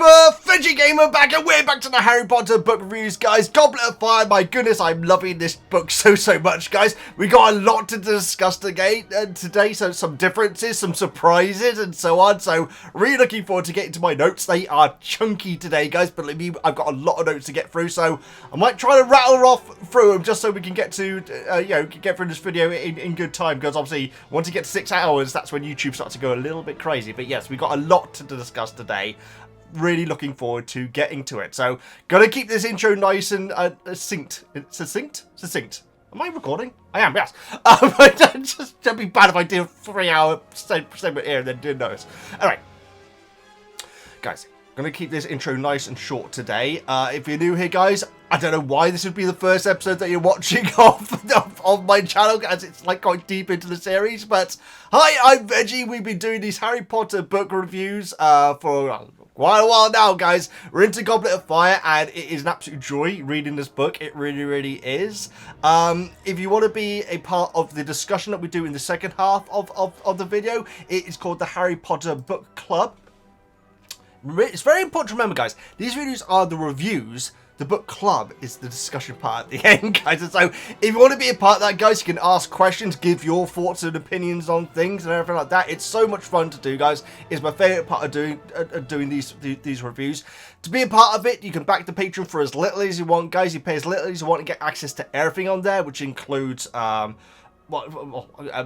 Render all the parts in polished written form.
super? Veggie Gamer back, and we're back to the Harry Potter book reviews, guys. Goblet of Fire, my goodness, I'm loving this book so much, guys. We got a lot to discuss today, so some differences, some surprises, and so on. So, really looking forward to getting to my notes. They are chunky today, guys. Believe me, I've got a lot of notes to get through, so I might try to rattle off through them just so we can get to, get through this video in good time. Because obviously, once you get to 6 hours, that's when YouTube starts to go a little bit crazy. But yes, we got a lot to discuss today. Really looking forward to getting to it. So, gonna keep this intro nice and succinct. Succinct. Am I recording? I am, yes. It'd be bad if I did a 3-hour segment here and then didn't notice. Alright. Guys, gonna keep this intro nice and short today. If you're new here, guys, I don't know why this would be the first episode that you're watching of my channel, as it's like quite deep into the series. But hi, I'm Veggie. We've been doing these Harry Potter book reviews for quite a while now, guys. We're into Goblet of Fire, and it is an absolute joy reading this book. It really is. If you want to be a part of the discussion that we do in the second half of the video, it is called the Harry Potter Book Club. It's very important to remember, guys, these videos are the reviews. The book club is the discussion part at the end, guys. And so, if you want to be a part of that, guys, you can ask questions, give your thoughts and opinions on things and everything like that. It's so much fun to do, guys. It's my favourite part of doing these reviews. To be a part of it, you can back the Patreon for as little as you want, guys. You pay as little as you want to get access to everything on there, which includes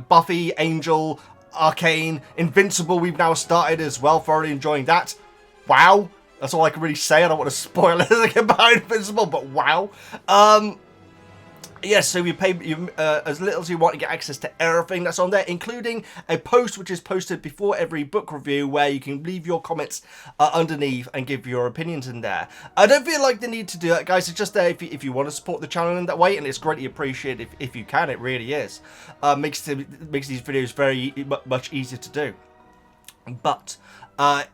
Buffy, Angel, Arcane, Invincible. We've now started as well. Thoroughly enjoying that. Wow. That's all I can really say. I don't want to spoil anything about Invincible, but wow. Yes, so you pay as little as you want to get access to everything that's on there, including a post which is posted before every book review where you can leave your comments underneath and give your opinions in there. I don't feel like the need to do that, guys. It's just there if you want to support the channel in that way, and it's greatly appreciated if you can. It really is. Makes these videos very much easier to do. But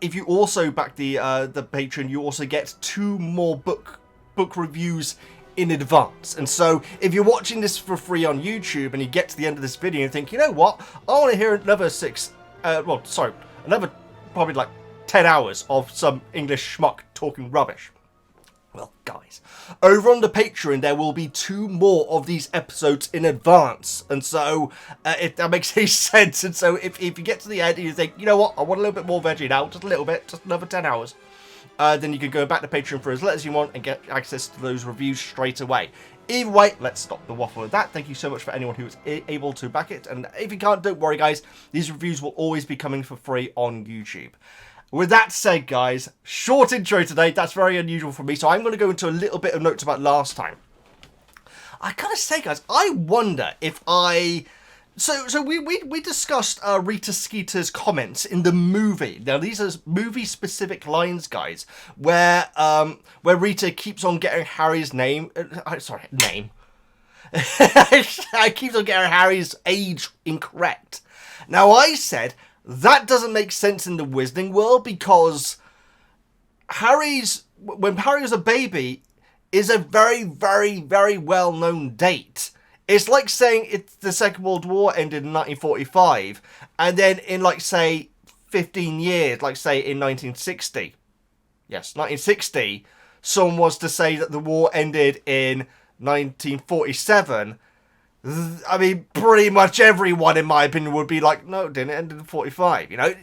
if you also back the Patreon, you also get 2 more book reviews in advance. And so, if you're watching this for free on YouTube and you get to the end of this video and think, you know what, I want to hear another another probably like 10 hours of some English schmuck talking rubbish. Well, guys, over on the Patreon, there will be 2 more of these episodes in advance. And so, if that makes any sense. And so, if you get to the end and you think, you know what, I want a little bit more Veggie now, just a little bit, just another 10 hours, then you can go back to Patreon for as little as you want and get access to those reviews straight away. Either way, let's stop the waffle with that. Thank you so much for anyone who was able to back it. And if you can't, don't worry, guys. These reviews will always be coming for free on YouTube. With that said, guys, short intro today. That's very unusual for me, so I'm going to go into a little bit of notes about last time. I gotta say, guys, I wonder if I... So we discussed Rita Skeeter's comments in the movie. Now, these are movie-specific lines, guys, where Rita keeps on getting Harry's name... name. I keeps on getting Harry's age incorrect. Now, I said... that doesn't make sense in the Wizarding world because when Harry was a baby is a very well-known date. It's like saying the Second World War ended in 1945 and then in, like, say, 15 years, like, say, in 1960. Yes, 1960, someone was to say that the war ended in 1947. I mean, pretty much everyone, in my opinion, would be like, no, it didn't. It ended in 45, you know?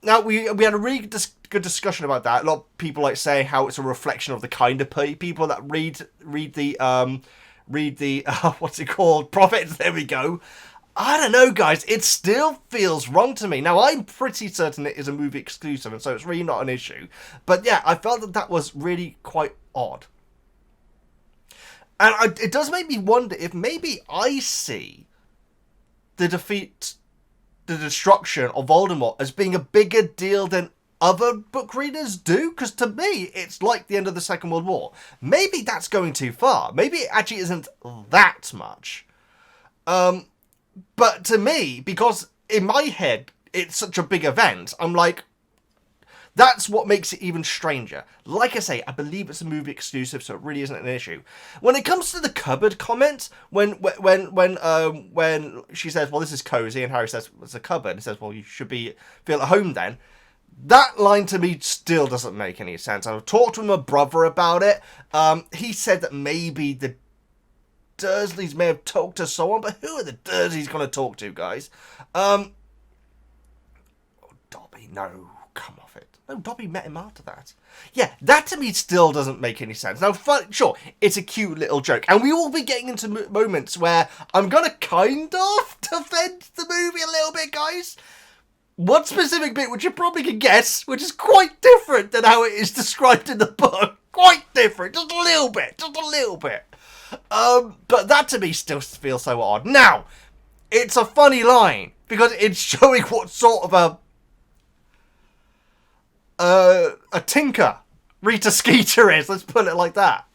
Now, we had a really good discussion about that. A lot of people like saying how it's a reflection of the kind of people that read the what's it called? Prophets. There we go. I don't know, guys. It still feels wrong to me. Now, I'm pretty certain it is a movie exclusive, and so it's really not an issue. But yeah, I felt that was really quite odd. And it does make me wonder if maybe I see the destruction of Voldemort as being a bigger deal than other book readers do. Because to me, it's like the end of the Second World War. Maybe that's going too far. Maybe it actually isn't that much. But to me, because in my head, it's such a big event, I'm like... that's what makes it even stranger. Like I say, I believe it's a movie exclusive, so it really isn't an issue. When it comes to the cupboard comment, when she says, well, this is cozy, and Harry says, it's a cupboard, and says, well, you should feel at home then. That line to me still doesn't make any sense. I've talked to my brother about it. He said that maybe the Dursleys may have talked to someone, but who are the Dursleys going to talk to, guys? Dobby, no, come off it. No, Dobby met him after that. Yeah, that to me still doesn't make any sense. Now, sure, it's a cute little joke, and we will be getting into moments where I'm going to kind of defend the movie a little bit, guys. One specific bit, which you probably can guess, which is quite different than how it is described in the book. Quite different, just a little bit, But that to me still feels so odd. Now, it's a funny line, because it's showing what sort of a tinker Rita Skeeter is, let's put it like that.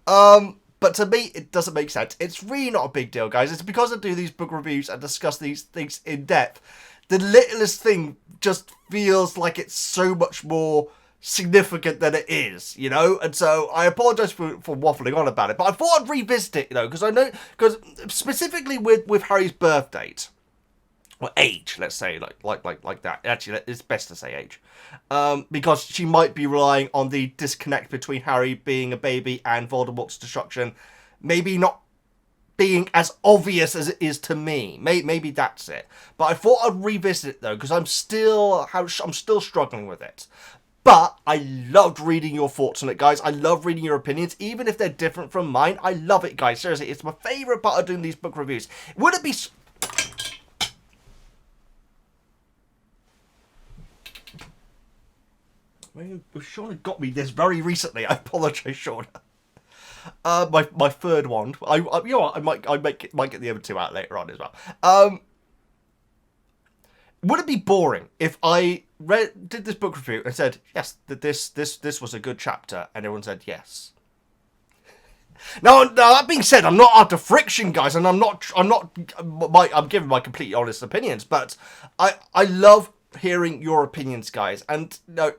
But to me, it doesn't make sense. It's really not a big deal, guys. It's because I do these book reviews and discuss these things in depth. The littlest thing just feels like it's so much more significant than it is, you know? And so I apologize for waffling on about it, but I thought I'd revisit it, you know, because specifically with Harry's birth date, or age, let's say, like that. Actually, it's best to say age. Because she might be relying on the disconnect between Harry being a baby and Voldemort's destruction maybe not being as obvious as it is to me. Maybe that's it. But I thought I'd revisit it, though, because I'm still struggling with it. But I loved reading your thoughts on it, guys. I love reading your opinions, even if they're different from mine. I love it, guys. Seriously, it's my favourite part of doing these book reviews. Would it be... Shauna got me this very recently. I apologise, Shauna. My third wand. You know what? I might get the other two out later on as well. Would it be boring if I did this book review and said yes, that this was a good chapter, and everyone said yes? Now that being said, I'm not after friction, guys, and I'm giving my completely honest opinions, but I love hearing your opinions, guys, and no.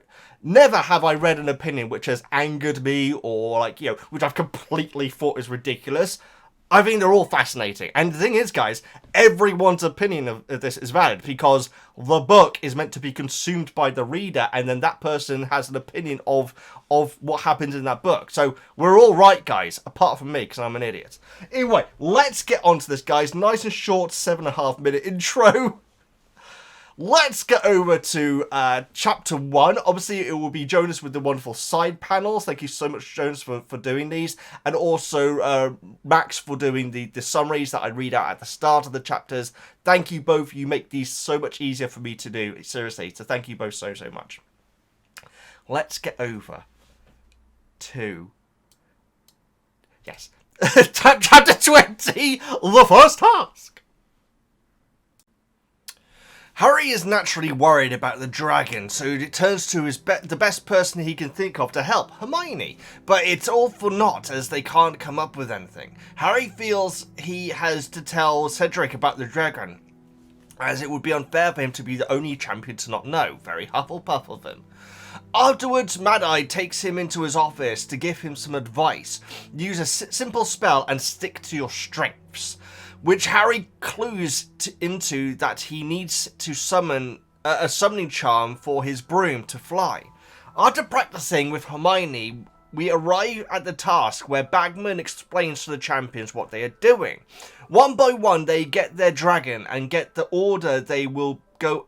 Never have I read an opinion which has angered me or, like, you know, which I've completely thought is ridiculous. I think they're all fascinating. And the thing is, guys, everyone's opinion of this is valid because the book is meant to be consumed by the reader, and then that person has an opinion of what happens in that book. So we're all right, guys, apart from me, because I'm an idiot. Anyway, let's get on to this, guys. Nice and short, 7.5 minute intro. Let's get over to chapter 1. Obviously, it will be Jonas with the wonderful side panels. Thank you so much, Jonas, for doing these. And also Max for doing the summaries that I read out at the start of the chapters. Thank you both. You make these so much easier for me to do. Seriously. So thank you both so much. Let's get over to... Yes. Chapter 20, The First Task. Harry is naturally worried about the dragon, so he turns to the best person he can think of to help, Hermione. But it's all for naught, as they can't come up with anything. Harry feels he has to tell Cedric about the dragon, as it would be unfair for him to be the only champion to not know. Very Hufflepuff of him. Afterwards, Mad-Eye takes him into his office to give him some advice. Use a simple spell and stick to your strengths, which Harry clues into that he needs to summon a summoning charm for his broom to fly. After practicing with Hermione, we arrive at the task where Bagman explains to the champions what they are doing. One by one, they get their dragon and get the order they will go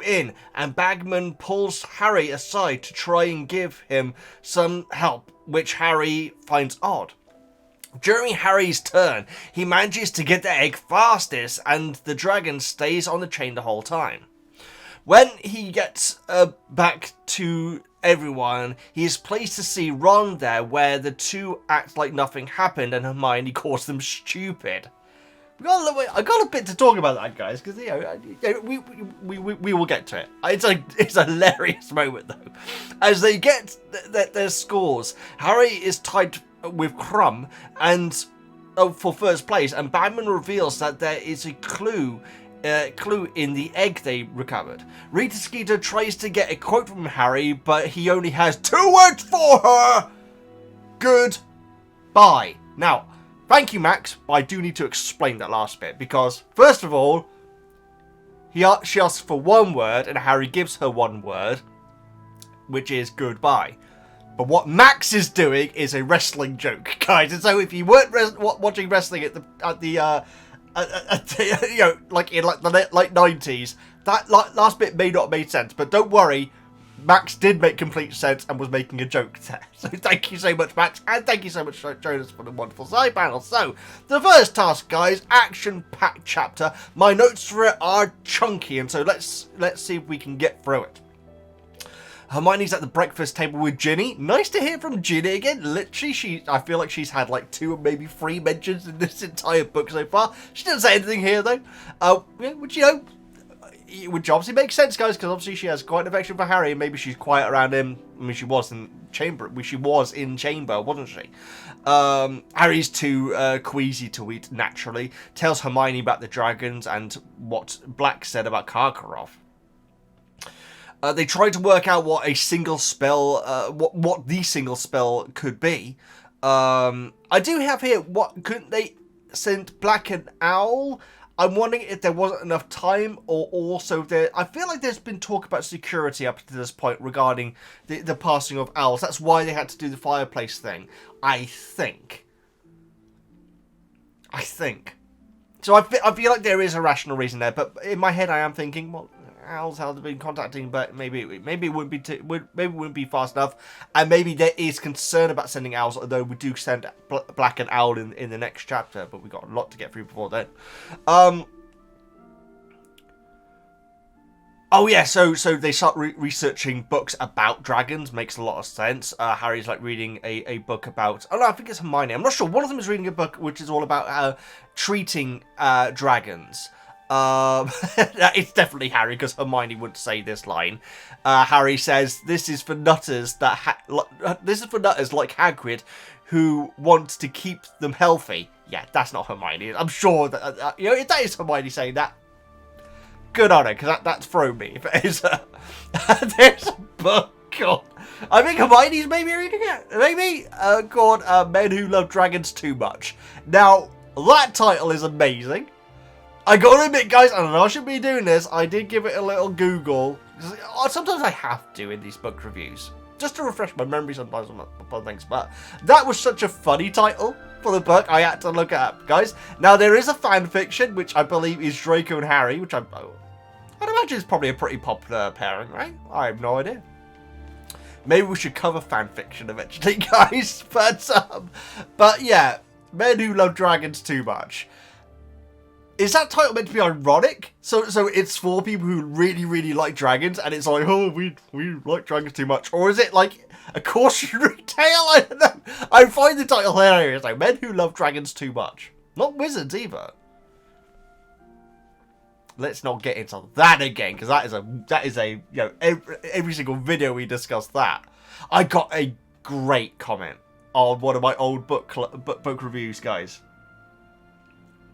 in, and Bagman pulls Harry aside to try and give him some help, which Harry finds odd. During Harry's turn, he manages to get the egg fastest, and the dragon stays on the chain the whole time. When he gets back to everyone, he is pleased to see Ron there, where the two act like nothing happened, and Hermione calls them stupid. I got a bit to talk about that, guys, because we will get to it. It's a hilarious moment though, as they get their scores. Harry is tied with Crumb and for first place, and Bagman reveals that there is a clue in the egg they recovered. Rita Skeeter tries to get a quote from Harry, but he only has 2 words for her. Goodbye. Now, thank you, Max, but I do need to explain that last bit, because first of all, She asks for one word, and Harry gives her one word, which is goodbye. But what Max is doing is a wrestling joke, guys. And so if you weren't watching wrestling at the you know, like in like the late 90s, that last bit may not have made sense. But don't worry, Max did make complete sense and was making a joke there. So thank you so much, Max, and thank you so much, Jonas, for the wonderful side panel. So the first task, guys, action-packed chapter. My notes for it are chunky, and so let's see if we can get through it. Hermione's at the breakfast table with Ginny. Nice to hear from Ginny again. Literally, I feel like she's had like 2 or maybe 3 mentions in this entire book so far. She didn't say anything here though. Which, you know, which obviously makes sense, guys, because obviously she has quite an affection for Harry, and maybe she's quiet around him. I mean, she was in chamber, wasn't she? Harry's too queasy to eat naturally. Tells Hermione about the dragons and what Black said about Karkaroff. They try to work out what a single spell, what the single spell could be. I do have here, what couldn't they send Black an owl? I'm wondering if there wasn't enough time, or also I feel like there's been talk about security up to this point regarding the passing of owls. That's why they had to do the fireplace thing. I think. So I feel like there is a rational reason there, but in my head I am thinking, well, owls have been contacting, but maybe it wouldn't be fast enough, and maybe there is concern about sending owls, although we do send Black and Owl in the next chapter, but we've got a lot to get through before then. Oh yeah, so they start researching books about dragons. Makes a lot of sense. Harry's like reading a book about, oh no, I think it's Hermione, I'm not sure. One of them is reading a book which is all about treating dragons. It's definitely Harry, because Hermione would say this line. Harry says, "This is for nutters like Hagrid, who wants to keep them healthy." Yeah, that's not Hermione. I'm sure that you know, if that is Hermione saying that, good on her, because that's thrown me. If it is, there's a book called, I think Hermione's maybe reading it. Maybe called "Men Who Love Dragons Too Much." Now that title is amazing. I gotta admit, guys, I don't know I should be doing this. I did give it a little Google. Sometimes I have to in these book reviews, just to refresh my memory sometimes on things. But that was such a funny title for the book, I had to look it up, guys. Now, there is a fan fiction, which I believe is Draco and Harry, which I'd imagine is probably a pretty popular pairing, right? I have no idea. Maybe we should cover fan fiction eventually, guys. But yeah, Men Who Love Dragons Too Much. Is that title meant to be ironic? So it's for people who really, really like dragons, and it's like, oh, we like dragons too much. Or is it like a cautionary tale? I don't know. I find the title hilarious. Like, Men Who Love Dragons Too Much. Not wizards either. Let's not get into that again, because that is a you know, every single video we discuss that. I got a great comment on one of my old book reviews, guys.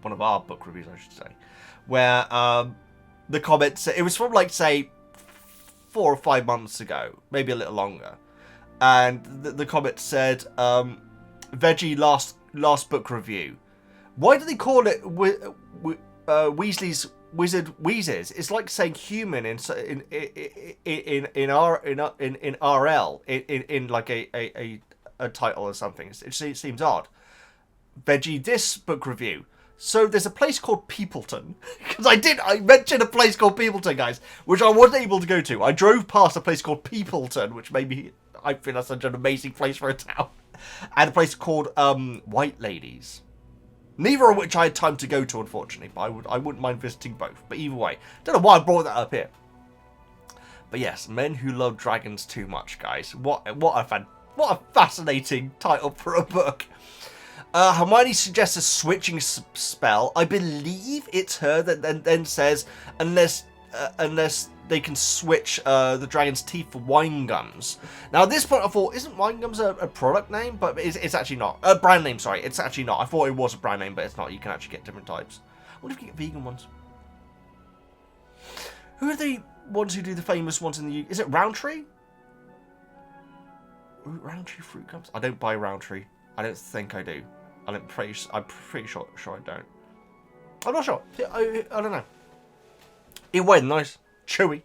One of our book reviews, I should say, where the comments, it was from like, say, 4 or 5 months ago, maybe a little longer, and the comment said, Veggie last book review. Why do they call it Weasley's Wizard Wheezes? It's like saying human in RL in like a title or something. It seems odd. Veggie, this book review. So there's a place called Peopleton, because I mentioned a place called Peopleton, guys, which I wasn't able to go to. I drove past a place called Peopleton, which made me, I feel that's such an amazing place for a town, and a place called White Ladies. Neither of which I had time to go to, unfortunately, but I wouldn't mind visiting both. But either way, don't know why I brought that up here. But yes, Men Who Love Dragons Too Much, guys. What a fascinating title for a book. Hermione suggests a switching spell. I believe it's her that then says, unless they can switch the dragon's teeth for wine gums. Now, at this point, I thought, isn't wine gums a product name? But it's actually not. A brand name, sorry. It's actually not. I thought it was a brand name, but it's not. You can actually get different types. I wonder if you get vegan ones. Who are the ones who do the famous ones in the UK? Is it Roundtree? Roundtree fruit gums? I don't buy Roundtree. I don't think I do. I'm pretty sure I don't. I'm not sure. I don't know. It went nice. Chewy.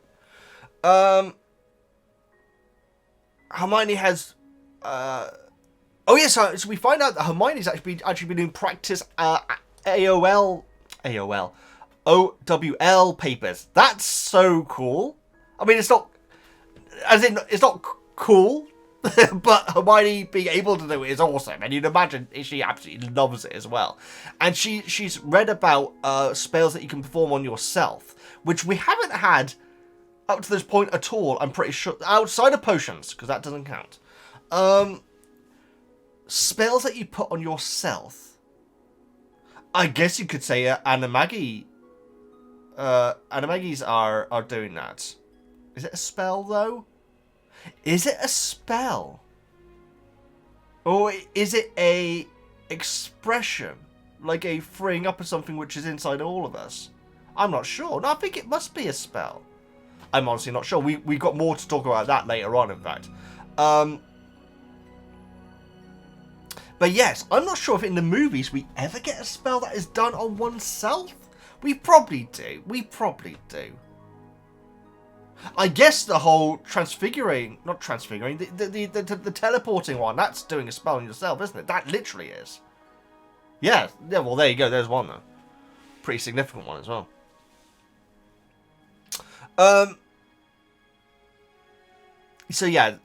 Hermione has... oh, yeah, so we find out that Hermione's actually been doing practice OWL papers. That's so cool. I mean, it's not... As in, it's not cool, but Hermione being able to do it is awesome. And you'd imagine she absolutely loves it as well. And she's read about spells that you can perform on yourself, which we haven't had up to this point at all, I'm pretty sure. Outside of potions, because that doesn't count. Spells that you put on yourself. I guess you could say Animagi. Animagis are doing that. Is it a spell, though? Is it a spell? Or is it a expression? Like a freeing up of something which is inside all of us? I'm not sure. No, I think it must be a spell. I'm honestly not sure. We've got more to talk about that later on, in fact. But yes, I'm not sure if in the movies we ever get a spell that is done on oneself. We probably do. We probably do. I guess the whole transfiguring, not transfiguring, the teleporting one, that's doing a spell on yourself, isn't it? That literally is. Yeah, well, there you go. There's one, though. Pretty significant one as well. So, yeah,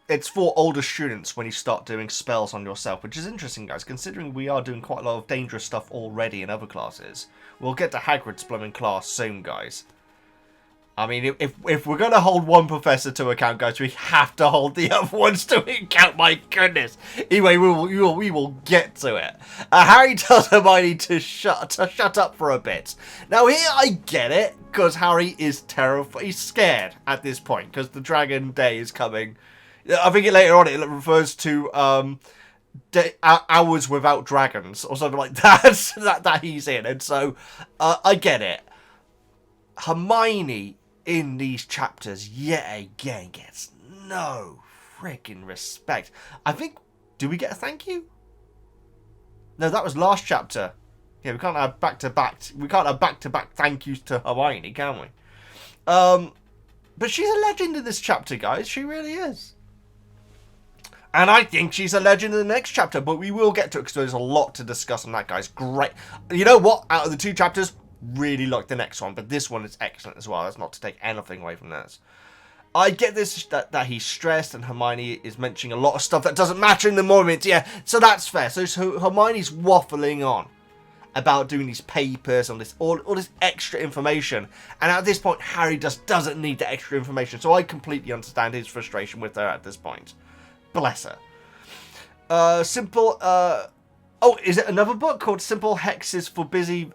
it's for older students when you start doing spells on yourself, which is interesting, guys, considering we are doing quite a lot of dangerous stuff already in other classes. We'll get to Hagrid's blooming class soon, guys. I mean, if we're going to hold one professor to account, guys, we have to hold the other ones to account. My goodness. Anyway, we will get to it. Harry tells Hermione to shut up for a bit. Now, here I get it, because Harry is terrified. He's scared at this point, because the Dragon Day is coming. I think later on it refers to hours without dragons, or something like that, that he's in. And so, I get it. Hermione in these chapters yet again gets no freaking respect. I think, do we get a thank you? No, that was last chapter. Yeah, we can't have back-to-back. We can't have back-to-back thank yous to Hermione, can we? But she's a legend in this chapter, guys. She really is. And I think she's a legend in the next chapter, but we will get to it because there's a lot to discuss on that, guys. Great. You know what? Out of the two chapters, really like the next one, but this one is excellent as well. That's not to take anything away from this. I get this, that he's stressed, and Hermione is mentioning a lot of stuff that doesn't matter in the moment. Yeah, so that's fair. So Hermione's waffling on about doing these papers on this, all this extra information, and at this point, Harry just doesn't need the extra information. So I completely understand his frustration with her at this point. Bless her. Oh, is it another book called Simple Hexes for Busy,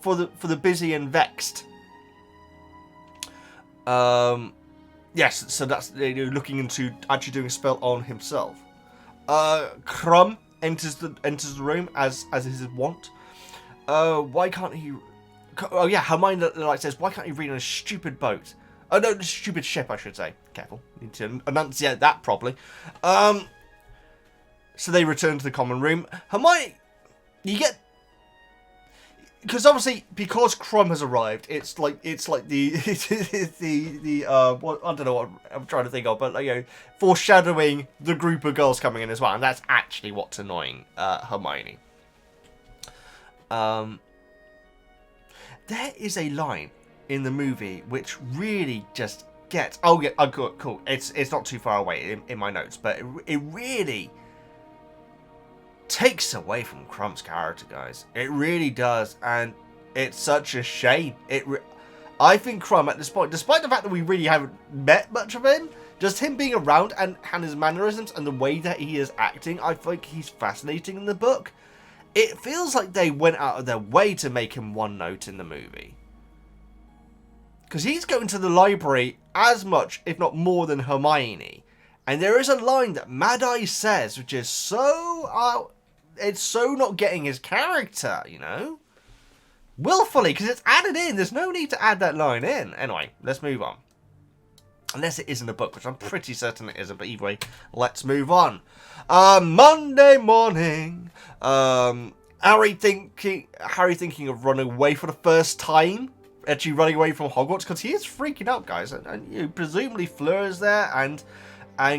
for the Busy and Vexed? Yes, so that's looking into actually doing a spell on himself. Crumb enters the room as is his wont. Why can't he? Oh yeah, Hermione says, why can't he read on a stupid boat? Oh no, a stupid ship, I should say. Careful, need to enunciate that properly. So they return to the common room. Hermione, you get, because obviously because Crumb has arrived, it's like the what, I don't know what I'm trying to think of, but like, foreshadowing the group of girls coming in as well, and that's actually what's annoying Hermione. There is a line in the movie which really just gets, oh yeah, oh cool. It's not too far away in my notes, but it really takes away from Crumb's character, guys. It really does, and it's such a shame. I think Crumb at this point, despite the fact that we really haven't met much of him, just him being around and his mannerisms and the way that he is acting, I think he's fascinating in the book. It feels like they went out of their way to make him one note in the movie. Because he's going to the library as much, if not more, than Hermione. And there is a line that Mad Eye says, which is so... it's so not getting his character, willfully, because it's added in. There's no need to add that line in. Anyway, let's move on. Unless it is in the book, which I'm pretty certain it isn't. But either way, let's move on. Monday morning. Harry thinking of running away for the first time. actually running away from Hogwarts, because he is freaking out, guys. And you know, presumably Fleur is there, and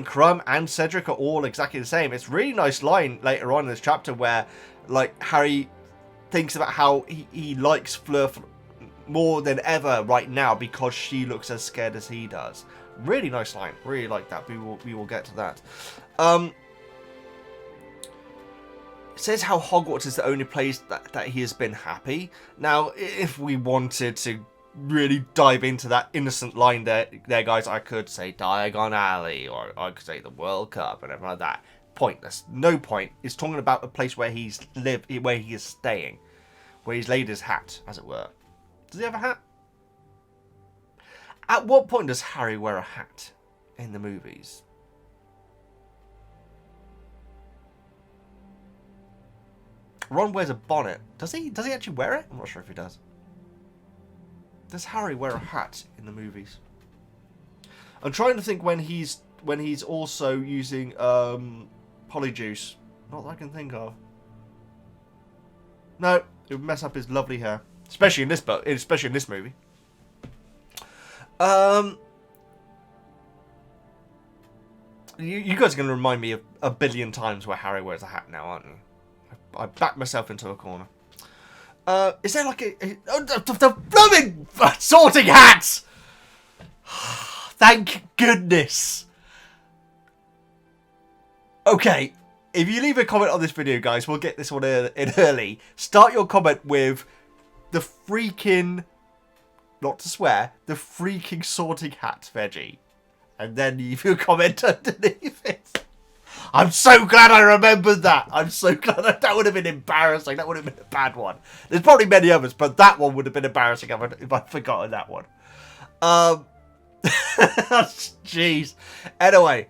Crumb and Cedric are all exactly the same. It's a really nice line later on in this chapter where, like, Harry thinks about how he likes Fleur more than ever right now because she looks as scared as he does. Really nice line. Really like that. We will get to that. It says how Hogwarts is the only place that he has been happy. Now, if we wanted to really dive into that innocent line there, guys, I could say Diagon Alley, or I could say the World Cup and everything like that. Pointless. No point. It's talking about a place where he's lived, where he is staying, where he's laid his hat, as it were. Does he have a hat? At what point does Harry wear a hat in the movies? Ron wears a bonnet. Does he actually wear it? I'm not sure if he does. Does Harry wear a hat in the movies? I'm trying to think when he's also using Polyjuice. Not that I can think of. No, it would mess up his lovely hair, especially in this movie. You guys are going to remind me of a billion times where Harry wears a hat now, aren't you? I backed myself into a corner. Is there like the blooming sorting hats? Thank goodness. Okay, if you leave a comment on this video, guys, we'll get this one in early. Start your comment with the freaking, not to swear, the freaking sorting hat, Veggie. And then leave your comment underneath it. I'm so glad I remembered that. I'm so glad that would have been embarrassing. That would have been a bad one. There's probably many others, but that one would have been embarrassing if I'd forgotten that one. Jeez. Anyway,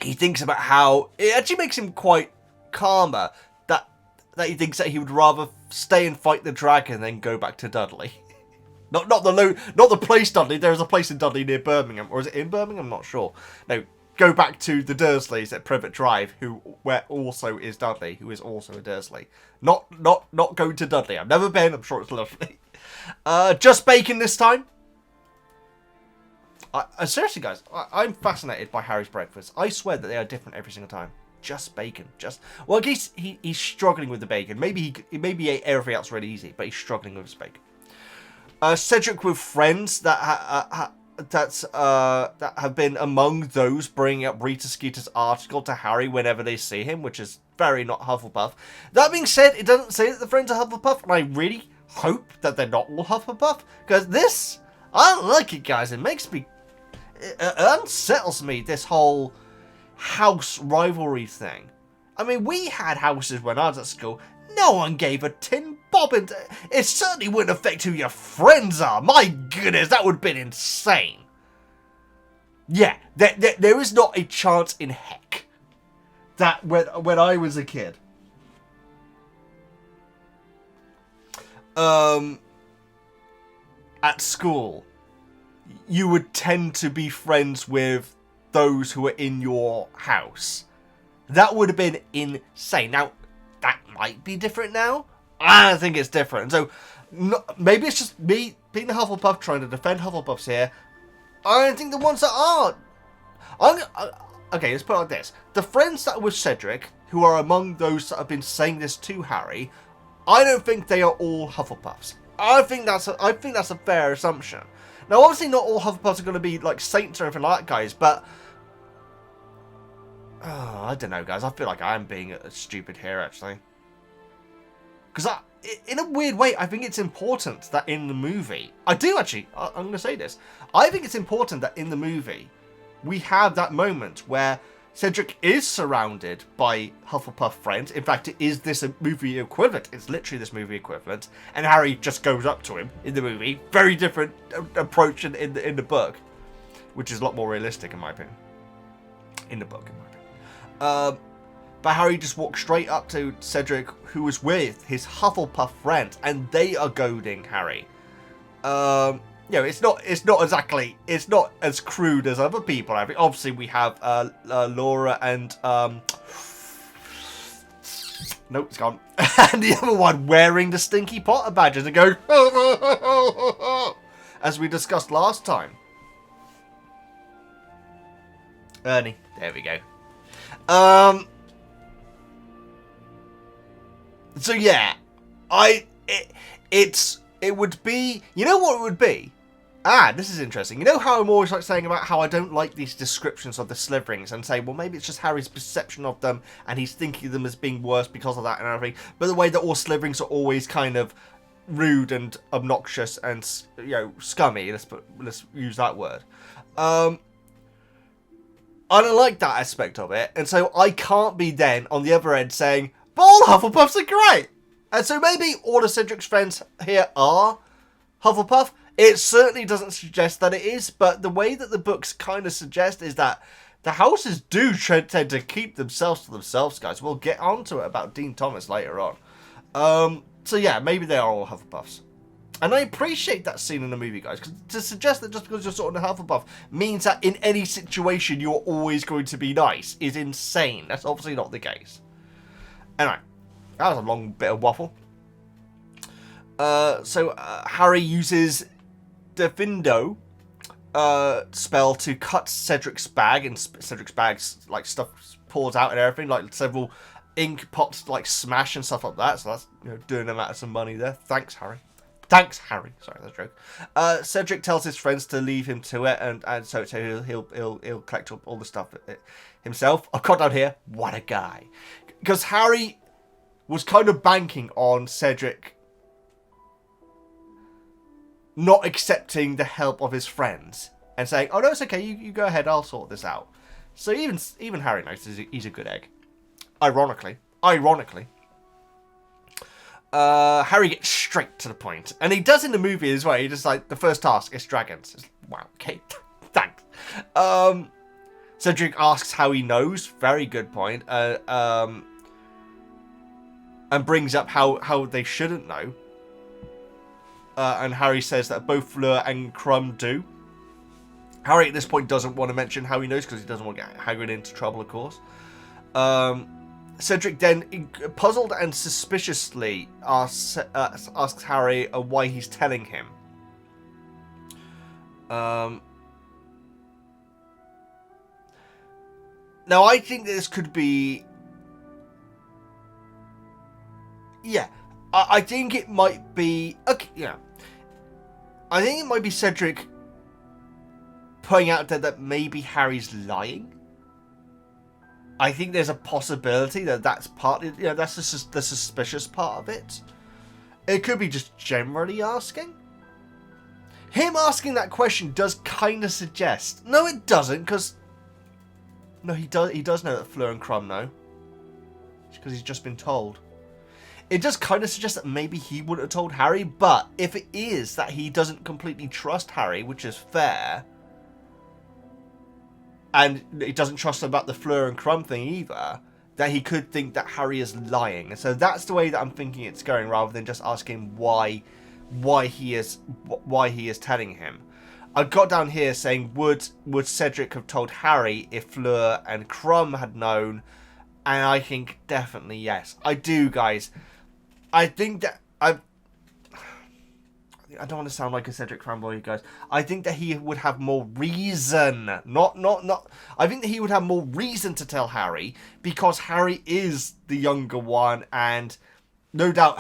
he thinks about how it actually makes him quite calmer that he thinks that he would rather stay and fight the dragon than go back to Dudley. Not the place Dudley. There is a place in Dudley near Birmingham, or is it in Birmingham? I'm not sure. No. Go back to the Dursleys at Privet Drive, where also is Dudley, who is also a Dursley. Not going to Dudley. I've never been. I'm sure it's lovely. Just bacon this time. Seriously, guys, I'm fascinated by Harry's breakfast. I swear that they are different every single time. Just bacon. Well, I guess he's struggling with the bacon. Maybe he ate everything else really easy, but he's struggling with his bacon. Cedric with friends that have been among those bringing up Rita Skeeter's article to Harry whenever they see him, which is very not Hufflepuff. That being said, it doesn't say that the friends are Hufflepuff, and I really hope that they're not all Hufflepuff, because I don't like it, guys. It unsettles me, this whole house rivalry thing. I mean, we had houses when I was at school. No one gave a tin bobbin. It certainly wouldn't affect who your friends are. My goodness, that would have been insane. Yeah, there is not a chance in heck that when I was a kid, at school, you would tend to be friends with those who are in your house. That would have been insane. Now, that might be different now. I think it's different. So, maybe it's just me being a Hufflepuff trying to defend Hufflepuffs here. I don't think the ones that are... Okay, let's put it like this. The friends that are with Cedric, who are among those that have been saying this to Harry, I don't think they are all Hufflepuffs. I think that's a fair assumption. Now, obviously not all Hufflepuffs are going to be like saints or anything like that, guys, but... I don't know, guys. I feel like I'm being stupid here, actually. Because in a weird way, I think it's important that in the movie... I do, actually. I'm going to say this. I think it's important that in the movie, we have that moment where Cedric is surrounded by Hufflepuff friends. In fact, it is this movie equivalent. It's literally this movie equivalent. And Harry just goes up to him in the movie. Very different approach in the book. Which is a lot more realistic, in my opinion. In the book, in my opinion. But Harry just walks straight up to Cedric, who is with his Hufflepuff friends, and they are goading Harry. You know, it's not as crude as other people. I mean, obviously we have Laura and Nope, it's gone. And the other one wearing the Stinky Potter badges and going, as we discussed last time. Ernie. There we go. So yeah, it would be, you know what it would be? This is interesting. You know how I'm always like saying about how I don't like these descriptions of the Slytherins and say, well, maybe it's just Harry's perception of them and he's thinking of them as being worse because of that and everything. But the way that all Slytherins are always kind of rude and obnoxious and, you know, scummy. Let's use that word. I don't like that aspect of it, and so I can't be then on the other end saying, but all Hufflepuffs are great. And so maybe all of Cedric's friends here are Hufflepuff. It certainly doesn't suggest that it is, but the way that the books kind of suggest is that the houses do tend to keep themselves to themselves, guys. We'll get onto it about Dean Thomas later on. So yeah, maybe they are all Hufflepuffs. And I appreciate that scene in the movie, guys, because to suggest that just because you're sort of a Hufflepuff means that in any situation you're always going to be nice is insane. That's obviously not the case. Anyway, that was a long bit of waffle. So Harry uses Divination spell to cut Cedric's bag, and Cedric's bag's like stuff pours out and everything, like several ink pots like smash and stuff like that. So that's, you know, doing them out of some money there. Thanks, Harry. Thanks, Harry. Sorry, that's a joke. Cedric tells his friends to leave him to it, and so he'll collect up all the stuff himself. I've got down here, what a guy, because Harry was kind of banking on Cedric not accepting the help of his friends and saying, "Oh no, it's okay. You go ahead. I'll sort this out." So even Harry knows he's a good egg. Ironically. Harry gets straight to the point, and he does in the movie as well. He just like, the first task is dragons. It's, wow, okay, thanks. Cedric asks how he knows. Very good point. And brings up how they shouldn't know. And Harry says that both Fleur and Crumb do. Harry at this point doesn't want to mention how he knows because he doesn't want to get Hagrid into trouble, of course. Cedric then, puzzled and suspiciously, asks Harry why he's telling him. Now, I think this could be... Yeah, I think it might be... Okay, yeah. I think it might be Cedric putting out there that maybe Harry's lying. I think there's a possibility that that's part... You know, that's the suspicious part of it. It could be just generally asking. Him asking that question does kind of suggest... No, it doesn't, because... No, he does know that Fleur and Crumb know. Because he's just been told. It does kind of suggest that maybe he wouldn't have told Harry, but if it is that he doesn't completely trust Harry, which is fair, and he doesn't trust him about the Fleur and Crumb thing either, that he could think that Harry is lying. And so that's the way that I'm thinking it's going, rather than just asking why he is telling him. I got down here saying, would Cedric have told Harry if Fleur and Crumb had known? And I think definitely yes. I do, guys. I think that I don't want to sound like a Cedric fanboy, guys. I think that he would have more reason. Not. I think that he would have more reason to tell Harry, because Harry is the younger one, and no doubt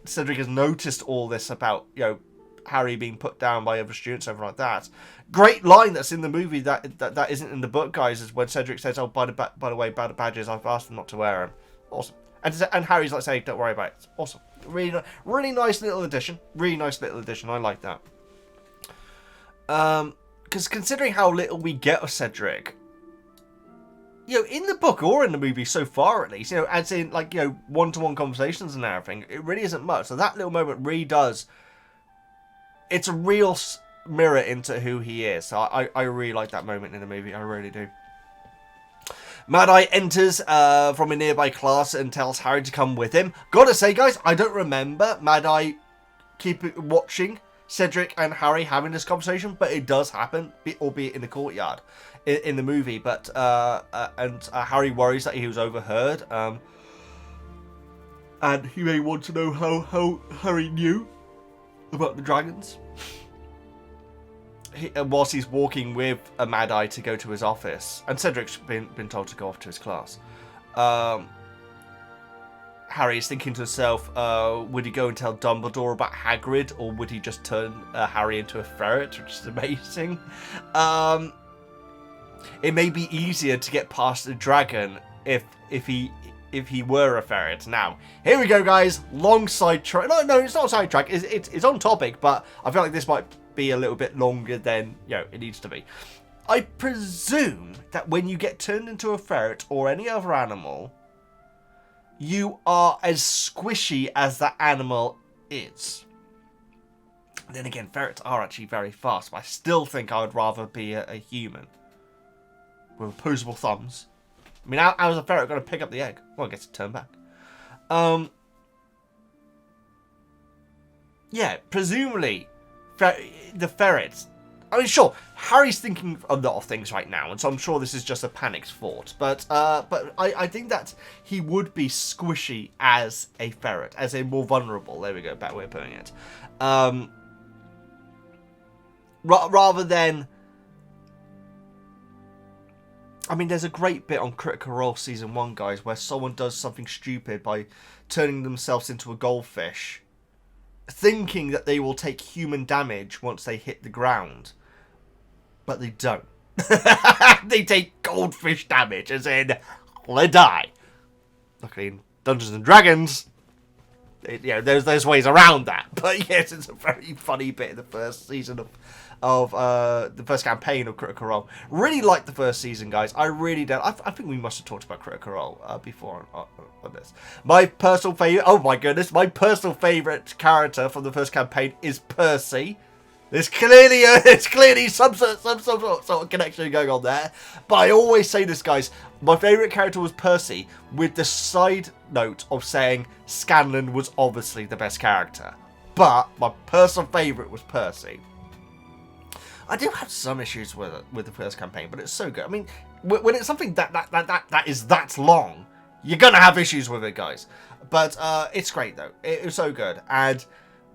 Cedric has noticed all this about, you know, Harry being put down by other students, everything like that. Great line that's in the movie that isn't in the book, guys, is when Cedric says, "Oh, by the way, about the badges, I've asked them not to wear them." Awesome. And Harry's like saying, "Don't worry about it." It's awesome. Really nice little addition. Really nice little addition. I like that. Because considering how little we get of Cedric, you know, in the book or in the movie so far at least, you know, as in like, you know, one-to-one conversations and everything, it really isn't much. So that little moment really does. It's a real mirror into who he is. So I really like that moment in the movie. I really do. Mad-Eye enters from a nearby class and tells Harry to come with him. Gotta say, guys, I don't remember Mad-Eye watching Cedric and Harry having this conversation, but it does happen, albeit in the courtyard in the movie. But Harry worries that he was overheard. And he may want to know how Harry knew about the dragons. Whilst he's walking with a Mad Eye to go to his office, and Cedric's been told to go off to his class, Harry's thinking to himself, would he go and tell Dumbledore about Hagrid, or would he just turn Harry into a ferret, which is amazing. It may be easier to get past the dragon if he were a ferret. Now, here we go, guys. Long sidetrack. No, it's not a sidetrack. It's on topic, but I feel like this might be a little bit longer than it needs to be. I presume that when you get turned into a ferret or any other animal, you are as squishy as that animal is. Then again, ferrets are actually very fast, but I still think I would rather be a human with opposable thumbs. I mean, how is a ferret going to pick up the egg? Well, I guess it turned back. Yeah, presumably, the ferrets. I mean, sure, Harry's thinking a lot of things right now, and so I'm sure this is just a panicked thought. But I think that he would be squishy as a ferret, as a more vulnerable. There we go, better way of putting it. Rather than. I mean, there's a great bit on Critical Role Season 1, guys, where someone does something stupid by turning themselves into a goldfish, thinking that they will take human damage once they hit the ground. But they don't. They take goldfish damage, as in, they die. Luckily, in Dungeons and Dragons, there's ways around that. But yes, it's a very funny bit in the first season of the first campaign of Critical Role. Really liked the first season, guys. I really don't. I think we must have talked about Critical Role before on this. My personal favorite. Oh my goodness, my personal favorite character from the first campaign is Percy. There's clearly some sort of connection going on there. But I always say this, guys. My favourite character was Percy, with the side note of saying Scanlan was obviously the best character. But my personal favourite was Percy. I do have some issues with it, with the first campaign, but it's so good. I mean, when it's something that is that long, you're gonna have issues with it, guys. But it's great though. It's so good, and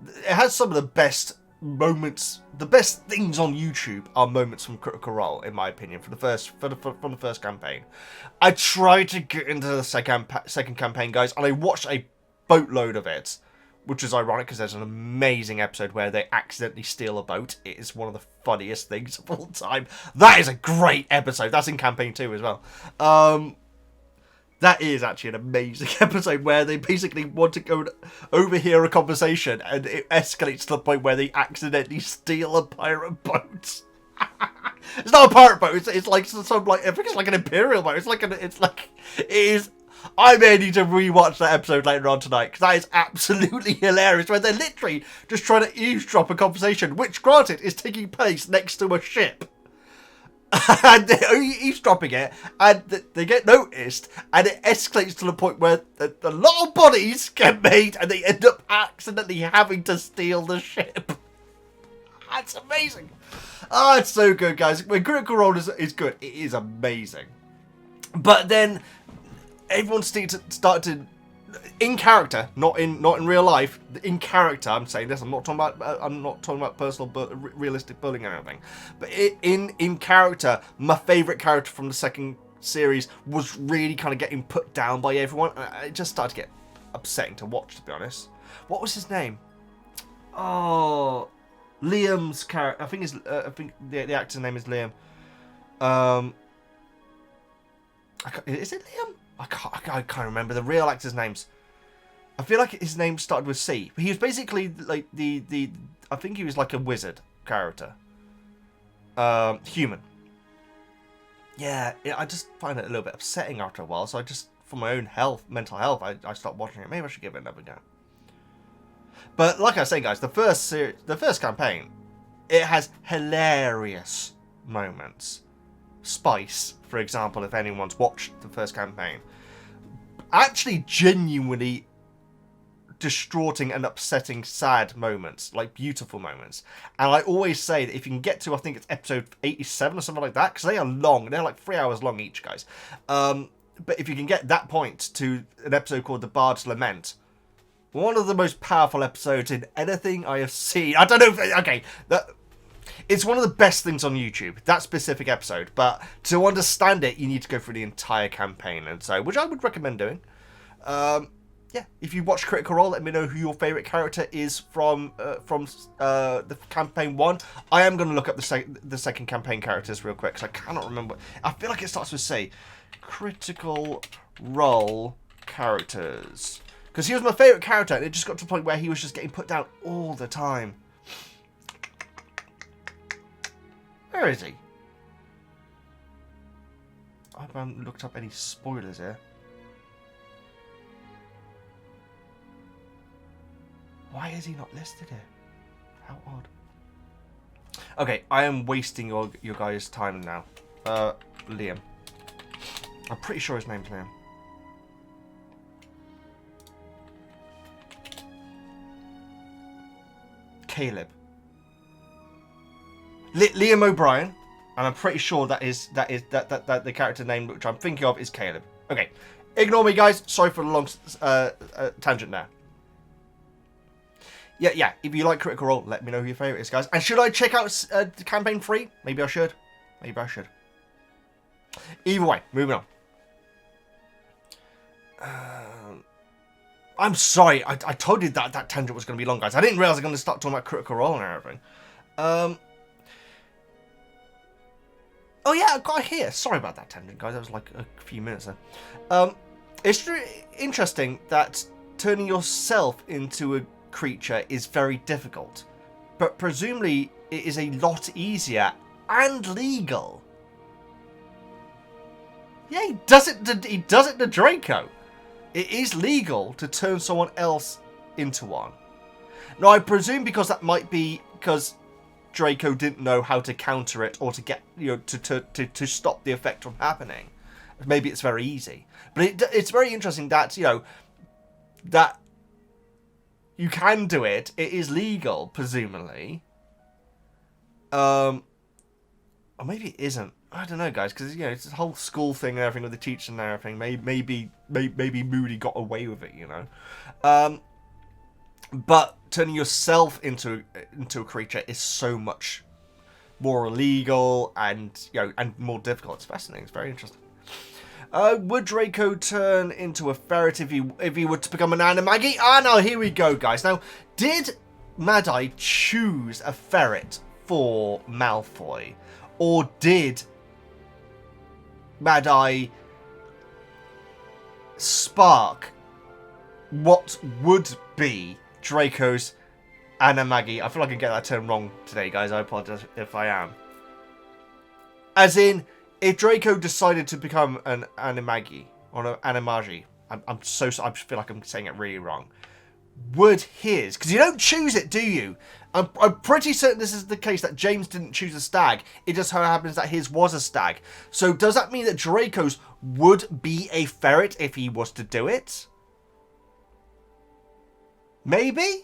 it has some of the best moments. The best things on YouTube are moments from Critical Role, in my opinion, from the first campaign. I tried to get into the second campaign, guys, and I watched a boatload of it. Which is ironic because there's an amazing episode where they accidentally steal a boat. It is one of the funniest things of all time. That is a great episode. That's in campaign 2 as well. That is actually an amazing episode where they basically want to go and overhear a conversation and it escalates to the point where they accidentally steal a pirate boat. It's not a pirate boat. It's like some I think it's like an imperial boat. It is. I may need to rewatch that episode later on tonight, because that is absolutely hilarious, where they're literally just trying to eavesdrop a conversation, which, granted, is taking place next to a ship. And they're eavesdropping it, and they get noticed, and it escalates to the point where a lot of bodies get made, and they end up accidentally having to steal the ship. That's amazing. Oh, it's so good, guys. When Critical Role is good, it is amazing. But then everyone started to, in character, not in real life. In character, I'm saying this. I'm not talking about personal, realistic bullying or anything. But in character, my favourite character from the second series was really kind of getting put down by everyone. And it just started to get upsetting to watch, to be honest. What was his name? Oh, Liam's character. I think the actor's name is Liam. Is it Liam? I can't remember the real actors' names. I feel like his name started with C. But he was basically like I think he was like a wizard character. Human. Yeah, I just find it a little bit upsetting after a while. So I just, for my own mental health, I stopped watching it. Maybe I should give it another go. But like I say, guys, the first campaign, it has hilarious moments. Spice, for example, if anyone's watched the first campaign, actually genuinely distraughting and upsetting sad moments, like beautiful moments. And I always say that if you can get to, I think it's episode 87 or something like that, because they are long, they're like 3 hours long each, guys. But if you can get that point to an episode called The Bard's Lament, one of the most powerful episodes in anything I have seen. I don't know if... Okay, it's one of the best things on YouTube, that specific episode. But to understand it, you need to go through the entire campaign. And so, which I would recommend doing. Yeah, if you watch Critical Role, let me know who your favourite character is from the campaign 1. I am going to look up the second campaign characters real quick, because I cannot remember. I feel like it starts with C. Critical Role characters. Because he was my favourite character, and it just got to the point where he was just getting put down all the time. Where is he? I haven't looked up any spoilers here. Why is he not listed here? How odd. Okay, I am wasting your guys' time now. Liam. I'm pretty sure his name's Liam. Caleb. Liam O'Brien, and I'm pretty sure that the character name which I'm thinking of is Caleb. Okay, ignore me, guys. Sorry for the long tangent there. Yeah. If you like Critical Role, let me know who your favourite is, guys. And should I check out the campaign 3? Maybe I should. Maybe I should. Either way, moving on. I'm sorry. I told you that tangent was going to be long, guys. I didn't realise I was going to start talking about Critical Role and everything. Oh yeah, I got here. Sorry about that tangent, guys. That was like a few minutes there. It's interesting that turning yourself into a creature is very difficult, but presumably it is a lot easier and legal. Yeah, he does it to Draco. It is legal to turn someone else into one. Now, I presume because that might be because Draco didn't know how to counter it or to get to stop the effect from happening. Maybe it's very easy, but it's very interesting that that you can do it. It is legal, presumably. Or maybe it isn't. I don't know, guys, because it's this whole school thing and everything with the teacher and everything. Maybe Moody got away with it, But turning yourself into a creature is so much more illegal and and more difficult. It's fascinating. It's very interesting. Would Draco turn into a ferret if he were to become an animagi? Now here we go, guys. Now, did Mad-Eye choose a ferret for Malfoy, or did Mad-Eye spark what would be Draco's animagi? I feel like I get that term wrong today, guys. I apologize if I am. As in, if Draco decided to become an animagi or an animagi, I feel like I'm saying it really wrong. Would his, because you don't choose it, do you? I'm pretty certain this is the case that James didn't choose a stag. It just so happens that his was a stag. So does that mean that Draco's would be a ferret if he was to do it? Maybe?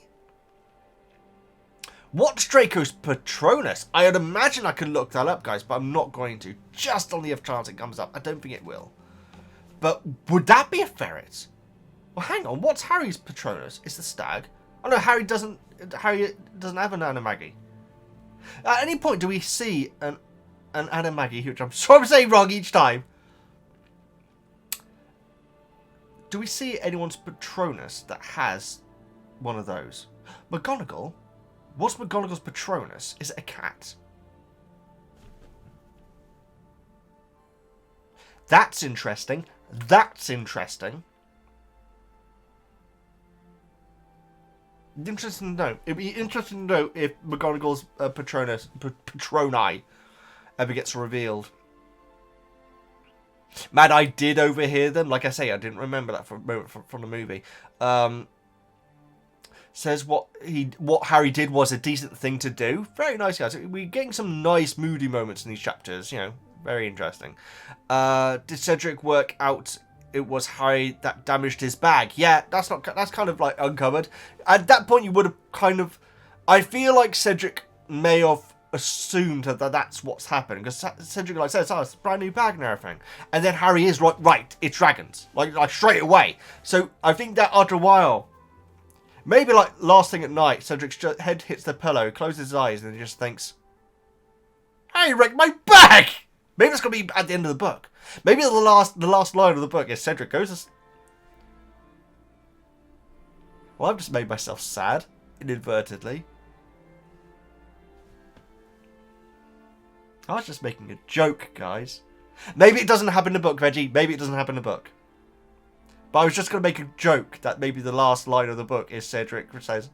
What's Draco's Patronus? I would imagine I could look that up, guys, but I'm not going to. Just on the off chance it comes up. I don't think it will. But would that be a ferret? Well, hang on. What's Harry's Patronus? It's the stag. Oh no, Harry doesn't have an animagi. At any point do we see an animagi, which I'm sure I'm saying wrong each time. Do we see anyone's Patronus that has one of those? McGonagall? What's McGonagall's Patronus? Is it a cat? That's interesting. That's interesting. Interesting to know. It'd be interesting to know if McGonagall's Patroni ever gets revealed. Mad-Eye did overhear them. Like I say, I didn't remember that from the movie. Says what Harry did was a decent thing to do. Very nice, guys. We're getting some nice Moody moments in these chapters. Very interesting. Did Cedric work out it was Harry that damaged his bag? Yeah, that's kind of like uncovered. At that point, you would have kind of. I feel like Cedric may have assumed that that's what's happened, because Cedric says, "Oh, it's a brand new bag and everything," and then Harry is right. It's dragons, like straight away. So I think that after a while, Maybe like last thing at night, Cedric's head hits the pillow, closes his eyes, and he just thinks, "Hey, wrecked my back." Maybe it's gonna be at the end of the book. Maybe the last line of the book is Cedric goes. Well, I've just made myself sad, inadvertently. I was just making a joke, guys. Maybe it doesn't happen in the book, Veggie. Maybe it doesn't happen in the book. But I was just going to make a joke that maybe the last line of the book is Cedric which says,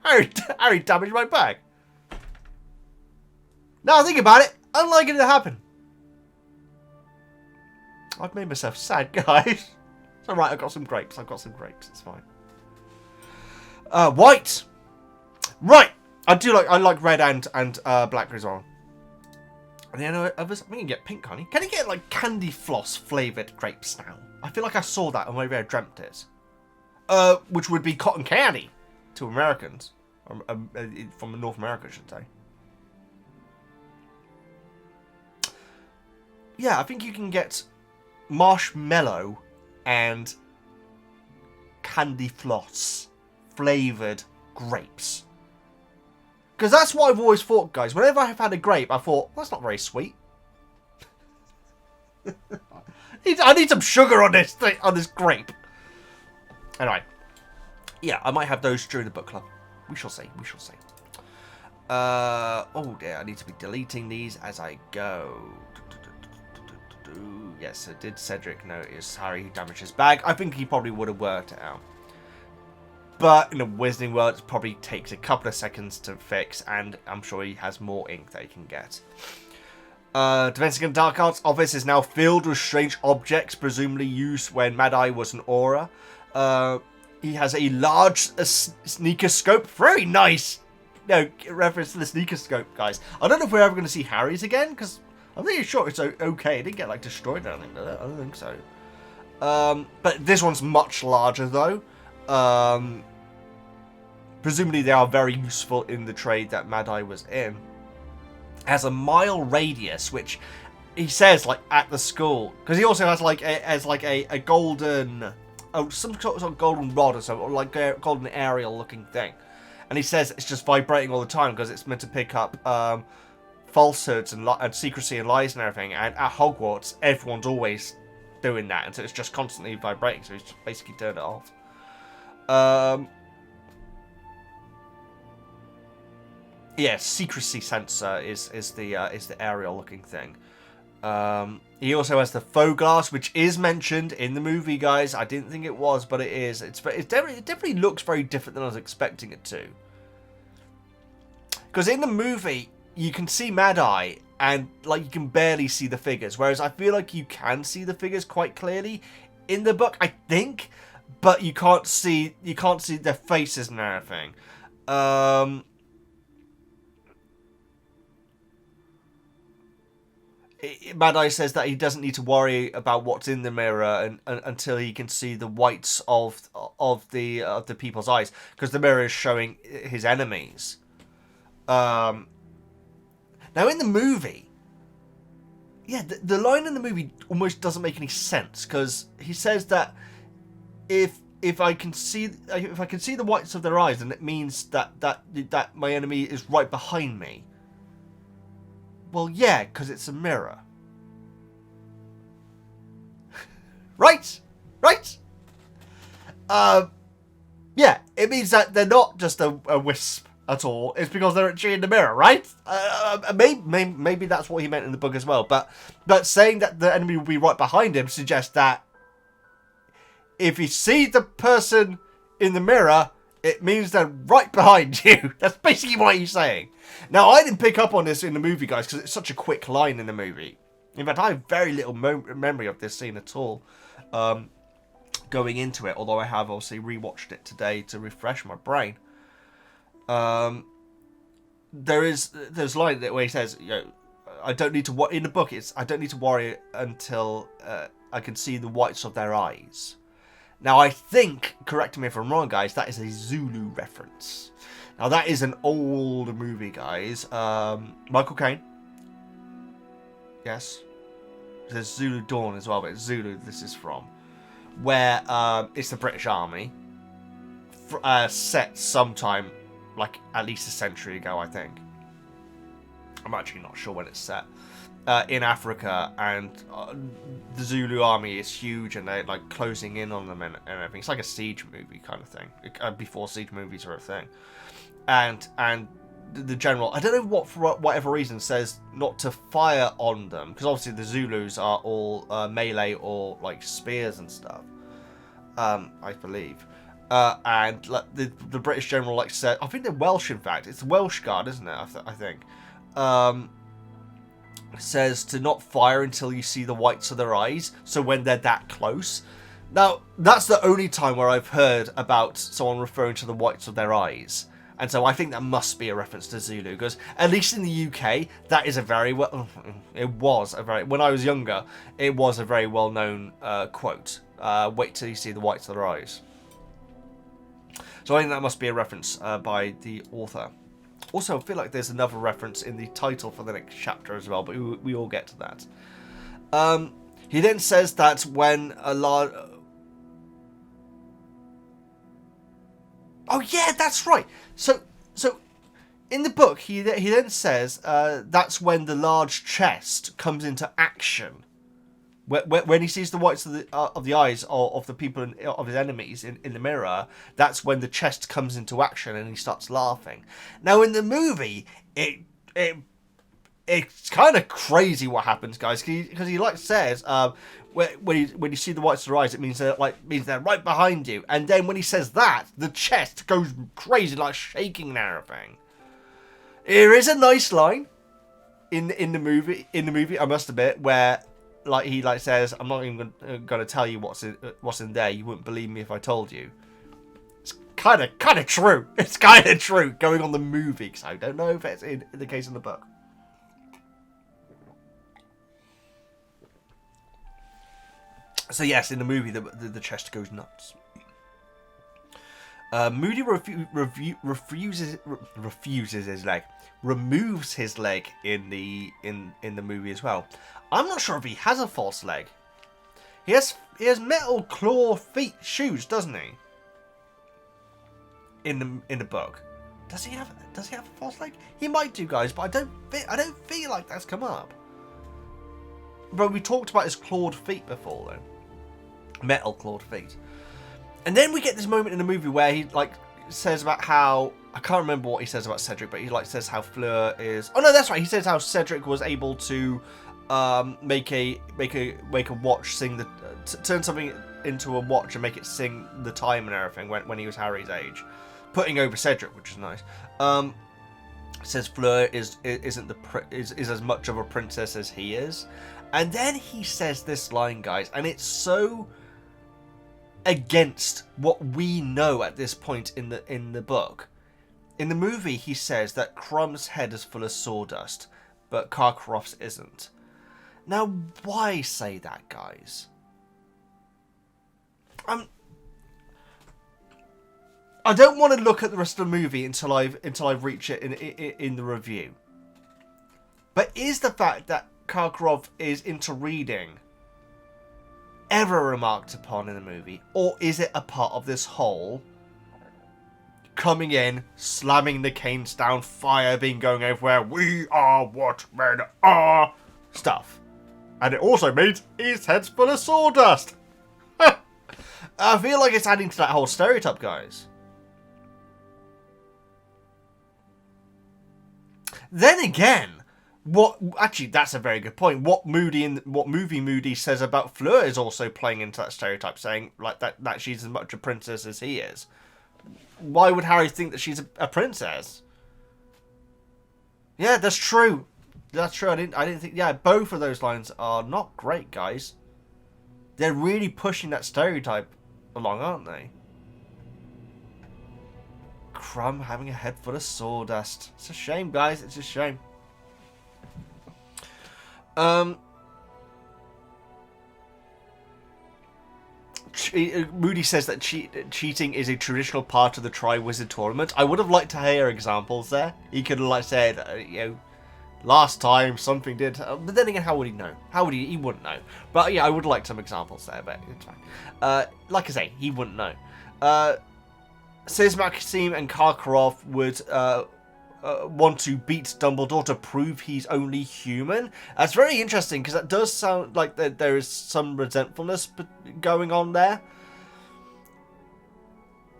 Harry damaged my back. Now think about it, unlikely to happen. I've made myself sad, guys. It's alright, I've got some grapes. It's fine. White. Right. I like red and blackberries on. And the others, we can get pink, honey. Can you get like candy floss flavoured grapes now? I feel like I saw that and maybe I dreamt it. Which would be cotton candy to Americans. From North America, I should say. Yeah, I think you can get marshmallow and candy floss flavoured grapes. Because that's what I've always thought, guys. Whenever I've had a grape, I thought, well, that's not very sweet. I need some sugar on this grape. Anyway. Yeah, I might have those during the book club. We shall see. Oh dear, I need to be deleting these as I go. Yes, did Cedric notice Harry damaged his bag? I think he probably would have worked it out. But in the Wizarding World, it probably takes a couple of seconds to fix, and I'm sure he has more ink that he can get. Divination Dark Arts office is now filled with strange objects, presumably used when Mad-Eye was an aura. He has a large sneaker scope. Very nice, reference to the sneaker scope, guys. I don't know if we're ever going to see Harry's again, because I'm pretty sure it's okay. It didn't get like destroyed or anything, did it? I don't think so. But this one's much larger, though. Presumably they are very useful in the trade that Mad-Eye was in. Has a mile radius, which he says like at the school, because he also has like a golden, some sort of golden rod or something, or like a golden aerial looking thing, and he says it's just vibrating all the time because it's meant to pick up falsehoods and secrecy and lies and everything. And at Hogwarts, everyone's always doing that, and so it's just constantly vibrating. So he's just basically turned it off. Yeah, secrecy sensor is the aerial looking thing. He also has the faux glass, which is mentioned in the movie, guys. I didn't think it was, but it is. It definitely looks very different than I was expecting it to. Because in the movie, you can see Mad-Eye, and like you can barely see the figures, whereas I feel like you can see the figures quite clearly in the book, I think, but you can't see their faces and everything. Mad-Eye says that he doesn't need to worry about what's in the mirror until he can see the whites of the people's eyes, because the mirror is showing his enemies. Now in the movie, yeah, the line in the movie almost doesn't make any sense, because he says that if I can see the whites of their eyes, then it means that my enemy is right behind me. Well, yeah, because it's a mirror. Right? Yeah, it means that they're not just a wisp at all. It's because they're actually in the mirror, right? Maybe that's what he meant in the book as well. But saying that the enemy will be right behind him suggests that if you see the person in the mirror, it means they're right behind you. That's basically what he's saying. Now, I didn't pick up on this in the movie, guys, because it's such a quick line in the movie. In fact, I have very little memory of this scene at all going into it, although I have obviously rewatched it today to refresh my brain. There's a line where he says, I don't need to in the book, I don't need to worry until I can see the whites of their eyes. Now, I think, correct me if I'm wrong, guys, that is a Zulu reference. Now, that is an old movie, guys. Michael Caine. Yes. There's Zulu Dawn as well, but it's Zulu this is from. Where it's the British Army set sometime, like, at least a century ago, I think. I'm actually not sure when it's set. In Africa, and the Zulu army is huge, and they're, like, closing in on them and everything. It's like a siege movie kind of thing, before siege movies are a thing. And the general, I don't know what, for whatever reason, says not to fire on them, because obviously the Zulus are all melee or, like, spears and stuff, I believe. And like, the British general, like, said, I think they're Welsh, in fact. It's the Welsh Guard, isn't it? I think. Says to not fire until you see the whites of their eyes, so when they're that close. Now, that's the only time where I've heard about someone referring to the whites of their eyes. And so I think that must be a reference to Zulu, because at least in the UK, that is a very well... It was a very... When I was younger, it was a very well-known quote. Wait till you see the whites of their eyes. So I think that must be a reference by the author. Also, I feel like there's another reference in the title for the next chapter as well, but we all get to that. He then says that when a large... Oh yeah, that's right. So in the book, he then says that's when the large chest comes into action. When he sees the whites of the eyes of the people of his enemies in the mirror, that's when the chest comes into action and he starts laughing. Now in the movie, it's kind of crazy what happens, guys, because he like says when you see the whites of their eyes, it means they're right behind you, and then when he says that, the chest goes crazy, like shaking and everything. There is a nice line in the movie, I must admit, where like he like says, "I'm not even going to tell you what's in there. You wouldn't believe me if I told you." It's kind of true. It's kind of true going on the movie, because I don't know if it's in the case in the book. So yes, in the movie, the chest goes nuts. Moody refuses his leg, removes his leg in the movie as well. I'm not sure if he has a false leg. He has metal claw shoes, doesn't he? In the book, does he have a false leg? He might do, guys, but I don't feel like that's come up. But we talked about his clawed feet before, though. Metal clawed feet. And then we get this moment in the movie where he like says about how, I can't remember what he says about Cedric, but he like says how Fleur is... Oh no, that's right. He says how Cedric was able to make a watch sing the turn something into a watch and make it sing the time and everything when he was Harry's age, putting over Cedric, which is nice. Says Fleur is as much of a princess as he is, and then he says this line, guys, and it's so against what we know at this point in the book. In the movie, he says that Crumb's head is full of sawdust, but Karkaroff's isn't. Now, why say that, guys? I don't want to look at the rest of the movie until I've reached it in the review. But is the fact that Karkaroff is into reading ever remarked upon in the movie, or is it a part of this whole coming in, slamming the canes down, fire being going everywhere, we are what men are stuff? And it also means his head's full of sawdust. I feel like it's adding to that whole stereotype, guys. Then again, actually, that's a very good point. What movie Moody says about Fleur is also playing into that stereotype, saying like that she's as much a princess as he is. Why would Harry think that she's a princess? Yeah, that's true. That's true. I didn't think. Yeah, both of those lines are not great, guys. They're really pushing that stereotype along, aren't they? Crumb having a head full of sawdust. It's a shame, guys. It's a shame. Moody says that cheating is a traditional part of the Triwizard Tournament. I would have liked to hear examples there. He could have like said, last time something did. But then again, how would he know? How would he? He wouldn't know. But yeah, I would like some examples there. But it's fine. Like I say, he wouldn't know. says Maxime and Karkaroff would want to beat Dumbledore to prove he's only human. That's very interesting, because that does sound like there is some resentfulness going on there.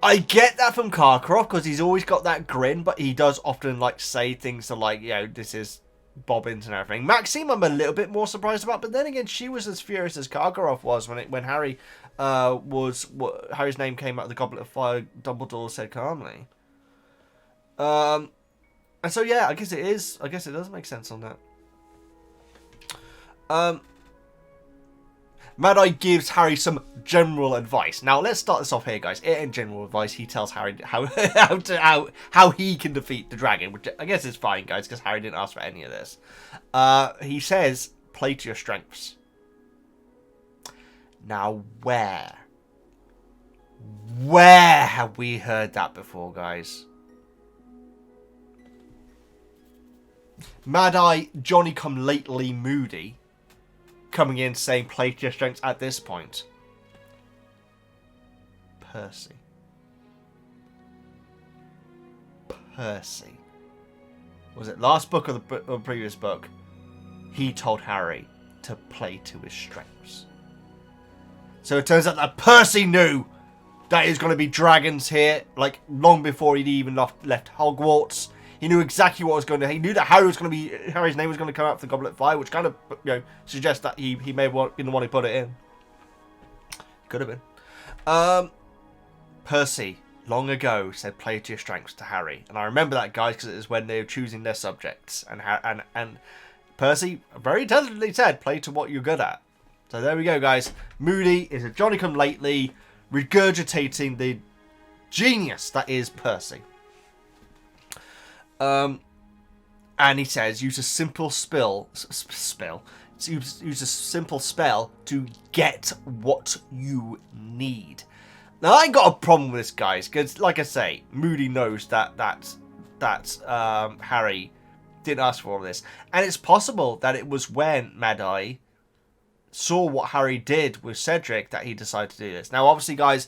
I get that from Karkaroff, because he's always got that grin, but he does often like say things to like, you know, this is Bobbins and everything. Maxime I'm a little bit more surprised about, but then again, she was as furious as Karkaroff was when Harry Harry's name came out of the Goblet of Fire. Dumbledore said calmly. And so yeah, I guess it is. I guess it does make sense on that. Mad-Eye gives Harry some general advice. Now let's start this off here, guys. In general advice, he tells Harry how he can defeat the dragon, which I guess is fine, guys, because Harry didn't ask for any of this. He says, "Play to your strengths." Now, where have we heard that before, guys? Mad-Eye, Johnny-come-lately Moody, coming in saying play to your strengths at this point. Percy. Was it last book or the previous book? He told Harry to play to his strengths. So it turns out that Percy knew that there's going to be dragons here, like long before he'd even left Hogwarts. He knew exactly what was going to. He knew that Harry's name was going to come out for the Goblet of Fire, which kind of, you know, suggests that he may have been the one who put it in. Could have been. Percy, long ago, said play to your strengths to Harry, and I remember that, guys, because it was when they were choosing their subjects, and Percy very intelligently said play to what you're good at. So there we go, guys. Moody is a Johnny-come-lately regurgitating the genius that is Percy. And he says, use a simple use a simple spell to get what you need. Now, I ain't got a problem with this, guys, because, like I say, Moody knows that Harry didn't ask for all this. And it's possible that it was when Mad-Eye saw what Harry did with Cedric that he decided to do this. Now, obviously, guys,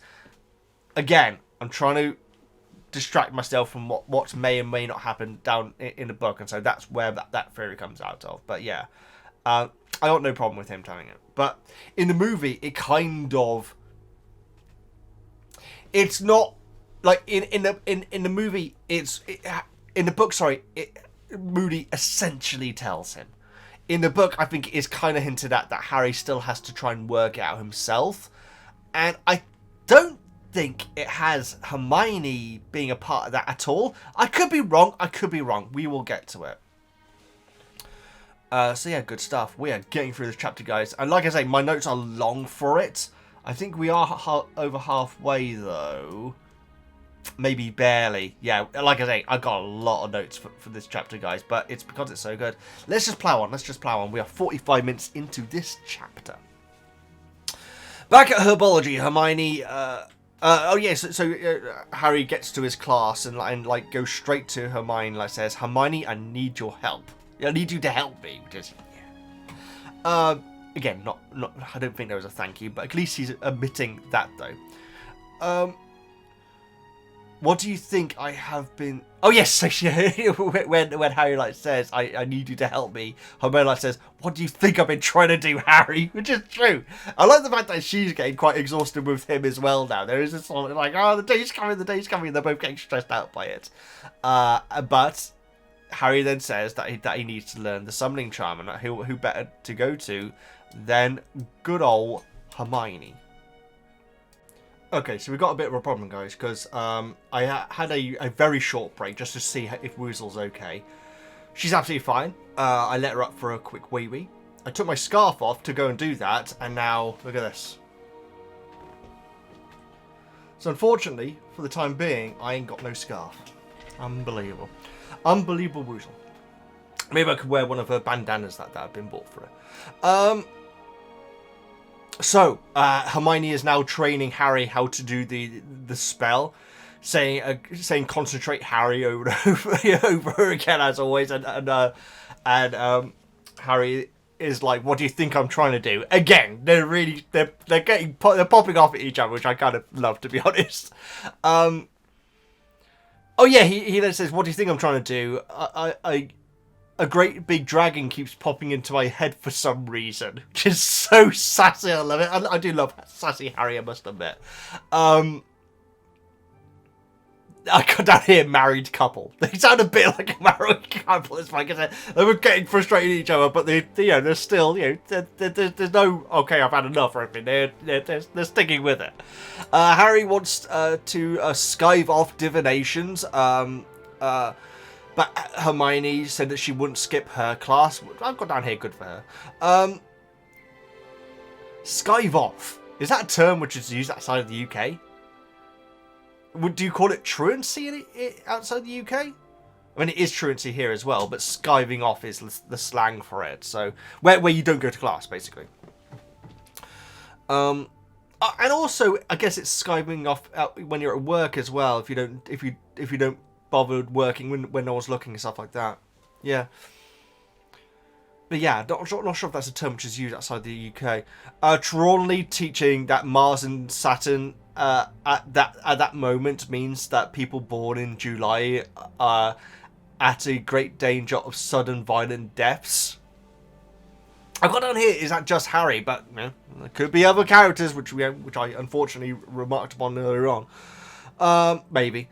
again, I'm trying to distract myself from what may and may not happen down in the book, and so that's where that theory comes out of. But yeah, I got no problem with him telling it. But in the movie, it kind of, it's not like in the movie. In the book. Sorry, Moody essentially tells him. In the book, I think it is kind of hinted at that Harry still has to try and work it out himself, and I don't think it has Hermione being a part of that at all. I could be wrong. We will get to it. So yeah, good stuff. We are getting through this chapter, guys. And like I say, my notes are long for it. I think we are over halfway, though. Maybe barely. Yeah, like I say, I got a lot of notes for this chapter, guys. But it's because it's so good. Let's just plow on. We are 45 minutes into this chapter. Back at Herbology, Hermione... Harry gets to his class and like goes straight to Hermione, like says, "Hermione, I need your help. I need you to help me." Which is, yeah. Again, not. I don't think there was a thank you, but at least he's admitting that though. What do you think I have been? Oh yes, so when Harry like says, "I need you to help me," Hermione like says, "What do you think I've been trying to do, Harry?" Which is true. I like the fact that she's getting quite exhausted with him as well now. There is this sort of like, "Oh, the day's coming," and they're both getting stressed out by it. But Harry then says that he needs to learn the summoning charm, and who better to go to than good old Hermione. Okay, so we've got a bit of a problem, guys, because I had a very short break just to see if Woozle's okay. She's absolutely fine. I let her up for a quick wee-wee. I took my scarf off to go and do that, and now, look at this. So unfortunately, for the time being, I ain't got no scarf. Unbelievable. Unbelievable Woozle. Maybe I could wear one of her bandanas that have been bought for her. So, Hermione is now training Harry how to do the spell, saying concentrate Harry over and over again as always, and Harry is like, "What do you think I'm trying to do?" Again, they're popping off at each other, which I kind of love, to be honest. Oh yeah, he then says, "What do you think I'm trying to do? A great big dragon keeps popping into my head for some reason," which is so sassy. I love it. I do love sassy Harry, I must admit. I got down here, married couple. They sound a bit like a married couple. It's like they were getting frustrated at each other, but they're still, there's no okay, I've had enough or anything. They're sticking with it. Harry wants to skive off divinations. But Hermione said that she wouldn't skip her class. I've got down here, good for her. Skive off. Is that a term which is used outside of the UK? Do you call it truancy outside the UK? I mean, it is truancy here as well, but skiving off is the slang for it. So where you don't go to class, basically. And also, I guess it's skiving off when you're at work as well. If you don't bother working when no one's looking and stuff like that. Yeah. But yeah, not sure if that's a term which is used outside the UK. Trelawney teaching that Mars and Saturn at that moment means that people born in July are at a great danger of sudden violent deaths. I've got down here, is that just Harry? But there could be other characters which I unfortunately remarked upon earlier on. Maybe.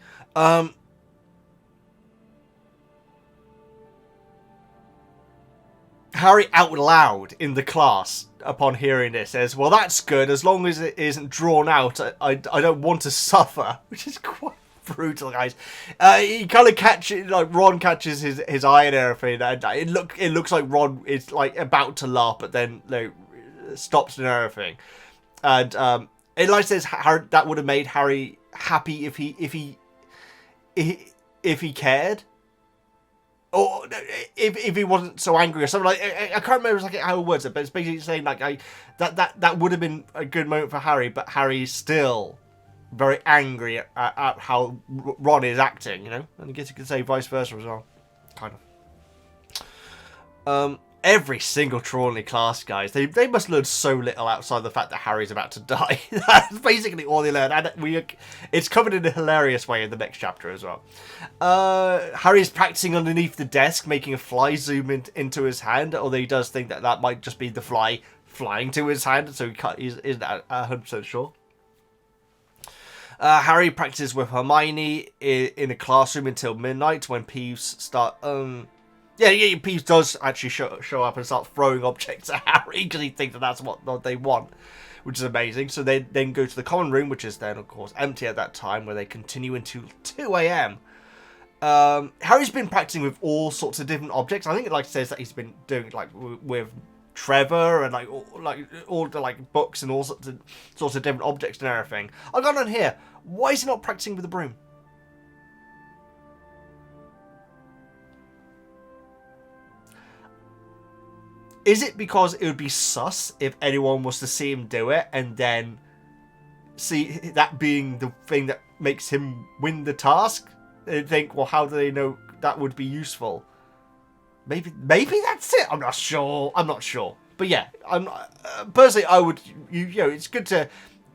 Harry out loud in the class upon hearing this says, "Well, that's good as long as it isn't drawn out. I don't want to suffer," which is quite brutal, guys. He kind of catches, like Ron catches his eye and everything, and it looks like Ron is like about to laugh, but then stops and everything. And it like says that would have made Harry happy if he cared. Or if he wasn't so angry or something like, I can't remember like how it words it, but it's basically saying like that would have been a good moment for Harry, but Harry's still very angry at how Ron is acting, and I guess you could say vice versa as well, kind of. Every single Trelawney class, guys, they must learn so little outside the fact that Harry's about to die. That's basically all they learn, and it's covered in a hilarious way in the next chapter as well. Harry's practicing underneath the desk, making a fly zoom into his hand, although he does think that might just be the fly flying to his hand, so he isn't 100% sure. Harry practices with Hermione in a classroom until midnight when Peeves start... Yeah, Peeves does actually show up and start throwing objects at Harry because he thinks that's what they want, which is amazing. So they then go to the common room, which is then, of course, empty at that time, where they continue until 2 a.m. Harry's been practicing with all sorts of different objects. I think it says that he's been doing with Trevor and all the books and all sorts of different objects and everything. I got on here. Why is he not practicing with the broom? Is it because it would be sus if anyone was to see him do it and then see that being the thing that makes him win the task? They'd think, well, how do they know that would be useful? Maybe that's it. I'm not sure. But yeah, I'm personally, I would. It's good to,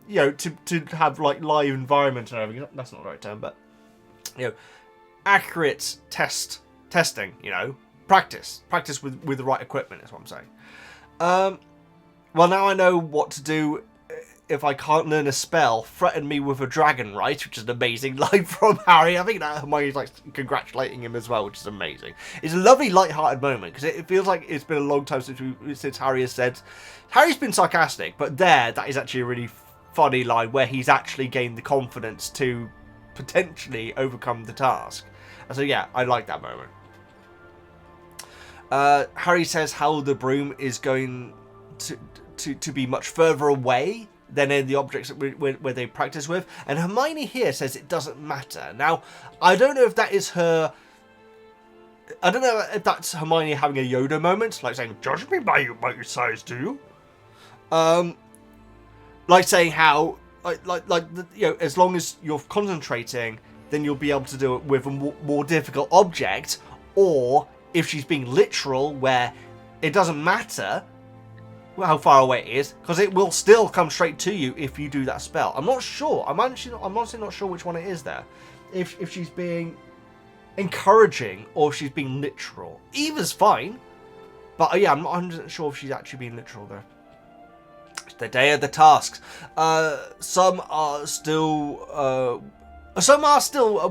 to have live environment and everything. That's not the right term, but accurate testing. Practice with the right equipment is what I'm saying. Well, now I know what to do if I can't learn a spell. Threaten me with a dragon, right? Which is an amazing line from Harry. I think that Hermione's congratulating him as well, which is amazing. It's a lovely, light-hearted moment because it feels like it's been a long time since Harry has said. Harry's been sarcastic, but that is actually a really funny line where he's actually gained the confidence to potentially overcome the task. And so yeah, I like that moment. Harry says how the broom is going to be much further away than in the objects where they practice with, and Hermione here says it doesn't matter. Now, I don't know if that is her... I don't know if that's Hermione having a Yoda moment, like saying, "Judge me by your size, do you?" Like saying how, as long as you're concentrating, then you'll be able to do it with a more difficult object, or... if she's being literal, where it doesn't matter how far away it is, because it will still come straight to you if you do that spell. I'm not sure. I'm honestly not sure which one it is there. if she's being encouraging or if she's being literal. Either's fine. But yeah, I'm not 100% sure if she's actually being literal though. It's the day of the tasks. Some are still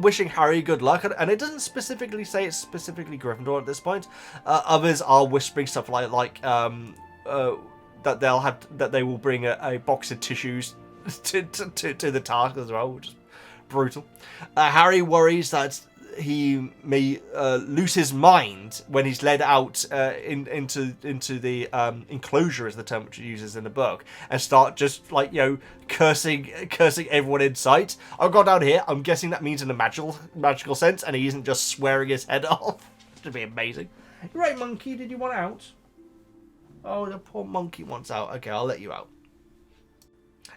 wishing Harry good luck, and it doesn't specifically say it's specifically Gryffindor at this point. Others are whispering stuff like that they will bring a box of tissues to the task as well, which is brutal. Harry worries that he may lose his mind when he's led out into the enclosure, is the term which he uses in the book, and start just like, you know, cursing everyone in sight. I've gone down here. I'm guessing that means in a magical sense, and he isn't just swearing his head off. It'd be amazing. You're right, monkey. Did you want out? Oh, the poor monkey wants out. Okay, I'll let you out.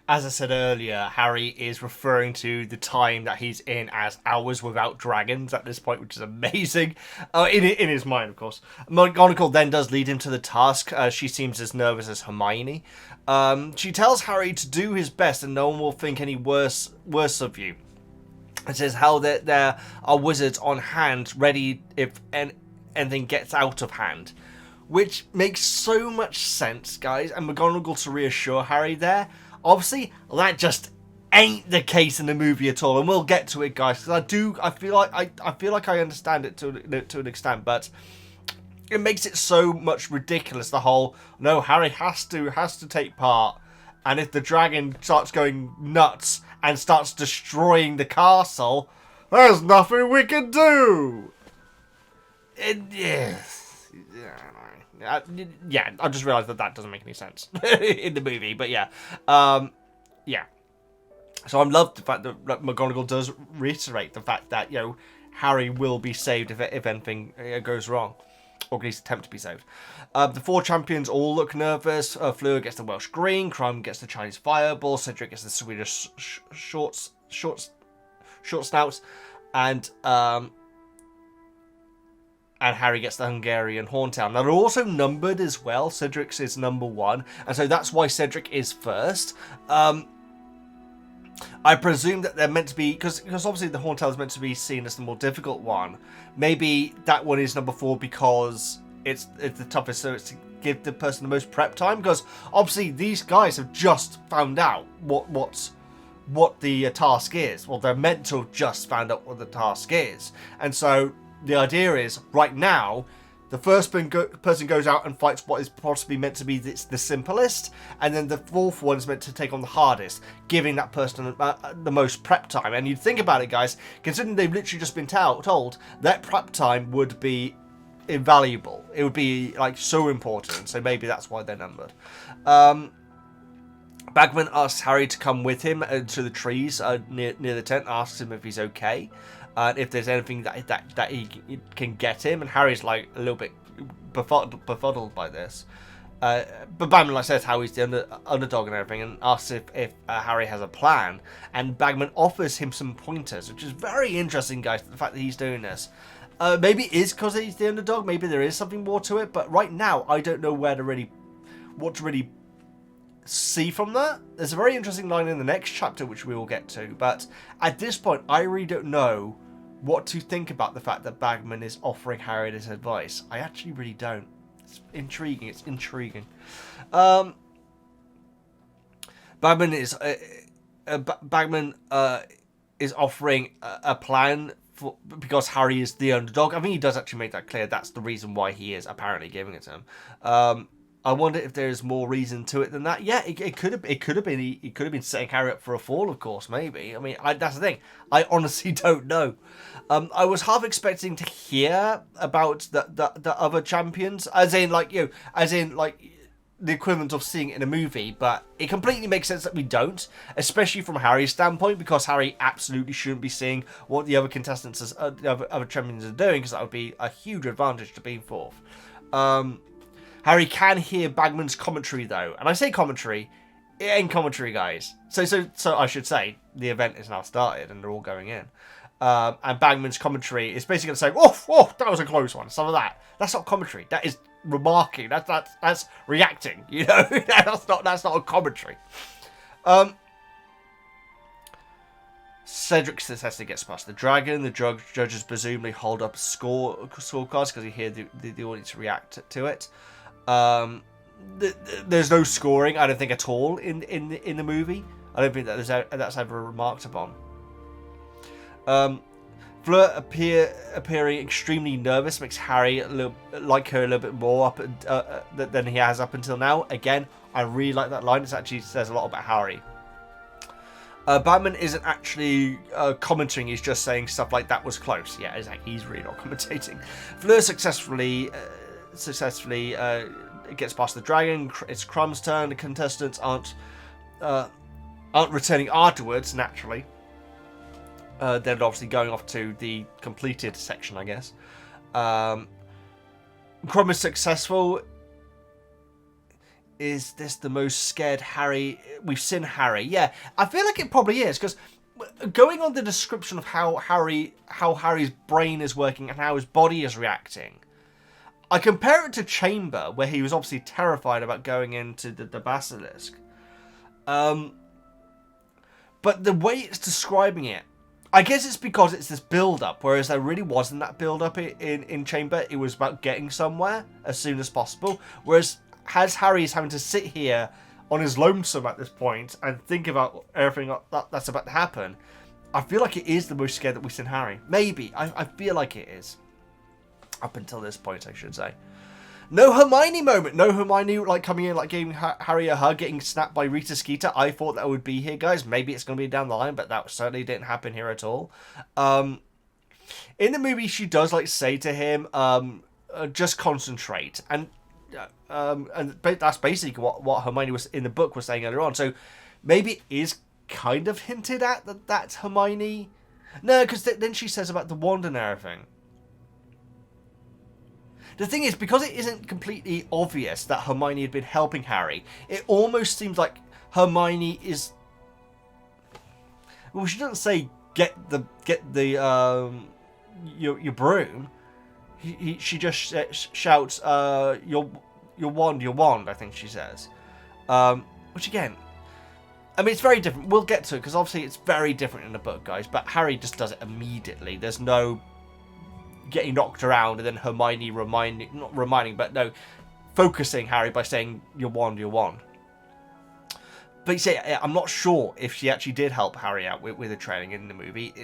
As I said earlier, Harry is referring to the time that he's in as hours without dragons at this point, which is amazing. In his mind, of course. McGonagall then does lead him to the task. She seems as nervous as Hermione. She tells Harry to do his best and no one will think any worse of you. It says how there are wizards on hand ready if anything gets out of hand. Which makes so much sense, guys. And McGonagall to reassure Harry there. Obviously, that just ain't the case in the movie at all, and we'll get to it, guys. Because I feel like I understand it to an extent, but it makes it so much ridiculous. The whole no, Harry has to take part, and if the dragon starts going nuts and starts destroying the castle, there's nothing we can do. Yeah, I just realised that doesn't make any sense in the movie, but yeah. Yeah. So I love the fact that McGonagall does reiterate the fact that, you know, Harry will be saved if anything goes wrong, or at least attempt to be saved. The four champions all look nervous. Fleur gets the Welsh green, Crumb gets the Chinese fireball, Cedric gets the Swedish short snouts, and Harry gets the Hungarian Horntail. Now, they're also numbered as well. Cedric's is number 1, and so that's why Cedric is first. I presume that they're meant to be, because obviously the Horntail is meant to be seen as the more difficult one. Maybe that one is number 4 because it's the toughest, so it's to give the person the most prep time. Because obviously these guys have just found out what the task is. Well, they're meant to have just found out what the task is, and so the idea is, right now, the first person goes out and fights what is possibly meant to be the simplest, and then the fourth one is meant to take on the hardest, giving that person the most prep time. And you'd think about it, guys, considering they've literally just been told, that prep time would be invaluable. It would be, like, so important, so maybe that's why they're numbered. Bagman asks Harry to come with him to the trees near the tent, asks him if he's okay. If there's anything that he can get him, and Harry's like a little bit befuddled by this. But Bagman says how he's the underdog and everything, and asks if Harry has a plan. And Bagman offers him some pointers, which is very interesting, guys. The fact that he's doing this, maybe it is because he's the underdog. Maybe there is something more to it. But right now, I don't know what to really see from that. There's a very interesting line in the next chapter, which we will get to. But at this point, I really don't know what to think about the fact that Bagman is offering Harry this advice. I actually really don't. It's intriguing. It's intriguing. Bagman is offering a plan because Harry is the underdog. I think he does actually make that clear. That's the reason why he is apparently giving it to him. I wonder if there's more reason to it than that. Yeah, it could have been setting Harry up for a fall, of course, maybe. I mean, that's the thing. I honestly don't know. I was half expecting to hear about the other champions, as in the equivalent of seeing it in a movie, but it completely makes sense that we don't, especially from Harry's standpoint, because Harry absolutely shouldn't be seeing what the other contestants, the other champions are doing, because that would be a huge advantage to being fourth. Harry can hear Bagman's commentary, though. And I say commentary, it ain't commentary, guys. So I should say, the event is now started and they're all going in. And Bagman's commentary is basically saying, oh, that was a close one. Some of that. That's not commentary. That is remarking. That's reacting, you know? that's not a commentary. Cedric successfully gets past the dragon. The judges presumably hold up scorecards because you hear the audience react to it. There's no scoring, I don't think, at all in the movie. I don't think that's ever remarked upon. Fleur appearing extremely nervous makes Harry like her a little bit more than he has up until now. Again, I really like that line. It actually says a lot about Harry. Bagman isn't actually commenting, he's just saying stuff like that was close. Yeah, exactly. He's really not commentating. Fleur successfully gets past the dragon. It's Crumb's turn. The contestants aren't returning afterwards, naturally. They're obviously going off to the completed section, I guess. Crumb is successful. Is this the most scared Harry we've seen Harry? Yeah, I feel like it probably is, because going on the description of how Harry's brain is working and how his body is reacting, I compare it to Chamber, where he was obviously terrified about going into the basilisk. But the way it's describing it, I guess it's because it's this build-up, whereas there really wasn't that build-up in Chamber. It was about getting somewhere as soon as possible, whereas as Harry is having to sit here on his lonesome at this point and think about everything that's about to happen, I feel like it is the most scared that we've seen Harry. Maybe. I feel like it is. Up until this point, I should say. No Hermione moment. No Hermione like coming in, like giving Harry a hug, getting snapped by Rita Skeeter. I thought that would be here, guys. Maybe it's going to be down the line, but that certainly didn't happen here at all. In the movie, she does like say to him, just concentrate. And that's basically what Hermione was in the book was saying earlier on. So maybe it is kind of hinted at that that's Hermione. No, because then she says about the wand and everything. The thing is, because it isn't completely obvious that Hermione had been helping Harry, it almost seems like Hermione is. Well, she doesn't say get your broom. She just shouts your wand. I think she says, which again, I mean, it's very different. We'll get to it because obviously it's very different in the book, guys. But Harry just does it immediately. There's no getting knocked around and then Hermione focusing Harry by saying your wand. But you see, I'm not sure if she actually did help Harry out with the training in the movie.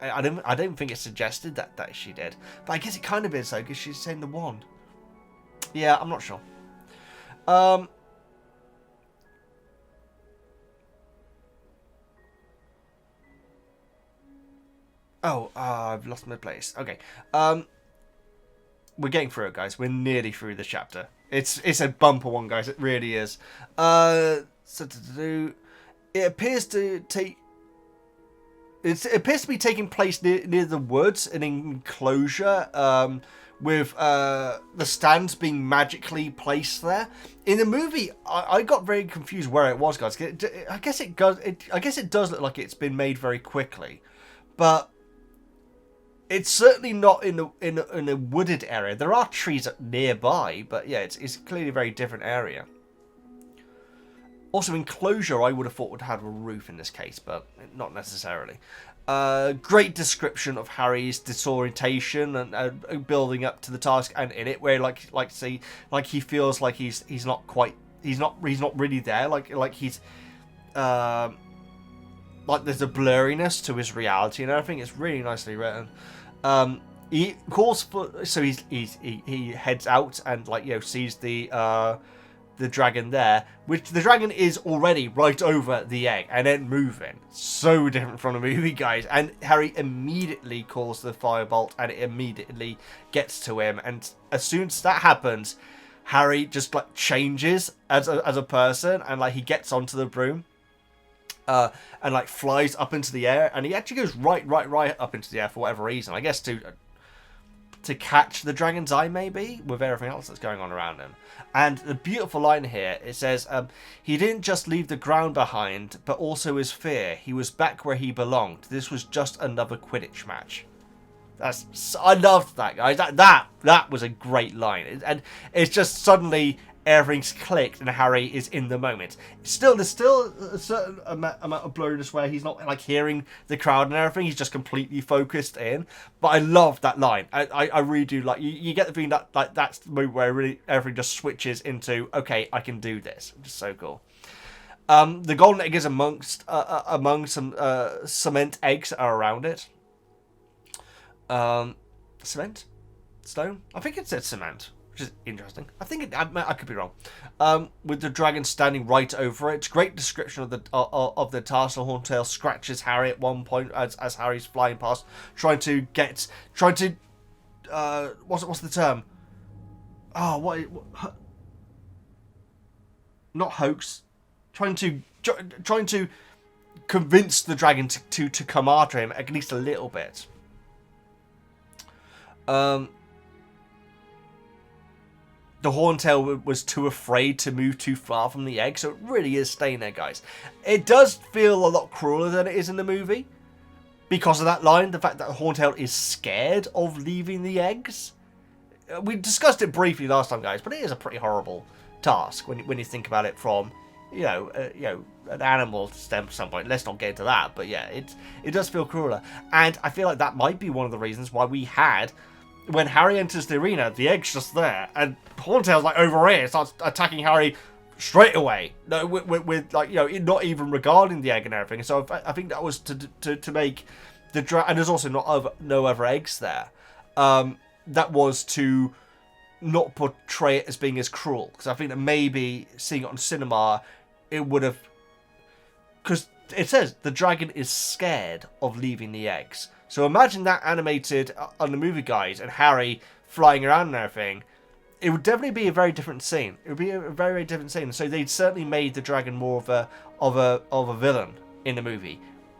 I don't think it's suggested that she did, but I guess it kind of is though, because she's saying the wand. Yeah, I'm not sure. I've lost my place. Okay. We're getting through it, guys. We're nearly through the chapter. It's a bumper one, guys. It really is. It appears to be taking place near the woods, an enclosure, with the stands being magically placed there. In the movie, I got very confused where it was, guys. I guess it does look like it's been made very quickly, but it's certainly not in a wooded area. There are trees nearby, but yeah, it's clearly a very different area. Also, enclosure I would have thought would have a roof in this case, but not necessarily. Great description of Harry's disorientation and building up to the task, and in it where he feels like he's not really there, like he's like there's a blurriness to his reality and everything. It's really nicely written. He calls for, so he heads out and sees the dragon there, which the dragon is already right over the egg and then moving. So different from the movie, guys. And Harry immediately calls the firebolt and it immediately gets to him. And as soon as that happens, Harry just changes as a person and he gets onto the broom. And flies up into the air, and he actually goes right up into the air for whatever reason. I guess to catch the dragon's eye, maybe, with everything else that's going on around him. And the beautiful line here, it says, he didn't just leave the ground behind, but also his fear. He was back where he belonged. This was just another Quidditch match. I loved that, guys. That was a great line, and it's just suddenly everything's clicked and Harry is in the moment. There's still a certain amount of blurriness where he's not like hearing the crowd and everything. He's just completely focused in. But I love that line. I really do like. You get the feeling that like that's the moment where really everything just switches into okay, I can do this, which is so cool. The golden egg is among some cement eggs that are around it. Cement? Stone? I think it said cement, which is interesting. I think I could be wrong. With the dragon standing right over it. Great description of the task. The Horntail scratches Harry at one point as Harry's flying past, trying to what's the term? Oh, what not hoax. Trying to convince the dragon to come after him at least a little bit. The Horntail was too afraid to move too far from the egg, so it really is staying there, guys. It does feel a lot crueler than it is in the movie because of that line, the fact that the Horntail is scared of leaving the eggs. We discussed it briefly last time, guys, but it is a pretty horrible task when you think about it from an animal standpoint. Let's not get into that, but yeah, it does feel crueler, and I feel like that might be one of the reasons why we had. When Harry enters the arena, the egg's just there, and Horntail's like over here, starts attacking Harry straight away. No, with like not even regarding the egg and everything. So I think that was to make the and there's also no other eggs there. That was to not portray it as being as cruel, because I think that maybe seeing it on cinema, it would have, because it says the dragon is scared of leaving the eggs. So imagine that animated on the movie, guys, and Harry flying around and everything. It would definitely be a very different scene. It would be a very, very different scene. So they'd certainly made the dragon more of a villain in the movie.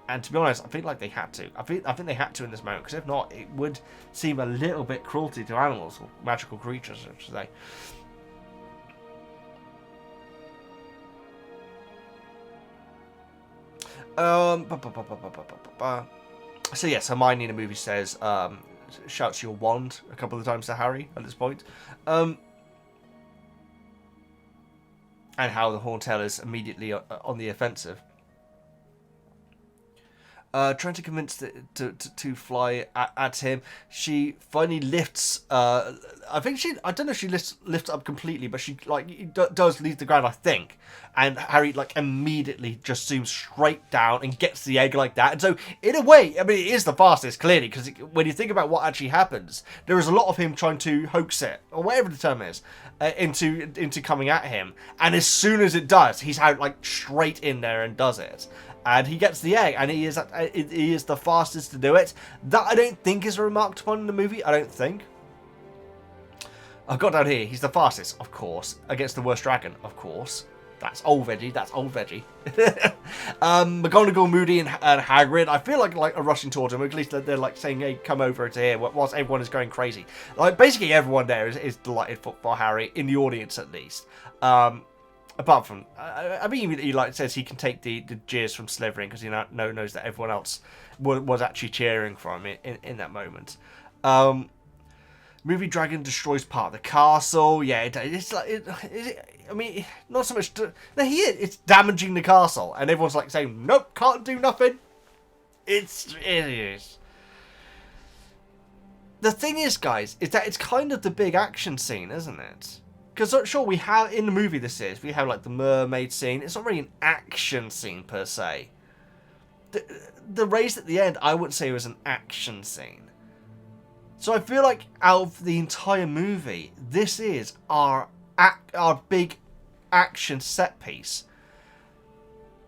And to be honest, I feel like they had to. I think they had to in this moment, because if not, it would seem a little bit cruelty to animals or magical creatures, I should say. So yes, Hermione in the movie says, shouts your wand a couple of times to Harry at this point. And how the Horntail is immediately on the offensive. Trying to convince to fly at him. She finally lifts. I don't know if she lifts up completely, but she does leave the ground, I think. And Harry immediately just zooms straight down and gets the egg like that. And so in a way, I mean, it is the fastest, clearly, because when you think about what actually happens, there is a lot of him trying to hoax it, or whatever the term is, into coming at him. And as soon as it does, he's out straight in there and does it. And he gets the egg, and he is the fastest to do it. That I don't think is remarked upon in the movie. I don't think. I've got down here. He's the fastest, of course, against the worst dragon, of course. That's old Veggie. That's old Veggie. McGonagall, Moody, and Hagrid. I feel like are rushing towards him. At least they're saying, "Hey, come over to here." Whilst everyone is going crazy. Basically, everyone there is delighted for Harry, in the audience at least. Apart from, I mean, he says he can take the jeers from Slytherin because he knows that everyone else was actually cheering for him in that moment. Movie dragon destroys part of the castle. Yeah, it's I mean, not so much. It's damaging the castle, and everyone's saying, "Nope, can't do nothing." It is. The thing is, guys, is that it's kind of the big action scene, isn't it? Because sure, we have in the movie we have the mermaid scene. It's not really an action scene per se. The race at the end, I wouldn't say it was an action scene. So I feel like out of the entire movie, this is our big action set piece.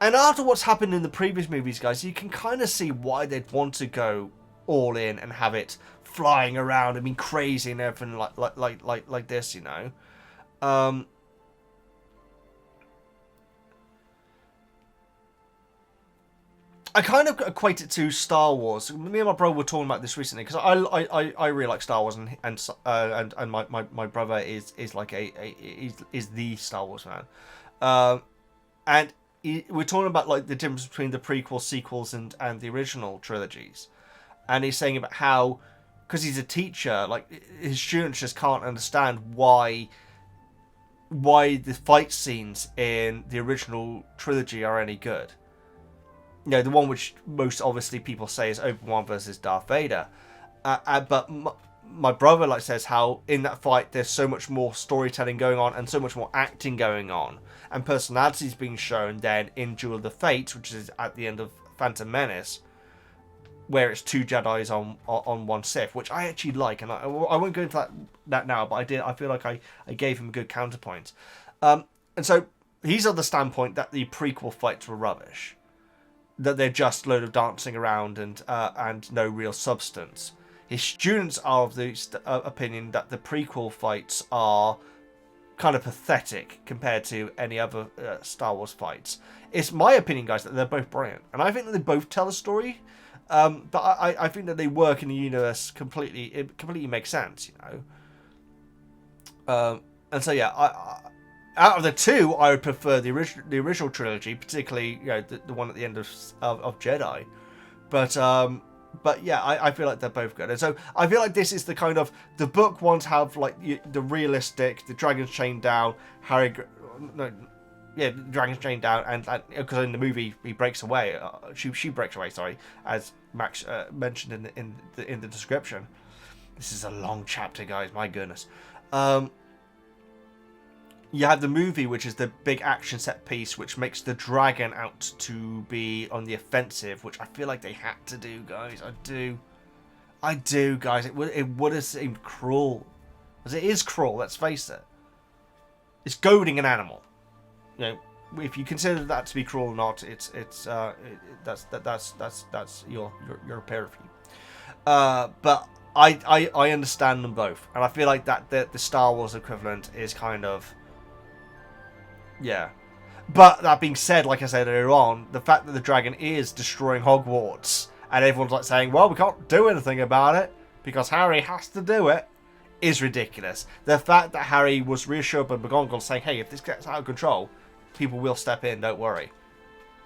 And after what's happened in the previous movies, guys, you can kind of see why they'd want to go all in and have it flying around and being crazy and everything like this, you know. I kind of equate it to Star Wars. Me and my brother were talking about this recently because I really like Star Wars and my brother is the Star Wars fan, and we're talking about the difference between the prequels, sequels, and the original trilogies, and he's saying about how, because he's a teacher, his students just can't understand why why the fight scenes in the original trilogy are any good. You know, the one which most obviously people say is Obi-Wan versus Darth Vader. But my brother says how in that fight there's so much more storytelling going on and so much more acting going on and personalities being shown than in Duel of the Fates, which is at the end of Phantom Menace, where it's 2 Jedis on 1 Sith, which I actually like, and I won't go into that now, but I feel like I gave him a good counterpoint. And so he's on the standpoint that the prequel fights were rubbish, that they're just a load of dancing around and no real substance. His students are of the opinion that the prequel fights are kind of pathetic compared to any other Star Wars fights. It's my opinion, guys, that they're both brilliant, and I think that they both tell a story. But I think that they work in the universe completely. It completely makes sense, you know. And so yeah, out of the 2, I would prefer the original trilogy, particularly the one at the end of Jedi. But yeah, I feel like they're both good, and so I feel like this is the kind of the book ones have like the realistic, the dragon's chained down, the dragon's chained down, and because in the movie he breaks away, she breaks away. Sorry, as Max mentioned in the description. This is a long chapter, guys. My goodness. You have the movie, which is the big action set piece, which makes the dragon out to be on the offensive, which I feel like they had to do, guys. I do, guys. It would have seemed cruel, because it is cruel. Let's face it. It's goading an animal. You know, if you consider that to be cruel or not, that's your pair of you. But I understand them both, and I feel like that the Star Wars equivalent is kind of. Yeah. But that being said, like I said earlier on, the fact that the dragon is destroying Hogwarts and everyone's saying, well, we can't do anything about it because Harry has to do it, is ridiculous. The fact that Harry was reassured by McGonagall saying, hey, if this gets out of control, people will step in, don't worry.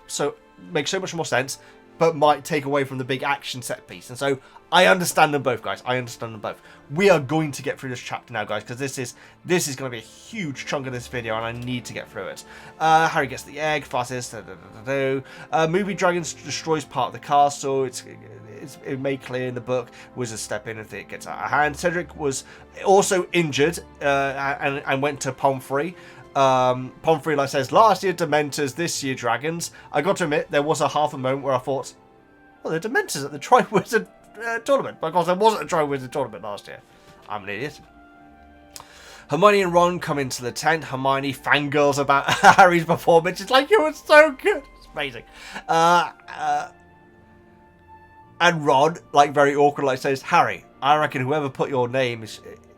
So, makes so much more sense, but might take away from the big action set piece. And so, I understand them both, guys. I understand them both. We are going to get through this chapter now, guys, because this is going to be a huge chunk of this video, and I need to get through it. Harry gets the egg, fastest. Movie Dragons destroys part of the castle. It's made clear in the book. Wizards step in if it gets out of hand. Cedric was also injured and went to Pomfrey. Pomfrey says, last year Dementors, this year Dragons. I got to admit, there was a half a moment where I thought, well, they're Dementors at the Tri-Wizard tournament, because there wasn't a Tri-Wizard tournament last year. I'm an idiot. Hermione and Ron come into the tent. Hermione fangirls about Harry's performance. It's like, it was so good. It's amazing. And Ron, very awkward, says, Harry, I reckon whoever put your name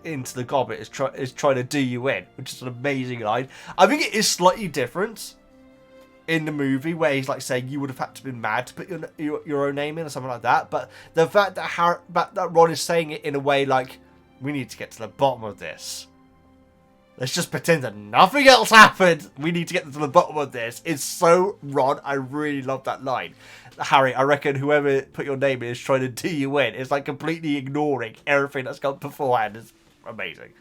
into the goblet is trying to do you in, which is an amazing line. I think it is slightly different in the movie, where he's saying you would have had to be mad to put your own name in or something like that. But the fact that Ron is saying it in a way we need to get to the bottom of this. Let's just pretend that nothing else happened. We need to get to the bottom of this. It's so Ron. I really love that line. Harry, I reckon whoever put your name in is trying to do you in. It's completely ignoring everything that's gone beforehand. It's amazing.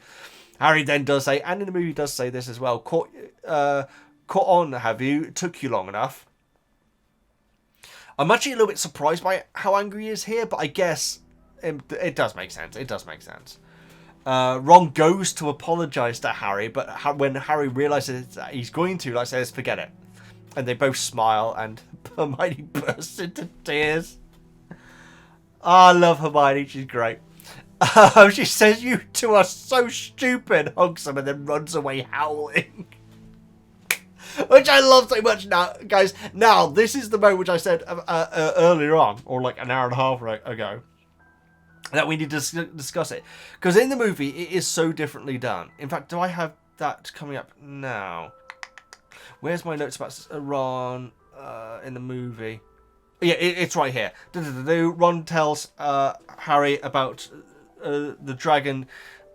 Harry then does say, and in the movie does say this as well, caught on, have you? It took you long enough. I'm actually a little bit surprised by how angry he is here, but I guess it does make sense. It does make sense. Ron goes to apologise to Harry, but when Harry realises that he's going to, says, forget it. And they both smile, and Hermione bursts into tears. I love Hermione. She's great. She says, you two are so stupid, hugs him, and then runs away howling. Which I love so much now, guys. Now, this is the moment which I said earlier on, or an hour and a half ago, that we need to discuss it. Because in the movie, it is so differently done. In fact, do I have that coming up now? Where's my notes about Ron in the movie? Yeah, it's right here. Ron tells Harry about the dragon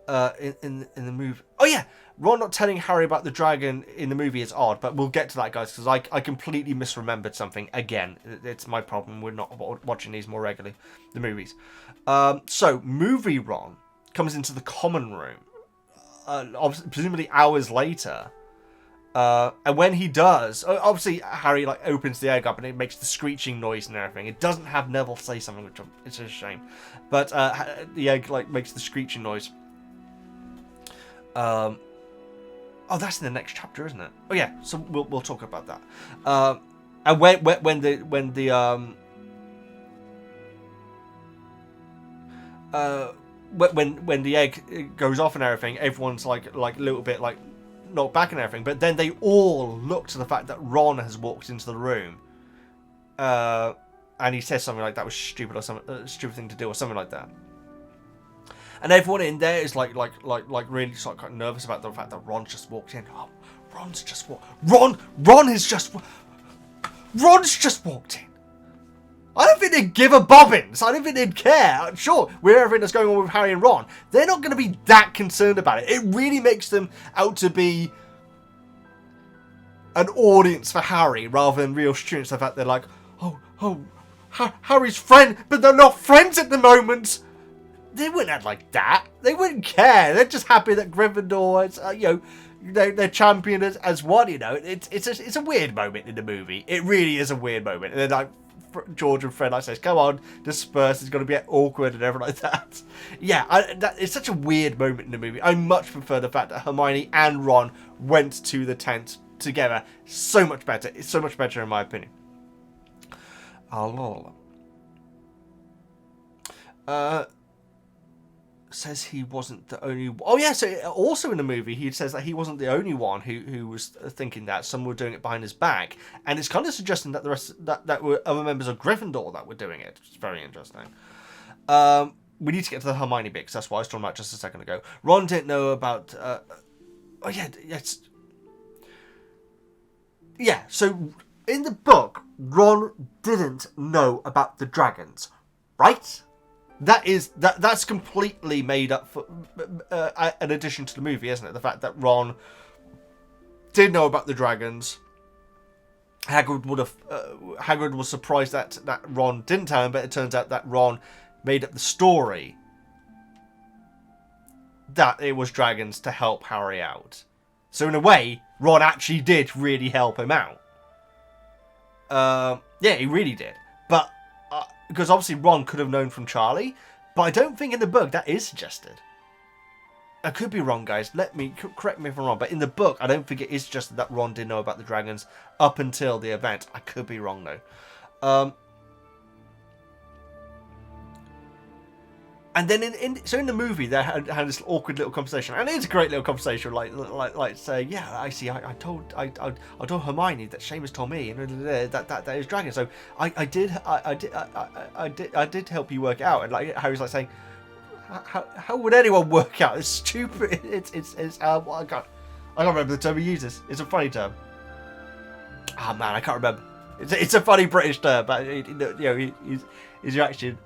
in the movie. Oh, yeah. Ron not telling Harry about the dragon in the movie is odd, but we'll get to that, guys, because I completely misremembered something. Again, it's my problem. We're not watching these more regularly, the movies. So, movie Ron comes into the common room. presumably hours later. And when he does, obviously Harry like opens the egg up and it makes the screeching noise and everything. It doesn't have Neville say something, which is a shame. But the egg like makes the screeching noise. Oh, that's in the next chapter, isn't it? Oh yeah, so we'll talk about that. And when the egg goes off and everything, everyone's like a little bit like knocked back and everything. But then they all look to the fact that Ron has walked into the room, and he says something like that was stupid or something, stupid thing to do or something like that. And everyone in there is like really sort of quite nervous about the fact that Ron's just walked in. Oh, Ron's just walked. Ron's just walked in. I don't think they'd give a bobbins. I don't think they'd care. Sure, with everything that's going on with Harry and Ron, they're not going to be that concerned about it. It really makes them out to be an audience for Harry rather than real students. The fact they're like, Harry's friend, but they're not friends at the moment. They wouldn't act like that. They wouldn't care. They're just happy that Gryffindor is, they're champion as one. It's a weird moment in the movie. It really is a weird moment. And then like George and Fred like says, "Come on, disperse. It's going to be awkward and everything like that." Yeah, it's such a weird moment in the movie. I much prefer the fact that Hermione and Ron went to the tent together. So much better. It's so much better in my opinion. Says he wasn't the only. Oh yeah, so also in the movie he says that he wasn't the only one who was thinking that. Some were doing it behind his back, and it's kind of suggesting that the rest that were other members of Gryffindor that were doing it. It's very interesting. We need to get to the Hermione bit because that's what I was talking about just a second ago. Ron didn't know about. Oh yeah, yes. Yeah, so in the book, Ron didn't know about the dragons, right? That's completely made up for an addition to the movie, isn't it? The fact that Ron did know about the dragons. Hagrid was surprised that Ron didn't tell him, but it turns out that Ron made up the story that it was dragons to help Harry out. So in a way, Ron actually did really help him out. Yeah, he really did. But because obviously Ron could have known from Charlie, but I don't think in the book that is suggested. I could be wrong, guys. Correct me if I'm wrong, but in the book, I don't think it is suggested that Ron did know about the dragons up until the event. I could be wrong though. And then in the movie they had this awkward little conversation, and it's a great little conversation, like say, yeah, I see, I told Hermione that Seamus told me, and that is dragon. So I did help you work out, and like Harry's like saying, how would anyone work out? It's stupid. It's I can't remember the term he uses. It's a funny term. Ah man, I can't remember. It's a funny British term, but his reaction.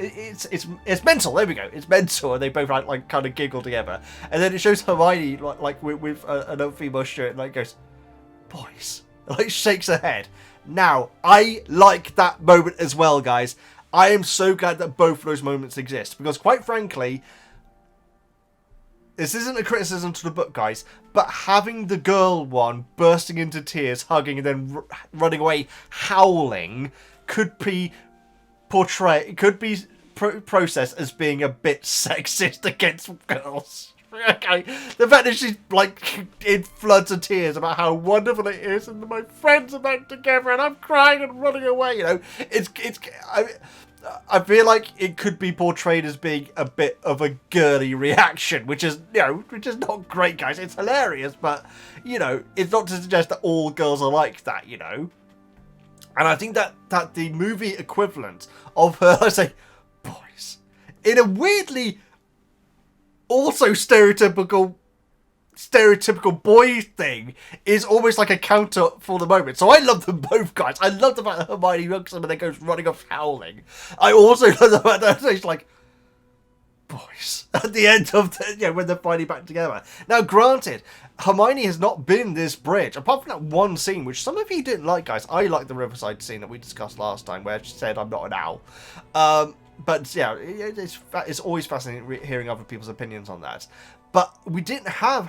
It's mental. There we go. It's mental, and they both like kind of giggle together, and then it shows Hermione like with another female student, like goes, "Boys," like shakes her head. Now I like that moment as well, guys. I am so glad that both of those moments exist because, quite frankly, this isn't a criticism to the book, guys, but having the girl one bursting into tears, hugging, and then running away, howling, could be processed as being a bit sexist against girls. Okay, the fact that she's like in floods of tears about how wonderful it is, and my friends are back together, and I'm crying and running away. I feel like it could be portrayed as being a bit of a girly reaction, which is not great, guys. It's hilarious, but it's not to suggest that all girls are like that, And I think that the movie equivalent of her, I say, boys, in a weirdly also stereotypical boy thing, is almost like a counter for the moment. So I love them both, guys. I love the fact that Hermione hugs him and then goes running off howling. I also love the fact that she's like, boys, at the end of when they're finally back together. Now, granted, Hermione has not been this bridge, apart from that one scene, which some of you didn't like, guys. I like the Riverside scene that we discussed last time, where she said, "I'm not an owl." But yeah, it's always fascinating hearing other people's opinions on that. But we didn't have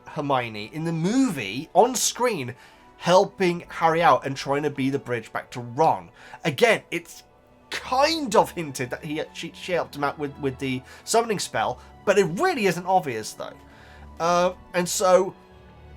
Hermione in the movie on screen helping Harry out and trying to be the bridge back to Ron. Again, it's kind of hinted that she helped him out with the summoning spell, but it really isn't obvious though. And so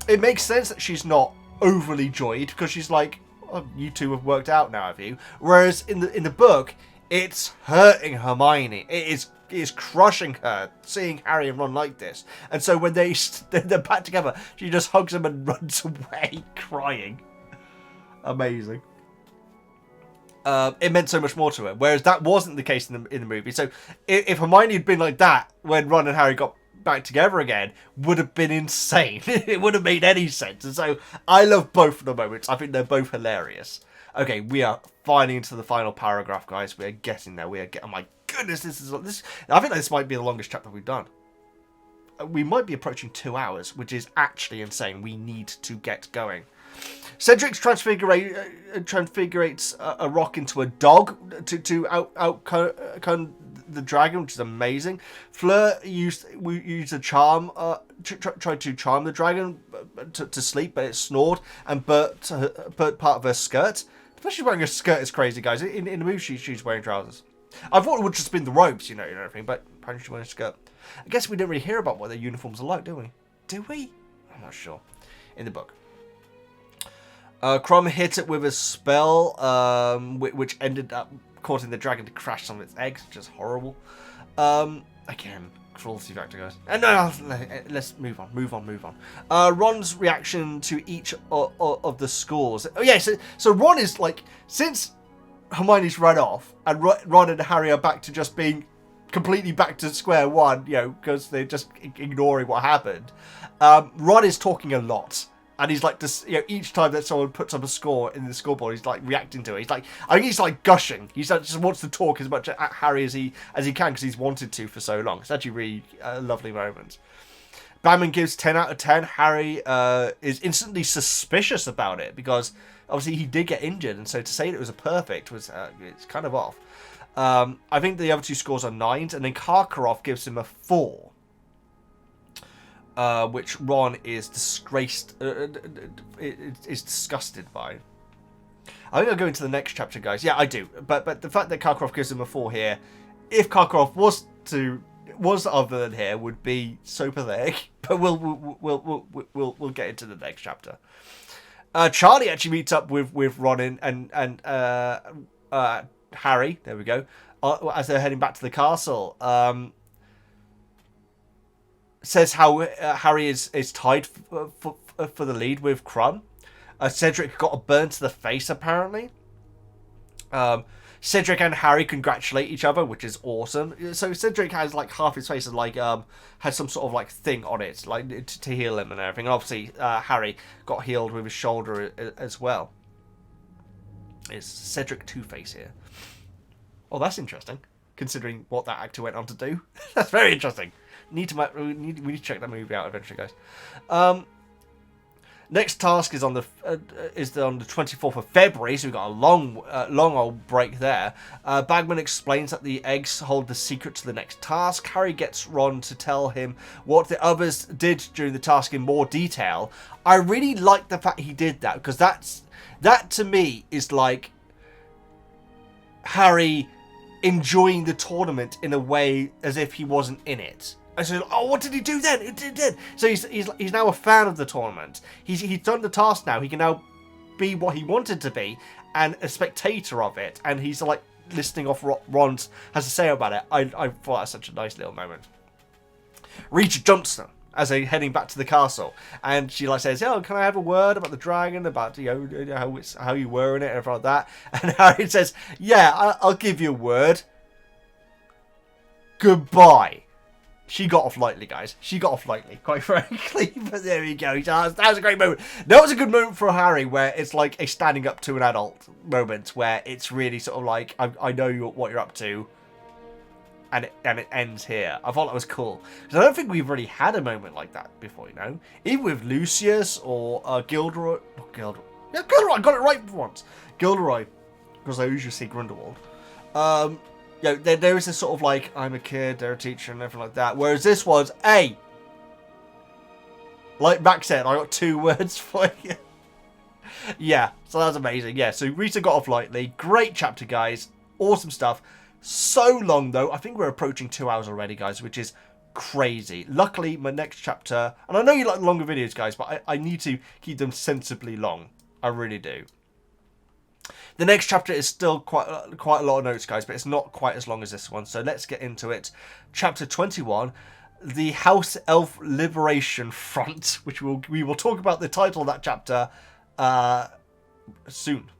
it makes sense that she's not overly joyed, because she's like, oh, you two have worked out now, have you? Whereas in the book, it's hurting Hermione. It is crushing her seeing Harry and Ron like this. And so when they're back together, she just hugs him and runs away crying. Amazing. It meant so much more to her, whereas that wasn't the case in the movie. So if Hermione had been like that when Ron and Harry got back together again, would have been insane. It wouldn't have made any sense. And so I love both of the moments. I think they're both hilarious. Okay, we are finally into the final paragraph, guys. We are getting there. Oh my goodness, this. I think this might be the longest chapter we've done. We might be approaching 2 hours, which is actually insane. We need to get going. Cedric transfigurates a rock into a dog to outrun the dragon, which is amazing. Fleur used a charm, tried to charm the dragon to sleep, but it snored and burnt part of her skirt. Especially wearing a skirt is crazy, guys. In the movie, she's wearing trousers. I thought it would just been the robes, you know, and everything, but apparently she's wearing a skirt. I guess we didn't really hear about what their uniforms are like, do we? Do we? I'm not sure. In the book. Crumb hit it with a spell, which ended up causing the dragon to crash some of its eggs, which is horrible. Again, cruelty factor, guys. No, let's move on. Ron's reaction to each of the scores. Oh yeah, so Ron is like, since Hermione's run off, and Ron and Harry are back to just being completely back to square one, you know, because they're just ignoring what happened. Ron is talking a lot. And he's like, this, you know, each time that someone puts up a score in the scoreboard, he's like reacting to it. He's like, I think he's like gushing. He's like, just wants to talk as much at Harry as he can, because he's wanted to for so long. It's actually really a lovely moment. Bagman gives 10 out of 10. Harry is instantly suspicious about it, because obviously he did get injured, and so to say that it was a perfect was it's kind of off. I think the other two scores are 9s, and then Karkaroff gives him a 4. Which Ron is disgraced, is disgusted by. I think I'll go into the next chapter, guys. Yeah, I do. But the fact that Karkaroff gives him a 4 here, if Karkaroff was other than here, would be so pathetic. But we'll get into the next chapter. Charlie actually meets up with Ron and Harry. There we go. As they're heading back to the castle. Says how Harry is tied for the lead with Crumb. Cedric got a burn to the face, apparently. Cedric and Harry congratulate each other, which is awesome. So Cedric has like half his face and like has some sort of like thing on it, like to heal him and everything. And obviously Harry got healed with his shoulder as well. It's Cedric Two-Face here. Oh, that's interesting, considering what that actor went on to do. That's very interesting. We need to check that movie out eventually, guys. Next task is on the 24th of February, so we've got a long old break there. Bagman explains that the eggs hold the secret to the next task. Harry gets Ron to tell him what the others did during the task in more detail. I really like the fact he did that, because that to me is like Harry enjoying the tournament in a way as if he wasn't in it. I said, oh, what did he do then? It did. So he's now a fan of the tournament. He's done the task now. He can now be what he wanted to be and a spectator of it. And he's like listening off what Ron has to say about it. I thought that was such a nice little moment. Rita jumps them as they're heading back to the castle, and she like says, "Oh, can I have a word about the dragon? About how you were in it and everything like that?" And Harry says, "Yeah, I'll give you a word. Goodbye." She got off lightly, guys. She got off lightly, quite frankly. But there we go. That was a great moment. That was a good moment for Harry, where it's like a standing up to an adult moment, where it's really sort of like, I know what you're up to, and it ends here. I thought that was cool, because I don't think we've really had a moment like that before, you know? Even with Lucius or Gilderoy. Not Gilderoy. Yeah, Gilderoy. I got it right for once. Gilderoy, because I usually say Grindelwald. There is this sort of like, I'm a kid, they're a teacher, and everything like that. Whereas this was, hey, Like Max said, I got 2 words for you. Yeah, so that's amazing. Yeah, so Rita got off lightly. Great chapter, guys. Awesome stuff. So long, though. I think we're approaching 2 hours already, guys, which is crazy. Luckily, my next chapter... And I know you like longer videos, guys, but I need to keep them sensibly long. I really do. The next chapter is still quite a lot of notes, guys, but it's not quite as long as this one. So let's get into it. Chapter 21, The House Elf Liberation Front, which we will talk about the title of that chapter soon.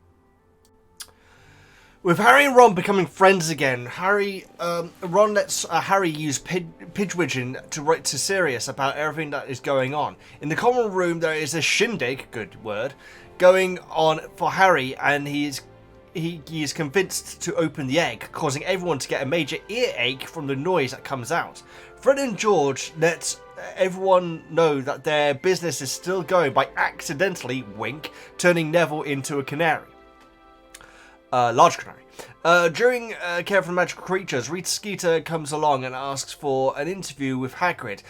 With Harry and Ron becoming friends again, Ron lets Harry use Pidgewiggin to write to Sirius about everything that is going on. In the common room, there is a shindig, good word, going on for Harry, and he is convinced to open the egg, causing everyone to get a major earache from the noise that comes out. Fred and George let everyone know that their business is still going by accidentally, wink, turning Neville into a canary. Large canary. During Care for the Magical Creatures, Rita Skeeter comes along and asks for an interview with Hagrid.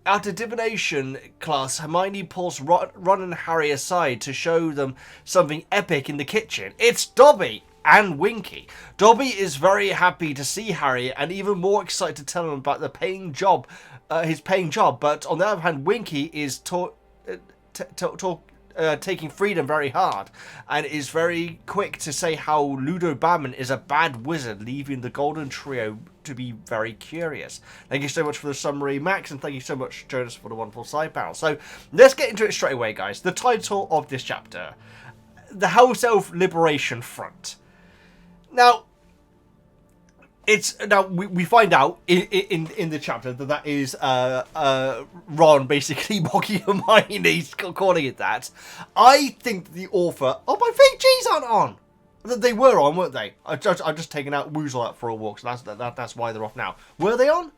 After Divination class, Hermione pulls Ron and Harry aside to show them something epic in the kitchen. It's Dobby and Winky. Dobby is very happy to see Harry and even more excited to tell him about the his paying job. But on the other hand, Winky is taking freedom very hard and is very quick to say how Ludo Bagman is a bad wizard, leaving the Golden Trio to be very curious. Thank you so much for the summary, Max, and thank you so much, Jonas, for the wonderful side panel. So let's get into it straight away, guys. The title of this chapter, The House Elf Liberation Front. Now, we find out in the chapter that is Ron basically mocking Hermione, calling it that. I think the author... Oh, my VGs aren't on! They were on, weren't they? I've just taken out Woozle out for a walk, so that's why they're off now. Were they on?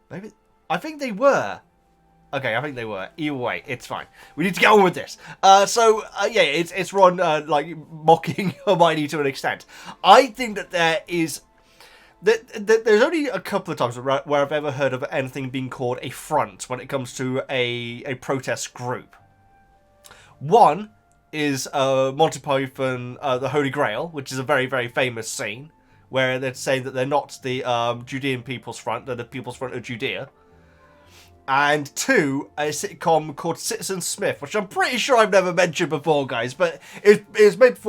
Maybe... I think they were. Okay, I think they were. Either way, it's fine. We need to get on with this. Yeah, it's Ron, like, mocking Hermione to an extent. I think that there is... There's only a couple of times where I've ever heard of anything being called a front when it comes to a protest group. One is Monty Python, The Holy Grail, which is a very, very famous scene, where they're saying that they're not the Judean People's Front, they're the People's Front of Judea. And 2, a sitcom called Citizen Smith, which I'm pretty sure I've never mentioned before, guys, but it was made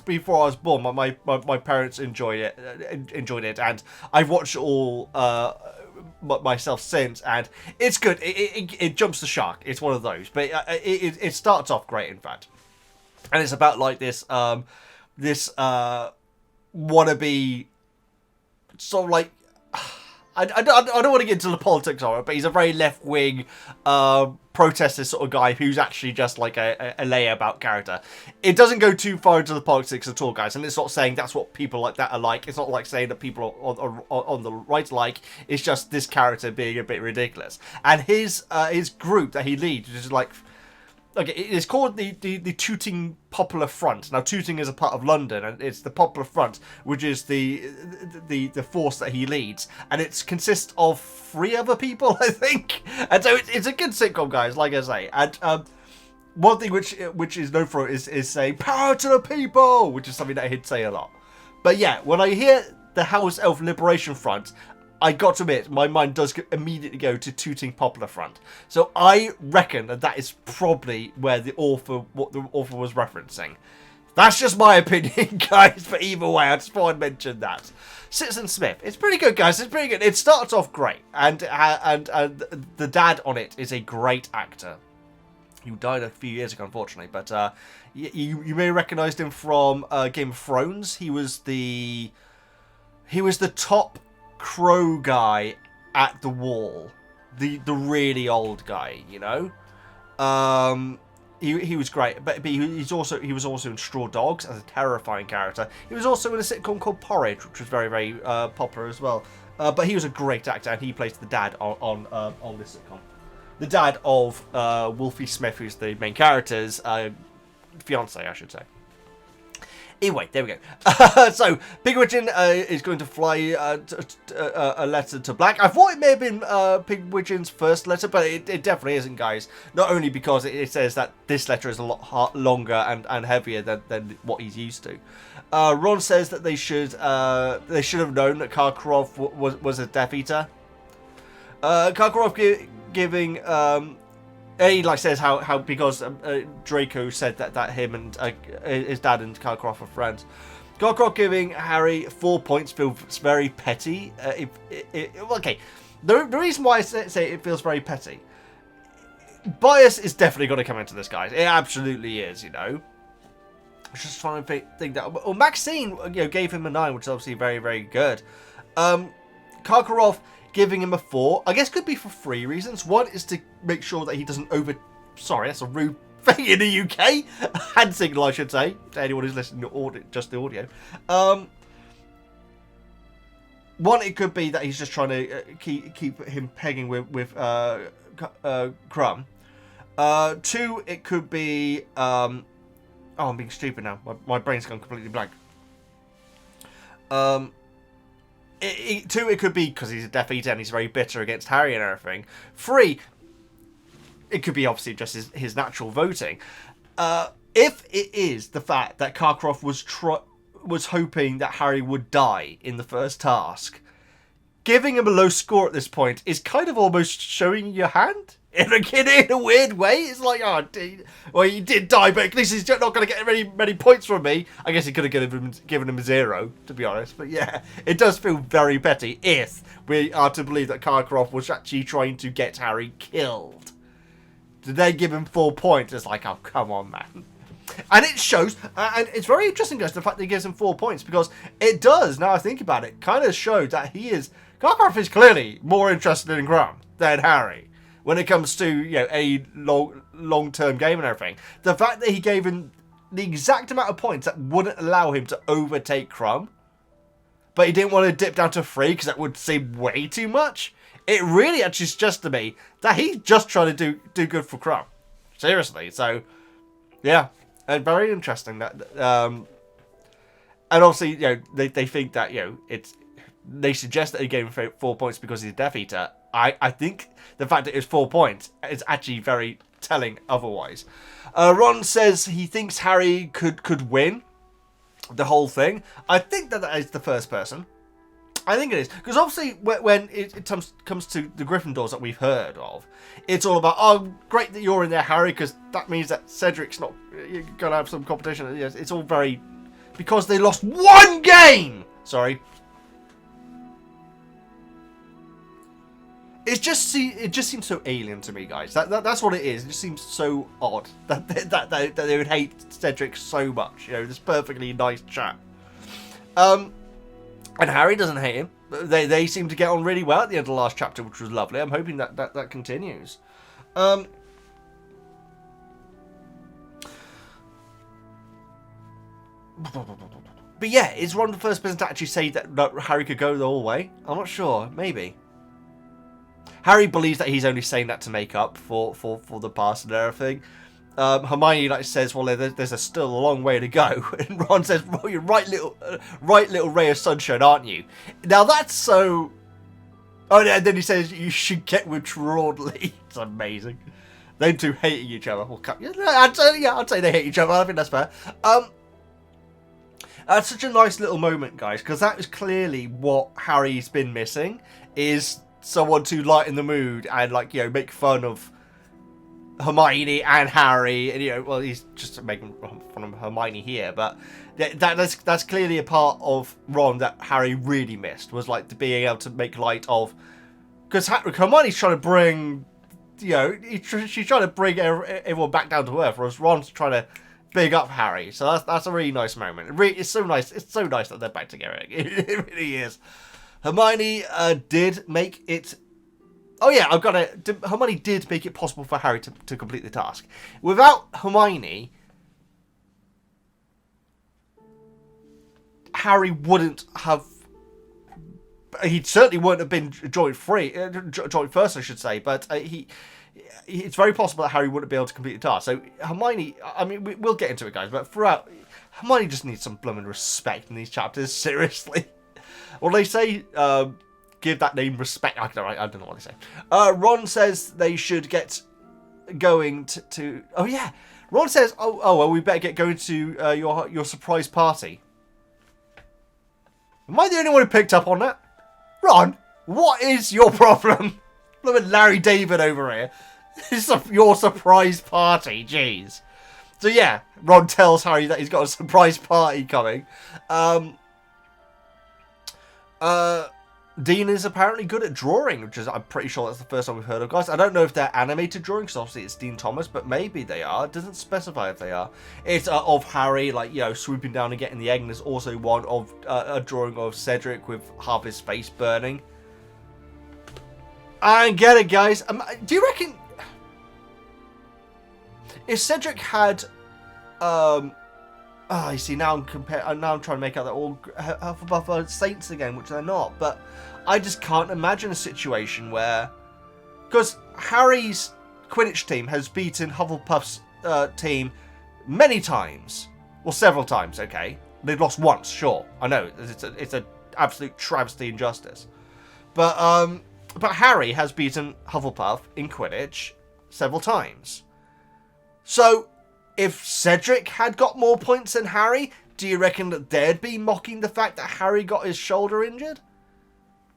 before I was born. My parents enjoyed it, and I've watched it all myself since, and it's good. It jumps the shark. It's one of those, but it starts off great, in fact, and it's about like this wannabe sort of like. I don't want to get into the politics of it, but he's a very left-wing protester sort of guy who's actually just like a layabout character. It doesn't go too far into the politics at all, guys, and it's not saying that's what people like that are like. It's not like saying that people on the right like. It's just this character being a bit ridiculous. And his group that he leads, which is like... Okay, it's called the Tooting Popular Front. Now, Tooting is a part of London, and it's the Popular Front, which is the force that he leads. And it consists of 3 other people, I think. And so it's a good sitcom, guys, like I say. And one thing which is known for is saying, power to the people, which is something that he'd say a lot. But yeah, when I hear the House Elf Liberation Front, I got to admit, my mind does immediately go to Tooting Popular Front. So I reckon that is probably where what the author was referencing. That's just my opinion, guys, but either way, I just thought I'd mention that. Citizen Smith, it's pretty good, guys, it's pretty good. It starts off great, and the dad on it is a great actor. He died a few years ago, unfortunately, but you may have recognised him from Game of Thrones. He was the top crow guy at the wall, the really old guy, you know. He was great, but he was also in Straw Dogs as a terrifying character. He was also in a sitcom called Porridge, which was very, very popular as well. But he was a great actor, and he plays the dad on this sitcom. The dad of Wolfie Smith, who's the main character's fiance, I should say. Anyway, there we go. So, Pigwidgeon is going to fly a letter to Black. I thought it may have been Pigwidgeon's first letter, but it definitely isn't, guys. Not only because it says that this letter is a lot longer and heavier than what he's used to. Ron says that they should have known that Karkaroff was a Death Eater. Karkaroff giving... he says how because Draco said that him and his dad and Karkaroff are friends. Karkaroff giving Harry 4 points feels very petty. Okay, the reason why I say it feels very petty, bias is definitely going to come into this, guys. It absolutely is, you know. I was just trying to think that. Well, Maxine, gave him a 9, which is obviously very, very good. Karkaroff giving him a 4, I guess could be for 3 reasons. One is to make sure that he doesn't Sorry, that's a rude thing in the UK. Hand signal, I should say, to anyone who's listening to just the audio. One, it could be that he's just trying to keep him pegging with Crumb. 2, it could be... oh, I'm being stupid now. My brain's gone completely blank. 2, it could be because he's a Death Eater and he's very bitter against Harry and everything. 3, it could be obviously just his natural voting. If it is the fact that Karkaroff was hoping that Harry would die in the first task, giving him a low score at this point is kind of almost showing your hand. In a weird way, it's like, oh, well, he did die, but at least he's not going to get many points from me. I guess he could have given him a 0, to be honest. But yeah, it does feel very petty if we are to believe that Karkaroff was actually trying to get Harry killed. Did they give him 4 points? It's like, oh, come on, man. And it shows, and it's very interesting, guys, the fact that he gives him 4 points, because it does, now I think about it, kind of show that Karkaroff is clearly more interested in Crumb than Harry. When it comes to, a long-term game and everything. The fact that he gave him the exact amount of points that wouldn't allow him to overtake Crumb, but he didn't want to dip down to 3 because that would seem way too much. It really actually suggests to me that he's just trying to do good for Crumb. Seriously. So, yeah. And very interesting. That and obviously, they think that, they suggest that he gave him 4 points because he's a Death Eater. I think the fact that it's 4 points is actually very telling otherwise. Ron says he thinks Harry could win the whole thing. I think that is the first person. I think it is. Because obviously when it comes to the Gryffindors that we've heard of, it's all about, oh, great that you're in there, Harry, because that means that Cedric's not going to have some competition. It's all very... Because they lost 1 game! Sorry. It just seems so alien to me, guys. That's what it is. It just seems so odd that they would hate Cedric so much. This perfectly nice chap. And Harry doesn't hate him. They seem to get on really well at the end of the last chapter, which was lovely. I'm hoping that continues. But yeah, is Ron the first person to actually say that Harry could go the whole way? I'm not sure. Maybe. Harry believes that he's only saying that to make up for the past and everything. Hermione says, well, there's still a long way to go. And Ron says, well, you're right little ray of sunshine, aren't you? Now that's so... Oh, and then he says, you should get with Broadly. It's amazing. Them two hating each other. Well, I'd say they hate each other. I think that's fair. That's such a nice little moment, guys, because that is clearly what Harry's been missing, is someone to lighten the mood and, make fun of Hermione and Harry. And, well, he's just making fun of Hermione here, but that's clearly a part of Ron that Harry really missed, was, being able to make light of... Because Hermione's trying to bring... she's trying to bring everyone back down to earth, whereas Ron's trying to big up Harry. So that's a really nice moment. It's so nice. It's so nice that they're back together. It really is. Hermione did make it... Oh yeah, Hermione did make it possible for Harry to complete the task. Without Hermione, Harry wouldn't have... He certainly wouldn't have been joint first, I should say. But it's very possible that Harry wouldn't be able to complete the task. So Hermione, I mean, we'll get into it, guys, but throughout, Hermione just needs some blooming respect in these chapters, seriously. Well, they say, give that name respect. I don't know what they say. Ron says they should get going to oh yeah, Ron says, oh well, we better get going to your surprise party. Am I the only one who picked up on that? Ron, what is your problem? Look at Larry David over here. This is your surprise party, jeez. So yeah, Ron tells Harry that he's got a surprise party coming. Dean is apparently good at drawing, which is, I'm pretty sure that's the first time we've heard of, guys. I don't know if they're animated drawings, because obviously it's Dean Thomas, but maybe they are. It doesn't specify if they are. It's of Harry, like, you know, swooping down and getting the egg, and there's also one of a drawing of Cedric with half his face burning. I get it, guys. Do you reckon if Cedric had, you see, now I'm trying to make out that all Hufflepuff are saints again, which they're not. But I just can't imagine a situation where, because Harry's Quidditch team has beaten Hufflepuff's team many times, well, several times. Okay, they've lost once, sure. I know it's an absolute travesty injustice, but Harry has beaten Hufflepuff in Quidditch several times. So, if Cedric had got more points than Harry, do you reckon that they'd be mocking the fact that Harry got his shoulder injured?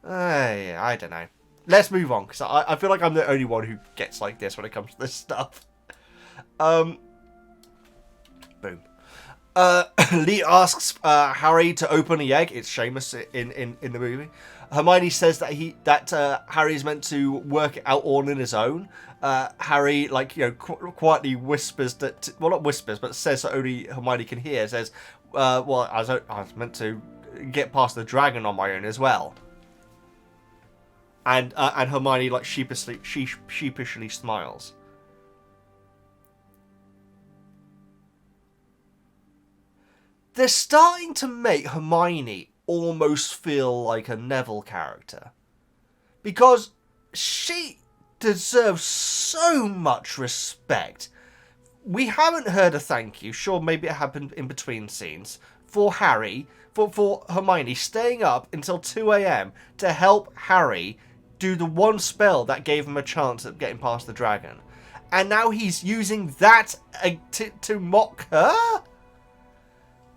I don't know. Let's move on, because I feel like I'm the only one who gets like this when it comes to this stuff. Boom. Lee asks Harry to open the egg. It's Seamus in the movie. Hermione says that Harry's meant to work it out all on his own. Harry, like, you know, quietly whispers that, well, not whispers, but says that only Hermione can hear. Says, well, I was meant to get past the dragon on my own as well. And Hermione, like, sheepishly smiles. They're starting to make Hermione almost feel like a Neville character, because she deserves so much respect. We haven't heard a thank you, sure, maybe it happened in between scenes, for Harry, for Hermione staying up until 2 AM to help Harry do the one spell that gave him a chance at getting past the dragon. And now he's using that to mock her?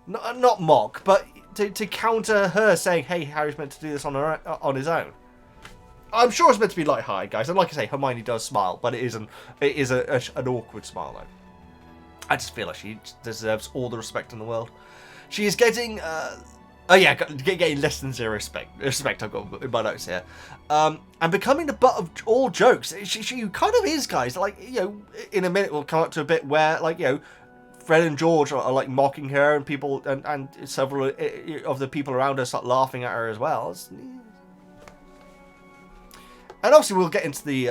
Not mock, but to counter her saying, hey, Harry's meant to do this on his own. I'm sure it's meant to be light-hearted, guys. And like I say, Hermione does smile, but it is an awkward smile, though. I just feel like she deserves all the respect in the world. She is getting, getting less than zero respect I've got in my notes here. And becoming the butt of all jokes. She kind of is, guys. Like, you know, in a minute we'll come up to a bit where, like, you know, Fred and George are like mocking her, and people and several of the people around her start laughing at her as well. And obviously we'll get into the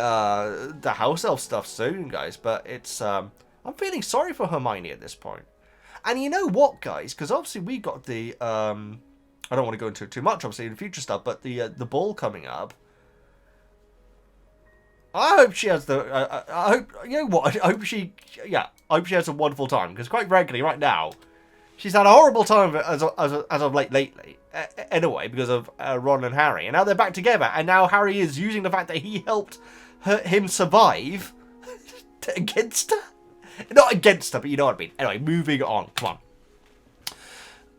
house elf stuff soon, guys. But it's I'm feeling sorry for Hermione at this point. And you know what, guys? Because obviously we got the I don't want to go into it too much, obviously, in future stuff, but the ball coming up. I hope she has the. I hope, you know what? I hope she has a wonderful time, because quite frankly, right now, she's had a horrible time as of lately. Anyway, because of Ron and Harry, and now they're back together, and now Harry is using the fact that he helped him survive against her. Not against her, but you know what I mean. Anyway, moving on. Come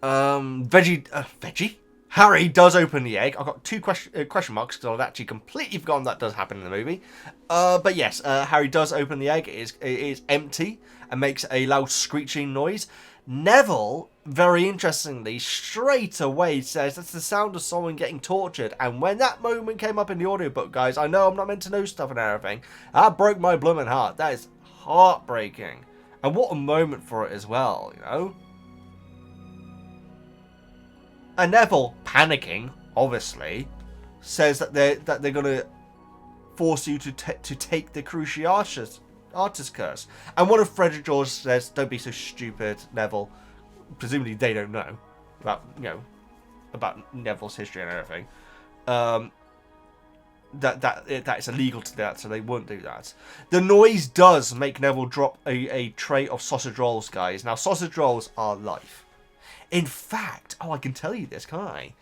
on. Veggie. Harry does open the egg. I've got two question marks, because I've actually completely forgotten that does happen in the movie. But yes, Harry does open the egg. It is empty and makes a loud screeching noise. Neville, very interestingly, straight away says that's the sound of someone getting tortured. And when that moment came up in the audiobook, guys, I know I'm not meant to know stuff and everything. That broke my blooming heart. That is heartbreaking. And what a moment for it as well, you know? And Neville, panicking, obviously, says that they're going to force you to take the Cruciatus curse. And one of Frederick George says, "Don't be so stupid, Neville." Presumably they don't know about, you know, about Neville's history and everything. that it's illegal to do that, so they wouldn't do that. The noise does make Neville drop a tray of sausage rolls, guys. Now, sausage rolls are life. In fact, I can tell you this, can't I?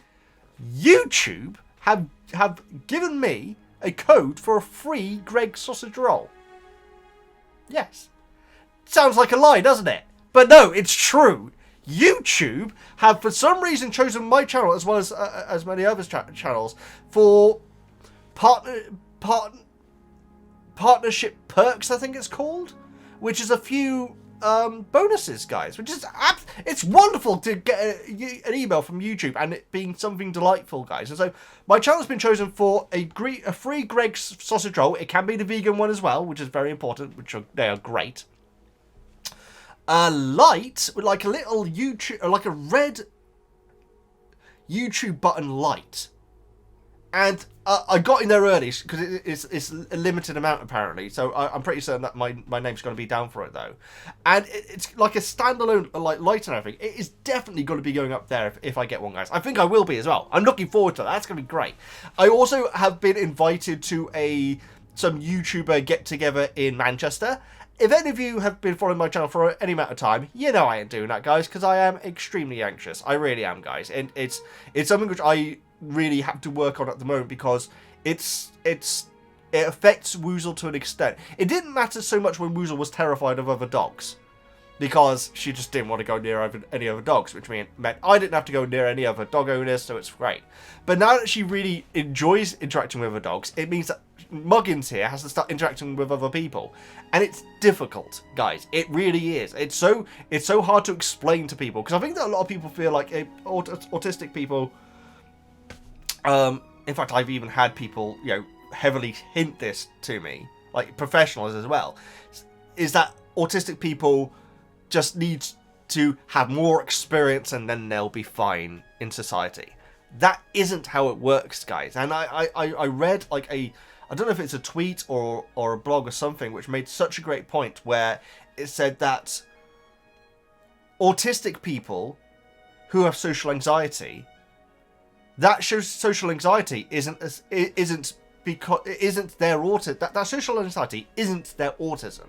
YouTube have given me a code for a free Greg sausage roll. Yes. Sounds like a lie, doesn't it? But no, it's true. YouTube have, for some reason, chosen my channel as well as many other channels for partnership perks, I think it's called, which is a few bonuses, guys, which is it's wonderful to get an email from YouTube and it being something delightful, guys. And so my channel's been chosen for a free Greg's sausage roll. It can be the vegan one as well, which is very important, they are great. A light with like a little YouTube, like a red YouTube button light. And I got in there early because it's a limited amount apparently, so I'm pretty certain that my name's going to be down for it though. And it's like a standalone like light and everything. It is definitely going to be going up there if I get one, guys. I think I will be as well. I'm looking forward to that. That's going to be great. I also have been invited to some YouTuber get together in Manchester. If any of you have been following my channel for any amount of time, you know I ain't doing that, guys, because I am extremely anxious. I really am, guys, and it's something which I really have to work on at the moment because it affects Woozle to an extent. It didn't matter so much when Woozle was terrified of other dogs, because she just didn't want to go near any other dogs, which meant I didn't have to go near any other dog owners, so it's great. But now that she really enjoys interacting with other dogs, it means that Muggins here has to start interacting with other people, and it's difficult, guys. It really is. It's so hard to explain to people, because I think that a lot of people feel like autistic people. In fact, I've even had people, heavily hint this to me, like professionals as well, is that autistic people just need to have more experience and then they'll be fine in society. That isn't how it works, guys. And I read like I don't know if it's a tweet or a blog or something, which made such a great point where it said that autistic people who have social anxiety, that shows social anxiety isn't their autism. That social anxiety isn't their autism.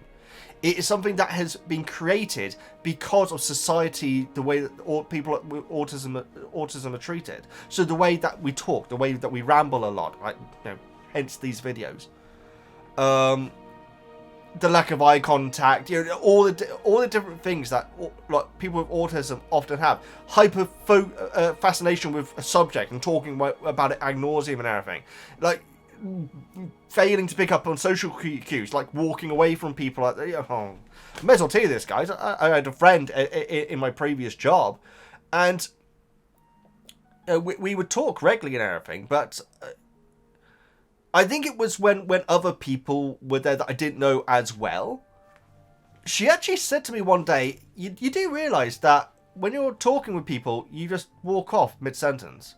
It is something that has been created because of society, the way that people with autism are treated. So the way that we talk, the way that we ramble a lot, like, hence these videos. The lack of eye contact, all the different things that like people with autism often have. Fascination with a subject and talking about it ad nauseum and everything. Like failing to pick up on social cues, like walking away from people. Like, I may as well tell you this, guys. I had a friend in my previous job, and we would talk regularly and everything, but I think it was when other people were there that I didn't know as well. She actually said to me one day, you do realise that when you're talking with people, you just walk off mid-sentence.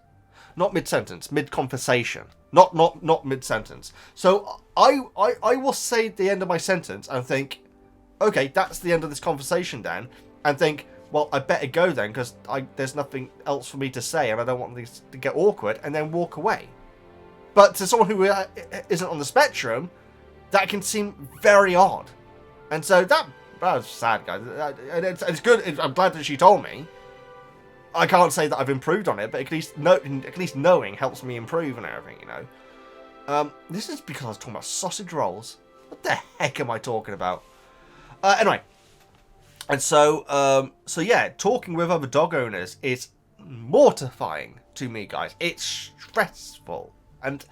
Not mid-sentence, mid-conversation. Not mid-sentence. So I will say the end of my sentence and think, okay, that's the end of this conversation then. And think, well, I better go then because there's nothing else for me to say and I don't want this to get awkward, and then walk away. But to someone who isn't on the spectrum, that can seem very odd. And so that was sad, guys. It's good. I'm glad that she told me. I can't say that I've improved on it, but at least knowing helps me improve and everything, This is because I was talking about sausage rolls. What the heck am I talking about? Anyway. And so yeah, talking with other dog owners is mortifying to me, guys. It's stressful. And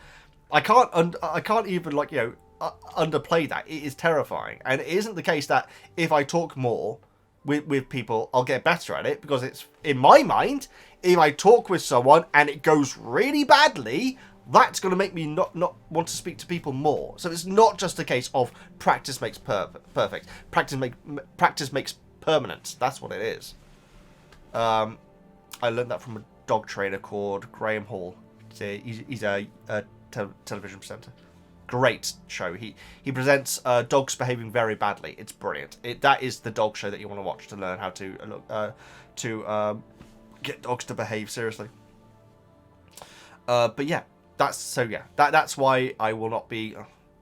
I can't even underplay that. It is terrifying, and it isn't the case that if I talk more with people, I'll get better at it. Because it's in my mind, if I talk with someone and it goes really badly, that's going to make me not want to speak to people more. So it's not just a case of practice makes perfect. Practice makes permanent. That's what it is. I learned that from a dog trainer called Graham Hall. He's a television presenter. Great show. He presents dogs behaving very badly. It's brilliant. That is the dog show that you want to watch to learn how to get dogs to behave seriously. But yeah, That's why I will not be.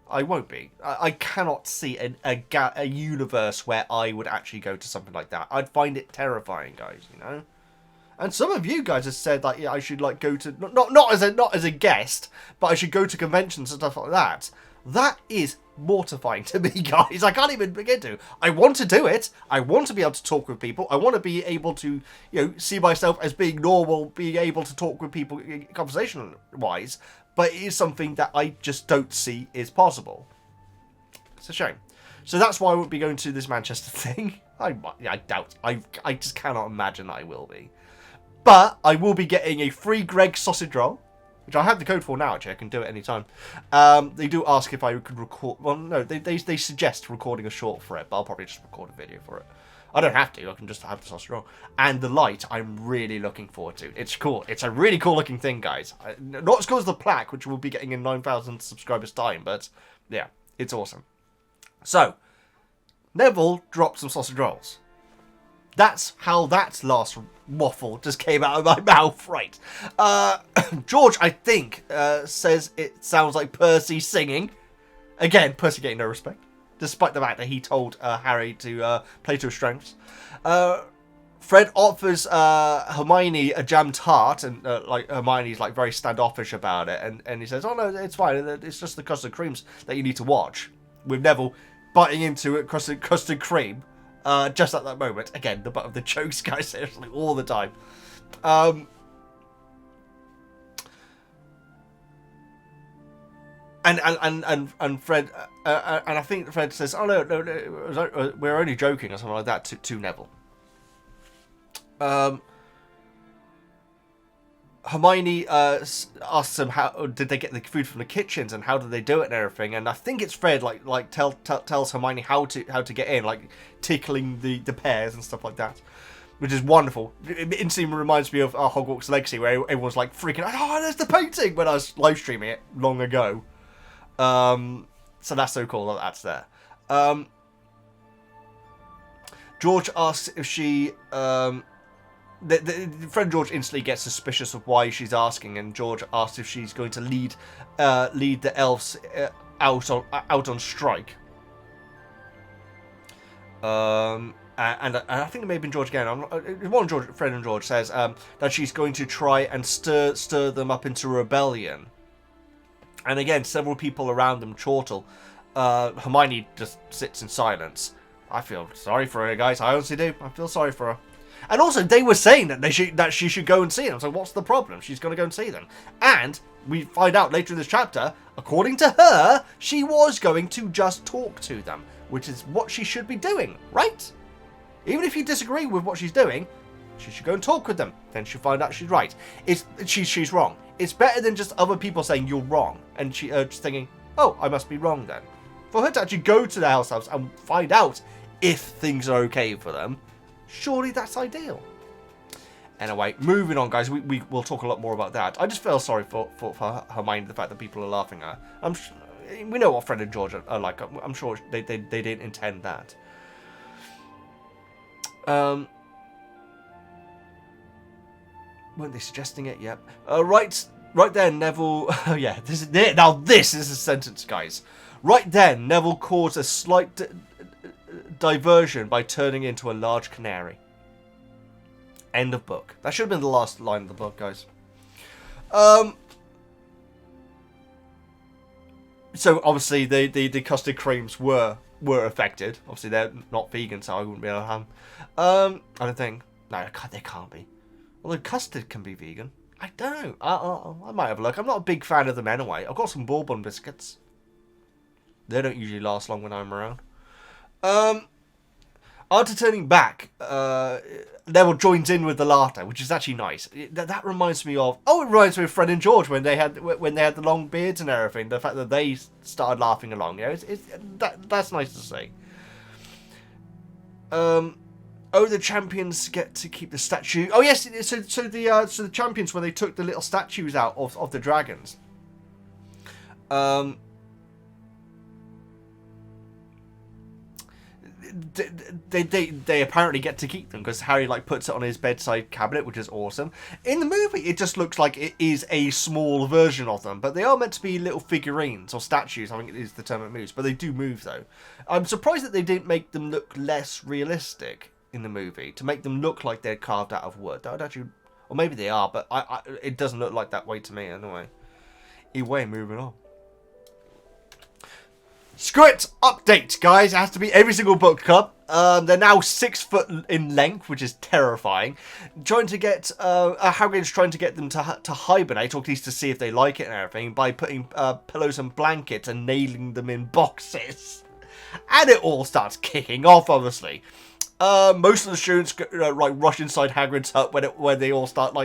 I won't be. I cannot see a universe where I would actually go to something like that. I'd find it terrifying, guys. You know. And some of you guys have said like, yeah, I should like go to not as a guest, but I should go to conventions and stuff like that. That is mortifying to me, guys. I can't even begin to. I want to do it. I want to be able to talk with people. I want to be able to, see myself as being normal, being able to talk with people conversation-wise. But it is something that I just don't see is possible. It's a shame. So that's why I won't be going to this Manchester thing. I doubt. I just cannot imagine that I will be. But I will be getting a free Greg sausage roll, which I have the code for now, actually. I can do it anytime. They do ask if I could record... Well, no, they suggest recording a short for it, but I'll probably just record a video for it. I don't have to. I can just have the sausage roll. And the light, I'm really looking forward to. It's cool. It's a really cool looking thing, guys. Not as cool as the plaque, which we'll be getting in 9,000 subscribers time, but yeah, it's awesome. So, Neville dropped some sausage rolls. That's how that last waffle just came out of my mouth, right? George, I think, says it sounds like Percy singing. Again, Percy getting no respect, despite the fact that he told Harry to play to his strengths. Fred offers Hermione a jam tart, and Hermione's like very standoffish about it, and he says, "Oh no, it's fine. It's just the custard creams that you need to watch." With Neville biting into it, custard cream. Just at that moment, again, the butt of the jokes, guys, seriously, all the time. And Fred, and I think Fred says, "Oh no, we're only joking," or something like that to Neville. Hermione asks them how did they get the food from the kitchens and how did they do it and everything, and I think it's Fred tells Hermione how to get in, like tickling the pears and stuff like that, which is wonderful. It instantly reminds me of Hogwarts Legacy, where everyone's like freaking out, "Oh, there's the painting!" when I was live streaming it long ago. So that's so cool that that's there. George asks if she Fred George instantly gets suspicious of why she's asking, and George asks if she's going to lead the elves out on strike. And I think it may have been George again. Fred and George says that she's going to try and stir them up into rebellion. And again, several people around them chortle. Hermione just sits in silence. I feel sorry for her, guys. I honestly do. I feel sorry for her. And also, they were saying that she should go and see them. So what's the problem? She's going to go and see them. And we find out later in this chapter, according to her, she was going to just talk to them, which is what she should be doing, right? Even if you disagree with what she's doing, she should go and talk with them. Then she'll find out she's right. She's wrong. It's better than just other people saying you're wrong, and she just thinking, "Oh, I must be wrong then." For her to actually go to the house and find out if things are okay for them, surely that's ideal. Anyway, moving on, guys. We'll talk a lot more about that. I just feel sorry for Hermione, the fact that people are laughing at her. We know what Fred and George are like. I'm sure they didn't intend that. Weren't they suggesting it? Yep. Right there, Neville. Yeah, this is it. Now this is a sentence, guys. Right then, Neville caused a slight diversion by turning into a large canary. End of book. That should have been the last line of the book, guys. So obviously the custard creams were affected. Obviously they're not vegan, so I wouldn't be able to have them. I don't think. No, they can't be. Although custard can be vegan. I don't know. I might have a look. I'm not a big fan of them anyway. I've got some bourbon biscuits. They don't usually last long when I'm around. After turning back, Neville joins in with the laughter, which is actually nice. That reminds me of... Oh, it reminds me of Fred and George when they had the long beards and everything. The fact that they started laughing along. That's nice to see. The champions get to keep the statue. Oh yes, so the champions, when they took the little statues out of the dragons. they apparently get to keep them because Harry like puts it on his bedside cabinet, which is awesome. In the movie, it just looks like it is a small version of them, but they are meant to be little figurines or statues. I think it is the term it moves, but they do move though. I'm surprised that they didn't make them look less realistic in the movie to make them look like they're carved out of wood. That would actually, or maybe they are, but it doesn't look like that way to me anyway. Either way, moving on. Script update, guys. It has to be every single book club. They're now 6 foot in length, which is terrifying. Trying to get Hagrid's trying to get them to hibernate, or at least to see if they like it and everything, by putting pillows and blankets and nailing them in boxes. And it all starts kicking off, obviously. Most of the students rush inside Hagrid's hut when they all start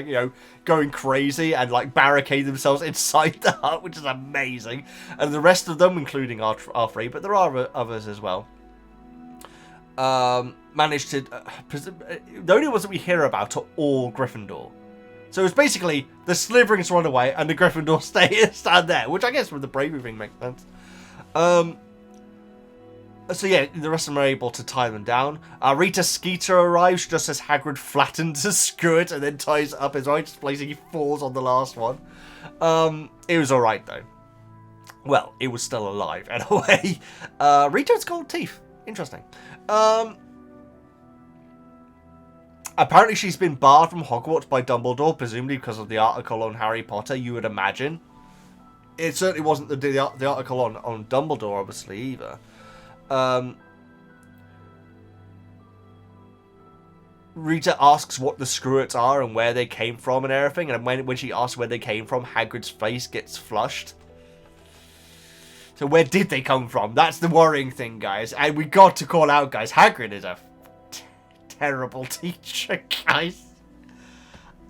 going crazy and barricade themselves inside the hut, which is amazing. And the rest of them, including our three, but there are others as well, managed to. The only ones that we hear about are all Gryffindor. So it's basically the Slytherins run away and the Gryffindor stand there, which I guess with the bravery thing makes sense. So yeah, the rest of them are able to tie them down. Rita Skeeter arrives just as Hagrid flattens a screw and then ties it up his right place. He falls on the last one. It was alright though. Well, it was still alive anyway. Rita has gold teeth. Interesting. Apparently she's been barred from Hogwarts by Dumbledore, presumably because of the article on Harry Potter, you would imagine. It certainly wasn't the article on Dumbledore, obviously, either. Rita asks what the Screwets are and where they came from and everything, and when she asks where they came from, Hagrid's face gets flushed. So where did they come from? That's the worrying thing, guys. And we got to call out, guys, Hagrid is a terrible teacher, guys.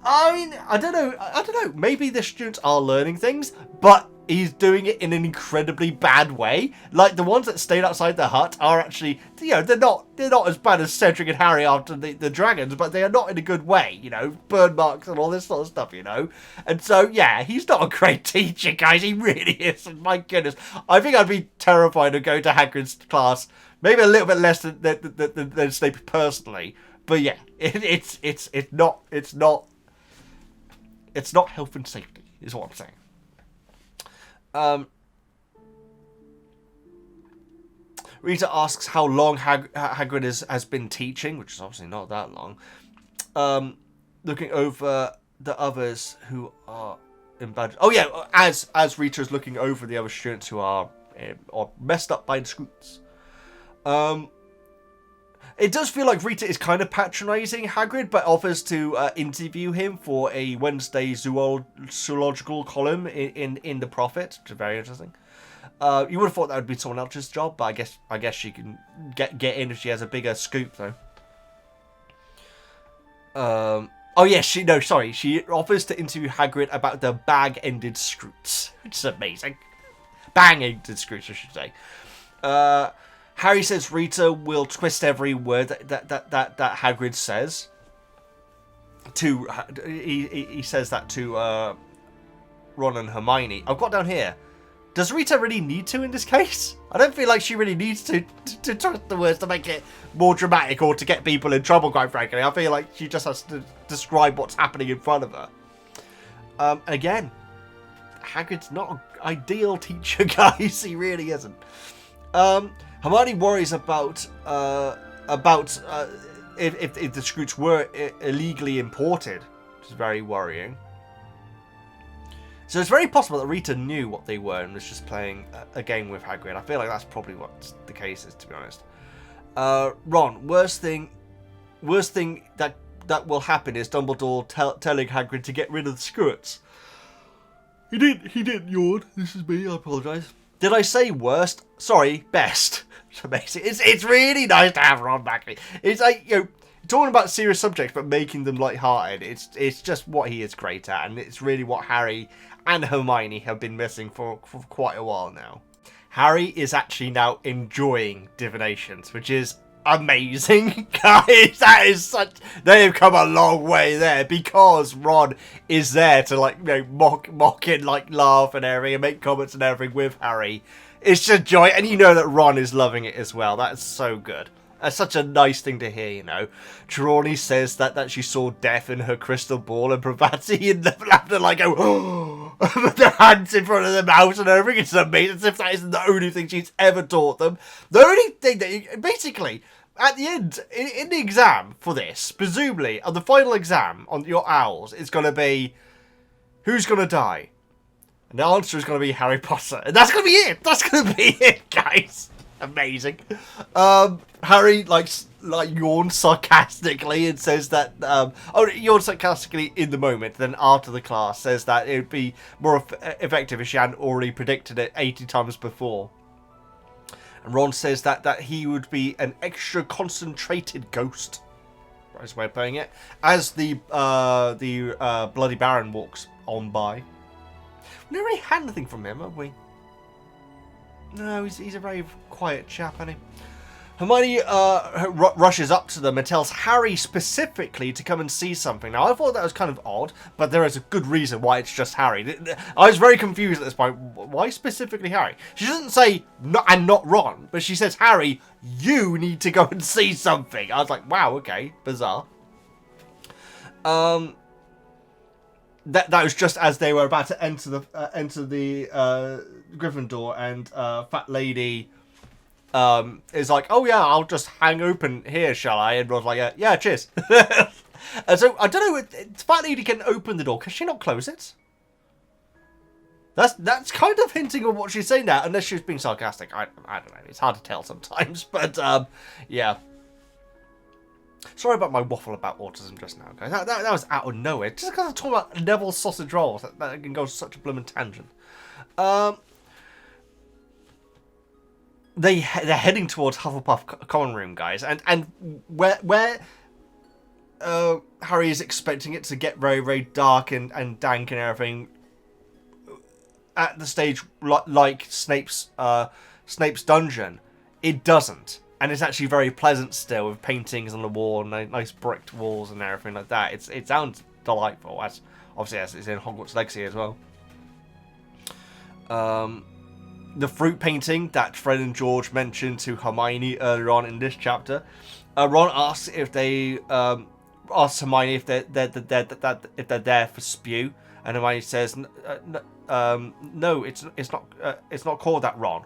I mean, I don't know. Maybe the students are learning things, but he's doing it in an incredibly bad way. Like the ones that stayed outside the hut are actually, they're not as bad as Cedric and Harry after the dragons, but they are not in a good way. Burn marks and all this sort of stuff. And so yeah, he's not a great teacher, guys. He really isn't. My goodness, I think I'd be terrified of going to Hagrid's class. Maybe a little bit less than Snape personally, but yeah, it's not health and safety, is what I'm saying. Rita asks how long Hagrid has been teaching, which is obviously not that long. Looking over the others who are in bad. Oh yeah, as Rita is looking over the other students who are messed up by the Scoots. It does feel like Rita is kind of patronising Hagrid, but offers to interview him for a Wednesday zoological column in The Prophet, which is very interesting. You would have thought that would be someone else's job, but I guess she can get in if she has a bigger scoop, though. Oh yes, she offers to interview Hagrid about the bag-ended Scroots, which is amazing. Bang-ended Scroots, I should say. Harry says Rita will twist every word that Hagrid says. He says that to Ron and Hermione. I've got down here. Does Rita really need to in this case? I don't feel like she really needs to twist the words to make it more dramatic or to get people in trouble, quite frankly. I feel like she just has to describe what's happening in front of her. Again, Hagrid's not an ideal teacher, guys. He really isn't. Hermione worries about if the Scroots were illegally imported, which is very worrying. So it's very possible that Rita knew what they were and was just playing a game with Hagrid. I feel like that's probably what the case is, to be honest. Ron, worst thing that will happen is Dumbledore telling Hagrid to get rid of the Screwets. He didn't yawn. This is me. I apologise. Did I say worst? Sorry, best. It's amazing. It's really nice to have Ron back. It's like, talking about serious subjects but making them lighthearted. It's just what he is great at, and it's really what Harry and Hermione have been missing for quite a while now. Harry is actually now enjoying divinations, which is amazing, guys. That is such. They have come a long way there because Ron is there to mock and laugh and everything and make comments and everything with Harry. It's just joy, and you know that Ron is loving it as well. That's so good. That's such a nice thing to hear, you know. Trelawney says that she saw death in her crystal ball, and Pravati and the laughter like go, oh, with their hands in front of their mouth and everything. It's amazing, as if that isn't the only thing she's ever taught them. The only thing that, basically, at the end, in the exam for this, presumably, on the final exam on your owls, it's going to be, who's going to die? And the answer is going to be Harry Potter. And that's going to be it. That's going to be it, guys. Amazing. Harry yawns sarcastically and says that yawns sarcastically in the moment, then after the class says that it would be more effective if she hadn't already predicted it 80 times before. And Ron says that he would be an extra concentrated ghost, right way of putting it, as the Bloody Baron walks on by. We never really had anything from him, have we? No, he's a very quiet chap, isn't he? Hermione rushes up to them and tells Harry specifically to come and see something. Now, I thought that was kind of odd, but there is a good reason why it's just Harry. I was very confused at this point. Why specifically Harry? She doesn't say, not Ron, but she says, Harry, you need to go and see something. I was like, wow, okay, bizarre. That was just as they were about to enter the Gryffindor, and Fat Lady is like, oh yeah, I'll just hang open here, shall I? And Ron's like, yeah, cheers. And so I don't know, Fat Lady can open the door. Can she not close it? That's kind of hinting on what she's saying now, unless she's being sarcastic. I don't know. It's hard to tell sometimes, but yeah. Sorry about my waffle about autism just now, guys. That was out of nowhere. Just because I'm talking about Neville's sausage rolls, that can go such a blooming tangent. They're heading towards Hufflepuff common room, guys, and where Harry is expecting it to get very, very dark and dank and everything. At the stage like Snape's dungeon, it doesn't. And it's actually very pleasant still, with paintings on the wall and nice bricked walls and everything like that. It sounds delightful, as it's in Hogwarts Legacy as well. The fruit painting that Fred and George mentioned to Hermione earlier on in this chapter. Ron asks if they asks Hermione if they're there for S.P.E.W, and Hermione says no, it's not called that, Ron.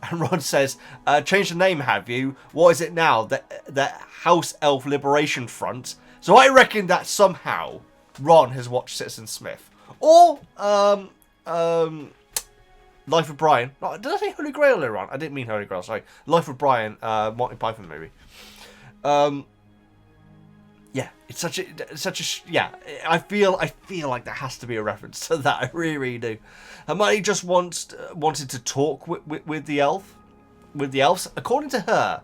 And Ron says, change the name, have you? What is it now? The House Elf Liberation Front. So I reckon that somehow Ron has watched Citizen Smith. Or, Life of Brian. No, did I say Holy Grail earlier on? I didn't mean Holy Grail, sorry. Life of Brian, Monty Python movie. Yeah, it's such a yeah. I feel like there has to be a reference to that. I really, really do. Hermione just wanted to talk with the elves, according to her.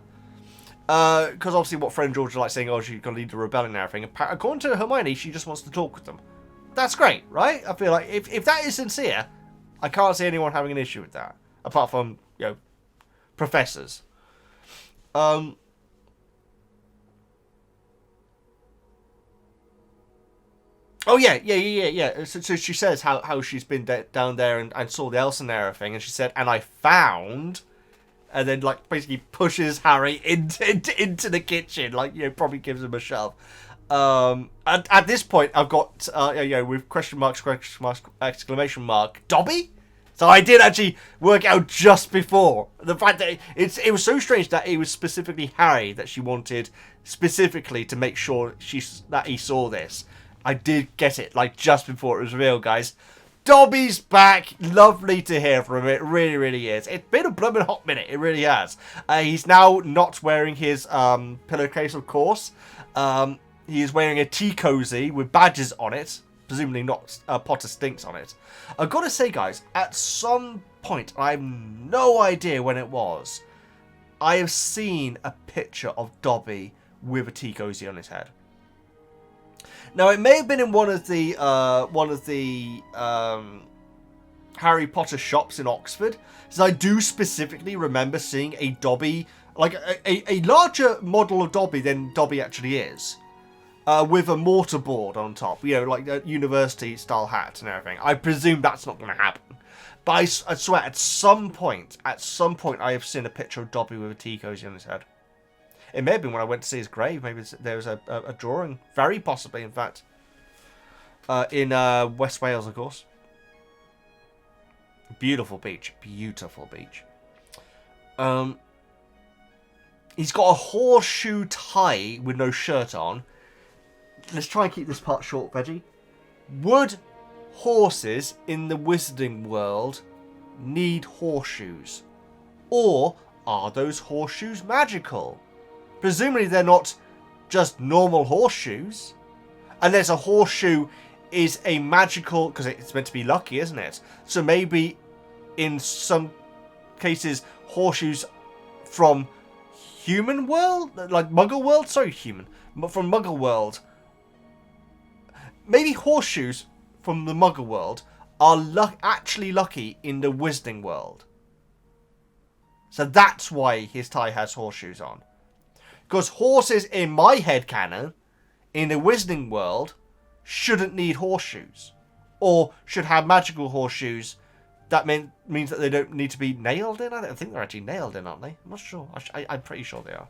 Because obviously what Fred and George are like saying, oh, she's going to lead the rebellion and everything. According to Hermione, she just wants to talk with them. That's great, right? I feel like if that is sincere, I can't see anyone having an issue with that, apart from, you know, professors. Oh, yeah. So she says how she's been down there and saw the elves and everything, and she said, and I found, and then, like, basically pushes Harry into the kitchen, like, you know, probably gives him a shove. At this point, I've got, with question mark, exclamation mark, Dobby? So I did actually work out just before. The fact that it was so strange that it was specifically Harry that she wanted specifically to make sure that he saw this. I did get it, like, just before it was revealed, guys. Dobby's back. Lovely to hear from him. It really, really is. It's been a blooming hot minute. It really has. He's now not wearing his pillowcase, of course. He is wearing a tea cozy with badges on it. Presumably not Potter Stinks on it. I've got to say, guys, at some point, I have no idea when it was, I have seen a picture of Dobby with a tea cozy on his head. Now, it may have been in one of the Harry Potter shops in Oxford, because I do specifically remember seeing a Dobby, like a larger model of Dobby than Dobby actually is, with a mortarboard on top, you know, like a university-style hat and everything. I presume that's not going to happen. But I swear, at some point, I have seen a picture of Dobby with a tea cozy on his head. It may have been when I went to see his grave. Maybe there was a drawing. Very possibly, in fact. In West Wales, of course. Beautiful beach. Beautiful beach. He's got a horseshoe tie with no shirt on. Let's try and keep this part short, Veggie. Would horses in the wizarding world need horseshoes? Or are those horseshoes magical? Presumably they're not just normal horseshoes. Unless a horseshoe is a magical... Because it's meant to be lucky, isn't it? So maybe in some cases horseshoes from human world? Like Muggle world? Sorry, human. From Muggle world. Maybe horseshoes from the Muggle world are actually lucky in the Wizarding world. So that's why his tie has horseshoes on. Because horses, in my headcanon, in the Wizarding world, shouldn't need horseshoes. Or should have magical horseshoes. That means that they don't need to be nailed in. I think they're actually nailed in, aren't they? I'm not sure. I'm pretty sure they are.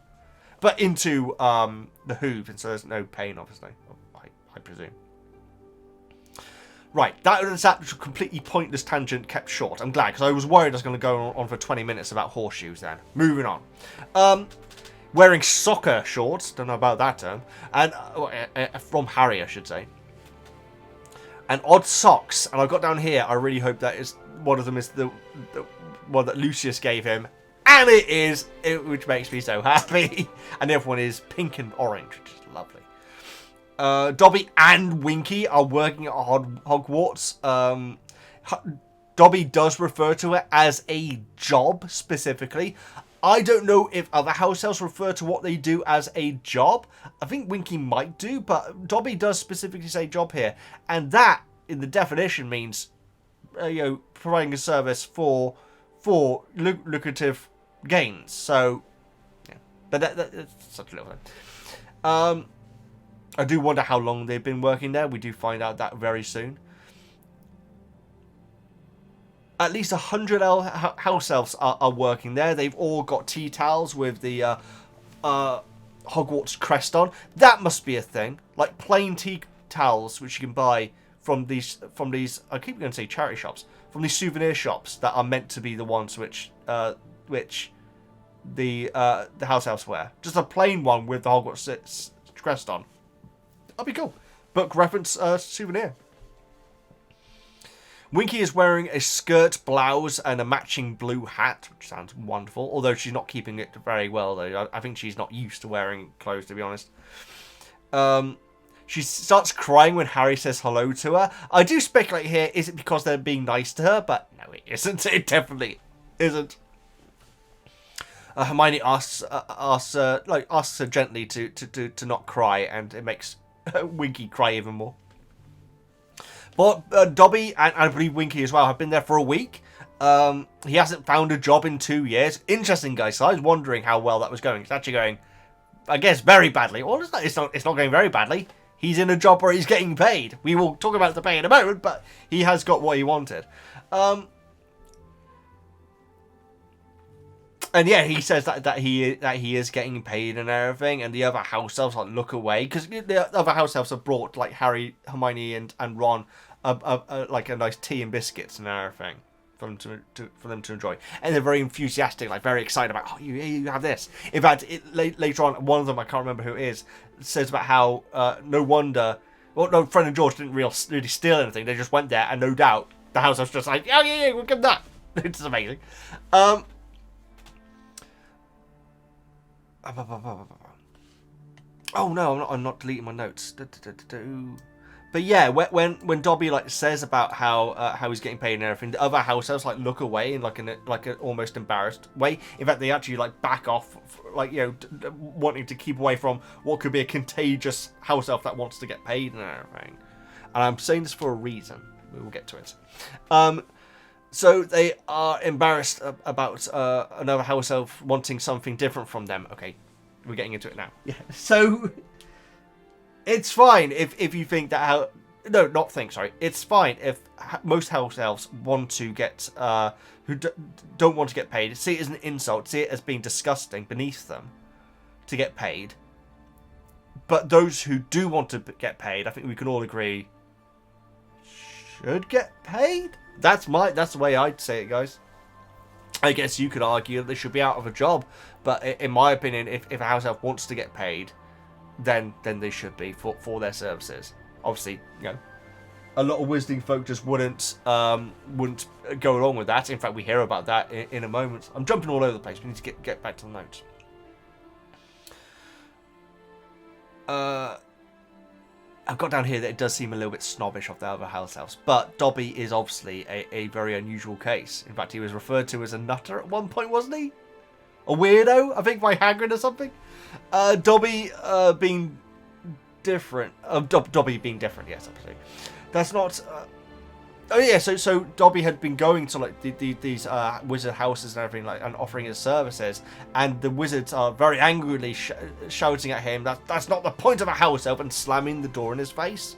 But into the hoof, and so there's no pain, obviously. I presume. Right, that was that completely pointless tangent kept short. I'm glad, because I was worried I was going to go on for 20 minutes about horseshoes then. Moving on. Wearing soccer shorts, don't know about that term, and from Harry, I should say. And odd socks, and I've got down here, I really hope that is one of them is the one that Lucius gave him. And it is, which makes me so happy. And the other one is pink and orange, which is lovely. Dobby and Winky are working at Hogwarts. Dobby does refer to it as a job, specifically. I don't know if other house elves refer to what they do as a job. I think Winky might do, but Dobby does specifically say job here. And that, in the definition, means providing a service for lucrative gains. So, yeah. But that's such a little thing. I do wonder how long they've been working there. We do find out that very soon. At least 100 house elves are working there. They've all got tea towels with the Hogwarts crest on. That must be a thing. Like plain tea towels, which you can buy from these. I keep going to say charity shops. From these souvenir shops that are meant to be the ones which the house elves wear. Just a plain one with the Hogwarts crest on. That'd be cool. Book reference souvenir. Winky is wearing a skirt, blouse, and a matching blue hat, which sounds wonderful. Although she's not keeping it very well, though. I think she's not used to wearing clothes, to be honest. She starts crying when Harry says hello to her. I do speculate here, is it because they're being nice to her? But no, it isn't. It definitely isn't. Hermione asks her gently to not cry, and it makes Winky cry even more. But Dobby, and I believe Winky as well, have been there for a week. He hasn't found a job in 2 years. Interesting, guys. So I was wondering how well that was going. It's actually going, I guess, very badly. Well, it's not going very badly. He's in a job where he's getting paid. We will talk about the pay in a moment, but he has got what he wanted. And yeah, he says that he is getting paid and everything, and the other house elves look away because the other house elves have brought like Harry, Hermione, and Ron like a nice tea and biscuits and everything for them to enjoy, and they're very enthusiastic, like very excited about. Oh, you have this. In fact, later on, one of them, I can't remember who it is, says about how no wonder. Well, no, Fred and George didn't really steal anything. They just went there, and no doubt the house elves just like, oh yeah, we'll give that. It's amazing. Oh no, I'm not deleting my notes. But yeah, when Dobby says about how he's getting paid and everything, the other house elves look away in an almost embarrassed way. In fact, they actually back off, wanting to keep away from what could be a contagious house elf that wants to get paid and everything. And I'm saying this for a reason. We will get to it. So they are embarrassed about another house elf wanting something different from them. Okay, we're getting into it now. Yeah. So it's fine if you think that it's fine if most house elves want to get who don't want to get paid. See it as an insult. See it as being disgusting beneath them. to get paid. But those who do want to get paid, I think we can all agree, should get paid. That's the way I'd say it, guys. I guess you could argue that they should be out of a job, but in my opinion, if a house elf wants to get paid, then they should be for their services. Obviously, a lot of wizarding folk just wouldn't go along with that. In fact, we hear about that in a moment. I'm jumping all over the place. We need to get back to the notes. I've got down here that it does seem a little bit snobbish of the other house elves, but Dobby is obviously a very unusual case. In fact, he was referred to as a nutter at one point, wasn't he? A weirdo, I think, by Hagrid or something. Dobby being different. Dobby being different, yes, absolutely. That's not... oh yeah, so Dobby had been going to like these wizard houses and everything, like, and offering his services, and the wizards are very angrily shouting at him that that's not the point of a house elf, and slamming the door in his face.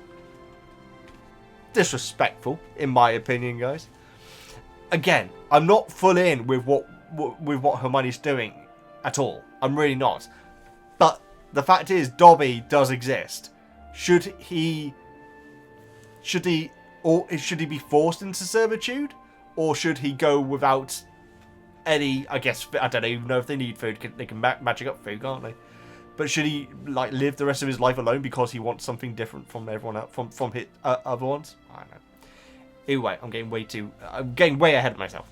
Disrespectful, in my opinion, guys. Again, I'm not full in with what Hermione's doing at all. I'm really not. But the fact is, Dobby does exist. Should he be forced into servitude, or should he go without any? I guess I don't even know if they need food. They can magic up food, can't they? But should he like live the rest of his life alone because he wants something different from everyone else, from his other ones? I don't know. Anyway, I'm getting way ahead of myself.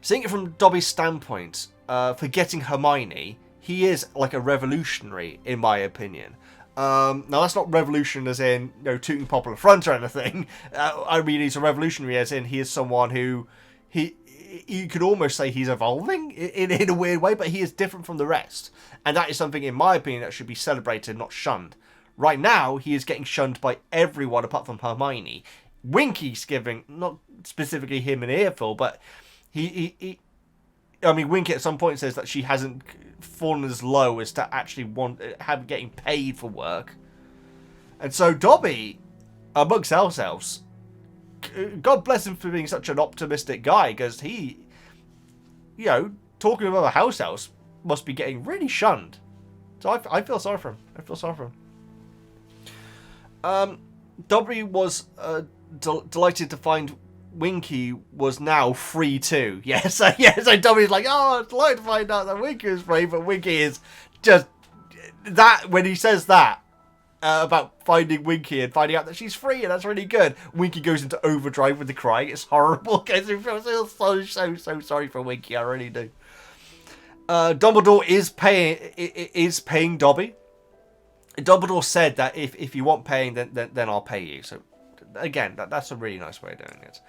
Seeing it from Dobby's standpoint, for getting Hermione, he is like a revolutionary, in my opinion. Now that's not revolution as in tooting popular front or anything. I mean he's a revolutionary as in he is someone who you could almost say he's evolving in a weird way, but he is different from the rest, and that is something, in my opinion, that should be celebrated, not shunned. Right now he is getting shunned by everyone apart from Hermione. Winky's giving, not specifically him an earful, but I mean, Winky at some point says that she hasn't fallen as low as to actually getting paid for work. And so Dobby, amongst house elves, God bless him for being such an optimistic guy, because he, talking about the house elves, must be getting really shunned. So I feel sorry for him. Dobby was delighted to find Winky was now free too. Yes, so Dobby's like, oh, it's delighted to find out that Winky is free, but Winky is just that, when he says that about finding Winky and finding out that she's free, and that's really good, Winky goes into overdrive with the crying. It's horrible, because I feel so sorry for Winky, I really do. Dumbledore is paying Dobby. Dumbledore said that if you want paying, then I'll pay you. So again, that's a really nice way of doing it.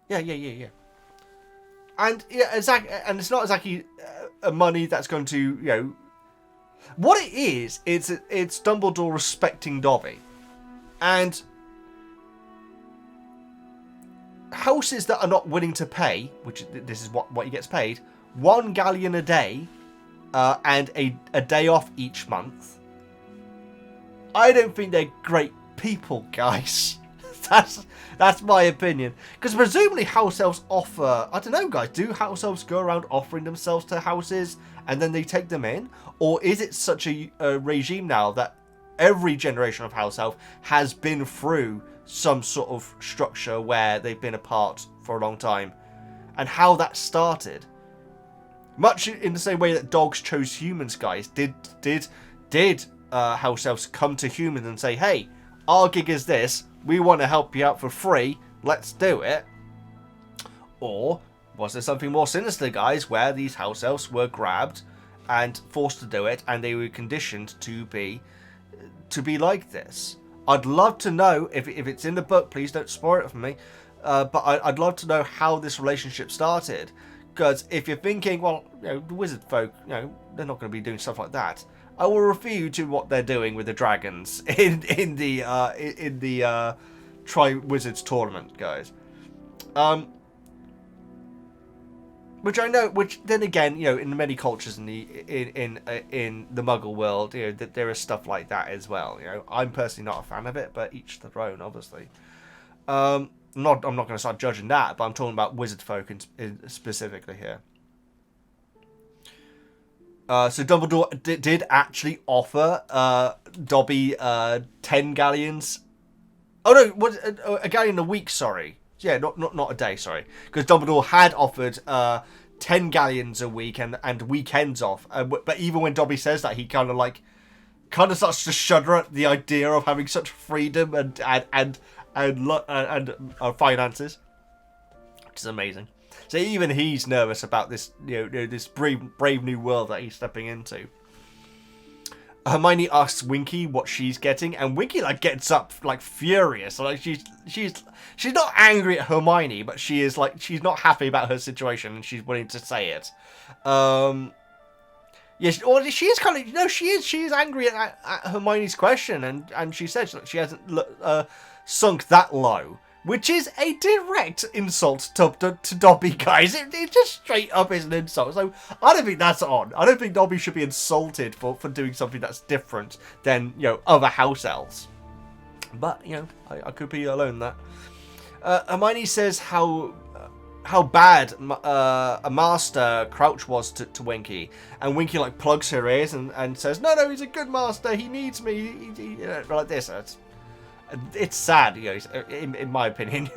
Yeah. And and it's not exactly money that's going to what it is. It's Dumbledore respecting Dobby, and houses that are not willing to pay, which this is what he gets paid, 1 galleon a day, and a day off each month. I don't think they're great people, guys. That's my opinion. Because presumably house elves offer, I don't know, guys, do house elves go around offering themselves to houses and then they take them in? Or is it such a regime now that every generation of house elf has been through some sort of structure where they've been apart for a long time? And how that started, much in the same way that dogs chose humans, guys, did house elves come to humans and say, hey, our gig is this, we want to help you out for free, let's do it? Or was there something more sinister, guys, where these house elves were grabbed and forced to do it, and they were conditioned to be like this? I'd love to know, if it's in the book, please don't spoil it for me, but I'd love to know how this relationship started. Because if you're thinking, well, the wizard folk, they're not going to be doing stuff like that, I will refer you to what they're doing with the dragons in the Tri-Wizards tournament, guys. Which I know, which then again, in many cultures in the Muggle world, there is stuff like that as well. I'm personally not a fan of it, but each their own, obviously. I'm not going to start judging that, but I'm talking about wizard folk specifically here. So Dumbledore did actually offer Dobby 10 galleons. Oh no, was a galleon a week? Sorry, yeah, not a day. Sorry, because Dumbledore had offered 10 galleons a week and weekends off. But even when Dobby says that, he kind of starts to shudder at the idea of having such freedom and finances, which is amazing. So even he's nervous about this, this brave new world that he's stepping into. Hermione asks Winky what she's getting, and Winky gets up furious. Like she's not angry at Hermione, but she's not happy about her situation, and she's willing to say it. Yes, or she is kind of she is angry at Hermione's question, and she says she hasn't sunk that low. Which is a direct insult to Dobby, guys. It just straight up is an insult. So I don't think that's on. I don't think Dobby should be insulted for doing something that's different than, other house elves. But, I could be alone in that. Hermione says how bad a master Crouch was to Winky. And Winky, plugs her ears and says, no, he's a good master. He needs me. He like this. It's sad, in my opinion.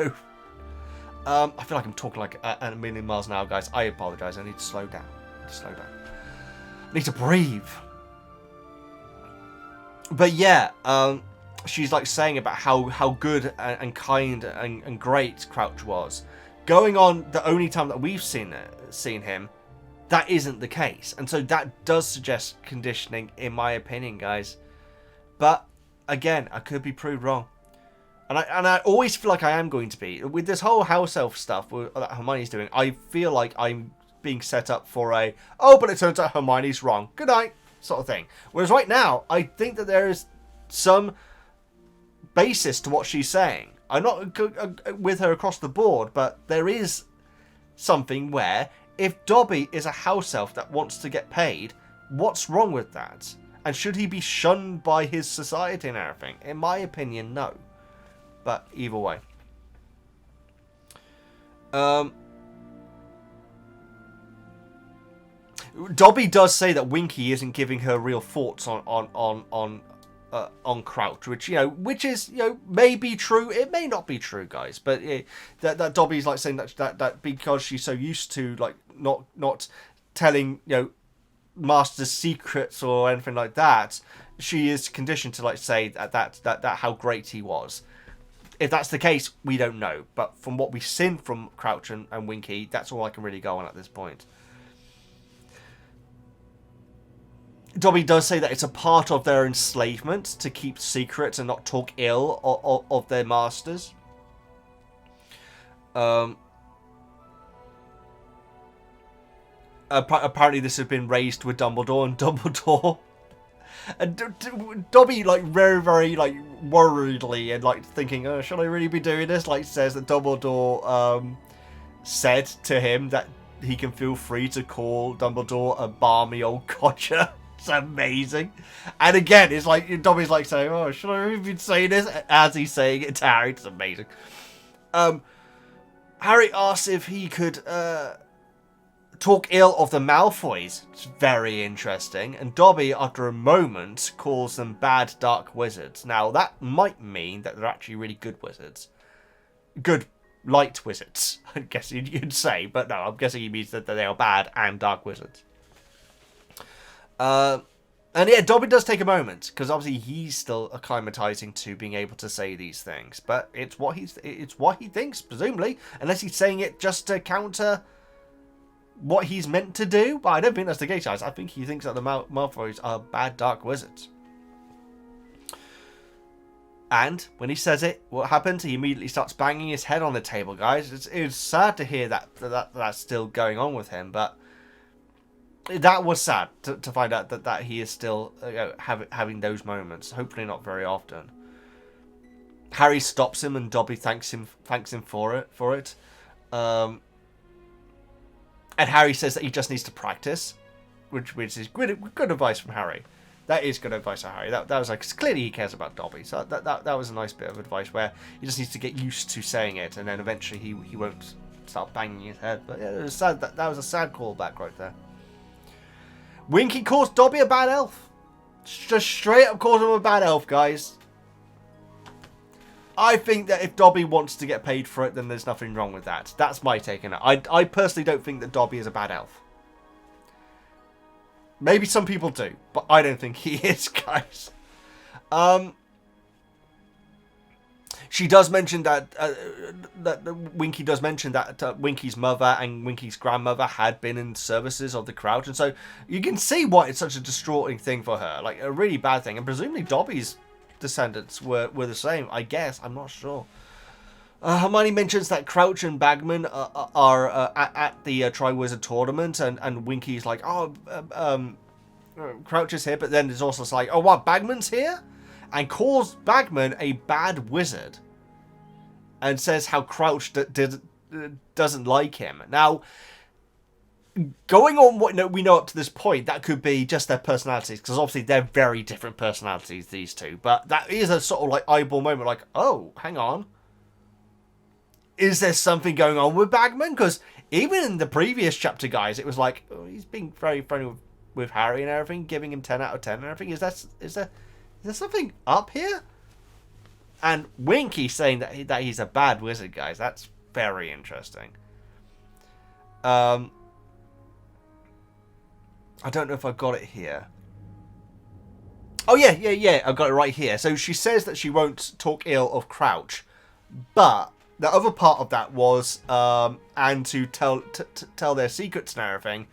I feel like I'm talking at a million miles an hour, guys. I apologise. I need to slow down. I need to breathe. But yeah, she's saying about how good and kind and great Crouch was. Going on the only time that we've seen him, that isn't the case, and so that does suggest conditioning, in my opinion, guys. But again, I could be proved wrong. And I always feel like I am going to be. With this whole house elf stuff that Hermione's doing, I feel like I'm being set up for but it turns out Hermione's wrong. Good night, sort of thing. Whereas right now, I think that there is some basis to what she's saying. I'm not with her across the board, but there is something where if Dobby is a house elf that wants to get paid, what's wrong with that? And should he be shunned by his society and everything? In my opinion, no. But either way. Dobby does say that Winky isn't giving her real thoughts on Crouch, which is may be true. It may not be true, guys. But that Dobby's saying that because she's so used to not telling master's secrets or anything like that, she is conditioned to say that how great he was. If that's the case, we don't know. But from what we've seen from Crouch and Winky, that's all I can really go on at this point. Dobby does say that it's a part of their enslavement to keep secrets and not talk ill of their masters. Apparently this has been raised with Dumbledore, and Dumbledore... And Dobby, very, very, worriedly and, thinking, oh, should I really be doing this? Says that Dumbledore, said to him that he can feel free to call Dumbledore a balmy old codger. It's amazing. And again, it's Dobby's saying, oh, should I really be saying this? As he's saying it to Harry. It's amazing. Harry asks if he could, talk ill of the Malfoys. It's very interesting. And Dobby, after a moment, calls them bad dark wizards. Now, that might mean that they're actually really good wizards. Good light wizards, I guess you'd say. But no, I'm guessing he means that they are bad and dark wizards. And yeah, Dobby does take a moment, because obviously he's still acclimatizing to being able to say these things. But it's what he thinks, presumably. Unless he's saying it just to counter what he's meant to do. But I don't think that's the case, guys. I think he thinks that the Malfoys are bad dark wizards. And when he says it, what happens? He immediately starts banging his head on the table, guys. It's sad to hear that's still going on with him, but that was sad to find out that he is still having those moments. Hopefully not very often. Harry stops him, and Dobby thanks him for it. And Harry says that he just needs to practice, which is good advice from Harry. That is good advice, Harry. That was like, 'cause clearly he cares about Dobby. So that was a nice bit of advice where he just needs to get used to saying it, and then eventually he won't start banging his head. But yeah, it was sad. That was a sad callback right there. Winky calls Dobby a bad elf. Just straight up calls him a bad elf, guys. I think that if Dobby wants to get paid for it, then there's nothing wrong with that. That's my take on it. I personally don't think that Dobby is a bad elf. Maybe some people do, but I don't think he is, guys. She does mention that Winky does mention that Winky's mother and Winky's grandmother had been in services of the Crouch, and so you can see why it's such a distraughting thing for her, like a really bad thing. And presumably Dobby's descendants were the same. I guess, I'm not sure. Hermione mentions that Crouch and Bagman are at the Triwizard Tournament, and Winky's like, oh, Crouch is here, but then there's also like, oh, what, Bagman's here? And calls Bagman a bad wizard, and says how Crouch doesn't like him. Now, going on what we know up to this point, that could be just their personalities, because obviously they're very different personalities, these two. But that is a sort of like eyeball moment, like, oh, hang on. Is there something going on with Bagman? Because even in the previous chapter, guys, it was like, oh, he's being very friendly with Harry and everything, giving him 10 out of 10 and everything. Is there something up here? And Winky saying that he's a bad wizard, guys. That's very interesting. I don't know if I've got it here. Oh, yeah. I've got it right here. So she says that she won't talk ill of Crouch. But the other part of that was, and to tell their secrets and everything.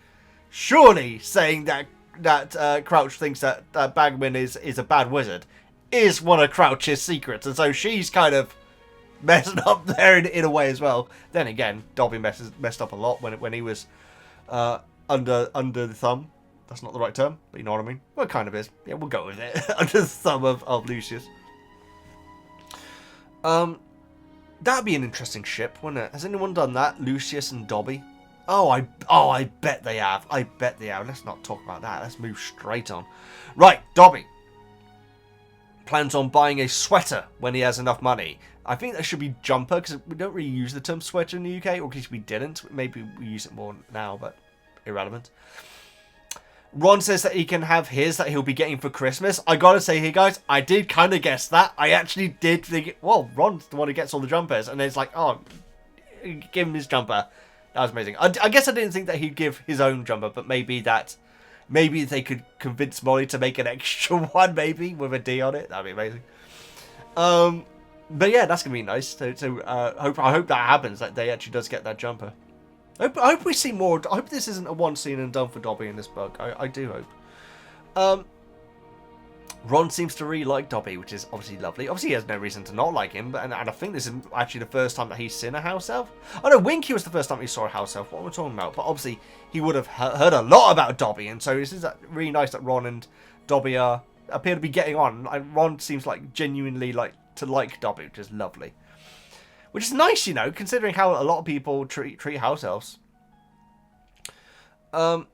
Surely saying that Crouch thinks that Bagman is a bad wizard is one of Crouch's secrets, and so she's kind of messing up there in a way as well. Then again, Dobby messed up a lot when he was under the thumb. That's not the right term, but you know what I mean. Well, it kind of is. Yeah, we'll go with it. Under the thumb of Lucius. That'd be an interesting ship, wouldn't it? Has anyone done that? Lucius and Dobby. Oh, I bet they have. I bet they have. Let's not talk about that. Let's move straight on. Right, Dobby plans on buying a sweater when he has enough money. I think that should be jumper, because we don't really use the term sweater in the UK, or at least we didn't. Maybe we use it more now, but irrelevant. Ron says that he can have his that he'll be getting for Christmas. I gotta say here, guys, I did kind of guess that. I actually did think, well, Ron's the one who gets all the jumpers, and it's like, oh, give him his jumper. That was amazing. I guess I didn't think that he'd give his own jumper, but maybe they could convince Molly to make an extra one, maybe, with a D on it. That'd be amazing. But yeah, that's going to be nice. So I hope that happens, that they actually does get that jumper. I hope we see more. I hope this isn't a one scene and done for Dobby in this book. I do hope. Ron seems to really like Dobby, which is obviously lovely. Obviously, he has no reason to not like him, but and I think this is actually the first time that he's seen a house elf. Oh no, Winky was the first time he saw a house elf. What am I talking about? But obviously, he would have heard a lot about Dobby, and so this is really nice that Ron and Dobby appear to be getting on. Ron seems like genuinely to like Dobby, which is lovely. Which is nice, you know, considering how a lot of people treat house elves. Dobby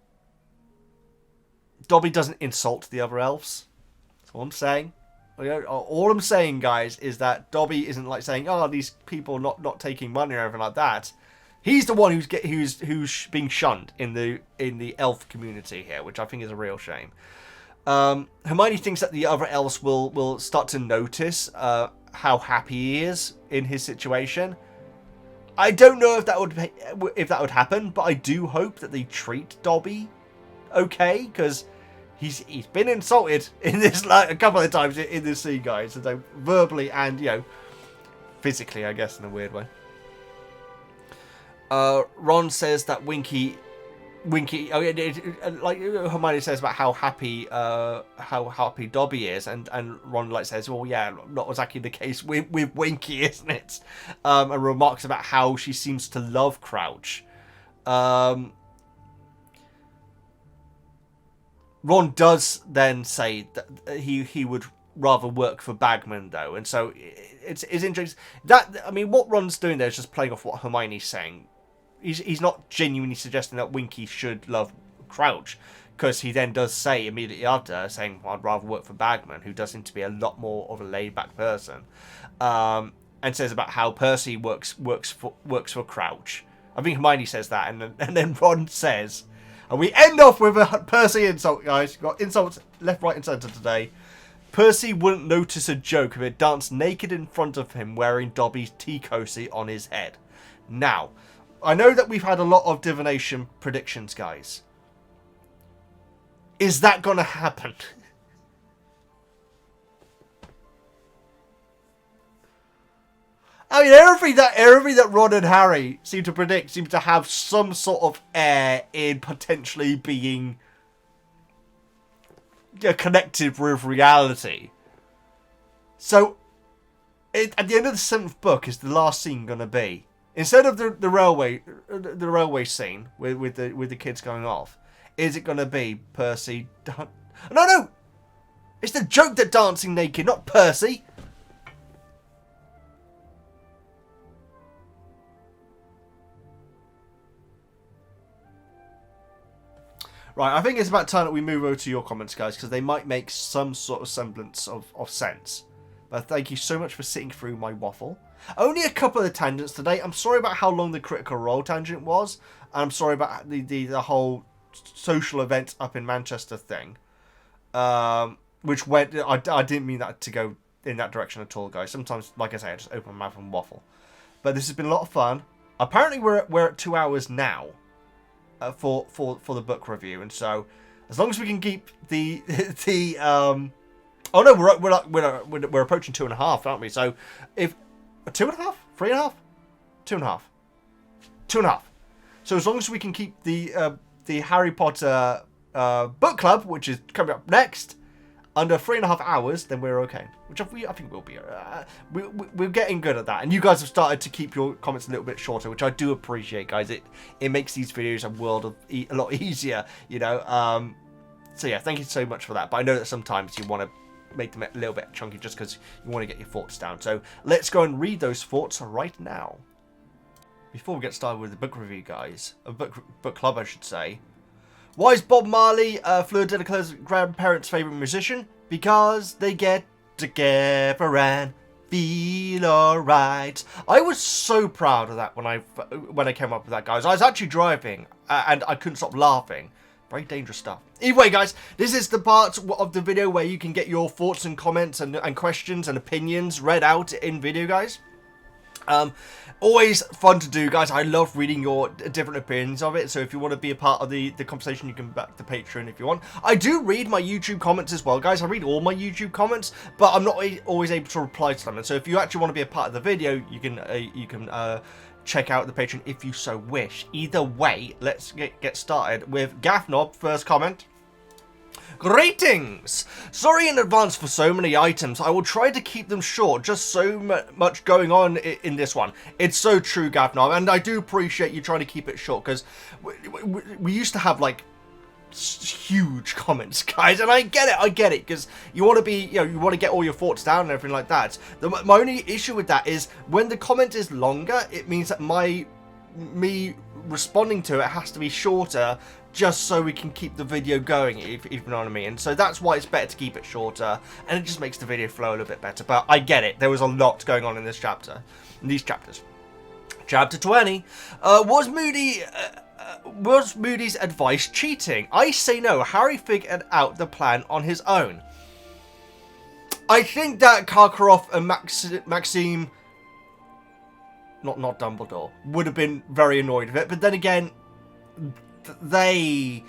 doesn't insult the other elves. All I'm saying, all I'm saying, guys, is that Dobby isn't like saying, "Oh, these people not taking money" or anything like that. He's the one who's being shunned in the elf community here, which I think is a real shame. Hermione thinks that the other elves will start to notice how happy he is in his situation. I don't know if that would happen, but I do hope that they treat Dobby okay, because he's been insulted in this a couple of times in this scene, guys. So verbally and physically, I guess, in a weird way. Ron says that Winky, like Hermione says about how happy Dobby is, and Ron says, well, yeah, not exactly the case with Winky, isn't it? And remarks about how she seems to love Crouch. Ron does then say that he would rather work for Bagman, though, and so it's interesting. What Ron's doing there is just playing off what Hermione's saying. He's not genuinely suggesting that Winky should love Crouch, Because he then does say immediately after, saying, well, I'd rather work for Bagman, who does seem to be a lot more of a laid-back person. And says about how Percy works for Crouch. I think Hermione says that, and then Ron says, and we end off with a Percy insult, guys. We've got insults left, right, and centre today. Percy wouldn't notice a joke if it danced naked in front of him wearing Dobby's tea cozy on his head. Now, I know that we've had a lot of divination predictions, guys. Is that going to happen? I mean, everything that Ron and Harry seem to predict seems to have some sort of air in potentially being connected with reality. So, at the end of the 7th book, is the last scene going to be, instead of the railway scene with the kids going off, is it going to be Percy? No, it's the joke that dancing naked, not Percy. Right, I think it's about time that we move over to your comments, guys, because they might make some sort of semblance of sense. But thank you so much for sitting through my waffle. Only a couple of tangents today. I'm sorry about how long the Critical Role tangent was. And I'm sorry about the whole social event up in Manchester thing. Which went... I didn't mean that to go in that direction at all, guys. Sometimes, like I say, I just open my mouth and waffle. But this has been a lot of fun. Apparently, we're at 2 hours now. For the book review, and so as long as we can keep the oh no, we're approaching 2.5, aren't we? So if 2.5, 3.5, 2.5, 2.5. So as long as we can keep the Harry Potter book club, which is coming up next, under 3.5 hours, then we're okay. Which I think we'll be. We're getting good at that. And you guys have started to keep your comments a little bit shorter, which I do appreciate, guys. It makes these videos a lot easier, you know. So yeah, thank you so much for that. But I know that sometimes you want to make them a little bit chunky just because you want to get your thoughts down. So let's go and read those thoughts right now. Before we get started with the book review, guys, a book club, I should say. Why is Bob Marley Fleur Delacour's grandparents' favourite musician? Because they get together and feel alright. I was so proud of that when I came up with that, guys. I was actually driving and I couldn't stop laughing. Very dangerous stuff. Either way, guys, this is the part of the video where you can get your thoughts and comments and questions and opinions read out in video, guys. Always fun to do, guys. I love reading your different opinions of it. So if you want to be a part of the conversation, you can back the Patreon if you want. I do read my YouTube comments as well, guys. I read all my YouTube comments, but I'm not always able to reply to them. And so if you actually want to be a part of the video, you can check out the Patreon if you so wish. Either way, let's get started with Gaffnob. First comment. Greetings! Sorry in advance for so many items. I will try to keep them short. Just so much going on in this one. It's so true, Gavnob, and I do appreciate you trying to keep it short, because we used to have, like, huge comments, guys, and I get it, because you want to be, you want to get all your thoughts down and everything like that. My only issue with that is when the comment is longer, it means that me responding to it has to be shorter, just so we can keep the video going, if you know what I mean. And so that's why it's better to keep it shorter, and it just makes the video flow a little bit better. But I get it. There was a lot going on in this chapter, in these chapters. Chapter 20. Was Moody's advice cheating? I say no. Harry figured out the plan on his own. I think that Karkaroff and Maxime, not Dumbledore, would have been very annoyed with it. But then again, they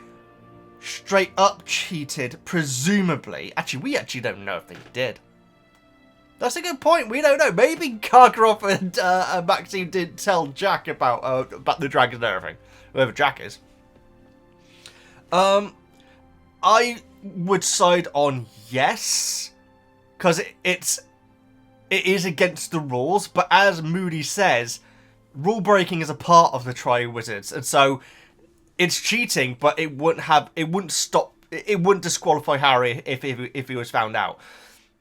straight up cheated, presumably. Actually, we actually don't know if they did. That's a good point. We don't know. Maybe Karkaroff and Maxime did tell Jack about the dragons and everything. Whoever Jack is. I would side on yes, because it is against the rules. But as Moody says, rule breaking is a part of the Tri-Wizards, and so it's cheating, but it wouldn't disqualify Harry if he was found out.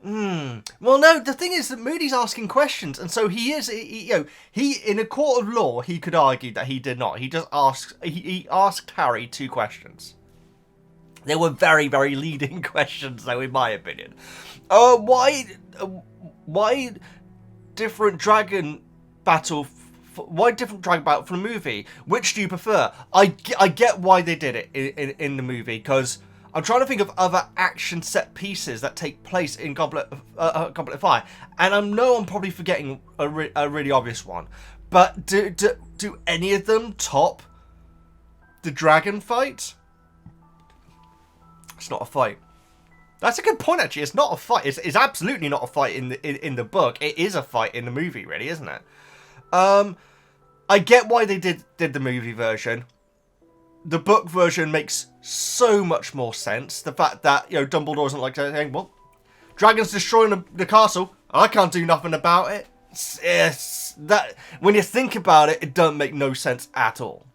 Well, no, the thing is that Moody's asking questions, and so he in a court of law, he could argue that he did not. He just asked Harry 2 questions. They were very, very leading questions, though, in my opinion. Why different dragon battle? Why different dragon battle from the movie? Which do you prefer? I get why they did it in the movie, because I'm trying to think of other action set pieces that take place in Goblet of Fire, and I know I'm probably forgetting a really obvious one. But do any of them top the dragon fight? It's not a fight. That's a good point, actually. It's not a fight. It's absolutely not a fight in the book. It is a fight in the movie, really, isn't it? I get why they did the movie version. The book version makes so much more sense. The fact that, you know, Dumbledore isn't like saying, well, dragons destroying the castle. I can't do nothing about it. That when you think about it, it doesn't make no sense at all.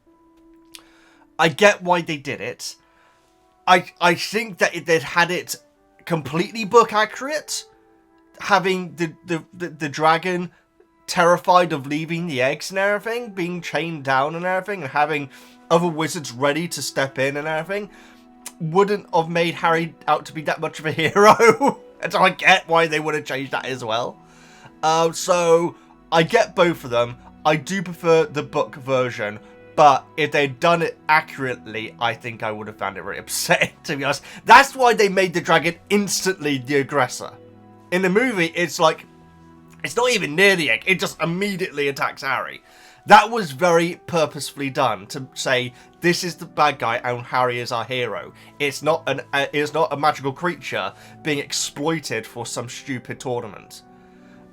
I get why they did it. I think that if they'd had it completely book accurate, having the dragon terrified of leaving the eggs and everything, being chained down and everything, and having other wizards ready to step in and everything, wouldn't have made Harry out to be that much of a hero. And so I get why they would have changed that as well. So I get both of them. I do prefer the book version, but if they'd done it accurately, I think I would have found it very upsetting, to be honest. That's why they made the dragon instantly the aggressor. In the movie, it's like, it's not even near the egg. It just immediately attacks Harry. That was very purposefully done to say, this is the bad guy and Harry is our hero. It's not a magical creature being exploited for some stupid tournament.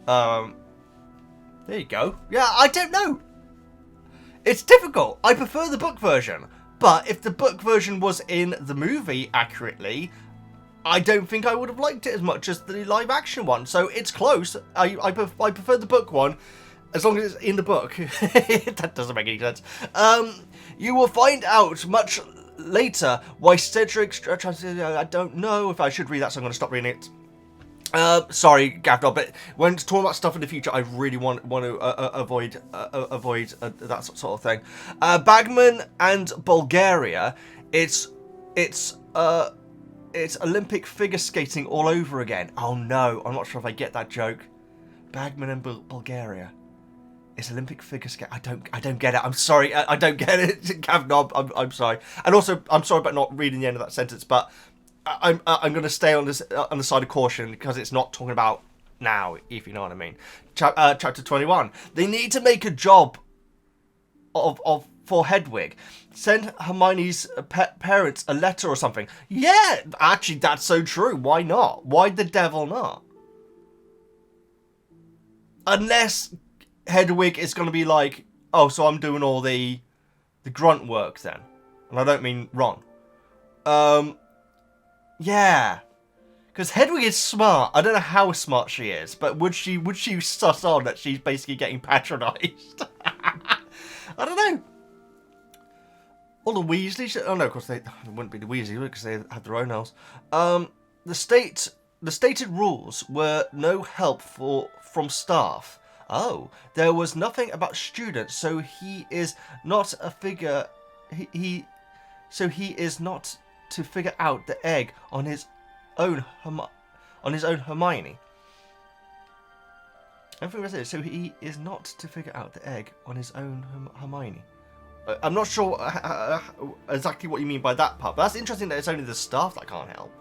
There you go. Yeah, I don't know. It's difficult. I prefer the book version. But if the book version was in the movie accurately, I don't think I would have liked it as much as the live action one. So it's close. I prefer the book one, as long as it's in the book. That doesn't make any sense. You will find out much later why Cedric... I don't know if I should read that, so I'm going to stop reading it. Sorry, Gavdol, but when talking about stuff in the future, I really want to avoid that sort of thing. Bagman and Bulgaria, it's Olympic figure skating all over again. Oh no, I'm not sure if I get that joke. Bagman and Bulgaria. It's Olympic figure skate. I don't get it. I'm sorry. I don't get it. Gavnob, I'm sorry. And also, I'm sorry about not reading the end of that sentence, but I'm going to stay on the side of caution because it's not talking about now, if you know what I mean. Chapter 21. They need to make a job for Hedwig. Send Hermione's parents a letter or something. Yeah, actually, that's so true. Why not? Why the devil not? Unless Hedwig is going to be like, oh, so I'm doing all the grunt work then. And I don't mean Ron. Yeah. Because Hedwig is smart. I don't know how smart she is, but would she suss on that she's basically getting patronised? I don't know. All the Weasleys... Oh, no, of course, it wouldn't be the Weasleys, because they have their own house. The stated rules were no help from staff. Oh, there was nothing about students, so he is not a figure... So he is not to figure out the egg on his own Hermione. So he is not to figure out the egg on his own Hermione. I'm not sure exactly what you mean by that part, but that's interesting that it's only the staff that can't help.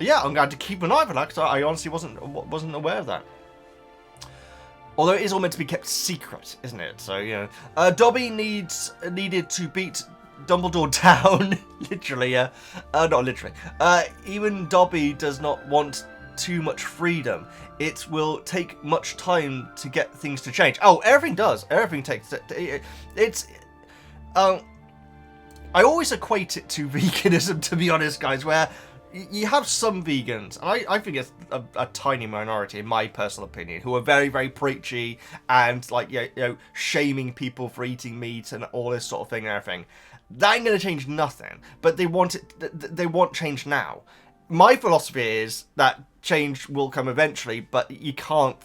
Yeah, I'm going to keep an eye for that because I honestly wasn't aware of that. Although it is all meant to be kept secret, isn't it? So, you know. Dobby needed to beat Dumbledore down. Literally, yeah. Not literally. Even Dobby does not want too much freedom. It will take much time to get things to change. Oh, everything does. Everything takes... It's... I always equate it to veganism, to be honest, guys, where... You have some vegans, I think it's a tiny minority, in my personal opinion, who are very, very preachy and, like, you know, shaming people for eating meat and all this sort of thing and everything. That ain't going to change nothing, but they want change now. My philosophy is that change will come eventually, but you can't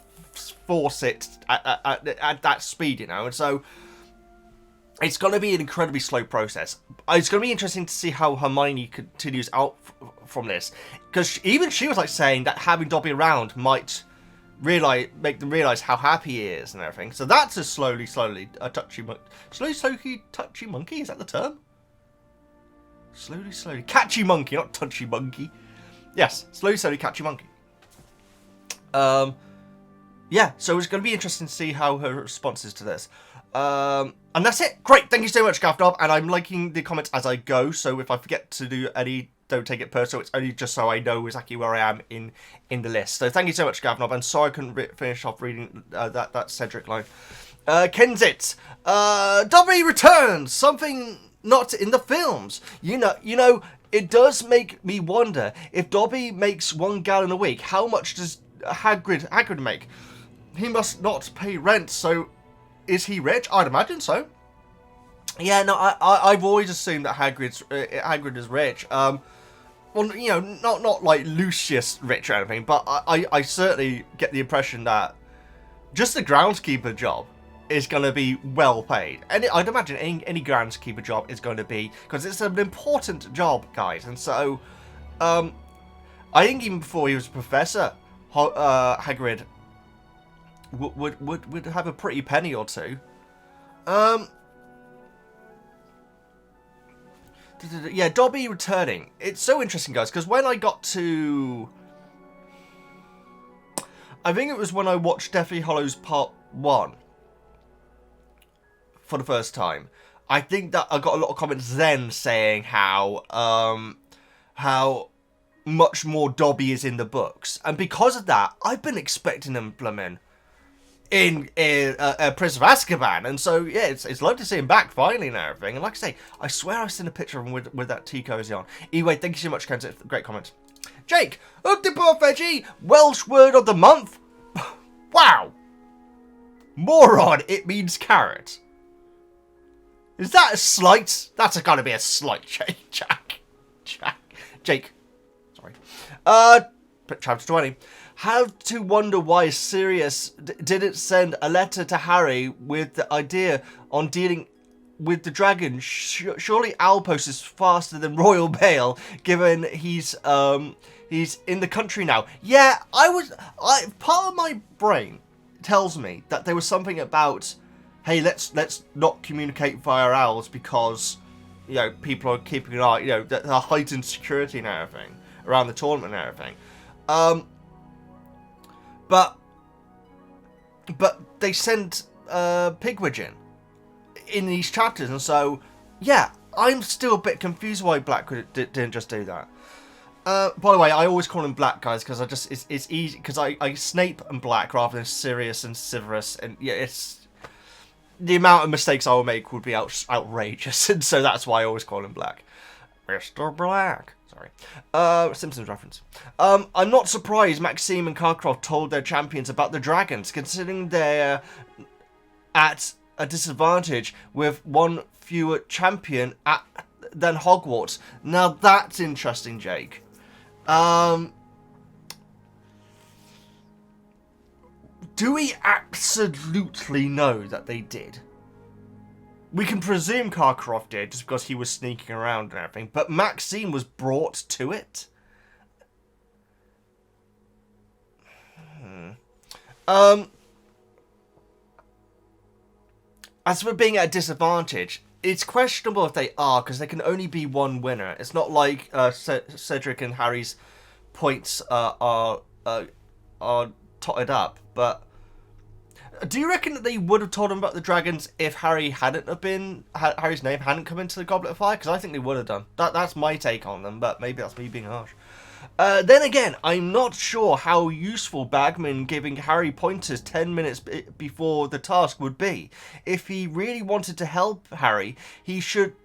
force it at that speed, you know, and so... it's going to be an incredibly slow process. It's going to be interesting to see how Hermione continues out from this, because even she was like saying that having Dobby around might make them realize how happy he is and everything. So that's a slowly touchy monkey. Is that the term? Slowly catchy monkey, not touchy monkey. Yes, slowly catchy monkey. Yeah, so it's going to be interesting to see how her response is to this. And that's it. Great, thank you so much, Gavnob. And I'm liking the comments as I go, so if I forget to do any, don't take it personal. It's only just so I know exactly where I am in the list. So thank you so much, Gavnob. And sorry I couldn't finish off reading that Cedric line. Kenzit, Dobby returns. Something not in the films. You know, it does make me wonder if Dobby makes 1 gallon a week. How much does Hagrid make? He must not pay rent, so is he rich? I'd imagine so. Yeah, no, I've always assumed that Hagrid is rich. Well, you know, not like Lucius rich or anything, but I certainly get the impression that just the groundskeeper job is going to be well paid. And I'd imagine any groundskeeper job is going to be, because it's an important job, guys. And so, I think even before he was a professor, Hagrid would have a pretty penny or two. Yeah, Dobby returning. It's so interesting, guys, because when I got to, I think it was when I watched Deathly Hallows Part 1 for the first time. I think that I got a lot of comments then saying how much more Dobby is in the books, and because of that, I've been expecting him in Prince of Azkaban, and so yeah, it's lovely to see him back finally and everything. And like I say, I swear I've seen a picture of him with that tea cozy on. Anyway, thank you so much, Kent. Great comment. Jake, up the poor Veggie, Welsh word of the month. Wow, moron! It means carrot. Is that a slight? That's got to be a slight, Jake. Sorry. Chapter 20. Have to wonder why Sirius didn't send a letter to Harry with the idea on dealing with the dragon. Surely Outpost is faster than Royal Mail, given he's in the country now. Yeah, part of my brain tells me that there was something about, hey, let's not communicate via owls because, you know, people are keeping an eye, you know, the heightened security and everything around the tournament and everything. But they sent Pigwidgeon in these chapters, and so yeah, I'm still a bit confused why Black didn't just do that. By the way, I always call him Black, guys, because it's easy, because I Snape and Black rather than Sirius and Severus, and yeah, it's the amount of mistakes I will make would be outrageous, and so that's why I always call him Black. Mr. Black. Sorry. Simpsons reference. I'm not surprised Maxime and Karkaroff told their champions about the dragons, considering they're at a disadvantage with one fewer champion than Hogwarts. Now that's interesting, Jake. Do we absolutely know that they did? We can presume Karkaroff did, just because he was sneaking around and everything, but Maxime was brought to it? As for being at a disadvantage, it's questionable if they are, because there can only be one winner. It's not like Cedric and Harry's points are totted up, but do you reckon that they would have told him about the dragons if Harry hadn't have been, Harry's name hadn't come into the Goblet of Fire? Because I think they would have done. That's my take on them, but maybe that's me being harsh. Then again, I'm not sure how useful Bagman giving Harry pointers 10 minutes before the task would be. If he really wanted to help Harry, he should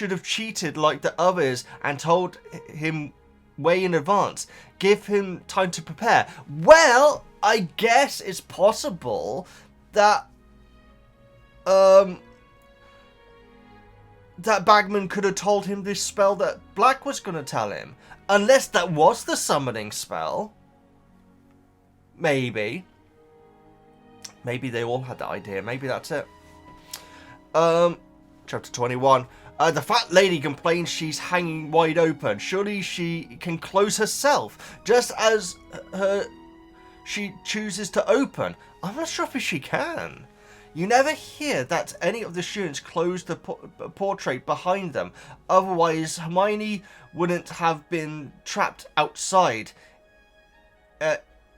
have cheated like the others and told him way in advance. Give him time to prepare. Well, I guess it's possible that that Bagman could have told him this spell that Black was going to tell him. Unless that was the summoning spell. Maybe. Maybe they all had that idea. Maybe that's it. Chapter 21. The fat lady complains she's hanging wide open. Surely she can close herself, just as she chooses to open. I'm not sure if she can. You never hear that any of the students close the portrait behind them. Otherwise, Hermione wouldn't have been trapped outside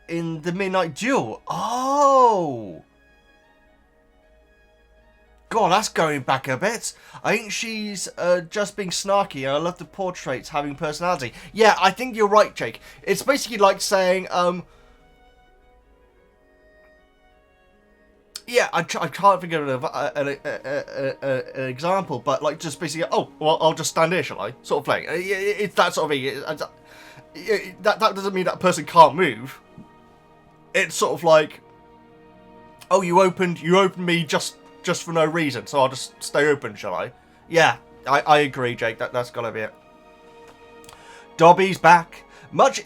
in the midnight duel. Oh! God, that's going back a bit. I think she's just being snarky, and I love the portraits having personality. Yeah, I think you're right, Jake. It's basically like saying, yeah, I can't think of an example, but like just basically, oh, well, I'll just stand here, shall I? Sort of thing. It's that sort of thing. That doesn't mean that person can't move. It's sort of like, oh, you opened me just for no reason, so I'll just stay open, shall I? Yeah, I agree, Jake. That's gotta be it. Dobby's back. Much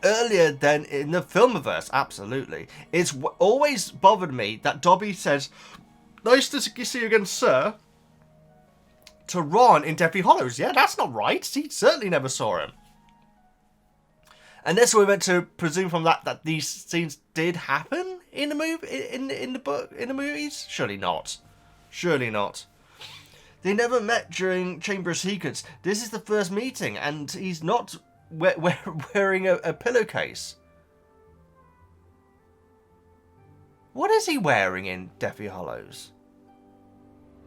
earlier than in the filmiverse, absolutely. It's always bothered me that Dobby says, "Nice to see you again, sir," to Ron in Deathly Hallows. Yeah, that's not right. He certainly never saw him. And this we're meant to presume from that these scenes did happen in the movie, in the book, in the movies. Surely not. Surely not. They never met during Chamber of Secrets. This is the first meeting, and he's not wearing a pillowcase. What is he wearing in Deathly Hallows?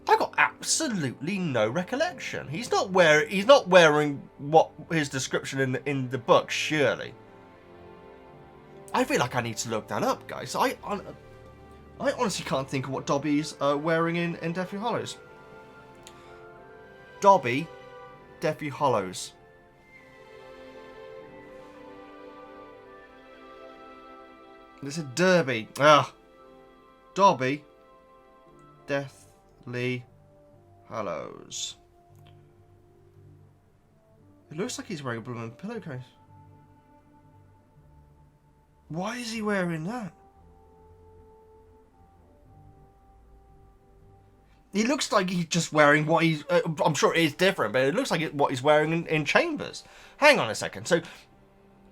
I got absolutely no recollection. He's not wearing what his description in the book, surely. I feel like I need to look that up, guys. I honestly can't think of what Dobby's wearing in Deathly Hallows. Dobby, Deathly Hallows. This is Derby. Ah, Dobby, Deathly Hallows. It looks like he's wearing a blue pillowcase. Why is he wearing that? He looks like he's just wearing what he's... I'm sure it is different, but it looks like what he's wearing in Chambers. Hang on a second. So,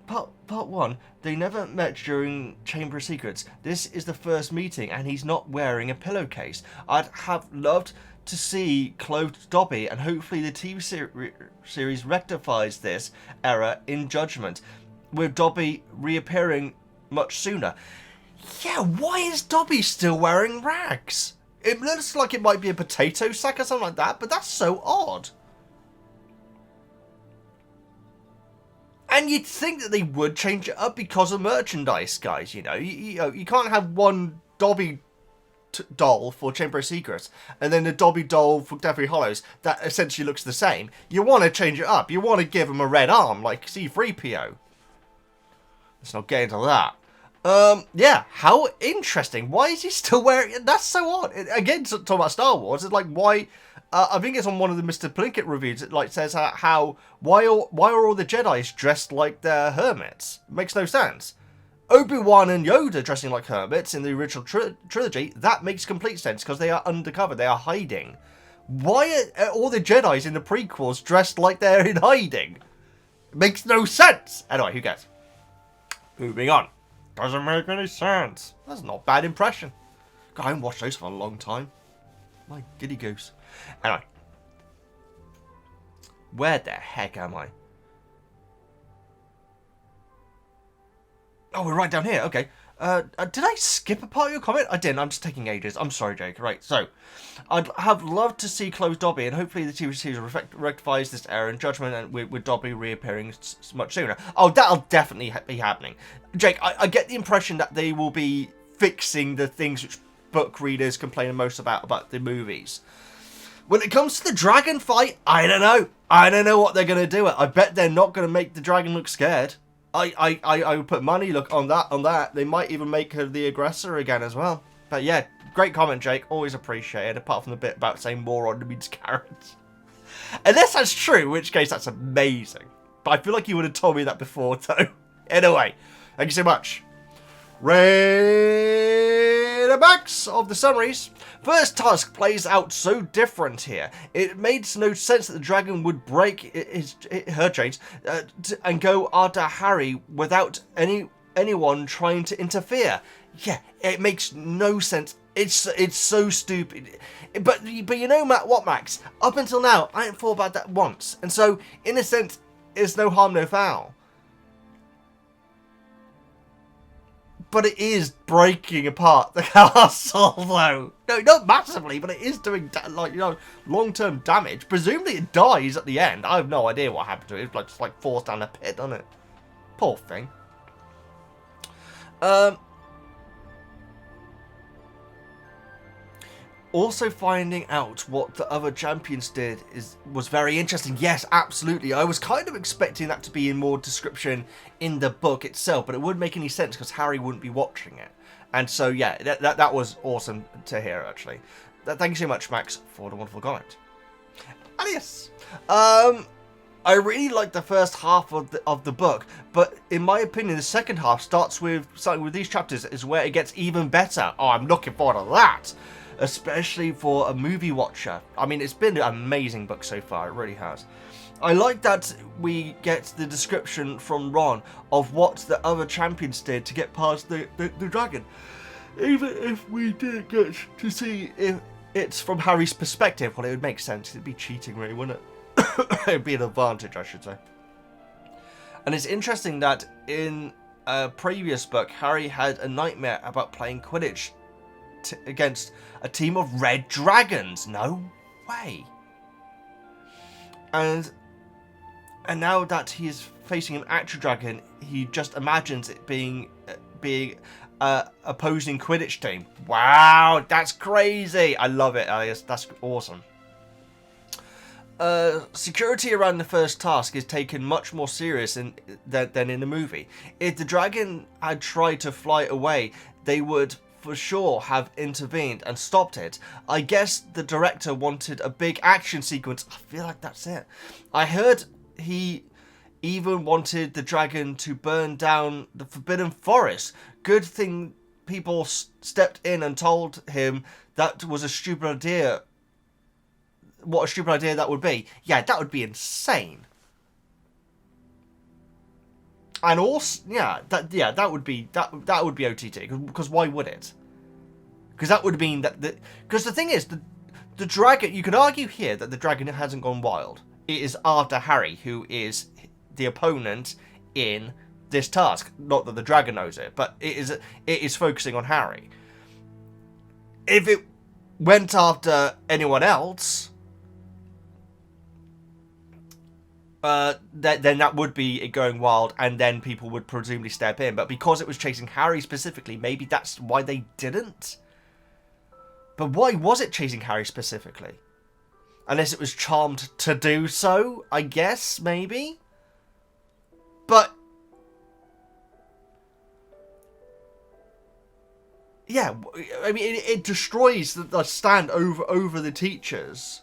part 1, they never met during Chamber of Secrets. This is the first meeting, and he's not wearing a pillowcase. I'd have loved to see clothed Dobby, and hopefully the TV series rectifies this error in judgment, with Dobby reappearing much sooner. Yeah, why is Dobby still wearing rags? It looks like it might be a potato sack or something like that, but that's so odd. And you'd think that they would change it up because of merchandise, guys, you know. You can't have one Dobby doll for Chamber of Secrets and then a Dobby doll for Deathly Hallows that essentially looks the same. You want to change it up. You want to give him a red arm like C-3PO. Let's not get into that. Yeah, how interesting. Why is he still wearing it? That's so odd. Again, talking about Star Wars, it's like, why... I think it's on one of the Mr. Plinkett reviews. It like says why are all the Jedis dressed like they're hermits? It makes no sense. Obi-Wan and Yoda dressing like hermits in the original trilogy, that makes complete sense because they are undercover, they are hiding. Why are all the Jedis in the prequels dressed like they're in hiding? It makes no sense. Anyway, who cares? Moving on. Doesn't make any sense. That's not a bad impression. God, I haven't watched those for a long time. My giddy goose. Anyway. Where the heck am I? Oh, we're right down here. Okay. Did I skip a part of your comment? I didn't. I'm just taking ages. I'm sorry, Jake. Right. So, I'd have loved to see closed Dobby, and hopefully the TV series rectifies this error in judgment, and with Dobby reappearing much sooner. Oh, that'll definitely be happening. Jake, I get the impression that they will be fixing the things which book readers complain most about the movies. When it comes to the dragon fight, I don't know. I don't know what they're going to do. I bet they're not going to make the dragon look scared. I would put money on that. They might even make her the aggressor again as well. But yeah, great comment, Jake. Always appreciated, apart from the bit about saying moron means carrots. Unless that's true, in which case that's amazing. But I feel like you would have told me that before, though. Anyway, thank you so much. Rain Max of the summaries. First task plays out so different here. It made no sense that the dragon would break her chains and go after Harry without anyone trying to interfere. Yeah, it makes no sense. It's so stupid. But you know what, Max? Up until now, I ain't thought about that once. And so, in a sense, it's no harm, no foul. But it is breaking apart the castle, though. No, not massively, but it is doing, like, you know, long-term damage. Presumably it dies at the end. I have no idea what happened to it. It's like, just, like, falls down a pit, doesn't it? Poor thing. Also finding out what the other champions did was very interesting. Yes, absolutely. I was kind of expecting that to be in more description in the book itself, but it wouldn't make any sense because Harry wouldn't be watching it. And so, yeah, that was awesome to hear, actually. Thank you so much, Max, for the wonderful comment. Alias! I really like the first half of the book, but in my opinion, the second half starting with these chapters is where it gets even better. Oh, I'm looking forward to that! Especially for a movie watcher. I mean, it's been an amazing book so far, it really has. I like that we get the description from Ron of what the other champions did to get past the dragon. Even if we didn't get to see if it's from Harry's perspective, well, it would make sense. It'd be cheating, really, wouldn't it? It'd be an advantage, I should say. And it's interesting that in a previous book, Harry had a nightmare about playing Quidditch against a team of red dragons. No way. And now that he is facing an actual dragon, he just imagines it being opposing Quidditch team. Wow, that's crazy. I love it, Alias. That's awesome. Security around the first task is taken much more serious than in the movie. If the dragon had tried to fly away, they would for sure have intervened and stopped it. I guess the director wanted a big action sequence. I feel like that's it. I heard he even wanted the dragon to burn down the Forbidden Forest. Good thing people stepped in and told him that was a stupid idea. What a stupid idea that would be. Yeah, that would be insane. And also, that would be OTT. Because why would it? Because that would mean that because the thing is, the dragon. You could argue here that the dragon hasn't gone wild. It is after Harry, who is the opponent in this task. Not that the dragon knows it, but it is focusing on Harry. If it went after anyone else, then that would be it going wild, and then people would presumably step in. But because it was chasing Harry specifically, maybe that's why they didn't. But why was it chasing Harry specifically? Unless it was charmed to do so, I guess, maybe? But yeah, I mean, it destroys the stand over the teachers,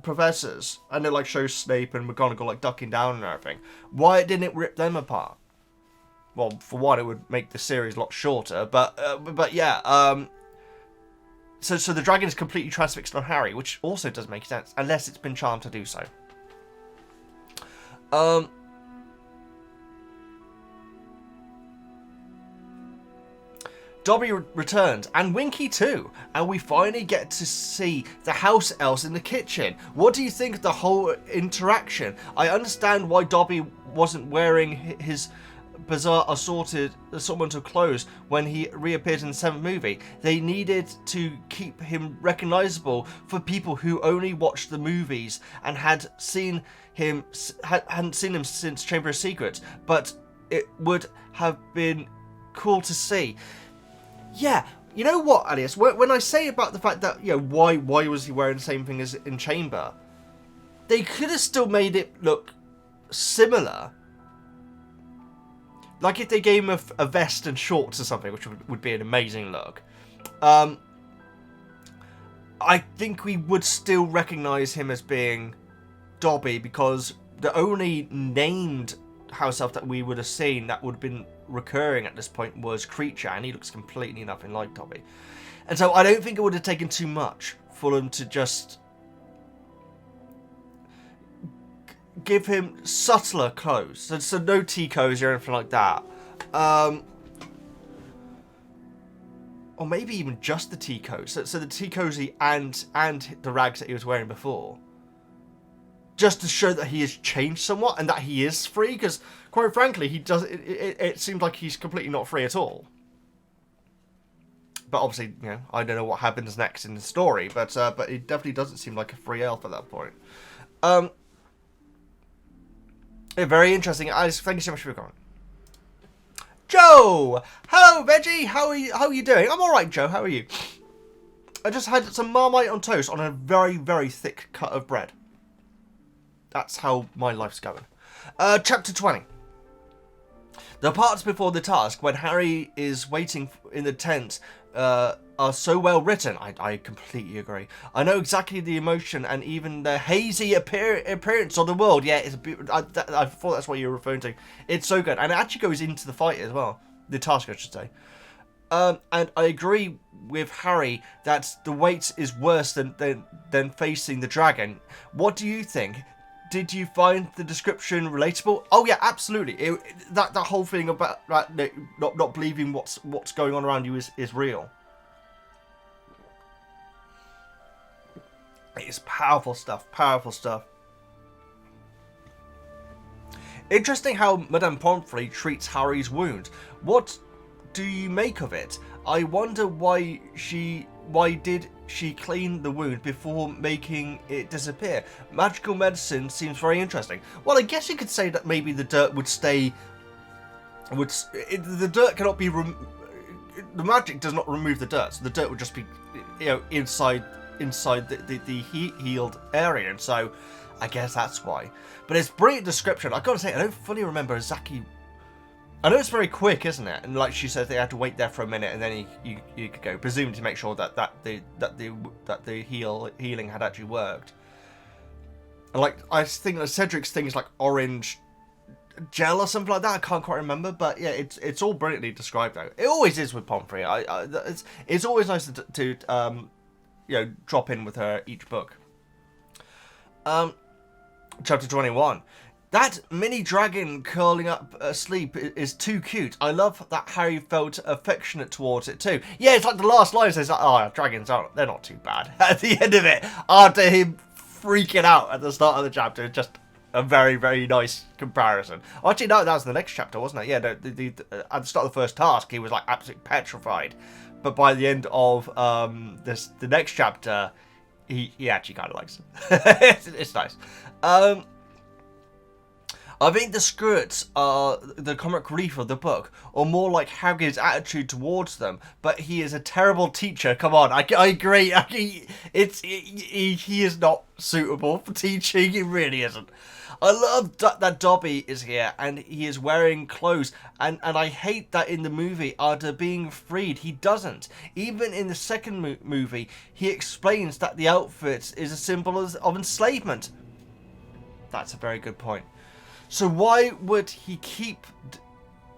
professors, and it like shows Snape and McGonagall like ducking down and everything. Why didn't it rip them apart? Well, for one, it would make the series a lot shorter, but yeah. So the dragon is completely transfixed on Harry, which also doesn't make sense unless it's been charmed to do so. Dobby returns, and Winky too, and we finally get to see the house elves in the kitchen. What do you think of the whole interaction? I understand why Dobby wasn't wearing his bizarre assortment of clothes when he reappeared in the 7th movie. They needed to keep him recognizable for people who only watched the movies and hadn't seen him since Chamber of Secrets, but it would have been cool to see. Yeah, you know what, Alias? When I say about the fact that, you know, why was he wearing the same thing as in Chamber? They could have still made it look similar. Like if they gave him a vest and shorts or something, which would be an amazing look. I think we would still recognise him as being Dobby, because the only named house elf that we would have seen that would have been recurring at this point was Creature, and he looks completely nothing like Dobby. And so I don't think it would have taken too much for them to just give him subtler clothes. So no tea cozy or anything like that. Or maybe even just the tea cozy. So the tea cozy and the rags that he was wearing before. Just to show that he has changed somewhat and that he is free. Because, quite frankly, it seems like he's completely not free at all. But obviously, you know, I don't know what happens next in the story. But it definitely doesn't seem like a free elf at that point. Yeah, very interesting. Thank you so much for your comment. Joe! Hello, Veggie! How are you doing? I'm alright, Joe. How are you? I just had some Marmite on toast on a very, very thick cut of bread. That's how my life's going. Chapter 20. The parts before the task, when Harry is waiting in the tent, are so well written. I completely agree. I know exactly the emotion and even the hazy appearance of the world. Yeah, it's I thought that's what you were referring to. It's so good. And it actually goes into the fight as well. The task, I should say. And I agree with Harry that the wait is worse than facing the dragon. What do you think? Did you find the description relatable? Oh yeah, absolutely. That whole thing about not believing what's going on around you is real. It's powerful stuff. Powerful stuff. Interesting how Madame Pomfrey treats Harry's wound. What do you make of it? I wonder why did she clean the wound before making it disappear? Magical medicine seems very interesting. Well, I guess you could say that maybe the dirt would stay. The dirt cannot be. The magic does not remove the dirt, so the dirt would just be, you know, inside the healed area, and so I guess that's why. But it's brilliant description. I gotta say, I don't fully remember exactly. I know it's very quick, isn't it? And like she says, they had to wait there for a minute, and then you could go, presumably to make sure that the healing had actually worked. And like I think that Cedric's thing is like orange gel or something like that. I can't quite remember, but yeah, it's all brilliantly described though. It always is with Pomfrey. It's always nice to you know, drop in with her each book. Chapter 21. That mini dragon curling up asleep is too cute. I love that Harry felt affectionate towards it too. Yeah, it's like the last line says, oh, dragons they're not too bad. At the end of it, after him freaking out at the start of the chapter, it's just a very, very nice comparison. Actually, no, that was the next chapter, wasn't it? Yeah, at the start of the first task, he was like absolutely petrified. But by the end of the next chapter, he actually kind of likes it. It's nice. I think the squirts are the comic relief of the book, or more like Hagrid's attitude towards them. But he is a terrible teacher. Come on, I agree. He is not suitable for teaching. He really isn't. I love that Dobby is here and he is wearing clothes, and I hate that in the movie after being freed he doesn't. Even in the second movie he explains that the outfit is a symbol of enslavement. That's a very good point. So why would he keep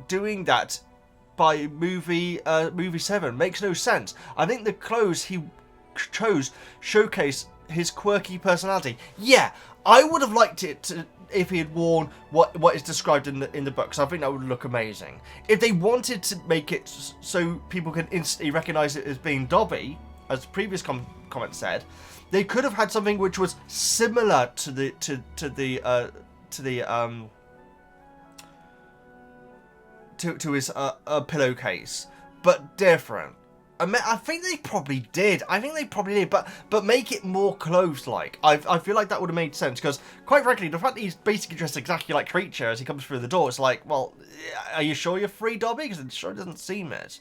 doing that by movie 7? Makes no sense. I think the clothes he chose showcase his quirky personality. Yeah, I would have liked it if he had worn what is described in the books. I think that would look amazing. If they wanted to make it so people can instantly recognise it as being Dobby, as the previous comment said, they could have had something which was similar to his pillowcase, but different. I think they probably did. But make it more clothes-like. I feel like that would have made sense, because, quite frankly, the fact that he's basically dressed exactly like Creature as he comes through the door, it's like, well, are you sure you're free, Dobby? Because it sure doesn't seem it.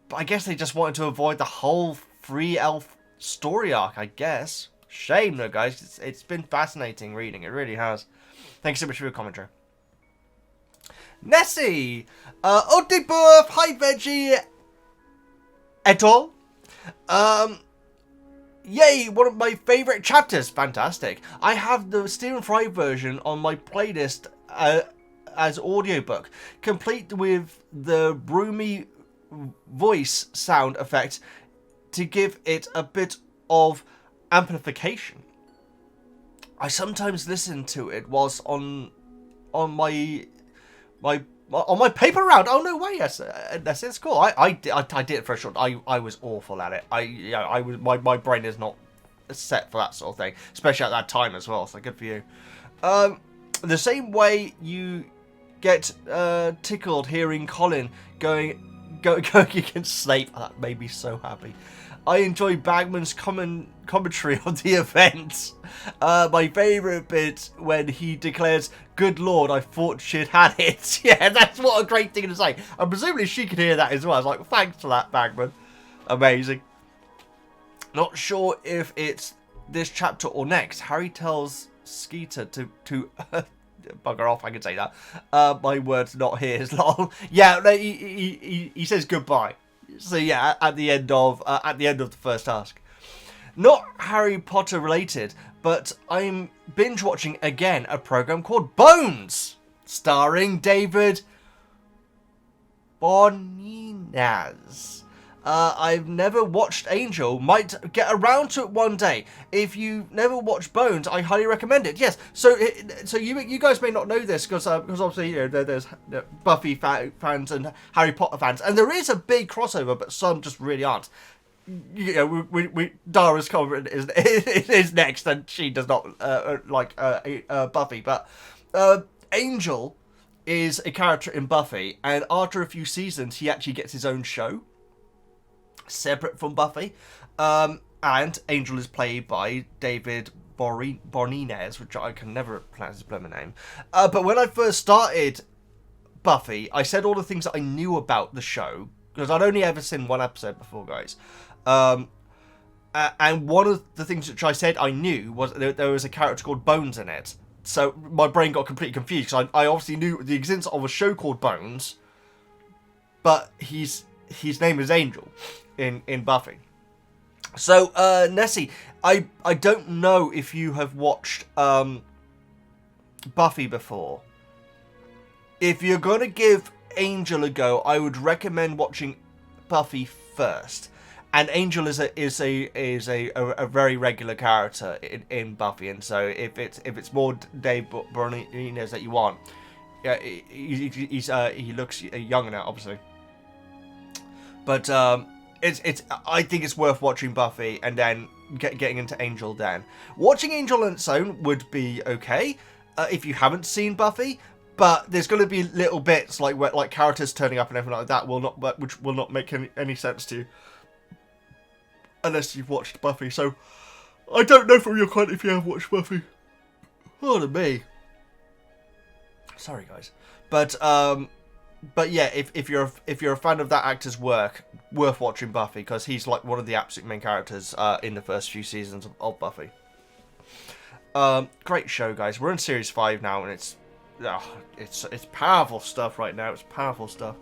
But I guess they just wanted to avoid the whole free elf story arc, I guess. Shame, though, guys. It's been fascinating reading. It really has. Thanks so much for your commentary. Nessie! Odibirth! Hi, Veggie! Et al. Yay, one of my favourite chapters. Fantastic. I have the Stephen Fry version on my playlist as audiobook, complete with the broomy voice sound effect to give it a bit of amplification. I sometimes listen to it whilst on my paper round. Oh no way! Yes, that's cool. I did it for a short. I was awful at it. I was my brain is not set for that sort of thing, especially at that time as well. So good for you. The same way you get tickled hearing Colin going against Snape. That made me so happy. I enjoy Bagman's commentary on the event. My favourite bit when he declares, "Good Lord, I thought she'd had it." Yeah, that's what a great thing to say. And presumably she could hear that as well. I was like, thanks for that, Bagman. Amazing. Not sure if it's this chapter or next. Harry tells Skeeter to bugger off, I can say that. My words, not his, lol. Yeah, he says goodbye. So yeah, at the end of the first task. Not Harry Potter related, but I'm binge watching again a program called Bones, starring David Boreanaz. I've never watched Angel. Might get around to it one day. If you've never watched Bones, I highly recommend it. Yes. So you guys may not know this because obviously there's Buffy fans and Harry Potter fans, and there is a big crossover, but some just really aren't. You know, Dara's comment is next, and she does not like Buffy, but Angel is a character in Buffy, and after a few seasons, he actually gets his own show. Separate from Buffy, and Angel is played by David Boreanaz, which I can never pronounce his blooming name. But when I first started Buffy, I said all the things that I knew about the show because I'd only ever seen one episode before, guys. And one of the things which I said I knew was there was a character called Bones in it. So my brain got completely confused because I obviously knew the existence of a show called Bones, but his name is Angel in Buffy. So, Nessie, I don't know if you have watched Buffy before. If you're going to give Angel a go, I would recommend watching Buffy first. And Angel is a very regular character in Buffy, and so if it's more Dave Boreanaz that you want, yeah, he looks young now, obviously. But I think it's worth watching Buffy and then getting into Angel then. Watching Angel on its own would be okay if you haven't seen Buffy, but there's going to be little bits like characters turning up and everything like that which will not make any sense to you unless you've watched Buffy. So I don't know from your comment if you have watched Buffy. Pardon me. Sorry, guys, but yeah, if you're a fan of that actor's work, worth watching Buffy because he's like one of the absolute main characters in the first few seasons of Buffy. Great show, guys. We're in series 5 now, and it's powerful stuff right now. It's powerful stuff.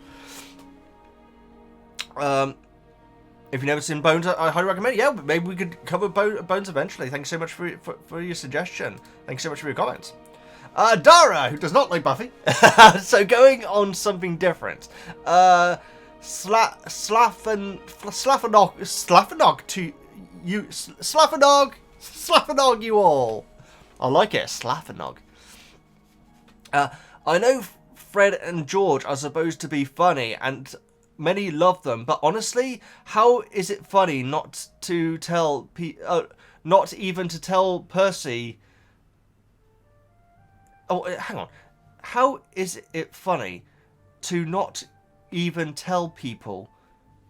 If you've never seen Bones, I highly recommend it. Yeah, maybe we could cover Bones eventually. Thanks so much for your suggestion. Thanks so much for your comments. Dara, who does not like Buffy. So going on something different. Slaffanog to you. Slaffanog you all. I like it, Slaffanog. I know Fred and George are supposed to be funny, and many love them, but honestly, how is it funny not to tell not even to tell Percy? Oh, hang on. How is it funny to not even tell people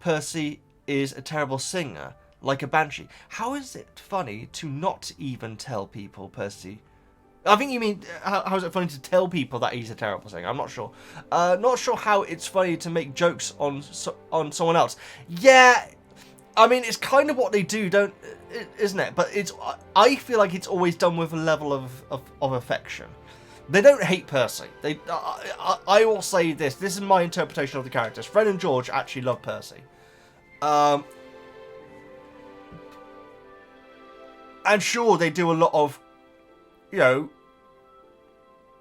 Percy is a terrible singer, like a banshee? How is it funny to not even tell people Percy? I think you mean, how is it funny to tell people that he's a terrible singer? I'm not sure. Not sure how it's funny to make jokes on someone else. Yeah, I mean, it's kind of what they do, isn't it? But I feel like it's always done with a level of affection. They don't hate Percy. I will say this. This is my interpretation of the characters. Fred and George actually love Percy. And sure, they do a lot of,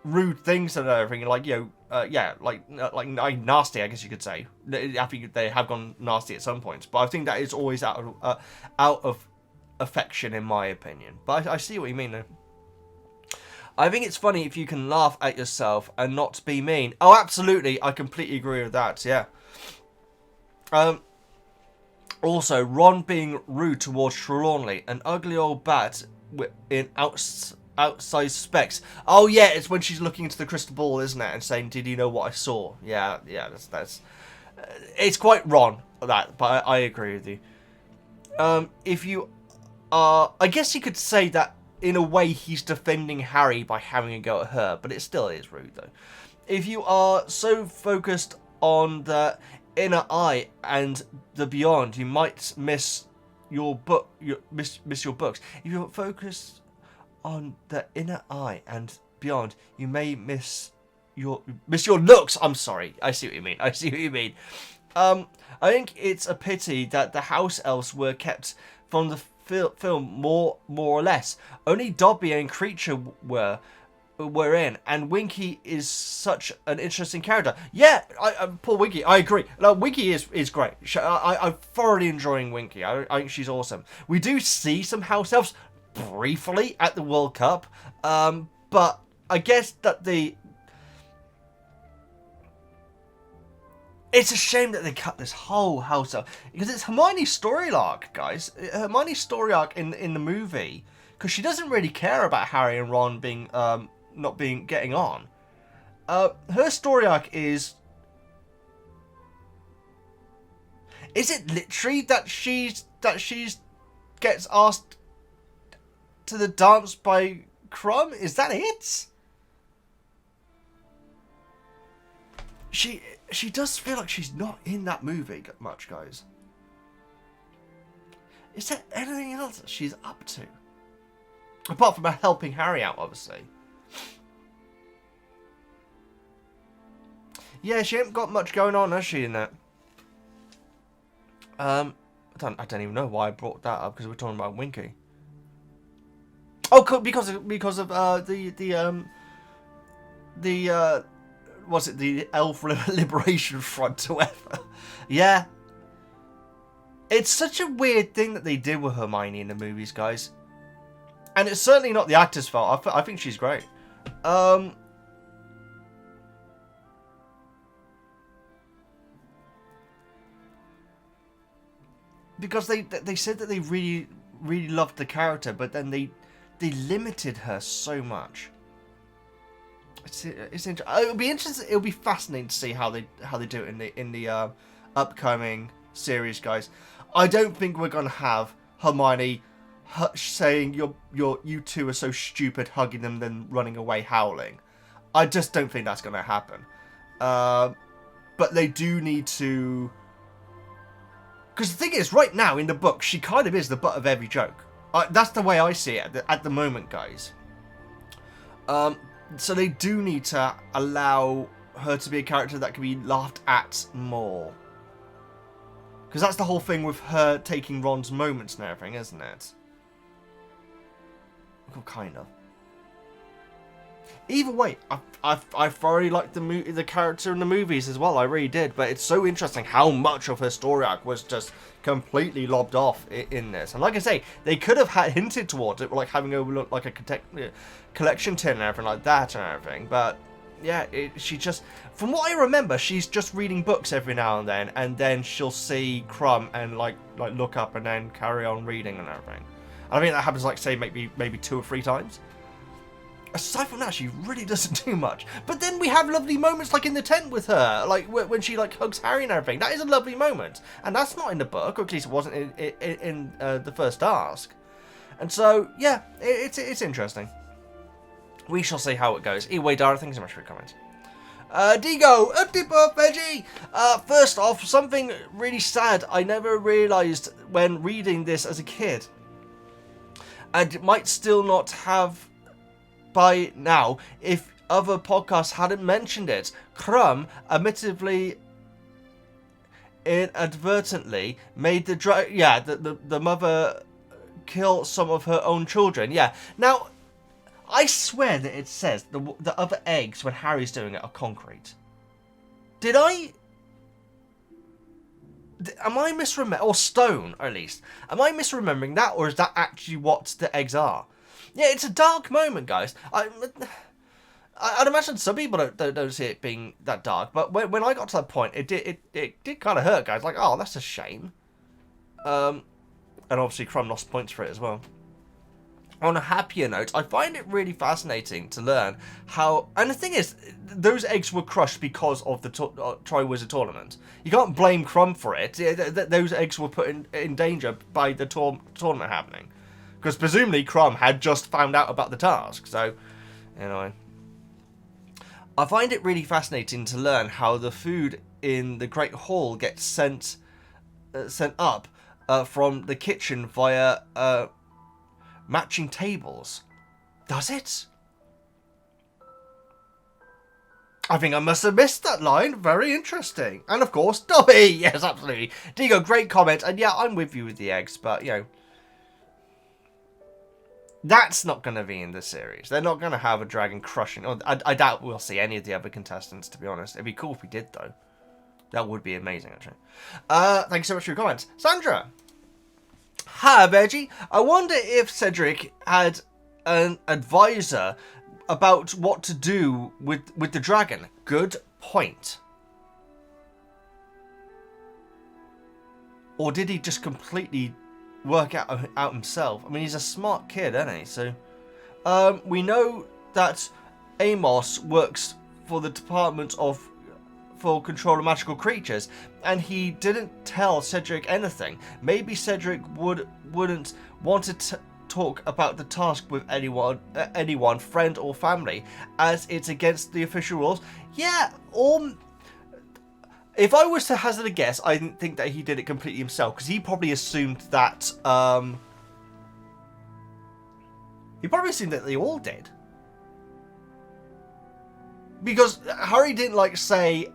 rude things and everything, like, you know, yeah, like nasty, I guess you could say. I think they have gone nasty at some points, but I think that is always out of affection, in my opinion. But I see what you mean, though. I think it's funny if you can laugh at yourself and not be mean. Oh, absolutely, I completely agree with that, yeah. Also, Ron being rude towards Trelawney, an ugly old bat in outsized specs. Oh yeah, it's when she's looking into the crystal ball, isn't it, and saying, "Did you know what I saw?" Yeah, that's. It's quite Ron, that, but I agree with you. If you are, I guess you could say that in a way he's defending Harry by having a go at her, but it still is rude though. If you are so focused on the inner eye and the beyond, you might miss your book. Miss your books. If you're focused on the inner eye and beyond, you may miss your looks. I'm sorry. I see what you mean. I think it's a pity that the house elves were kept from the film more or less. Only Dobby and Creature were in, and Winky is such an interesting character. Yeah, poor Winky. I agree. No, Winky is great. I'm thoroughly enjoying Winky. I think she's awesome. We do see some house elves briefly at the World Cup, but I guess that it's a shame that they cut this whole house up, because it's Hermione's story arc, guys. Hermione's story arc in the movie, because she doesn't really care about Harry and Ron being getting on. Her story arc is it literally that she's gets asked to the dance by Crumb? Is that it? She does feel like she's not in that movie much, guys. Is there anything else that she's up to? Apart from her helping Harry out, obviously. Yeah, she ain't got much going on, has she, in that? I don't even know why I brought that up, because we're talking about Winky. Oh, because of was it the Elf Liberation Front or whatever? Yeah. It's such a weird thing that they did with Hermione in the movies, guys. And it's certainly not the actor's fault. I think she's great. Because they said that they really loved the character, but then they limited her so much. It's interesting. It'll be interesting. It'll be fascinating to see how they do it in the upcoming series, guys. I don't think we're gonna have Hermione saying you two are so stupid, hugging them, then running away howling. I just don't think that's gonna happen. But they do need to, because the thing is, right now in the book, she kind of is the butt of every joke. That's the way I see it at the moment, guys. So they do need to allow her to be a character that can be laughed at more. Because that's the whole thing with her taking Ron's moments and everything, isn't it? Well, kind of. Either way, I thoroughly liked the character in the movies as well. I really did. But it's so interesting how much of her story arc was just completely lobbed off in this. And like I say, they could have hinted towards it, like having overlooked like a collection tin and everything like that and everything. But yeah, she just, from what I remember, she's just reading books every now and then she'll see Crumb and like look up and then carry on reading and everything. I think that happens, like, say, maybe 2 or 3 times. Aside from that, she really doesn't do much. But then we have lovely moments like in the tent with her, like when she like hugs Harry and everything. That is a lovely moment, and that's not in the book, or at least it wasn't in the first ask. And so yeah, it's interesting. We shall see how it goes. Anyway, Dara, thanks so much for your comments. Digo, Veggie. First off, something really sad I never realised when reading this as a kid, and might still not have by now if other podcasts hadn't mentioned it. Crumb admittedly inadvertently made the mother kill some of her own children. Yeah. Now, I swear that it says the other eggs when Harry's doing it are concrete. Did I... Am I misremembering? Or stone, at least. Am I misremembering that, or is that actually what the eggs are? Yeah, it's a dark moment, guys. I'd imagine some people don't see it being that dark, but when I got to that point, it did kind of hurt, guys. Like, oh, that's a shame. And obviously Crumb lost points for it as well. On a happier note, I find it really fascinating to learn how... And the thing is, those eggs were crushed because of the Triwizard Tournament. You can't blame Crumb for it. Those eggs were put in danger by the tournament happening. Because presumably Crumb had just found out about the task. So, anyway. I find it really fascinating to learn how the food in the Great Hall gets sent up from the kitchen via... matching tables. Does it? I think I must have missed that line. Very interesting. And of course, Dobby. Yes, absolutely. Digo, great comment. And yeah, I'm with you with the eggs, but you know, that's not going to be in the series. They're not going to have a dragon crushing. I doubt we'll see any of the other contestants, to be honest. It'd be cool if we did, though. That would be amazing, actually. Thank you so much for your comments. Sandra. Hi, Veggie. I wonder if Cedric had an advisor about what to do with the dragon. Good point. Or did he just completely work out himself? I mean, he's a smart kid, isn't he? So, we know that Amos works for the Department for Control of Magical Creatures, and he didn't tell Cedric anything. Maybe Cedric wouldn't want to talk about the task with anyone, friend or family, as it's against the official rules. Yeah, if I was to hazard a guess, I think that he did it completely himself, because he probably assumed that they all did. Because Harry didn't like say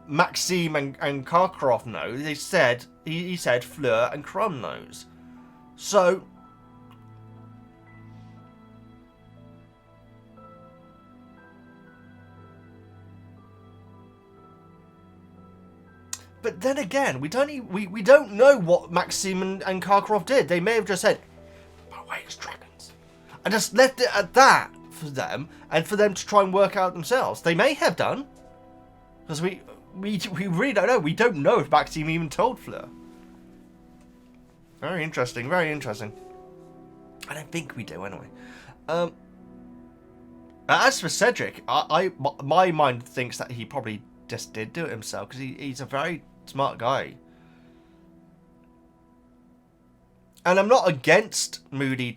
Maxime and Karkaroff know. They said he said Fleur and Crumb knows. So but then again, we don't know what Maxime and Karkaroff did. They may have just said, "My way is dragons," and just left it at that for them, and for them to try and work out themselves. They may have done, because we really don't know. We don't know if Maxime even told Fleur. Very interesting, very interesting. I don't think we do, anyway. As for Cedric, my mind thinks that he probably just did do it himself, because he's a very smart guy. And I'm not against Moody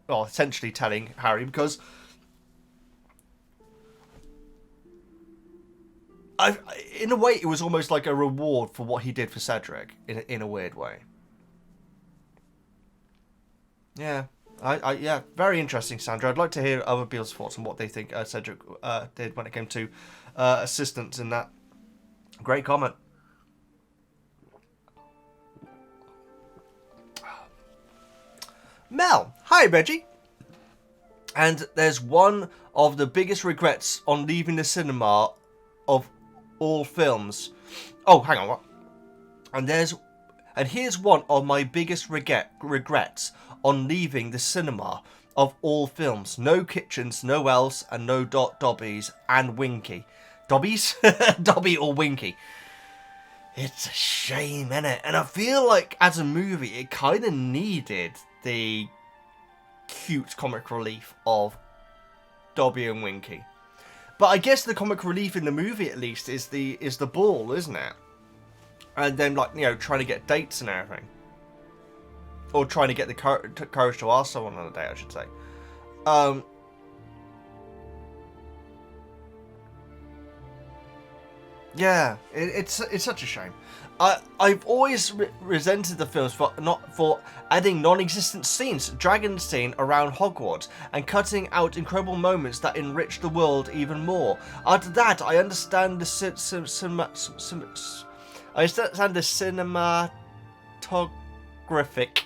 essentially telling Harry, because in a way it was almost like a reward for what he did for Cedric in a weird way. Yeah, yeah, very interesting, Sandra. I'd like to hear other people's thoughts on what they think Cedric did when it came to assistance in that. Great comment. Mel, hi Veggie. And there's one of the biggest regrets on leaving the cinema of all films. Oh, hang on, what? And here's one of my biggest regrets on leaving the cinema of all films. No kitchens, no elves, and no Dobbies and Winky. Dobbies? Dobby or Winky. It's a shame, innit? And I feel like as a movie, it kind of needed the cute comic relief of Dobby and Winky. But I guess the comic relief in the movie, at least, is the ball, isn't it? And then, like, you know, trying to get dates and everything. Or trying to get the courage to ask someone on a date, I should say. Yeah, it's such a shame. I've always resented the films for adding non-existent scenes, dragon scene around Hogwarts, and cutting out incredible moments that enrich the world even more. After that, I understand the cinematographic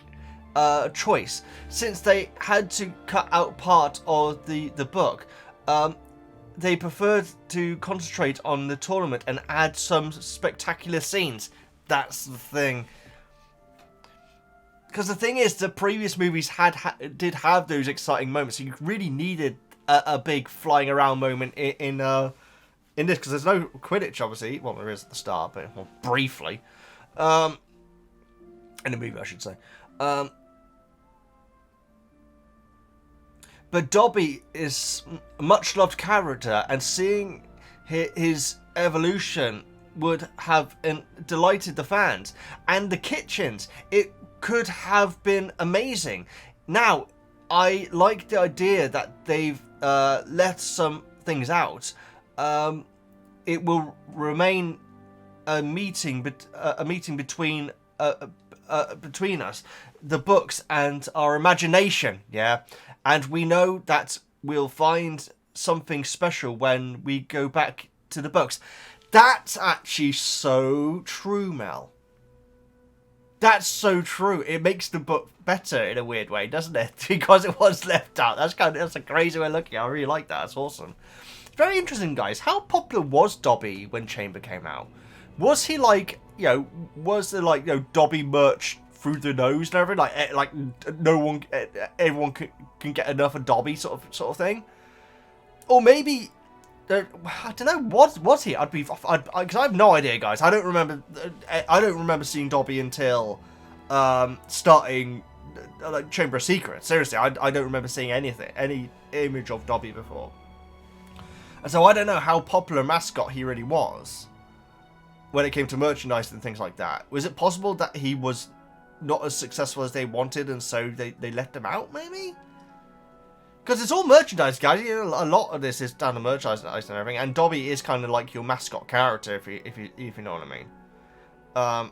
choice, since they had to cut out part of the book. They preferred to concentrate on the tournament and add some spectacular scenes. That's the thing. Because the thing is, the previous movies did have those exciting moments. So you really needed a big flying around moment in this, because there's no Quidditch, obviously. Well, there is at the start, but well, briefly. In the movie, I should say. But Dobby is a much-loved character, and seeing his evolution would have delighted the fans. And the kitchens, it could have been amazing. Now, I like the idea that they've left some things out. It will remain a meeting between us, the books, and our imagination, yeah? And we know that we'll find something special when we go back to the books. That's actually so true, Mel. That's so true. It makes the book better in a weird way, doesn't it? Because it was left out. That's a crazy way of looking. I really like that. That's awesome. It's very interesting, guys. How popular was Dobby when Chamber came out? Was he like, was there like, Dobby merch through the nose and everything, like everyone can get enough of Dobby sort of thing, or maybe I don't know. Was he? Because I have no idea, guys. I don't remember seeing Dobby until starting like Chamber of Secrets. Seriously, I don't remember seeing any image of Dobby before, and so I don't know how popular a mascot he really was when it came to merchandise and things like that. Was it possible that he was not as successful as they wanted, and so they left him out, maybe? Because it's all merchandise, guys. A lot of this is down to merchandise and everything, and Dobby is kind of like your mascot character, if you know what I mean.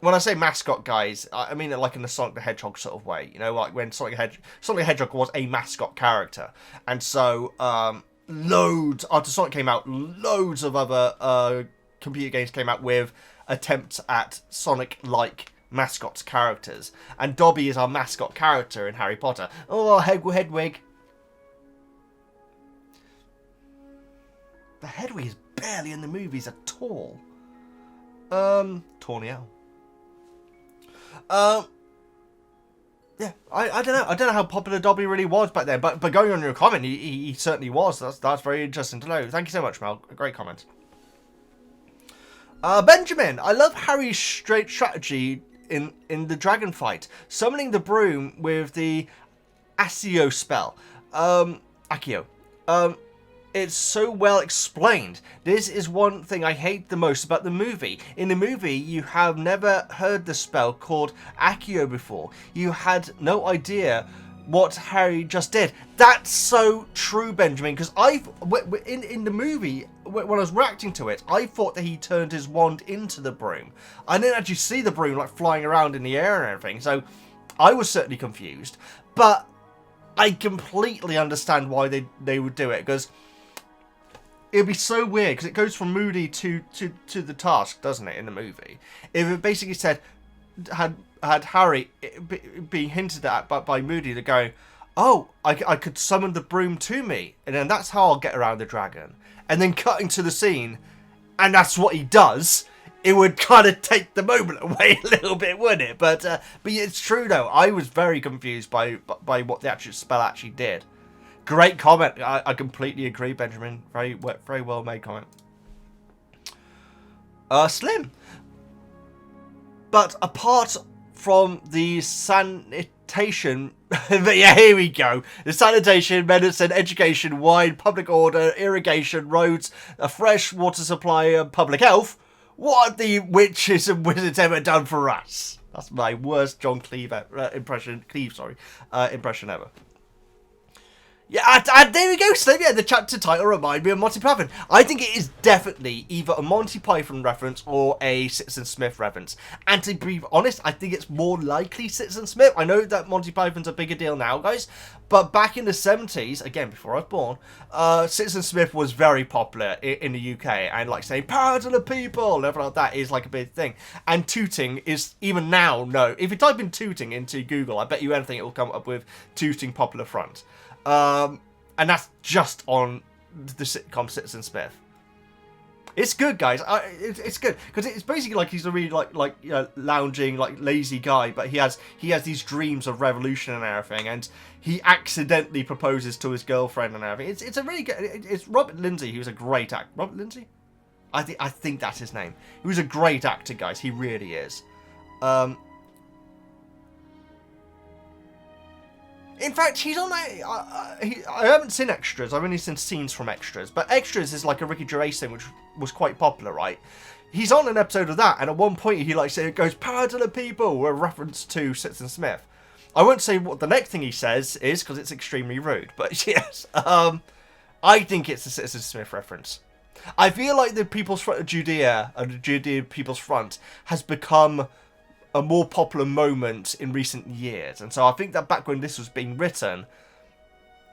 When I say mascot, guys, I mean it like in the Sonic the Hedgehog sort of way. Like when Sonic the Hedgehog was a mascot character, and so after Sonic came out, loads of other computer games came out with attempts at Sonic-like mascot characters, and Dobby is our mascot character in Harry Potter. Oh, Hedwig. The Hedwig is barely in the movies at all. Torniel. Yeah, I don't know. I don't know how popular Dobby really was back then, but going on your comment, he certainly was. That's very interesting to know. Thank you so much, Mel. A great comment. Benjamin, I love Harry's straight strategy in the dragon fight, summoning the broom with the Accio spell. Accio. It's so well explained. This is one thing I hate the most about the movie. In the movie, you have never heard the spell called Accio before. You had no idea what Harry just did. That's so true, Benjamin, because in the movie, when I was reacting to it, I thought that he turned his wand into the broom. I didn't actually see the broom like flying around in the air and everything, so I was certainly confused. But I completely understand why they would do it, because it'd be so weird, because it goes from Moody to the task, doesn't it, in the movie? If it basically said, had Harry being hinted at by Moody, to go, oh, I could summon the broom to me, and then that's how I'll get around the dragon. And then cutting to the scene, and that's what he does, it would kind of take the moment away a little bit, wouldn't it? But it's true, though. I was very confused by what the actual spell actually did. Great comment. I completely agree, Benjamin. Very well made comment. Slim. But apart from the sanitation, yeah, here we go. The sanitation, medicine, education, wine, public order, irrigation, roads, a fresh water supply, and public health, what have the witches and wizards ever done for us? That's my worst John Cleese impression ever. Yeah, and there we go, Slim. Yeah, the chapter title reminded me of Monty Python. I think it is definitely either a Monty Python reference or a Citizen Smith reference. And to be honest, I think it's more likely Citizen Smith. I know that Monty Python's a bigger deal now, guys. But back in the 70s, again, before I was born, Citizen Smith was very popular in the UK. And like saying, power to the people, and everything like that is like a big thing. And tooting is, even now, no. If you type in tooting into Google, I bet you anything it will come up with tooting popular front. And that's just on the sitcom Citizen Smith. It's good, guys. It's good because it's basically like he's a really like lounging, like lazy guy, but he has these dreams of revolution and everything, and he accidentally proposes to his girlfriend and everything. It's a really good. It's Robert Lindsay. He was a great actor. Robert Lindsay? I think that's his name. He was a great actor, guys. He really is. In fact, he's on I haven't seen Extras. I've only seen scenes from Extras. But Extras is like a Ricky Gervais thing, which was quite popular, right? He's on an episode of that, and at one point he it goes, power to the people, a reference to Citizen Smith. I won't say what the next thing he says is, because it's extremely rude. But yes, I think it's a Citizen Smith reference. I feel like the People's Front of Judea and the Judean People's Front has become a more popular moment in recent years, and so I think that back when this was being written,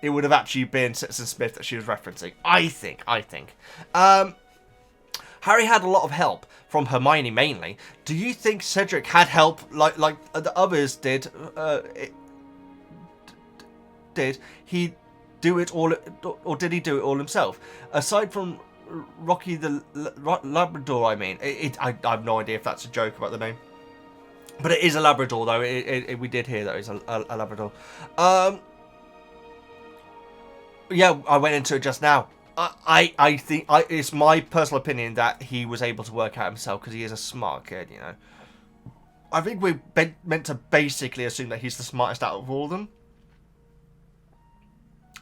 it would have actually been Citizen Smith that she was referencing. I think. Harry had a lot of help from Hermione mainly. Do you think Cedric had help like the others did? Did he do it all, or did he do it all himself? Aside from Rocky the Labrador, I mean, I have no idea if that's a joke about the name. But it is a Labrador, though. We did hear that it's a Labrador. Yeah, I went into it just now. I think it's my personal opinion that he was able to work out himself because he is a smart kid, you know. I think we're meant to basically assume that he's the smartest out of all of them.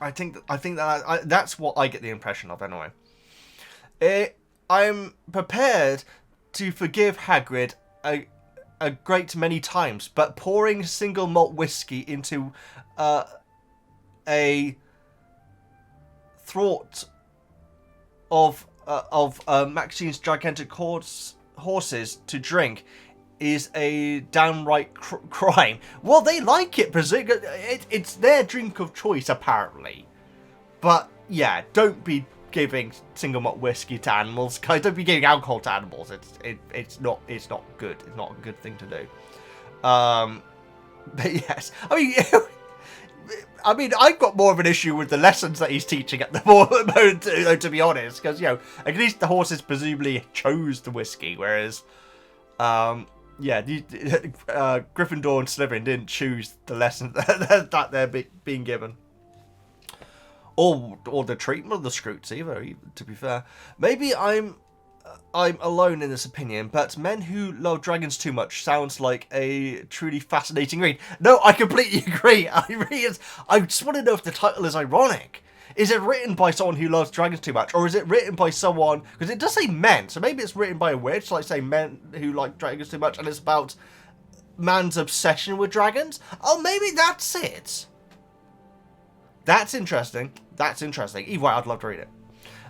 I think that that's what I get the impression of, anyway. I'm prepared to forgive Hagrid a great many times, but pouring single malt whiskey into a thwart of Maxine's gigantic horses to drink is a downright crime. Well, they like it, it's their drink of choice, apparently. But yeah, don't be giving single malt whiskey to animals, guys. Don't be giving alcohol to animals. It's not good. It's not a good thing to do. But yes, I mean, I've got more of an issue with the lessons that he's teaching at the moment, to be honest, because at least the horses presumably chose the whiskey, whereas yeah, Gryffindor and Slytherin didn't choose the lesson that they're being given. Or the treatment of the Scroots either, to be fair. Maybe I'm alone in this opinion, but Men Who Love Dragons Too Much sounds like a truly fascinating read. No, I completely agree. I just want to know if the title is ironic. Is it written by someone who loves dragons too much, or is it written by someone, because it does say men, so maybe it's written by a witch, like say men who like dragons too much, and it's about man's obsession with dragons? Oh, maybe that's it. That's interesting. Either way, I'd love to read it.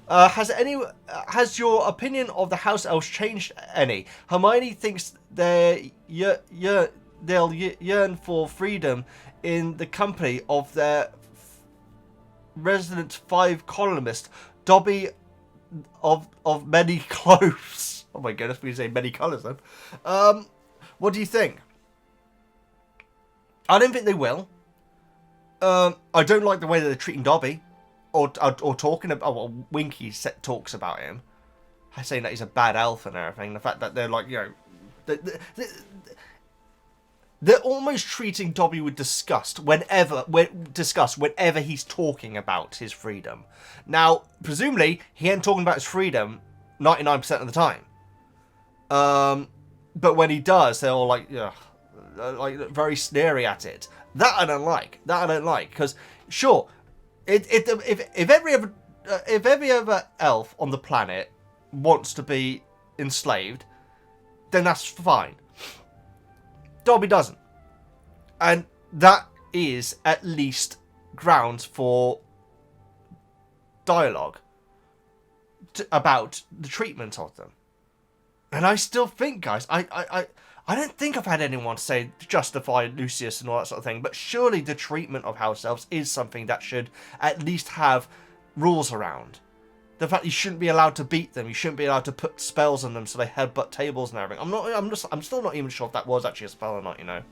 Has your opinion of the house elves changed any? Hermione thinks they'll yearn for freedom in the company of their resident 5 columnist, Dobby of many clothes. Oh my goodness, we say many colours then. What do you think? I don't think they will. I don't like the way that they're treating Dobby, or talking about. Well, Winky talks about him, saying that he's a bad elf and everything. The fact that they're like, they're almost treating Dobby with disgust whenever he's talking about his freedom. Now, presumably, he ain't talking about his freedom 99% of the time. But when he does, they're all like, very sneery at it. That I don't like. Because sure, if every other elf on the planet wants to be enslaved, then that's fine. Dobby doesn't, and that is at least grounds for dialogue about the treatment of them. And I still think, guys, I don't think I've had anyone say justify Lucius and all that sort of thing, but surely the treatment of house elves is something that should at least have rules around. The fact you shouldn't be allowed to beat them, you shouldn't be allowed to put spells on them so they headbutt tables and everything. I'm still not even sure if that was actually a spell or not, you know.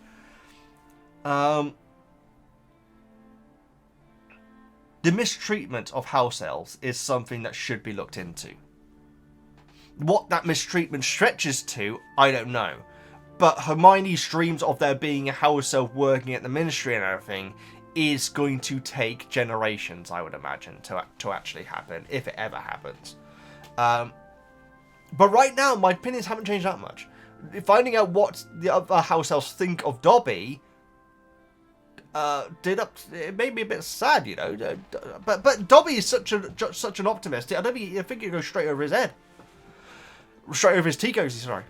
The mistreatment of house elves is something that should be looked into. What that mistreatment stretches to, I don't know. But Hermione's dreams of there being a house elf working at the ministry and everything is going to take generations, I would imagine, to actually happen, if it ever happens. But right now, my opinions haven't changed that much. Finding out what the other house elves think of Dobby it made me a bit sad, you know. But Dobby is such an optimist. I think it goes straight over his head. Straight over his tea cozy, sorry.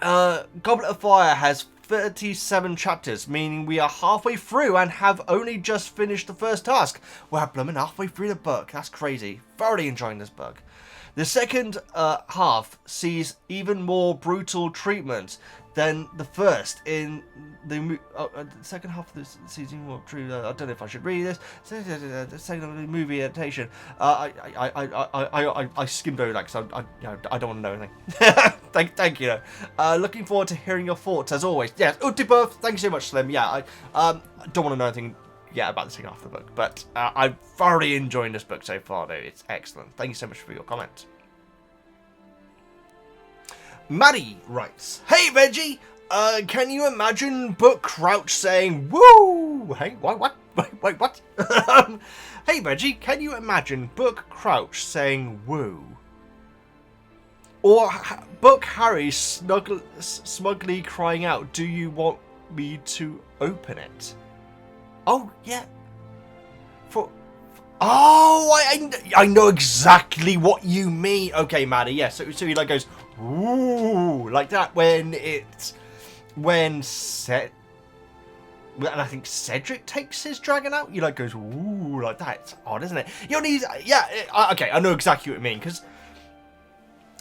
Goblet of Fire has 37 chapters, meaning we are halfway through and have only just finished the first task. We're blooming halfway through the book. That's crazy. Thoroughly enjoying this book. The second half sees even more brutal treatment than the first in the second half of this season. I don't know if I should read this. The second movie adaptation. I skimmed over that because I don't want to know anything. Thank you. Looking forward to hearing your thoughts as always. Yes, Utibirth, thank you so much, Slim. Yeah, I don't want to know anything yet about the second half of the book, but I'm thoroughly enjoying this book so far, though. It's excellent. Thank you so much for your comment. Maddie writes, "Hey Veggie, can you imagine Book Crouch saying woo? Hey, what? Wait, what? Hey Veggie, can you imagine Book Crouch saying woo? Or Book Harry smugly crying out, do you want me to open it? Oh, yeah. I know exactly what you mean. Okay, Maddie, yeah, so he like goes, ooh, like that when and I think Cedric takes his dragon out. He like goes, ooh, like that. It's odd, isn't it? You know, okay, I know exactly what you mean, because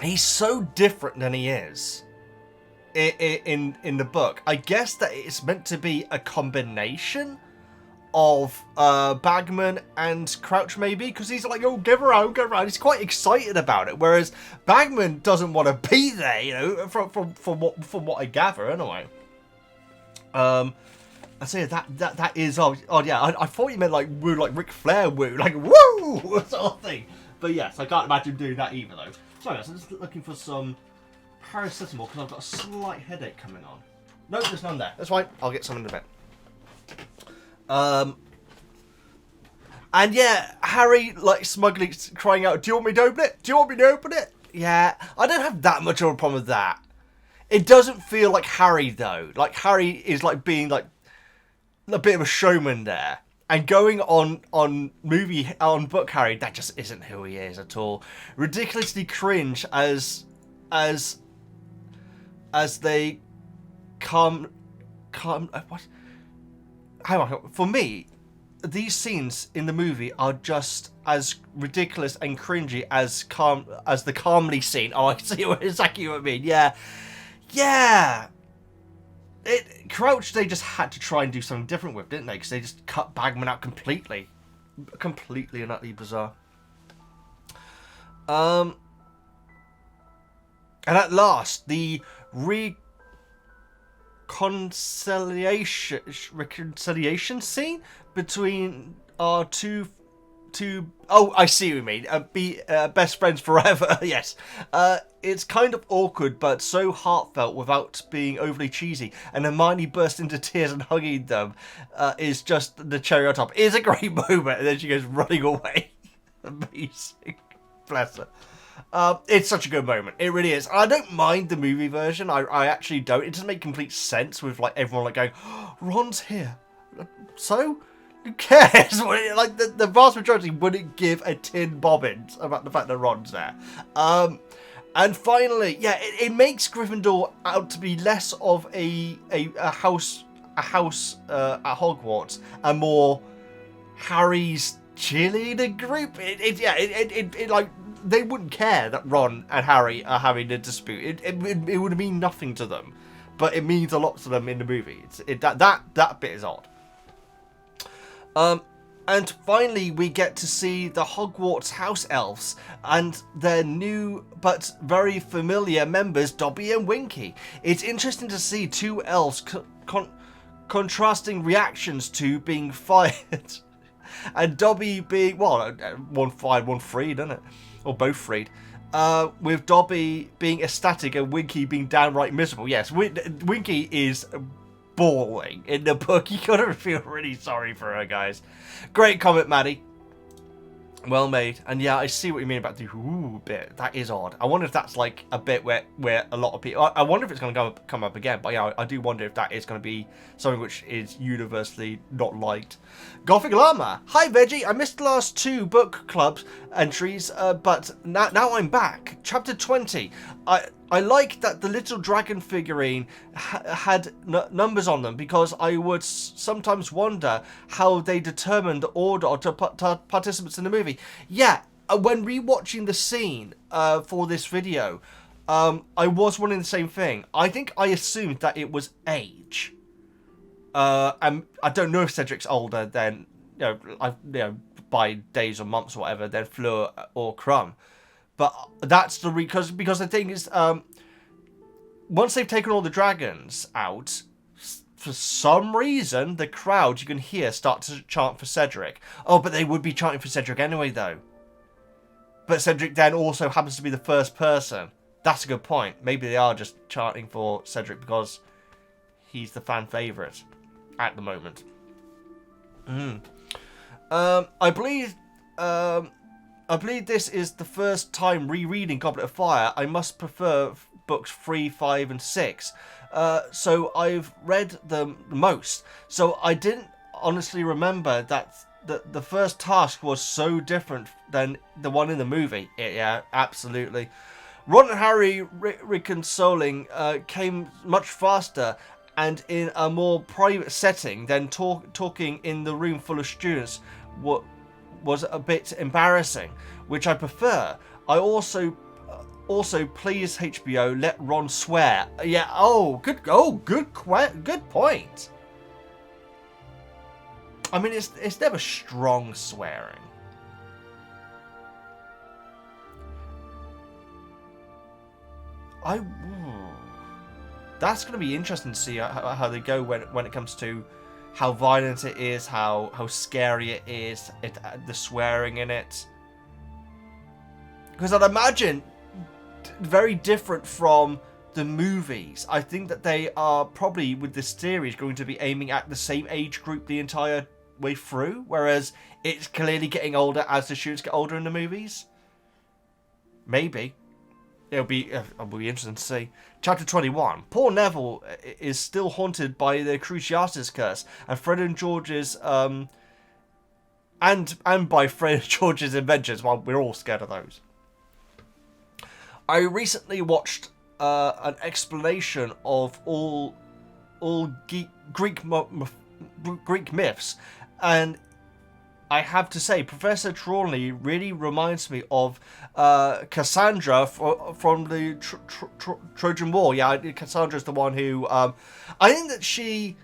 he's so different than he is in the book. I guess that it's meant to be a combination of Bagman and Crouch, maybe, because he's like, oh, get around. He's quite excited about it, whereas Bagman doesn't want to be there, you know, from what I gather, anyway. I say that is yeah. I thought you meant like woo, like Ric Flair woo, like woo sort of thing. But yes, I can't imagine doing that either, though. Sorry, guys, I'm just looking for some paracetamol because I've got a slight headache coming on. No, there's none there. That's fine. I'll get some in a bit. And yeah, Harry like smugly crying out, do you want me to open it? Do you want me to open it? Yeah, I don't have that much of a problem with that. It doesn't feel like Harry though. Like Harry is like being like a bit of a showman there. And going on Book Harry, that just isn't who he is at all. Ridiculously cringe as they come what? Hang on, for me, these scenes in the movie are just as ridiculous and cringy as the calmly scene. Oh, I see exactly what I mean. Yeah. Crouch, they just had to try and do something different with, didn't they? Because they just cut Bagman out completely and utterly bizarre. And at last, the reconciliation scene between our two I see what you mean, be best friends forever. Yes, it's kind of awkward but so heartfelt without being overly cheesy, and Hermione burst into tears and hugging them is just the cherry on top. It is a great moment, and then she goes running away. Amazing. Bless her. It's such a good moment. It really is. I don't mind the movie version. I actually don't. It doesn't make complete sense with like everyone like going, oh, Ron's here. So? Who cares? Like the vast majority wouldn't give a tin bobbins about the fact that Ron's there. And finally, yeah, it makes Gryffindor out to be less of a house at Hogwarts and more Harry's cheerleader group. It like they wouldn't care that Ron and Harry are having a dispute. It would mean nothing to them, but it means a lot to them in the movie. That bit is odd. And finally, we get to see the Hogwarts house elves and their new but very familiar members, Dobby and Winky. It's interesting to see two elves contrasting reactions to being fired. And Dobby being, well, one fired, one freed, isn't it? Or both freed. With Dobby being ecstatic and Winky being downright miserable. Yes, Winky is bawling in the book. You gotta feel really sorry for her, guys. Great comment, Maddie. Well made. And yeah, I see what you mean about the ooh bit. That is odd. I wonder if that's like a bit where a lot of people... I wonder if it's going to come up again. But yeah, I do wonder if that is going to be something which is universally not liked. Gothic Llama. Hi, Veggie. I missed the last 2 book clubs entries, but now I'm back. Chapter 20. I like that the little dragon figurine had numbers on them, because I would sometimes wonder how they determined the order to participants in the movie. Yeah, when rewatching the scene for this video, I was wondering the same thing. I think I assumed that it was age. And I don't know if Cedric's older than, by days or months or whatever, than Fleur or Crumb. But that's the because the thing is, once they've taken all the dragons out, for some reason, the crowd you can hear start to chant for Cedric. Oh, but they would be chanting for Cedric anyway, though. But Cedric then also happens to be the first person. That's a good point. Maybe they are just chanting for Cedric because he's the fan favourite at the moment. I believe this is the first time rereading Goblet of Fire. I must prefer books 3, 5, and 6. So I've read them most. So I didn't honestly remember that the first task was so different than the one in the movie. Yeah, absolutely. Ron and Harry reconciling came much faster and in a more private setting than talking in the room full of students. What was a bit embarrassing, which I prefer. I also please HBO let Ron swear. Yeah. Good point. I mean, it's never strong swearing. That's going to be interesting to see how they go when it comes to how violent it is, how scary it is, the swearing in it. Because I'd imagine very different from the movies. I think that they are probably, with this series, going to be aiming at the same age group the entire way through, whereas it's clearly getting older as the students get older in the movies. Maybe. It'll be interesting to see. Chapter 21. Poor Neville is still haunted by the Cruciatus curse, and Fred and George's and by Fred and George's inventions. Well, we're all scared of those. I recently watched an explanation of all Greek myths, and I have to say, Professor Trelawney really reminds me of Cassandra from the Trojan War. Yeah, Cassandra's the one who I think that she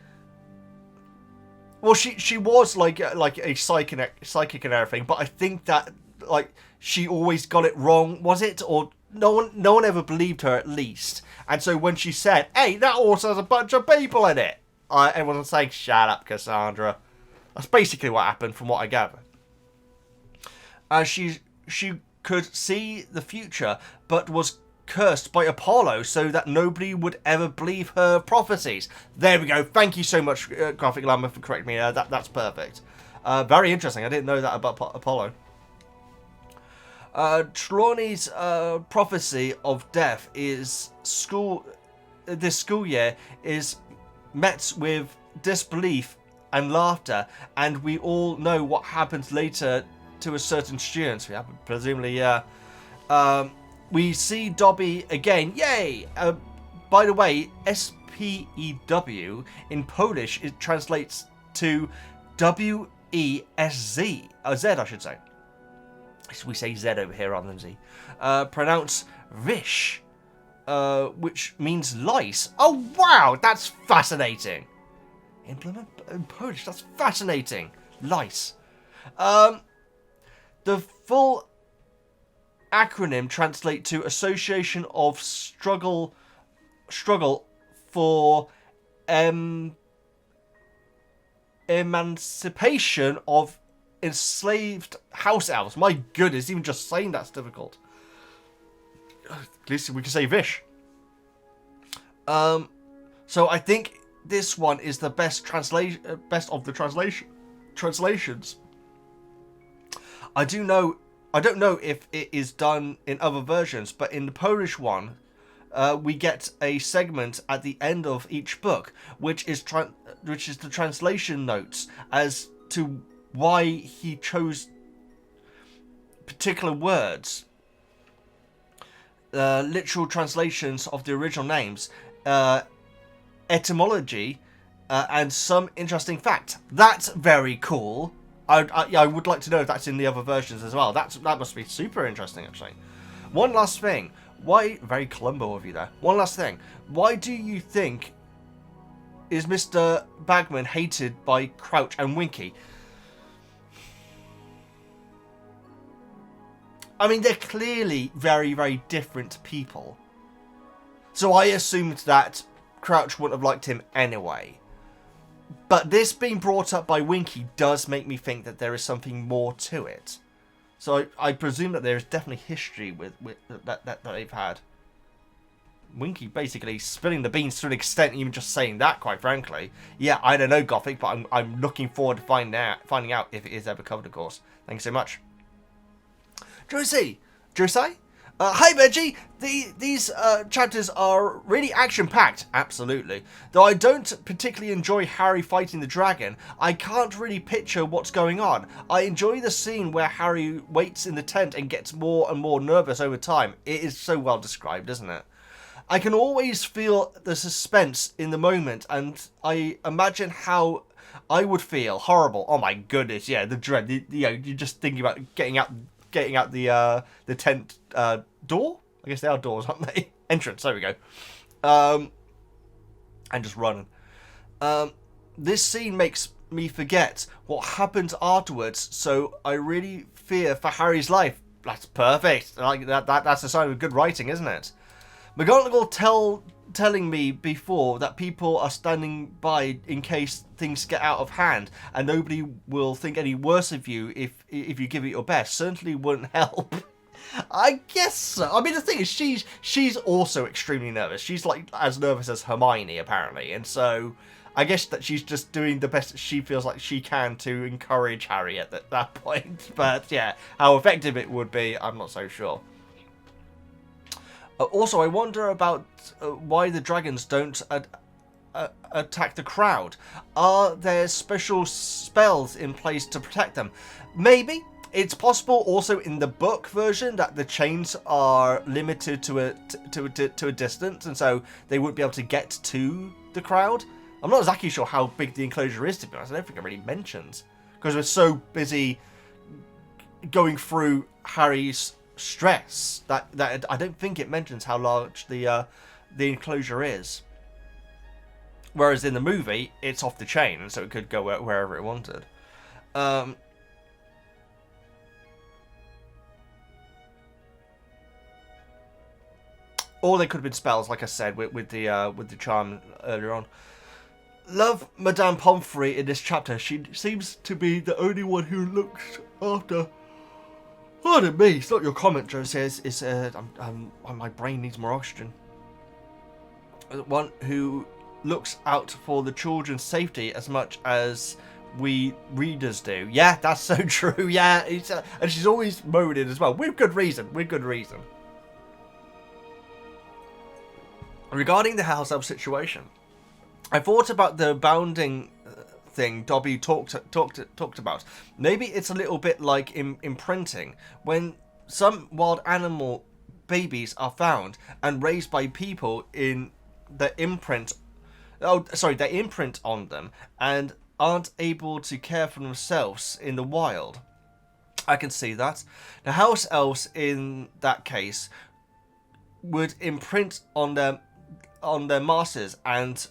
was like a psychic and everything, but I think that like she always got it wrong. Was it? Or no one ever believed her, at least. And so when she said, "Hey, that horse has a bunch of people in it," everyone was saying, "Shut up, Cassandra." That's basically what happened, from what I gather. She could see the future, but was cursed by Apollo so that nobody would ever believe her prophecies. There we go. Thank you so much, Graphic Llama, for correcting me. That's perfect. Very interesting. I didn't know that about Apollo. Trelawney's prophecy of death this school year is met with disbelief and laughter, and we all know what happens later to a certain student. Yeah, presumably, yeah. We see Dobby again. Yay! By the way, S.P.E.W. in Polish, it translates to W Z, I should say. We say Z over here rather than Z. Pronounce Vish, which means lice. Oh wow, that's fascinating. Implement in Polish, that's fascinating. Lice. The full acronym translate to Association of Struggle for Emancipation of Enslaved House Elves. My goodness, even just saying that's difficult. At least we can say Vish. So I think this one is the best of the translations. I don't know if it is done in other versions, but in the Polish one, we get a segment at the end of each book, which is the translation notes as to why he chose particular words, literal translations of the original names, etymology, and some interesting fact. That's very cool. I would like to know if that's in the other versions as well. That must be super interesting, actually. One last thing. Why... Very Columbo of you there. One last thing. Why do you think is Mr. Bagman hated by Crouch and Winky? I mean, they're clearly very, very different people. So I assumed that Crouch wouldn't have liked him anyway. But this being brought up by Winky does make me think that there is something more to it. So I presume that there is definitely history with that they've had. Winky basically spilling the beans to an extent, even just saying that, quite frankly. Yeah, I don't know, Gothic, but I'm looking forward to finding out if it is ever covered, of course. Thank you so much. Josie? Hi, Veggie! These chapters are really action-packed, absolutely. Though I don't particularly enjoy Harry fighting the dragon, I can't really picture what's going on. I enjoy the scene where Harry waits in the tent and gets more and more nervous over time. It is so well described, isn't it? I can always feel the suspense in the moment, and I imagine how I would feel. Horrible. Oh my goodness, yeah, the dread. You're just thinking about getting out the tent door. I guess they are doors, aren't they? Entrance. There we go. And just running. This scene makes me forget what happened afterwards, so I really fear for Harry's life. That's perfect. Like that's a sign of good writing, isn't it? McGonagall telling me before that people are standing by in case things get out of hand, and nobody will think any worse of you if you give it your best, certainly wouldn't help. I guess so. I mean, the thing is, she's also extremely nervous. She's like as nervous as Hermione, apparently, and so I guess that she's just doing the best that she feels like she can to encourage Harry at that point. But yeah, how effective it would be, I'm not so sure. Also, I wonder about why the dragons don't attack the crowd. Are there special spells in place to protect them? Maybe. It's possible also in the book version that the chains are limited to a distance, and so they wouldn't be able to get to the crowd. I'm not exactly sure how big the enclosure is, to be honest. I don't think it really mentions, because we're so busy going through Harry's stress that I don't think it mentions how large the enclosure is. Whereas in the movie, it's off the chain, and so it could go wherever it wanted. Or they could have been spells, like I said, with the charm earlier on. Love Madame Pomfrey in this chapter. She seems to be the only one who looks after. Pardon me, it's not your comment, Joe says. It's my brain needs more oxygen. One who looks out for the children's safety as much as we readers do. Yeah, that's so true. Yeah, and she's always moaning as well, with good reason. Regarding the house elf situation, I thought about the bounding thing Dobby talked about. Maybe it's a little bit like imprinting. When some wild animal babies are found and raised by people in the imprint. They imprint on them, and aren't able to care for themselves in the wild. I can see that. Now, how else in that case would imprint on their masters, and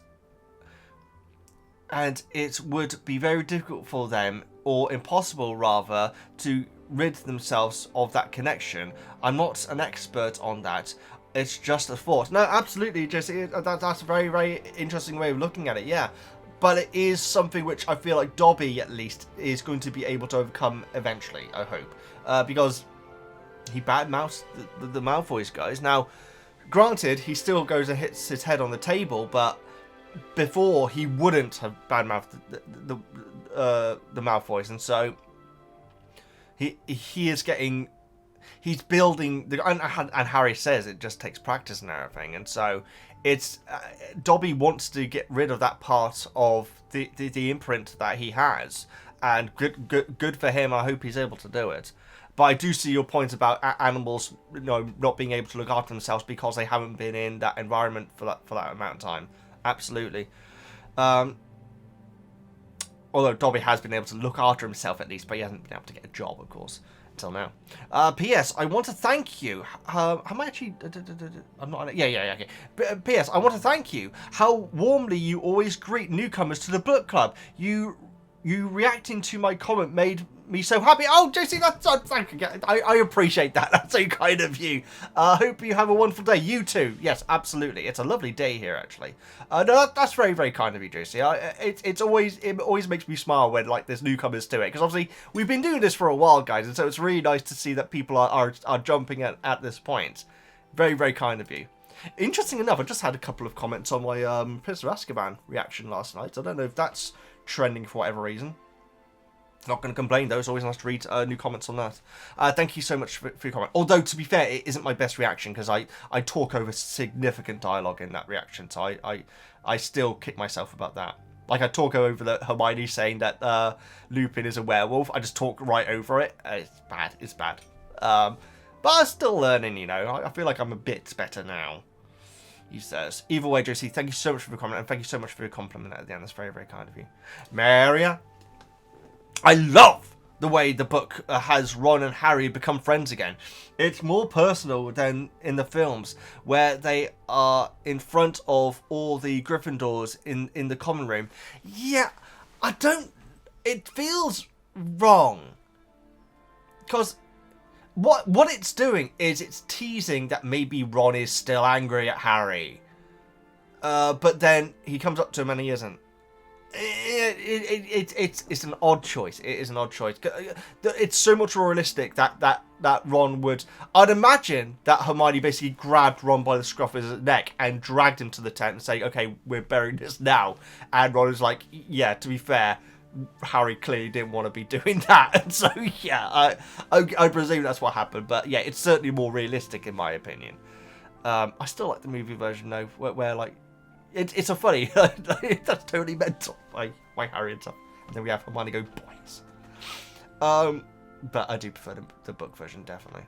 it would be very difficult for them, or impossible rather, to rid themselves of that connection. I'm not an expert on that. It's just a thought. No, absolutely, Jesse. That's a very, very interesting way of looking at it. Yeah. But it is something which I feel like Dobby, at least, is going to be able to overcome eventually, I hope. Because he badmouths the Malfoys guys. Now, granted, he still goes and hits his head on the table, but before he wouldn't have badmouthed the Malfoys. And so he is getting... He's building... And Harry says it just takes practice and everything. And so... It's Dobby wants to get rid of that part of the imprint that he has, and good for him. I hope he's able to do it. But I do see your point about animals, not being able to look after themselves because they haven't been in that environment for that amount of time. Absolutely. Although Dobby has been able to look after himself at least, but he hasn't been able to get a job, of course. Till now. P.S. I want to thank you. Am I actually... I'm not... Yeah, okay. P.S. I want to thank you. How warmly you always greet newcomers to the book club. You reacting to my comment made me so happy. Oh, JC, thank you. I appreciate that. That's so kind of you. Hope you have a wonderful day. You too. Yes, absolutely. It's a lovely day here, actually. No, that's very, very kind of you, JC. It always makes me smile when like there's newcomers to it, because obviously we've been doing this for a while, guys, and so it's really nice to see that people are jumping at this point. Very, very kind of you. Interesting enough, I just had a couple of comments on my Prisoner of Azkaban reaction last night. I don't know if that's trending for whatever reason. Not going to complain, though. It's always nice to read new comments on that. Thank you so much for your comment. Although, to be fair, it isn't my best reaction, because I talk over significant dialogue in that reaction, so I still kick myself about that. Like, I talk over the Hermione saying that Lupin is a werewolf. I just talk right over it. It's bad. But I'm still learning, I feel like I'm a bit better now, he says. Either way, Josie, thank you so much for the comment, and thank you so much for your compliment at the end. That's very, very kind of you. Maria, I love the way the book has Ron and Harry become friends again. It's more personal than in the films, where they are in front of all the Gryffindors in the common room. Yeah, it feels wrong. Because what it's doing is it's teasing that maybe Ron is still angry at Harry. But then he comes up to him and he isn't. It's an odd choice. It is an odd choice. It's so much more realistic that Ron would... I'd imagine that Hermione basically grabbed Ron by the scruff of his neck and dragged him to the tent and say, okay, we're burying this now. And Ron is like, yeah, to be fair, Harry clearly didn't want to be doing that. And so, yeah, I presume that's what happened. But yeah, it's certainly more realistic in my opinion. I still like the movie version though, where like, it's a funny, that's totally mental by Harry and stuff. And then we have Hermione go, boys. But I do prefer the book version, definitely.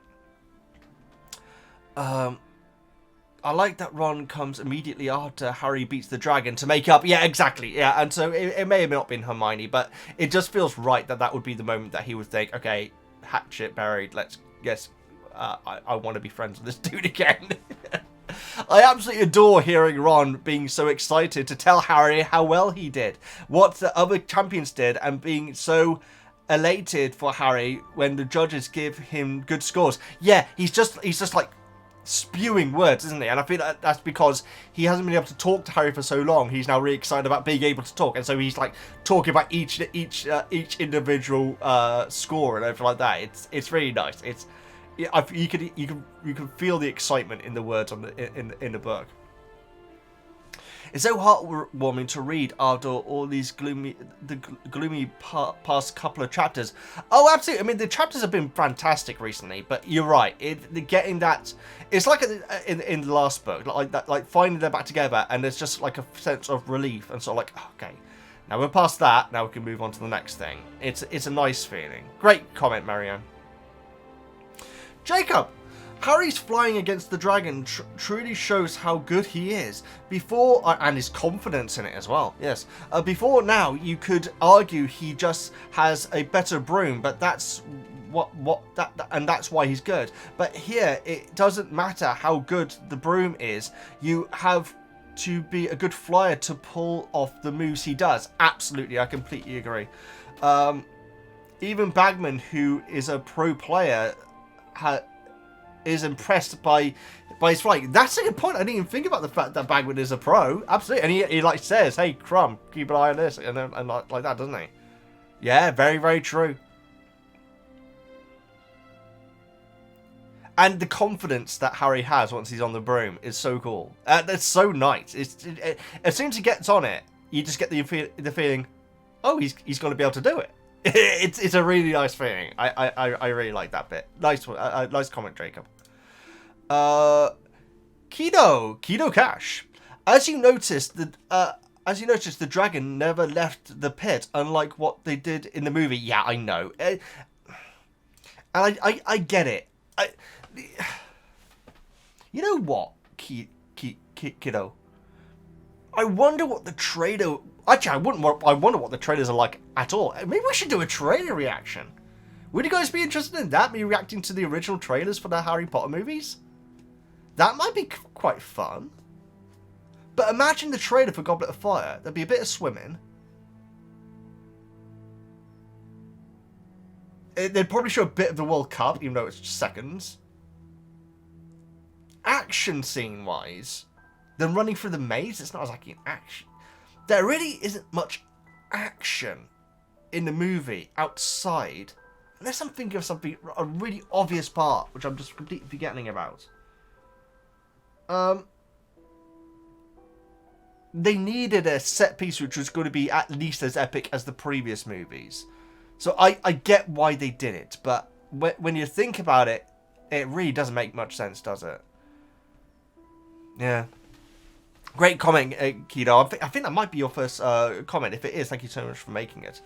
I like that Ron comes immediately after Harry beats the dragon to make up. Yeah, exactly. Yeah, and so it may have not been Hermione, but it just feels right that would be the moment that he would think, okay, hatchet buried, I want to be friends with this dude again. I absolutely adore hearing Ron being so excited to tell Harry how well he did, what the other champions did, and being so elated for Harry when the judges give him good scores. Yeah, he's just like spewing words, isn't he? And I feel that's because he hasn't been able to talk to Harry for so long. He's now really excited about being able to talk, and so he's like talking about each individual score and everything like that. It's really nice. You can feel the excitement in the words in the book. It's so heartwarming to read after all these gloomy past couple of chapters. Oh, absolutely. I mean, the chapters have been fantastic recently, but you're right. Getting that, it's like in the last book, like finding them back together, and there's just like a sense of relief and sort of like, okay, now we're past that. Now we can move on to the next thing. It's a nice feeling. Great comment, Marianne. Jacob, Harry's flying against the dragon truly shows how good he is. Before, and his confidence in it as well, yes. Before now, you could argue he just has a better broom, but that's and that's why he's good. But here, it doesn't matter how good the broom is. You have to be a good flyer to pull off the moves he does. Absolutely, I completely agree. Even Bagman, who is a pro player, is impressed by his flying. That's a good point. I didn't even think about the fact that Bagman is a pro. Absolutely, and he like says, "Hey, Crumb, keep an eye on this," and like that, doesn't he? Yeah, very, very true. And the confidence that Harry has once he's on the broom is so cool. That's so nice. As soon as he gets on it, you just get the feeling, oh, he's going to be able to do it. It's a really nice feeling. I really like that bit. Nice nice comment, Jacob. Kido Cash. As you noticed, the dragon never left the pit, unlike what they did in the movie. Yeah, I know. And I get it. You know what, Kiddo? I wonder what the trailer... Actually, I wonder what the trailers are like at all. Maybe we should do a trailer reaction. Would you guys be interested in that? Me reacting to the original trailers for the Harry Potter movies? That might be quite fun. But imagine the trailer for Goblet of Fire. There'd be a bit of swimming. They'd probably show a bit of the World Cup, even though it's just seconds. Action scene-wise, them running through the maze, it's not exactly an action. There really isn't much action in the movie outside. Unless I'm thinking of something, a really obvious part, which I'm just completely forgetting about. They needed a set piece which was going to be at least as epic as the previous movies. So I get why they did it, but when you think about it, it really doesn't make much sense, does it? Yeah. Great comment, Kido. I think that might be your first comment. If it is, thank you so much for making it.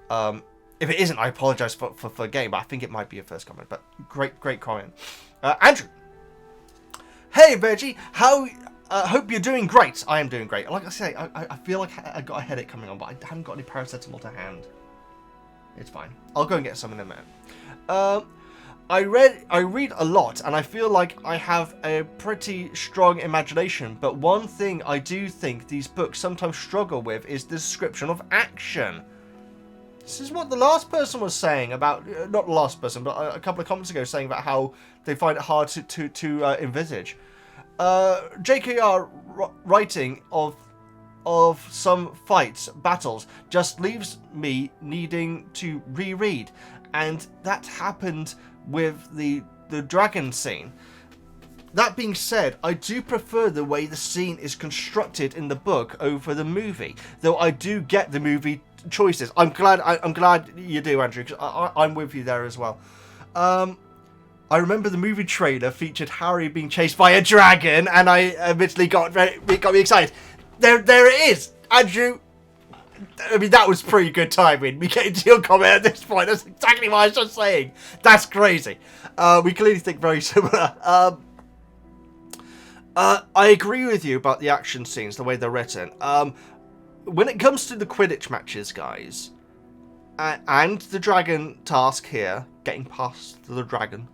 If it isn't, I apologise for forgetting, but I think it might be your first comment. But great comment. Andrew. Hey, Veggie. Hope you're doing great. I am doing great. Like I say, I feel like I got a headache coming on, but I haven't got any paracetamol to hand. It's fine. I'll go and get some in a minute. I read a lot, and I feel like I have a pretty strong imagination, but one thing I do think these books sometimes struggle with is the description of action. This is what the last person was saying about, not the last person, but a couple of comments ago, saying about how they find it hard to envisage. JKR writing of some fights, battles, just leaves me needing to reread, and that happened with the dragon scene. That being said, I do prefer the way the scene is constructed in the book over the movie, though I do get the movie choices. I'm glad you do, Andrew, because I'm with you there as well. I remember the movie trailer featured Harry being chased by a dragon, and I admittedly got me excited. There it is, Andrew. I mean, that was pretty good timing. We get into your comment at this point. That's exactly what I was just saying. That's crazy. We clearly think very similar. I agree with you about the action scenes, the way they're written. When it comes to the Quidditch matches, guys, and the dragon task here, getting past the dragon,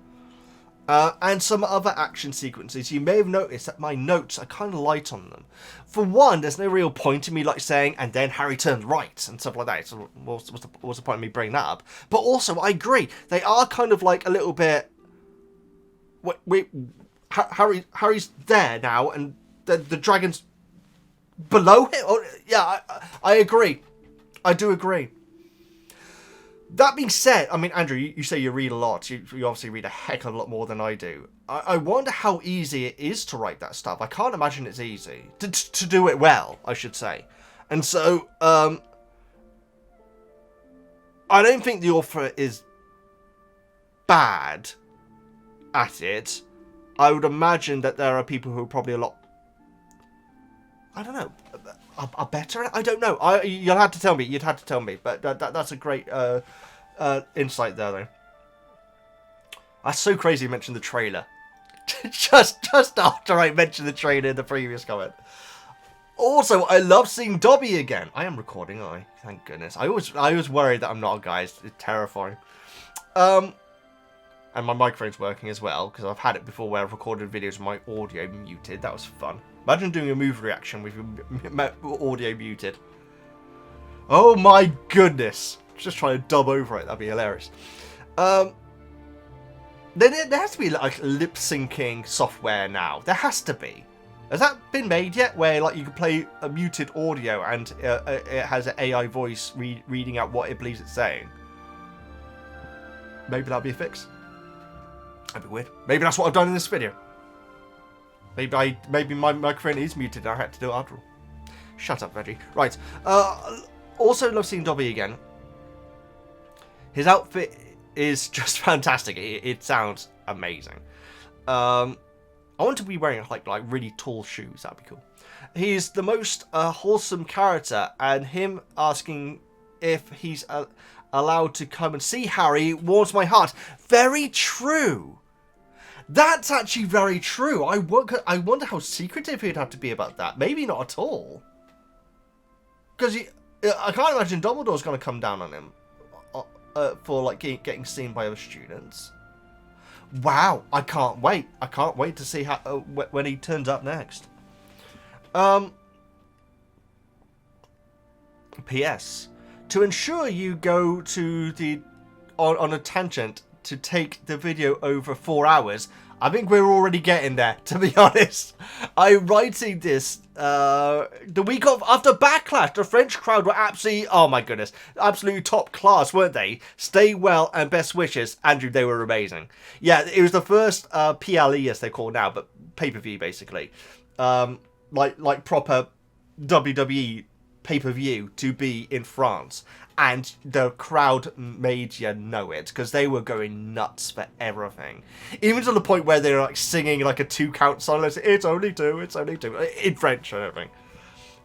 and some other action sequences, you may have noticed that my notes are kind of light on them. For one, there's no real point in me like saying, and then Harry turned right, and stuff like that. So what's the point of me bringing that up? But also, I agree, they are kind of like a little bit... Harry's there now, and the dragon's below him? Oh, yeah, I agree. I do agree. That being said, I mean, Andrew, you say you read a lot. You obviously read a heck of a lot more than I do. I wonder how easy it is to write that stuff. I can't imagine it's easy. To do it well, I should say. And so, I don't think the author is bad at it. I would imagine that there are people who are probably a lot... I don't know. Are better at it? I don't know. You'll have to tell me. You'd have to tell me. But that's a great insight there, though. That's so crazy you mentioned the trailer. just after I mentioned the trainer in the previous comment. Also, I love seeing Dobby again. I am recording, aren't I? Thank goodness. I was worried that I'm not, guys. It's terrifying. And my microphone's working as well, because I've had it before where I've recorded videos with my audio muted. That was fun. Imagine doing a move reaction with your audio muted. Oh my goodness. Just trying to dub over it. That'd be hilarious. There has to be like lip syncing software now. There has to be. Has that been made yet? Where like you can play a muted audio and it has an AI voice reading out what it believes it's saying. Maybe that'll be a fix. That'd be weird. Maybe that's what I've done in this video. Maybe my microphone is muted and I had to do it after all. Shut up, Veggie. Right. Also love seeing Dobby again. His outfit is just fantastic. It sounds amazing. I want to be wearing like really tall shoes. That'd be cool. He's the most wholesome character, and him asking if he's allowed to come and see Harry warms my heart. Very true. That's actually very true. I wonder how secretive he'd have to be about that. Maybe not at all. Because I can't imagine Dumbledore's going to come down on him for like getting seen by other students. Wow, I can't wait. I can't wait to see how when he turns up next. P.S. To ensure you go to the on a tangent to take the video over 4 hours, I think we're already getting there, to be honest. I'm writing this the week after Backlash. The French crowd were absolutely, oh my goodness, absolutely top class, weren't they? Stay well and best wishes. Andrew, they were amazing. Yeah, it was the first PLE, as they call now, but pay-per-view basically. Like proper WWE pay-per-view to be in France. And the crowd made you know it, because they were going nuts for everything. Even to the point where they were like singing like a 2-count song. It's only two, it's only two. In French and everything.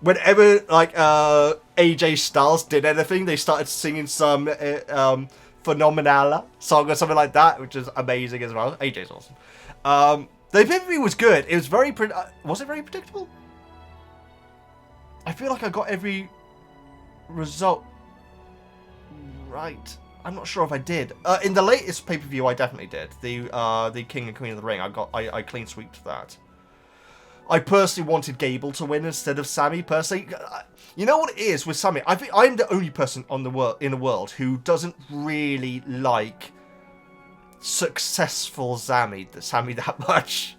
Whenever like AJ Styles did anything, they started singing some Phenomenala song or something like that, which is amazing as well. AJ's awesome. The pay-per-view was good. It was very... was it very predictable? I feel like I got every result... right. I'm not sure if I did. In the latest pay-per-view, I definitely did. The King and Queen of the Ring. I clean sweeped that. I personally wanted Gable to win instead of Sammy. Personally, you know what it is with Sammy. I think I'm the only person in the world who doesn't really like successful Sammy that much.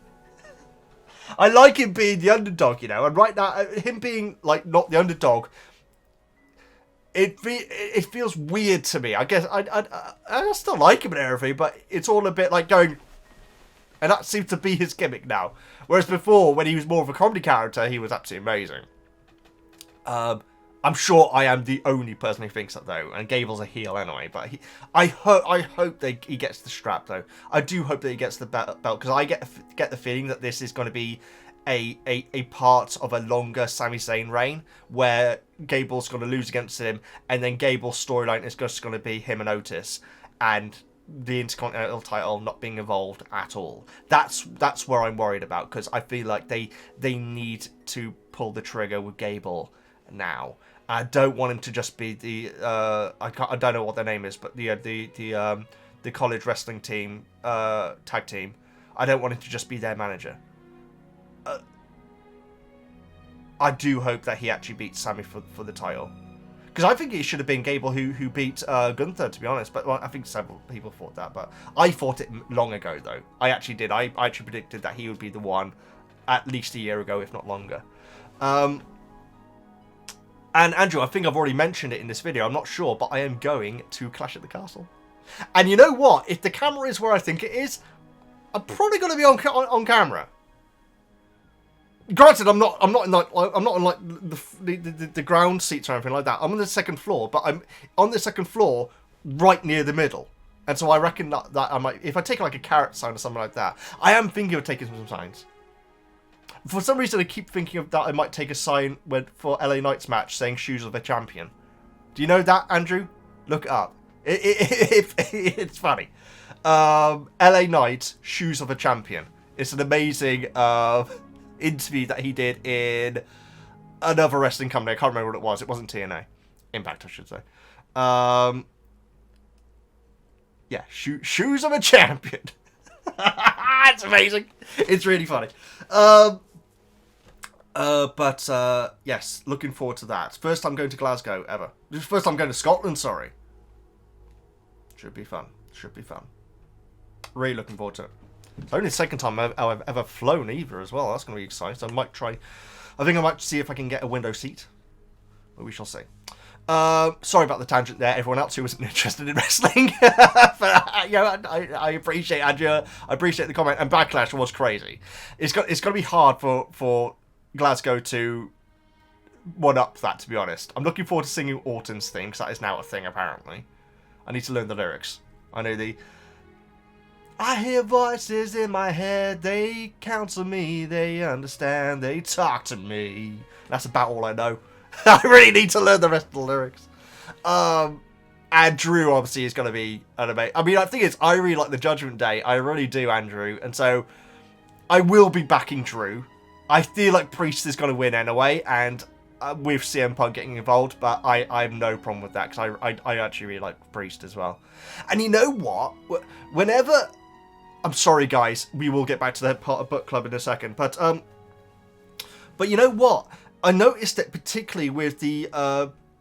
I like him being the underdog, you know. And right now, him being like not the underdog. It feels weird to me. I guess I still like him and everything, but it's all a bit like going, and that seems to be his gimmick now. Whereas before, when he was more of a comedy character, he was absolutely amazing. I'm sure I am the only person who thinks that though, and Gable's a heel anyway. But I hope that he gets the strap though. I do hope that he gets the belt because I get the feeling that this is going to be a part of a longer Sami Zayn reign where Gable's going to lose against him, and then Gable's storyline is just going to be him and Otis, and the Intercontinental title not being involved at all. That's where I'm worried about, because I feel like they need to pull the trigger with Gable now. I don't want him to just be the I don't know what their name is, but the college wrestling team tag team. I don't want him to just be their manager. I do hope that he actually beats Sammy for the title. Because I think it should have been Gable who beat Gunther, to be honest. But well, I think several people thought that. But I thought it long ago, though. I actually did. I actually predicted that he would be the one at least a year ago, if not longer. And Andrew, I think I've already mentioned it in this video. I'm not sure, but I am going to Clash at the Castle. And you know what? If the camera is where I think it is, I'm probably going to be on camera. Granted, I'm not in like the ground seats or anything like that. I'm on the second floor, but I'm on the second floor right near the middle. And so I reckon that I might, if I take like a carrot sign or something like that, I am thinking of taking some signs. For some reason, I keep thinking of that I might take a sign for LA Knight's match saying "Shoes of a Champion." Do you know that, Andrew? Look it up. It's funny. LA Knight, Shoes of a Champion. It's an amazing interview that he did in another wrestling company. I can't remember what it was. It wasn't TNA. Impact, I should say. Yeah, shoes of a champion. It's amazing. It's really funny. But yes, looking forward to that. First time going to Glasgow ever. First time going to Scotland, sorry. Should be fun. Should be fun. Really looking forward to it. It's only the second time I've ever flown either as well. That's going to be exciting. I might try. I think I might see if I can get a window seat. But we shall see. Sorry about the tangent there, everyone else who wasn't interested in wrestling. But I appreciate Andrew. I appreciate the comment. And Backlash was crazy. It's got to be hard for Glasgow to one up that, to be honest. I'm looking forward to singing Orton's theme, because that is now a thing apparently. I need to learn the lyrics. I know I hear voices in my head, they counsel me, they understand, they talk to me. That's about all I know. I really need to learn the rest of the lyrics. And Drew obviously is going to be an amazing. I mean, I think I really like the Judgment Day. I really do, Andrew. And so I will be backing Drew. I feel like Priest is going to win anyway, and with CM Punk getting involved, but I have no problem with that, because I actually really like Priest as well. And you know what? Whenever... I'm sorry, guys. We will get back to that part of Book Club in a second. But you know what? I noticed that particularly with the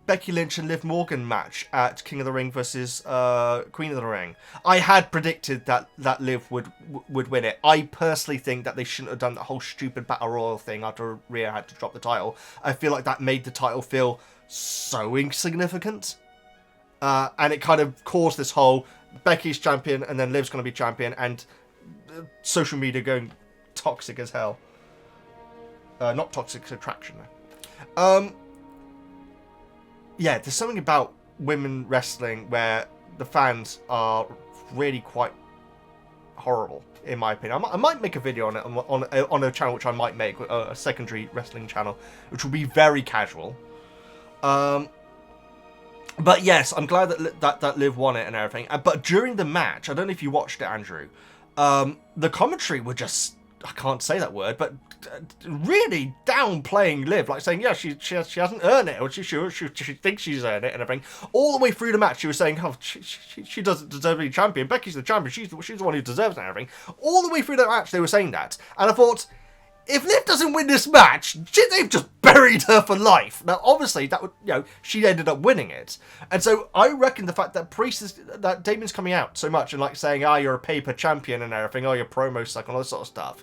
Becky Lynch and Liv Morgan match at King of the Ring versus Queen of the Ring, I had predicted that Liv would win it. I personally think that they shouldn't have done that whole stupid Battle Royal thing after Rhea had to drop the title. I feel like that made the title feel so insignificant. And it kind of caused this whole Becky's champion and then Liv's going to be champion, and social media going toxic as hell. Not toxic attraction. Yeah, there's something about women wrestling where the fans are really quite horrible, in my opinion. I might make a video on it on a channel which I might make, a secondary wrestling channel, which will be very casual. But yes, I'm glad that Liv won it and everything. But during the match, I don't know if you watched it, Andrew, the commentary were just, I can't say that word, but really downplaying Liv, like saying, yeah, she hasn't earned it, or she thinks she's earned it and everything. All the way through the match, she was saying, oh, she doesn't deserve to be champion. Becky's the champion. She's the one who deserves it and everything. All the way through the match, they were saying that. And I thought, if Liv doesn't win this match, they've just buried her for life. Now, obviously, that would, she ended up winning it. And so I reckon the fact that that Damon's coming out so much and like saying, you're a paper champion and everything, your promo suck and all this sort of stuff.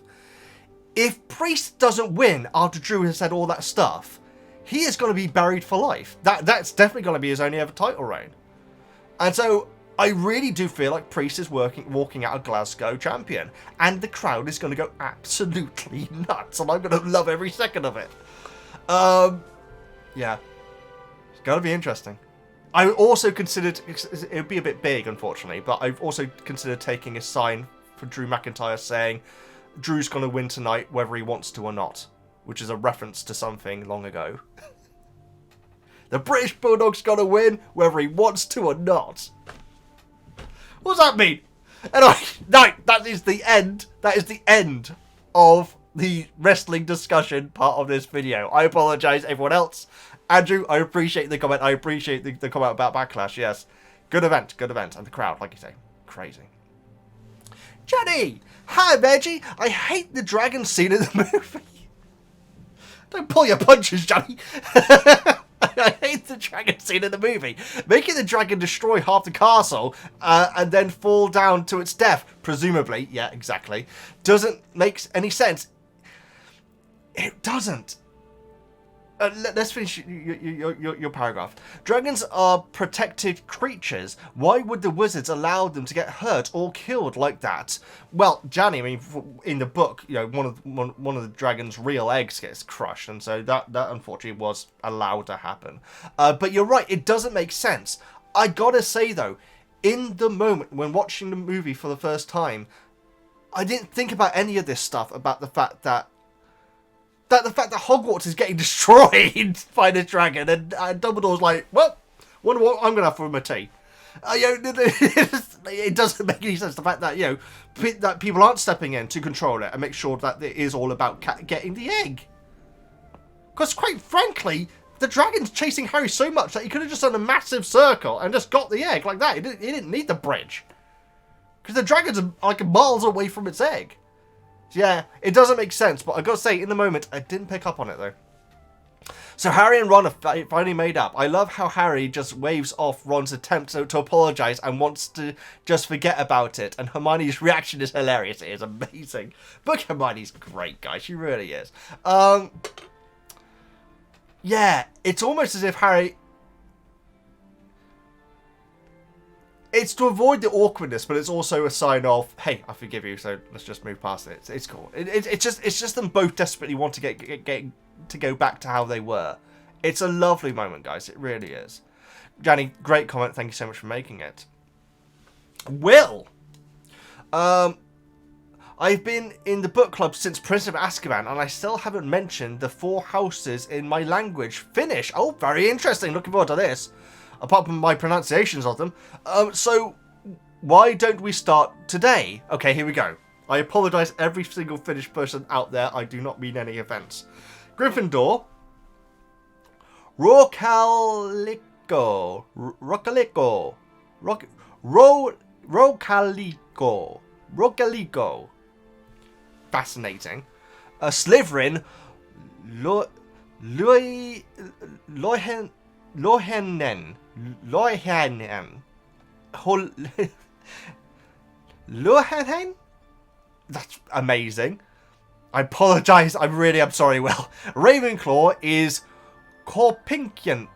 If Priest doesn't win after Drew has said all that stuff, he is going to be buried for life. That's definitely going to be his only ever title reign. And so I really do feel like Priest is walking out a Glasgow champion, and the crowd is going to go absolutely nuts, and I'm going to love every second of it. Yeah, it's going to be interesting. I also considered, it would be a bit big, unfortunately, but I've also considered taking a sign for Drew McIntyre saying Drew's going to win tonight whether he wants to or not, which is a reference to something long ago. The British Bulldog's going to win whether he wants to or not. What does that mean? Anyway, no, that is the end. That is the end of the wrestling discussion part of this video. I apologise, everyone else. Andrew, I appreciate the comment. I appreciate the comment about Backlash, yes. Good event. And the crowd, like you say, crazy. Johnny! Hi, Veggie! I hate the dragon scene in the movie. Don't pull your punches, Johnny. I hate the dragon scene in the movie. Making the dragon destroy half the castle and then fall down to its death, presumably, yeah, exactly, doesn't make any sense. It doesn't. Let's finish your paragraph. Dragons are protected creatures. Why would the wizards allow them to get hurt or killed like that? Well, Johnny, I mean, in the book, one of the dragon's real eggs gets crushed, and so that unfortunately was allowed to happen. But you're right, it doesn't make sense. I gotta say though, in the moment when watching the movie for the first time, I didn't think about any of this stuff about the fact that Hogwarts is getting destroyed by the dragon, and Dumbledore's like, well, wonder what I'm going to have for my tea. It doesn't make any sense. The fact that, that people aren't stepping in to control it and make sure that it is all about getting the egg. Because quite frankly, the dragon's chasing Harry so much that he could have just done a massive circle and just got the egg like that. He didn't need the bridge. Because the dragon's like miles away from its egg. So yeah, it doesn't make sense. But I got to say, in the moment, I didn't pick up on it though. So Harry and Ron have finally made up. I love how Harry just waves off Ron's attempt to apologise and wants to just forget about it. And Hermione's reaction is hilarious. It is amazing. But Hermione's great, guys. She really is. Yeah, it's almost as if Harry... It's to avoid the awkwardness, but it's also a sign of, hey, I forgive you, so let's just move past it. It's cool. It's just them both desperately want to get to go back to how they were. It's a lovely moment, guys. It really is. Janny, great comment. Thank you so much for making it. Will. I've been in the book club since Prince of Azkaban, and I still haven't mentioned the 4 houses in my language. Finnish. Oh, very interesting. Looking forward to this. Apart from my pronunciations of them. So, why don't we start today? Okay, here we go. I apologise every single Finnish person out there. I do not mean any offence. Gryffindor. Rocaliko. Rocaliko. Fascinating. Slytherin. Lohenen. Lohenen? That's amazing. I apologise. I'm sorry, Will. Ravenclaw is Corpinkins.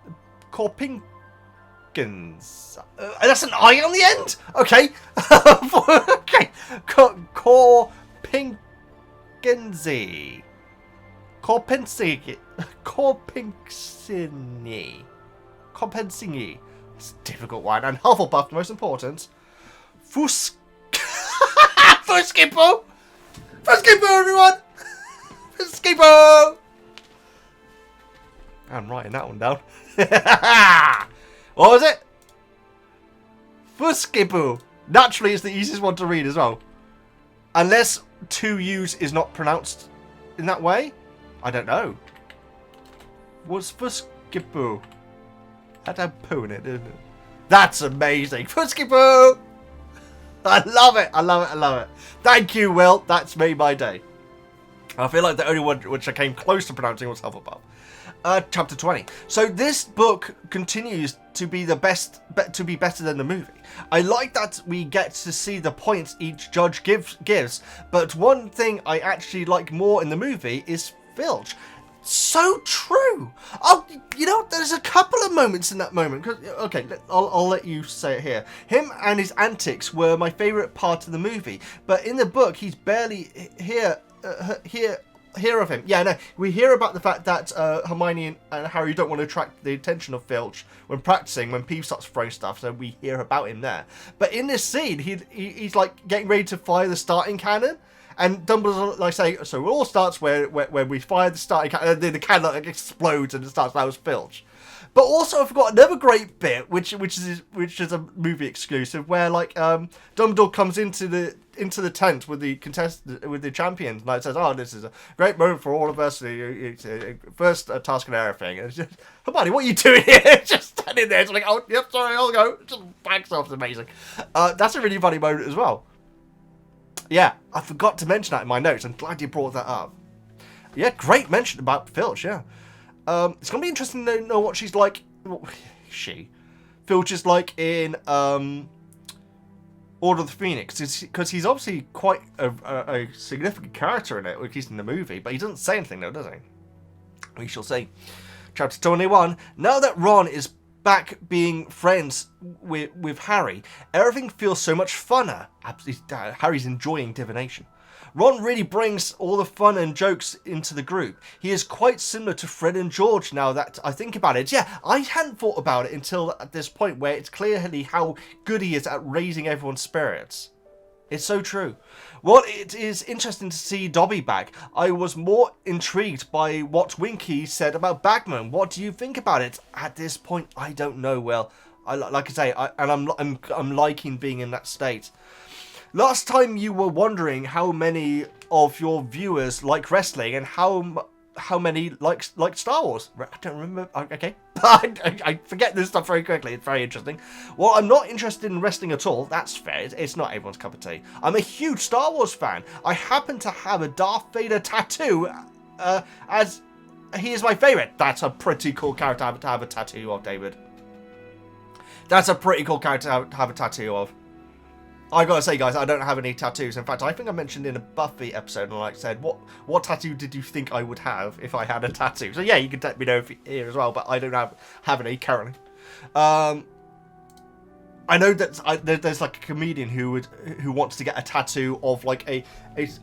That's an I on the end? Okay. Okay. Corpinkinsy. Compensini. It's a difficult one. And Hufflepuff, the most important. Fuskipo! Fuskipo, everyone! Fuskipo! I'm writing that one down. What was it? Fuskipo. Naturally, it's the easiest one to read as well. Unless 2 U's is not pronounced in that way. I don't know. What's Fuskipo? Had to have poo in it, didn't it? That's amazing. Fuskipo! I love it. I love it. I love it. Thank you, Will. That's made my day. I feel like the only one which I came close to pronouncing was Hufflepuff. Chapter 20. So this book continues to be to be better than the movie. I like that we get to see the points each judge gives, but one thing I actually like more in the movie is Filch. So true. Oh, there's a couple of moments in that moment. Okay, I'll let you say it here. Him and his antics were my favourite part of the movie, but in the book, he's barely hear of him. Yeah, no, we hear about the fact that Hermione and Harry don't want to attract the attention of Filch when practicing, when Peeves starts throwing stuff, so we hear about him there. But in this scene, he's like getting ready to fire the starting cannon. And Dumbledore's like saying, so it all starts when we fire the starting cannon, and then the cannon like explodes and it starts. That was Filch. But also I forgot another great bit, which is a movie exclusive, where like Dumbledore comes into the tent with the champions, and like says, "Oh, this is a great moment for all of us. It's first task and everything." And it's just, Hermione, what are you doing here? Just standing there. It's like, oh, yep, sorry, I'll go. Just backs off. It's amazing. That's a really funny moment as well. Yeah, I forgot to mention that in my notes. I'm glad you brought that up. Yeah, great mention about Filch, yeah. It's going to be interesting to know what she's like. Filch is like in Order of the Phoenix. Because he's obviously quite a significant character in it, at least in the movie. But he doesn't say anything though, does he? We shall see. Chapter 21. Now that Ron is back being friends with Harry, everything feels so much funner. Harry's enjoying Divination. Ron really brings all the fun and jokes into the group. He is quite similar to Fred and George now that I think about it. Yeah, I hadn't thought about it until at this point where it's clearly how good he is at raising everyone's spirits. It's so true. Well, it is interesting to see Dobby back. I was more intrigued by what Winky said about Bagman. What do you think about it? At this point, I don't know, Will. Like I say, I'm liking being in that state. Last time you were wondering how many of your viewers like wrestling and how many like Star Wars. I don't remember. Okay. I forget this stuff very quickly. It's very interesting. Well, I'm not interested in wrestling at all. That's fair. It's not everyone's cup of tea. I'm a huge Star Wars fan. I happen to have a Darth Vader tattoo as he is my favourite. That's a pretty cool character to have a tattoo of, David. That's a pretty cool character to have a tattoo of. I gotta say, guys, I don't have any tattoos. In fact, I think I mentioned in a Buffy episode, and I said, what tattoo did you think I would have if I had a tattoo? So yeah, you can let me know if here as well, but I don't have any currently. I know that there's like a comedian who wants to get a tattoo of like a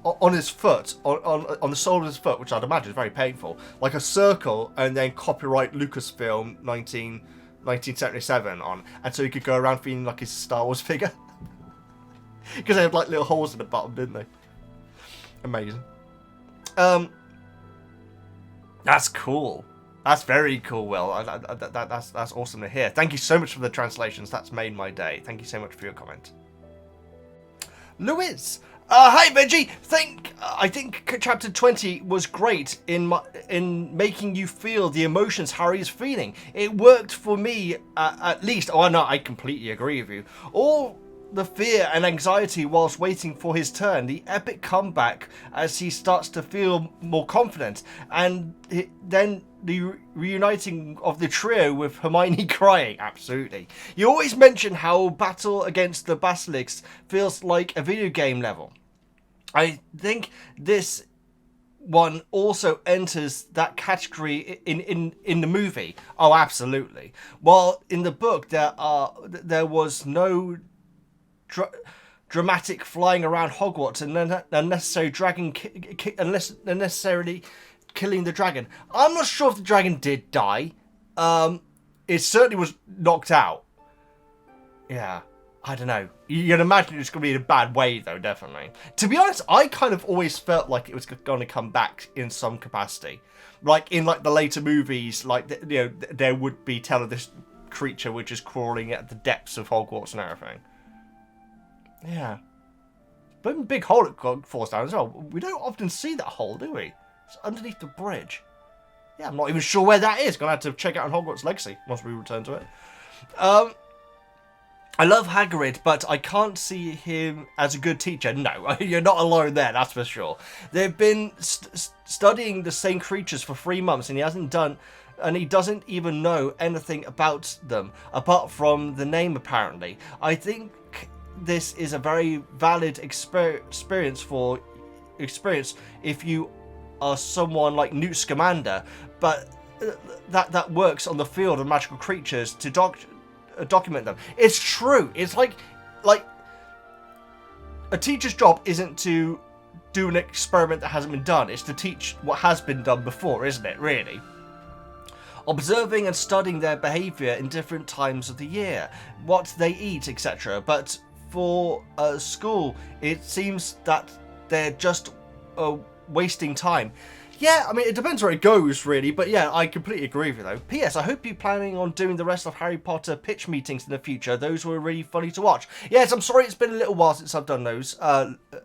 on his foot, on the sole of his foot, which I'd imagine is very painful, like a circle, and then copyright Lucasfilm 1977 on, and so he could go around feeling like his Star Wars figure. Because they had like little holes in the bottom, didn't they? Amazing. That's cool. That's very cool, Will. That's awesome to hear. Thank you so much for the translations. That's made my day. Thank you so much for your comment. Louise. Hi, Veggie. I think chapter 20 was great in making you feel the emotions Harry is feeling. It worked for me at least. Oh no, I completely agree with you. All the fear and anxiety whilst waiting for his turn, the epic comeback as he starts to feel more confident, and then the reuniting of the trio with Hermione crying. Absolutely. You always mention how battle against the basilisks feels like a video game level. I think this one also enters that category in the movie. Oh, absolutely. While in the book there was no dramatic flying around Hogwarts and unnecessary dragon unnecessarily killing the dragon. I'm not sure if the dragon did die. It certainly was knocked out. Yeah, I don't know. You can imagine it's going to be in a bad way, though, definitely. To be honest, I kind of always felt like it was going to come back in some capacity. Like, in, like, the later movies, like, you know, there would be this creature which is crawling at the depths of Hogwarts and everything. Yeah. But a big hole it falls down as well. We don't often see that hole, do we? It's underneath the bridge. Yeah, I'm not even sure where that is. Gonna have to check out on Hogwarts Legacy once we return to it. I love Hagrid, but I can't see him as a good teacher. No, you're not alone there, that's for sure. They've been studying the same creatures for 3 months, and he doesn't even know anything about them apart from the name, apparently. I think this is a very valid experience if you are someone like Newt Scamander, but that works on the field of magical creatures to document them. It's true. It's like a teacher's job isn't to do an experiment that hasn't been done. It's to teach what has been done before, isn't it, really? Observing and studying their behaviour in different times of the year, what they eat, etc. But for school, it seems that they're just wasting time. Yeah, I mean, it depends where it goes, really. But yeah, I completely agree with you, though. P.S. I hope you're planning on doing the rest of Harry Potter pitch meetings in the future. Those were really funny to watch. Yes, I'm sorry it's been a little while since I've done those,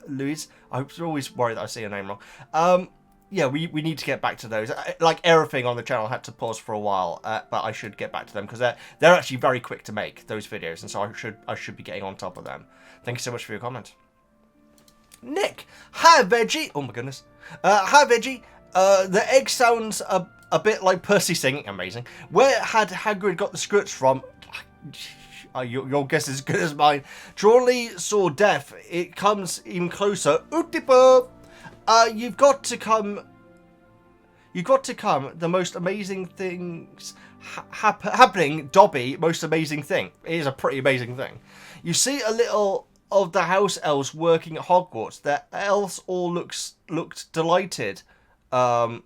Louise. I always worry that I say your name wrong. Yeah, we need to get back to those. Like everything on the channel had to pause for a while, but I should get back to them because they're actually very quick to make, those videos, and so I should be getting on top of them. Thank you so much for your comment. Nick, hi Veggie. Oh my goodness. Hi Veggie. The egg sounds a bit like Percy singing. Amazing. Where had Hagrid got the scripts from? Your guess is as good as mine. Drawley saw death. It comes even closer. Ootipop. You've got to come. The most amazing things happening. Dobby, most amazing thing. It is a pretty amazing thing. You see a little of the house elves working at Hogwarts. The elves all looked delighted. Oh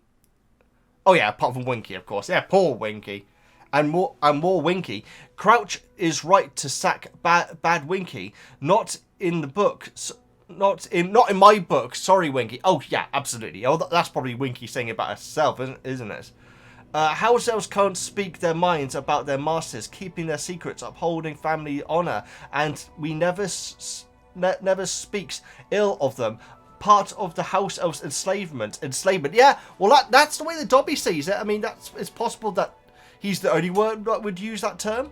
yeah, apart from Winky, of course. Yeah, poor Winky, and more Winky. Crouch is right to sack bad Winky. Not in the book. Not in my book. Sorry, Winky. Oh yeah, absolutely. Oh, that's probably Winky saying about herself, isn't it? House elves can't speak their minds about their masters, keeping their secrets, upholding family honor, and we never speaks ill of them. Part of the house elves' enslavement. Yeah, well, that's the way that Dobby sees it. I mean, it's possible that he's the only one that would use that term.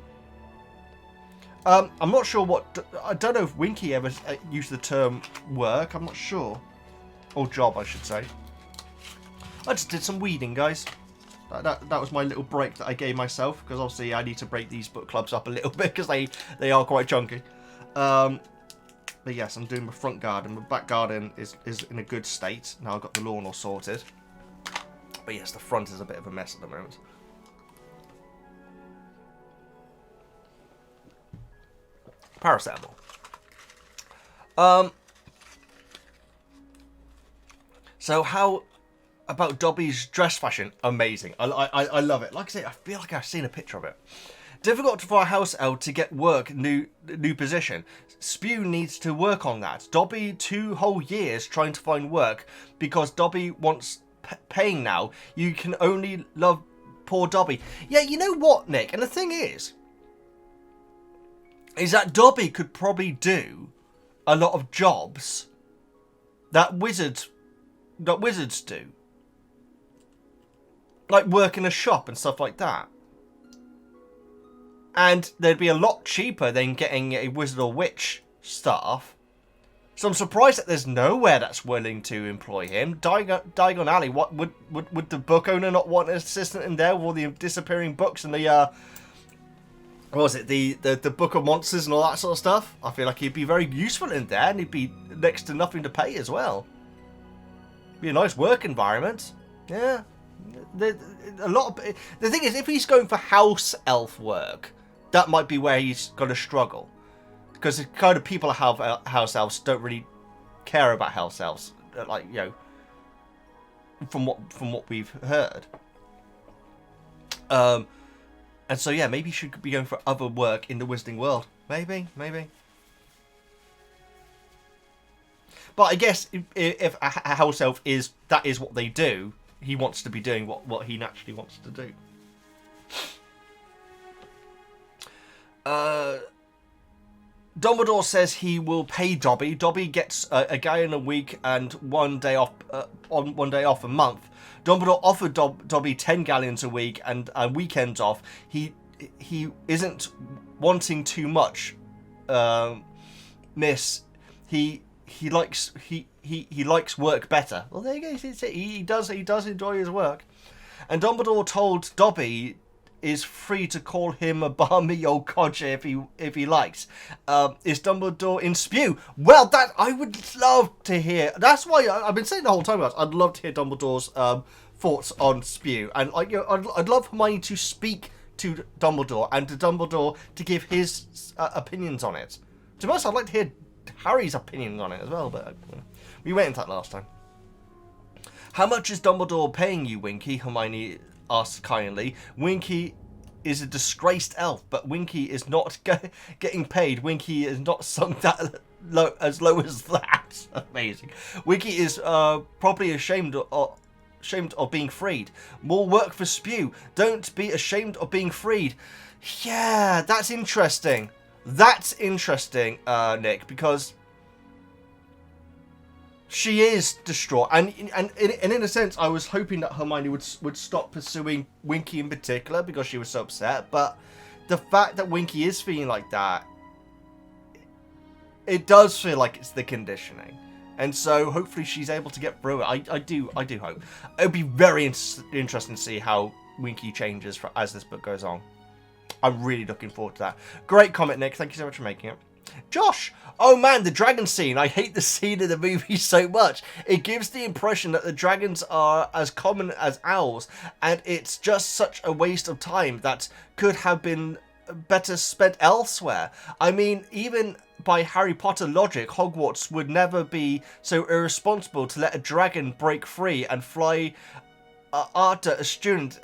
I'm not sure I don't know if Winky ever used the term work. I'm not sure. Or job, I should say. I just did some weeding, guys. That was my little break that I gave myself, because obviously I need to break these book clubs up a little bit, because they are quite chunky. But yes, I'm doing my front garden. My back garden is in a good state. Now I've got the lawn all sorted. But yes, the front is a bit of a mess at the moment. Paracetamol. So how about Dobby's dress fashion? Amazing. I love it. Like I say, I feel like I've seen a picture of it. Difficult for a house elf to get work, new position. S.P.E.W needs to work on that. Dobby 2 whole years trying to find work because Dobby wants paying now. You can only love poor Dobby. Yeah, you know what, Nick? And the thing is that Dobby could probably do a lot of jobs that wizards do. Like work in a shop and stuff like that. And they'd be a lot cheaper than getting a wizard or witch staff. So I'm surprised that there's nowhere that's willing to employ him. Diagon Alley, what would the book owner not want an assistant in there with all the disappearing books and the what was it, the Book of Monsters and all that sort of stuff? I feel like he'd be very useful in there, and he'd be next to nothing to pay as well. Be a nice work environment. Yeah. The thing is, if he's going for house elf work, that might be where he's going to struggle, because the kind of people that have house elves don't really care about house elves, like, you know, from what we've heard. And so yeah, maybe he should be going for other work in the wizarding world. Maybe. But I guess if a house elf is what they do, he wants to be doing what he naturally wants to do. Dumbledore says he will pay Dobby. Dobby gets a gallon a week and 1 day off a month. Dumbledore offered Dobby 10 galleons a week and weekends off. He isn't wanting too much, miss. He likes work better. Well, there you go. He does enjoy his work. And Dumbledore told Dobby is free to call him a balmy old codger if he likes. Is Dumbledore in S.P.E.W? Well, that I would love to hear. That's why I've been saying the whole time, guys. I'd love to hear Dumbledore's thoughts on S.P.E.W. And I'd love Hermione to speak to Dumbledore and to Dumbledore to give his opinions on it. To be honest, I'd like to hear Harry's opinion on it as well, but we went into that last time. How much is Dumbledore paying you, Winky? Hermione asked kindly. Winky is a disgraced elf, but Winky is not getting paid. Winky is not sunk that low as that. Amazing. Winky is probably ashamed of being freed. More work for S.P.E.W. Don't be ashamed of being freed. Yeah, that's interesting. That's interesting, Nick, because she is distraught, and in a sense, I was hoping that Hermione would stop pursuing Winky in particular because she was so upset. But the fact that Winky is feeling like that, it does feel like it's the conditioning, and so hopefully she's able to get through it. I do hope. It'll be very interesting to see how Winky changes as this book goes on. I'm really looking forward to that. Great comment, Nick. Thank you so much for making it. Josh, oh man, the dragon scene. I hate the scene in the movie so much. It gives the impression that the dragons are as common as owls, and it's just such a waste of time that could have been better spent elsewhere. I mean, even by Harry Potter logic, Hogwarts would never be so irresponsible to let a dragon break free and fly after a student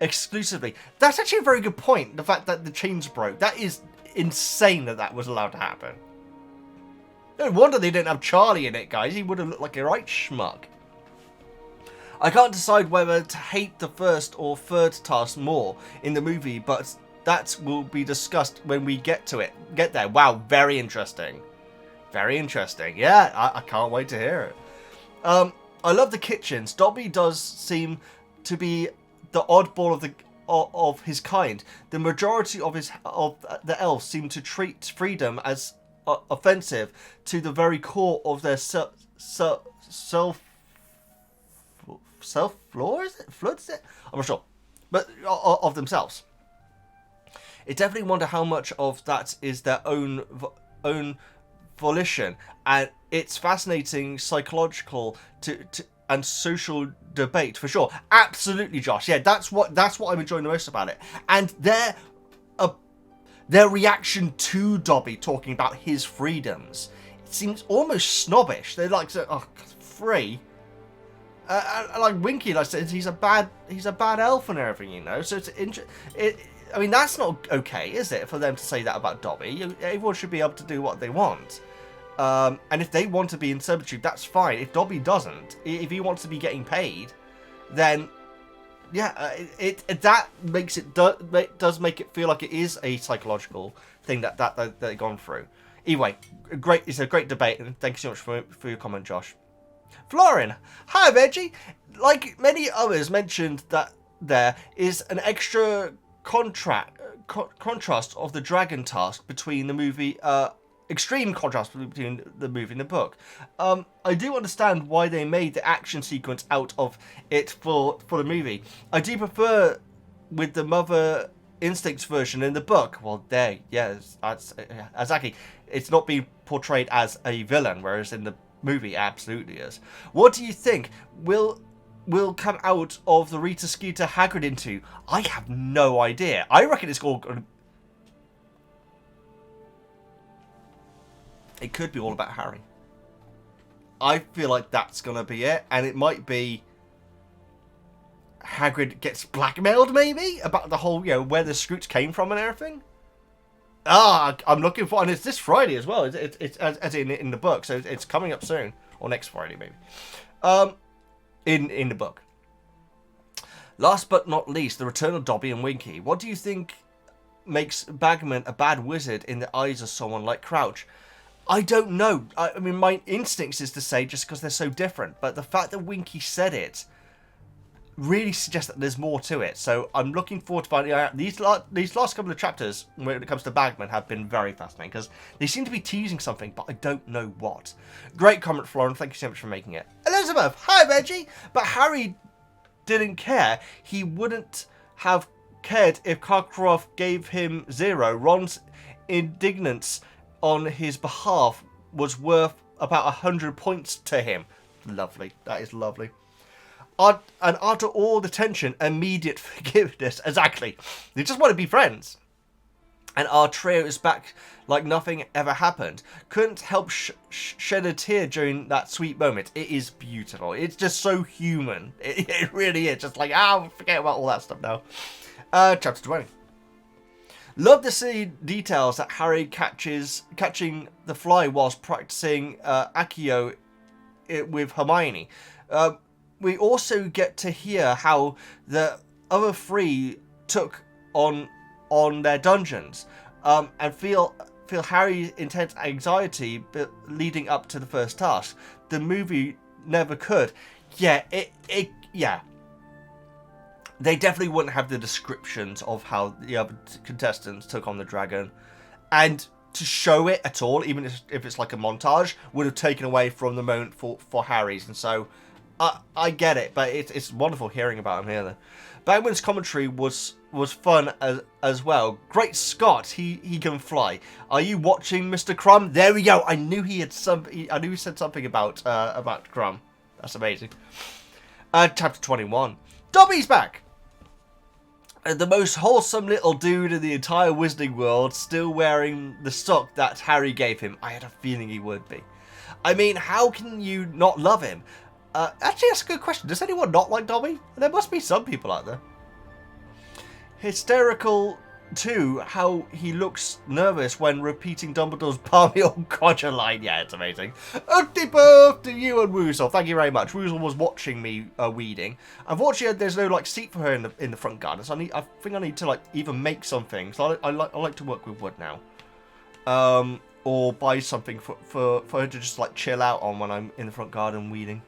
exclusively. That's actually a very good point. The fact that the chains broke. That is insane that was allowed to happen. No wonder they didn't have Charlie in it, guys. He would have looked like a right schmuck. I can't decide whether to hate the first or third task more in the movie, but that will be discussed when we get there. Wow, very interesting. Very interesting. Yeah, I can't wait to hear it. I love the kitchens. Dobby does seem to be the oddball of his kind. The majority of the elves seem to treat freedom as offensive to the very core of their self-floor, is it? Floods it? I'm not sure. But of themselves. It definitely wonder how much of that is their own volition, and it's fascinating psychological and social debate for sure. Absolutely, Josh. Yeah, that's what I'm enjoying the most about it. And their reaction to Dobby talking about his freedoms, it seems almost snobbish. They're like, oh, free. Like Winky, like I said, he's a bad elf and everything, you know. So I mean, that's not okay, is it, for them to say that about Dobby? Everyone should be able to do what they want. And if they want to be in servitude, that's fine. If Dobby doesn't, if he wants to be getting paid, then yeah, that makes it does make it feel like it is a psychological thing that they've gone through. Anyway, it's a great debate, and thank you so much for your comment, Josh. Florin, hi Veggie. Like many others mentioned, that there is an extra contrast of the dragon task between the movie. Extreme contrast between the movie and the book. I do understand why they made the action sequence out of it for the movie. I do prefer with the Mother Instincts version in the book. Well, exactly. It's not being portrayed as a villain, whereas in the movie, it absolutely is. What do you think will come out of the Rita Skeeter Hagrid into? I have no idea. I reckon it's all going to... It could be all about Harry. I feel like that's going to be it. And it might be Hagrid gets blackmailed, maybe? About the whole, where the Scroots came from and everything. I'm looking for... And it's this Friday as well. It's as in the book. So it's coming up soon. Or next Friday, maybe. In the book. Last but not least, the return of Dobby and Winky. What do you think makes Bagman a bad wizard in the eyes of someone like Crouch? I don't know. I mean, my instincts is to say just because they're so different. But the fact that Winky said it really suggests that there's more to it. So I'm looking forward to finding out. These last couple of chapters, when it comes to Bagman, have been very fascinating. Because they seem to be teasing something, but I don't know what. Great comment, Florin. Thank you so much for making it. Elizabeth, hi, Veggie. But Harry didn't care. He wouldn't have cared if Karkaroff gave him 0. Ron's indignance on his behalf was worth about 100 points to him. Lovely. That is lovely. And after all the tension, immediate forgiveness. Exactly. They just want to be friends. And our trio is back like nothing ever happened. Couldn't help shed a tear during that sweet moment. It is beautiful. It's just so human. It really is. Just like, forget about all that stuff now. Chapter 20. Love to see details that Harry catching the fly whilst practicing Accio with Hermione. We also get to hear how the other 3 took on their dungeons, and feel Harry's intense anxiety leading up to the first task. The movie never could. Yeah, yeah. They definitely wouldn't have the descriptions of how the other contestants took on the dragon. And to show it at all, even if it's like a montage, would have taken away from the moment for Harry's. And so, I get it, but it's wonderful hearing about him here. Then. Bagman's commentary was fun as well. Great Scott, he can fly. Are you watching, Mr. Crumb? There we go. I knew he had I knew he said something about Crumb. That's amazing. Chapter 21. Dobby's back. The most wholesome little dude in the entire Wizarding world, still wearing the sock that Harry gave him. I had a feeling he would be. I mean, how can you not love him? Actually, that's a good question. Does anyone not like Dobby? There must be some people out there. Hysterical Two, how he looks nervous when repeating Dumbledore's balmy old codger line. Yeah, it's amazing. Happy birthday to you and Woozle. Thank you very much. Woozle was watching me weeding. Unfortunately, there's no like seat for her in the front garden, so I think I need to like even make something. So I like to work with wood now, or buy something for her to just like chill out on when I'm in the front garden weeding.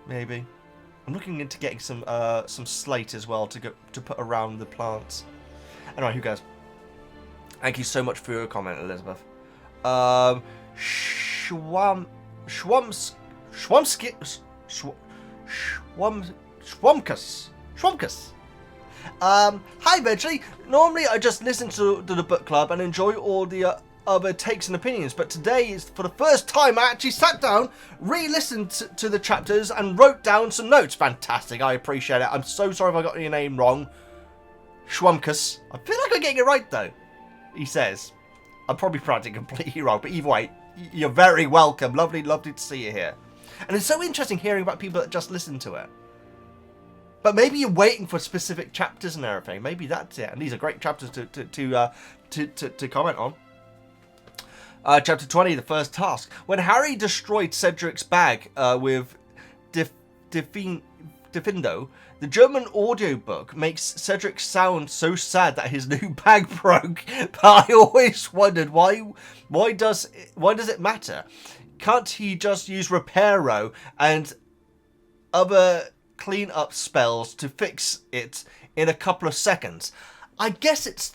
Maybe. I'm looking into getting some slate as well to put around the plants. Anyway, who cares? Thank you so much for your comment, Elizabeth. Schwumkus. Hi, Veggie. Normally, I just listen to the book club and enjoy all the other takes and opinions, but today is for the first time I actually sat down, re-listened to the chapters, and wrote down some notes. Fantastic. I appreciate it. I'm so sorry if I got your name wrong. Schwumkus. I feel like I'm getting it right, though. He says. I'm probably pronouncing it completely wrong, but either way, you're very welcome. Lovely to see you here. And it's so interesting hearing about people that just listen to it. But maybe you're waiting for specific chapters and everything. Maybe that's it. And these are great chapters to comment on. Chapter 20, the first task. When Harry destroyed Cedric's bag with Diffindo, the German audiobook makes Cedric sound so sad that his new bag broke. But I always wondered why does it matter? Can't he just use Reparo and other clean-up spells to fix it in a couple of seconds? I guess it's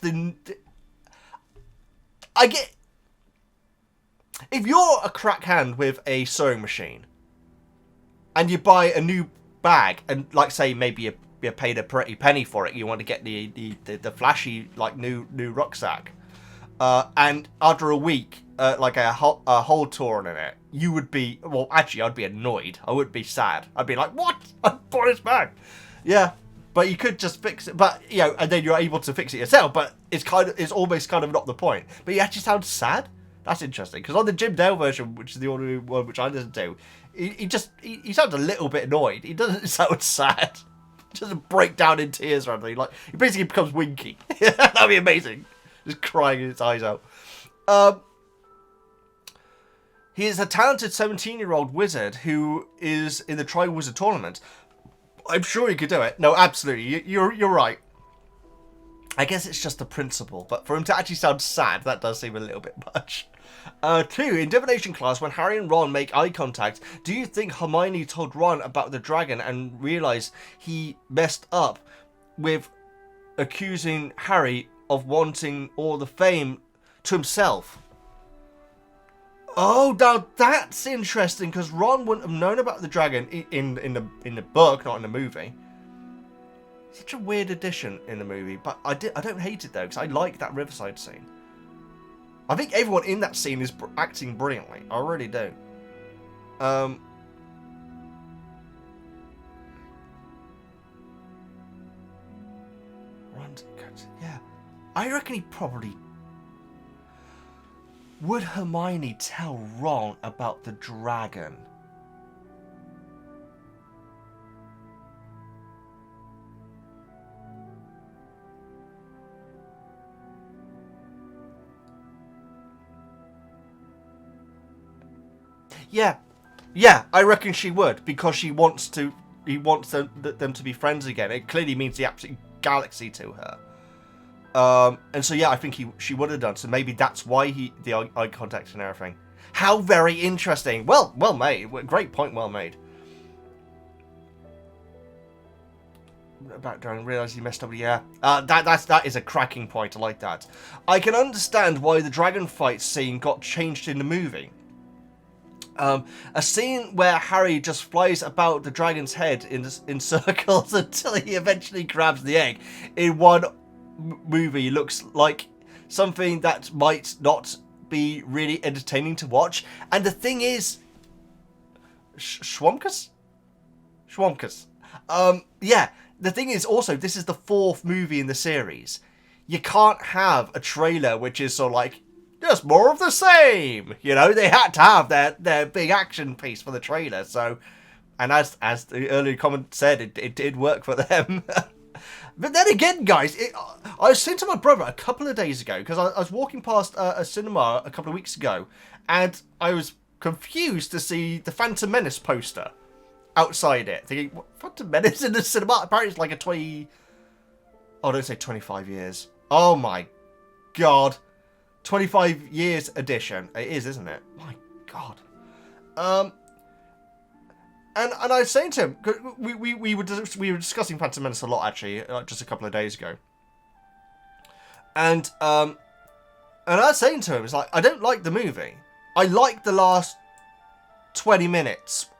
if you're a crack hand with a sewing machine and you buy a new bag and, like, say maybe you paid a pretty penny for it, you want to get the flashy like new rucksack, and after a week like a hole torn in it, you would be, well, actually I'd be annoyed. I wouldn't be sad. I'd be like, what? I bought this bag. Yeah, but you could just fix it. But you know, and then you're able to fix it yourself. But it's almost kind of not the point. But he actually sounds sad. That's interesting, because on the Jim Dale version, which is the only one which I listen to, he sounds a little bit annoyed. He doesn't sound sad. He doesn't break down in tears or anything. Like, he basically becomes Winky. That'd be amazing. Just crying his eyes out. He is a talented 17-year-old wizard who is in the Tri-Wizard tournament. I'm sure he could do it. No, absolutely. You're right. I guess it's just the principle, but for him to actually sound sad, that does seem a little bit much. 2, in Divination class, when Harry and Ron make eye contact, do you think Hermione told Ron about the dragon and realised he messed up with accusing Harry of wanting all the fame to himself? Oh, now that's interesting, because Ron wouldn't have known about the dragon in the book, not in the movie. Such a weird addition in the movie, but I don't hate it though, because I like that riverside scene. I think everyone in that scene is acting brilliantly. I really do. Ron, yeah, I reckon he probably would. Hermione tell Ron about the dragon? Yeah, I reckon she would, because he wants them to be friends again. It clearly means the absolute galaxy to her. And so yeah, I think she would have done. So maybe that's why the eye contact and everything. How very interesting. Well made. Great point. Well made. About don't realize he messed up. Yeah, that is a cracking point. I like that. I can understand why the dragon fight scene got changed in the movie. A scene where Harry just flies about the dragon's head in circles until he eventually grabs the egg. In one movie looks like something that might not be really entertaining to watch. And the thing is, Schwumkus? Yeah, the thing is also, this is the 4th movie in the series. You can't have a trailer which is sort of like, just more of the same. You know, they had to have their big action piece for the trailer. So, and as the earlier comment said, it did work for them. But then again, guys, I was saying to my brother a couple of days ago, because I was walking past a cinema a couple of weeks ago, and I was confused to see the Phantom Menace poster outside it. Thinking, what, Phantom Menace in the cinema? Apparently it's like a 20... Oh, don't say 25 years. Oh my god. 25 years edition. It is, isn't it? My god. And I was saying to him, we were discussing Phantom Menace a lot, actually, just a couple of days ago. And I was saying to him, it's like, I don't like the movie. I like the last 20 minutes,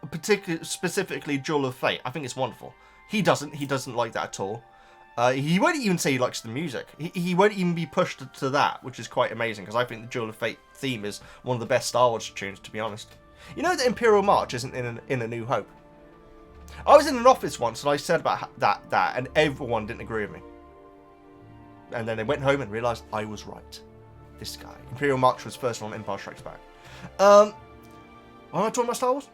specifically Duel of Fate. I think it's wonderful. He doesn't like that at all. He won't even say he likes the music. He won't even be pushed to that, which is quite amazing, because I think the Duel of Fate theme is one of the best Star Wars tunes, to be honest. You know that Imperial March isn't in A New Hope? I was in an office once and I said about that, and everyone didn't agree with me. And then they went home and realised I was right. This guy. Imperial March was first on Empire Strikes Back. Why am I talking about Star Wars?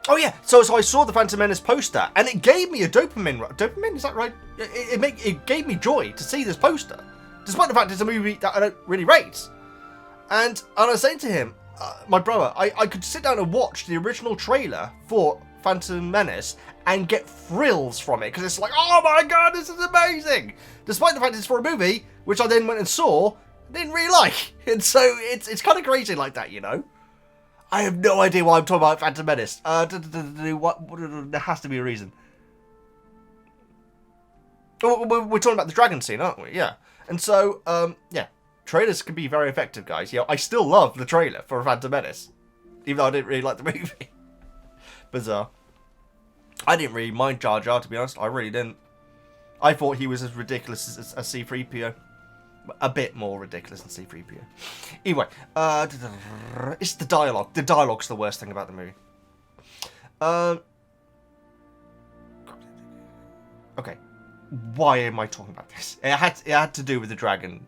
Oh yeah, so I saw the Phantom Menace poster, and it gave me a dopamine. Dopamine, is that right? It gave me joy to see this poster, despite the fact it's a movie that I don't really rate. And I was saying to him, my brother, I could sit down and watch the original trailer for Phantom Menace and get thrills from it, because it's like, oh my god, this is amazing! Despite the fact it's for a movie, which I then went and saw, didn't really like. And so it's kind of crazy like that, you know? I have no idea why I'm talking about Phantom Menace. There has to be a reason. We're talking about the dragon scene, aren't we? Yeah. And so, yeah. Trailers can be very effective, guys. You know, I still love the trailer for Phantom Menace, even though I didn't really like the movie. Bizarre. I didn't really mind Jar Jar, to be honest. I really didn't. I thought he was as ridiculous as C-3PO. A bit more ridiculous than C-3PO. Anyway, it's the dialogue. The dialogue's the worst thing about the movie. Okay. Why am I talking about this? It had to do with the dragon.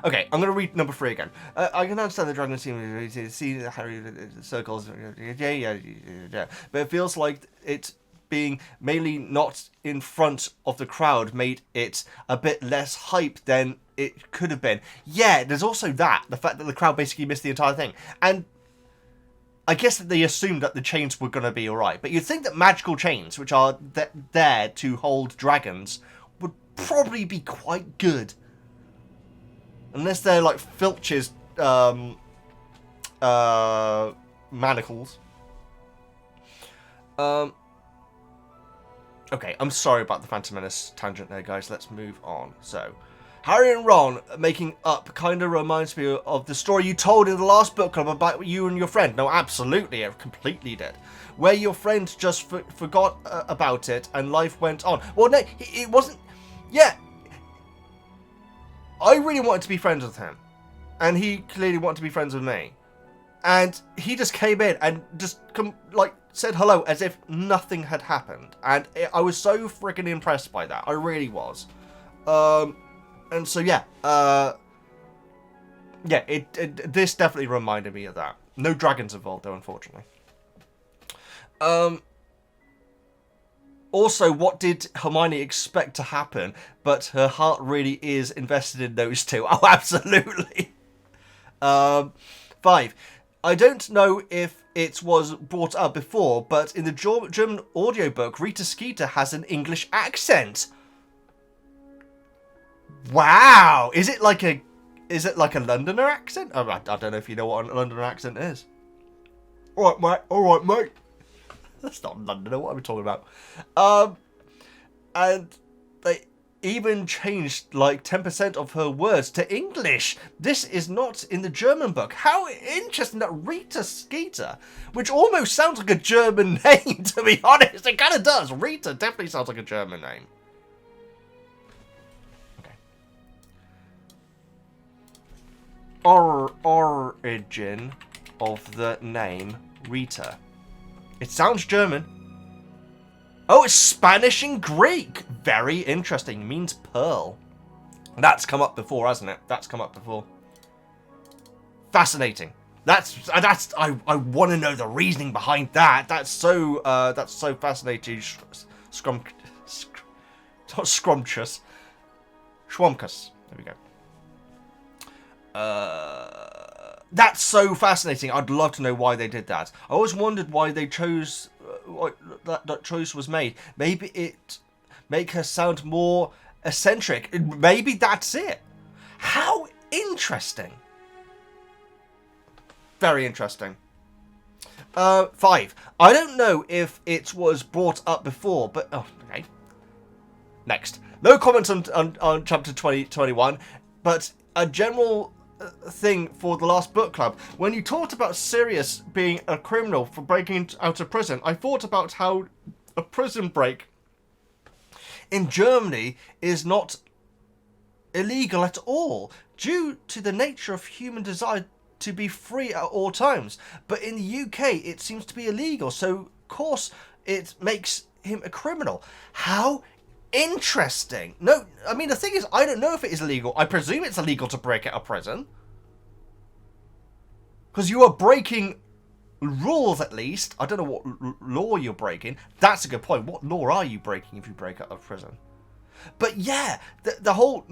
Okay, I'm going to read number 3 again. I can understand the dragon scene, see Harry circles, yeah. But it feels like it being mainly not in front of the crowd made it a bit less hype than it could have been. Yeah, there's also that, the fact that the crowd basically missed the entire thing. And I guess that they assumed that the chains were going to be alright. But you'd think that magical chains, which are there to hold dragons, would probably be quite good. Unless they're like Filch's manacles. Okay, I'm sorry about the Phantom Menace tangent there, guys. Let's move on. So, Harry and Ron making up kind of reminds me of the story you told in the last book club about you and your friend. No, absolutely, it completely did. Where your friend just forgot about it and life went on. Well, no, it wasn't... Yeah. I really wanted to be friends with him. And he clearly wanted to be friends with me. And he just came in and just said hello as if nothing had happened. And I was so freaking impressed by that. I really was. And so, yeah. Yeah, this definitely reminded me of that. No dragons involved, though, unfortunately. Also, what did Hermione expect to happen? But her heart really is invested in those two. Oh, absolutely. 5. I don't know if it was brought up before, but in the German audiobook, Rita Skeeter has an English accent. Wow! Is it like a Londoner accent? Oh, I don't know if you know what a Londoner accent is. All right, mate. That's not Londoner. What are we talking about? And they even changed like 10% of her words to English. This is not in the German book. How interesting that Rita Skeeter, which almost sounds like a German name, to be honest. It kind of does. Rita definitely sounds like a German name. Okay. Origin of the name Rita. It sounds German. Oh, it's Spanish and Greek. Very interesting. It means pearl. That's come up before, hasn't it? That's come up before. Fascinating. I want to know the reasoning behind that. That's so fascinating. Not scrumptious. Schwamkus. There we go. That's so fascinating. I'd love to know why they did that. I always wondered why they chose that choice was made. Maybe it make her sound more eccentric. Maybe that's it. How interesting. Very interesting. 5. I don't know if it was brought up before, but okay. Next. No comments on chapter 2021, but a general thing for the last book club. When you talked about Sirius being a criminal for breaking out of prison, I thought about how a prison break in Germany is not illegal at all, due to the nature of human desire to be free at all times. But in the UK, it seems to be illegal, so of course it makes him a criminal. How interesting. No, I mean, the thing is, I don't know if it is illegal. I presume it's illegal to break out of prison, because you are breaking rules, at least. I don't know what law you're breaking. That's a good point. What law are you breaking if you break out of prison? But yeah, the whole...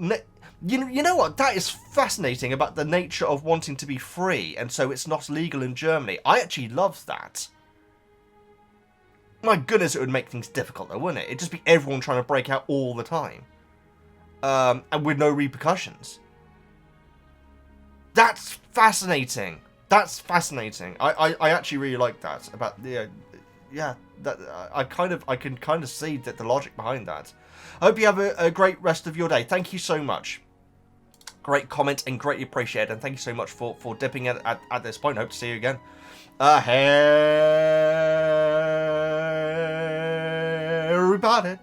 You know what? That is fascinating about the nature of wanting to be free, and so it's not legal in Germany. I actually love that. My goodness, it would make things difficult though, wouldn't it? It'd just be everyone trying to break out all the time. And with no repercussions. That's fascinating. That's fascinating. I actually really like that. About the... yeah, that I can kind of see that the logic behind that. I hope you have a great rest of your day. Thank you so much. Great comment and greatly appreciated. And thank you so much for dipping in at this point. Hope to see you again. Everybody.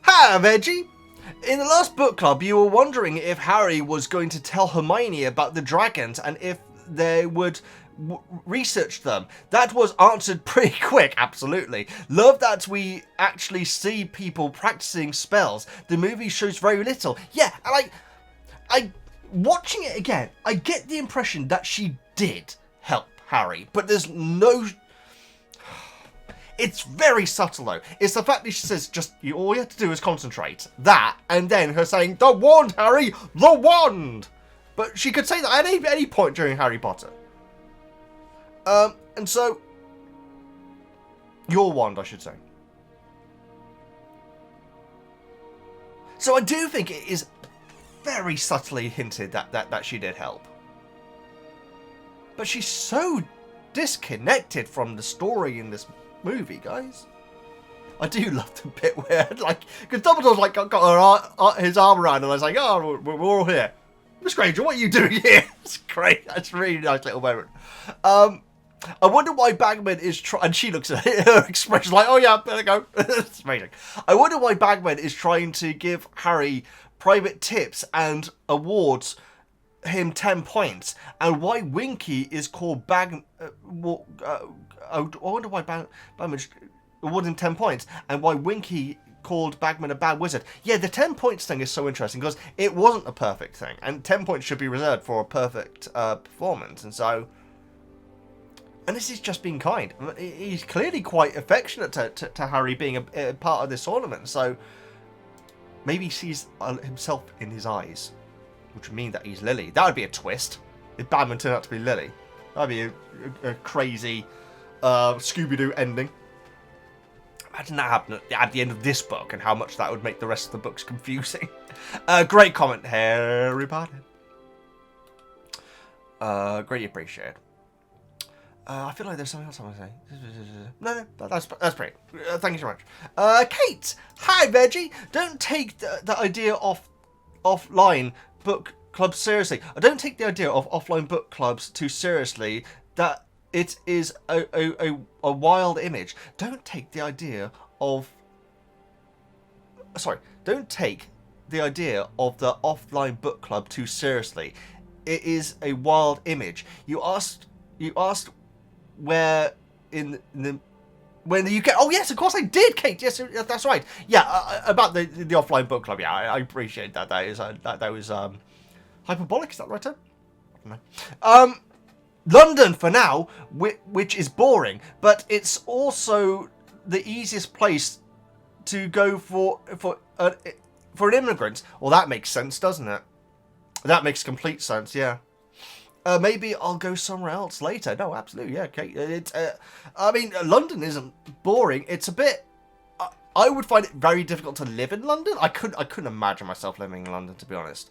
Hi, Veggie. In the last book club, you were wondering if Harry was going to tell Hermione about the dragons and if they would research them. That was answered pretty quick, absolutely. Love that we actually see people practicing spells. The movie shows very little. Yeah, and I watching it again, I get the impression that she did help Harry, but there's no... It's very subtle though. It's the fact that she says, just, all you have to do is concentrate. That, and then her saying, the wand, Harry, the wand! But she could say that at any point during Harry Potter. And so, your wand, I should say. So I do think it is very subtly hinted that she did help. But she's so disconnected from the story in this movie, guys. I do love the bit where, like, because Dumbledore's like got his arm around and I was like, oh, we're all here. Miss Granger, what are you doing here? It's great. That's a really nice little moment. I wonder why Bagman is and she looks at it, her expression like, oh yeah, better go. It's amazing. I wonder why Bagman is trying to give Harry private tips and awards him 10 points, and why Winky is called I wonder why Bagman awarded him 10 points, and why Winky called Bagman a bad wizard. Yeah, the 10 points thing is so interesting, because it wasn't a perfect thing, and 10 points should be reserved for a perfect performance, and so... And this is just being kind. He's clearly quite affectionate to Harry being a part of this tournament, so maybe he sees himself in his eyes, which would mean that he's Lily. That would be a twist if Bagman turned out to be Lily. That would be a crazy Scooby-Doo ending. Imagine that happened at the end of this book and how much that would make the rest of the books confusing. Great comment, Harry Potter. Greatly appreciated. I feel like there's something else I want to say. No, that's great. Thank you so much. Kate, hi Veggie. Don't take the idea of offline book clubs seriously. I don't take the idea of offline book clubs too seriously. That it is a wild image. Don't take the idea of... Sorry. Don't take the idea of the offline book club too seriously. It is a wild image. You asked where in the... When the UK... Oh, yes, of course I did, Kate. Yes, that's right. Yeah, about the offline book club. Yeah, I appreciate that. That was hyperbolic. Is that right, Tom? No. London for now, which is boring, but it's also the easiest place to go for an immigrant. Well, that makes sense, doesn't it? That makes complete sense, yeah. Maybe I'll go somewhere else later. No, absolutely, yeah. Okay, I mean, London isn't boring. It's a bit. I would find it very difficult to live in London. I couldn't imagine myself living in London, to be honest.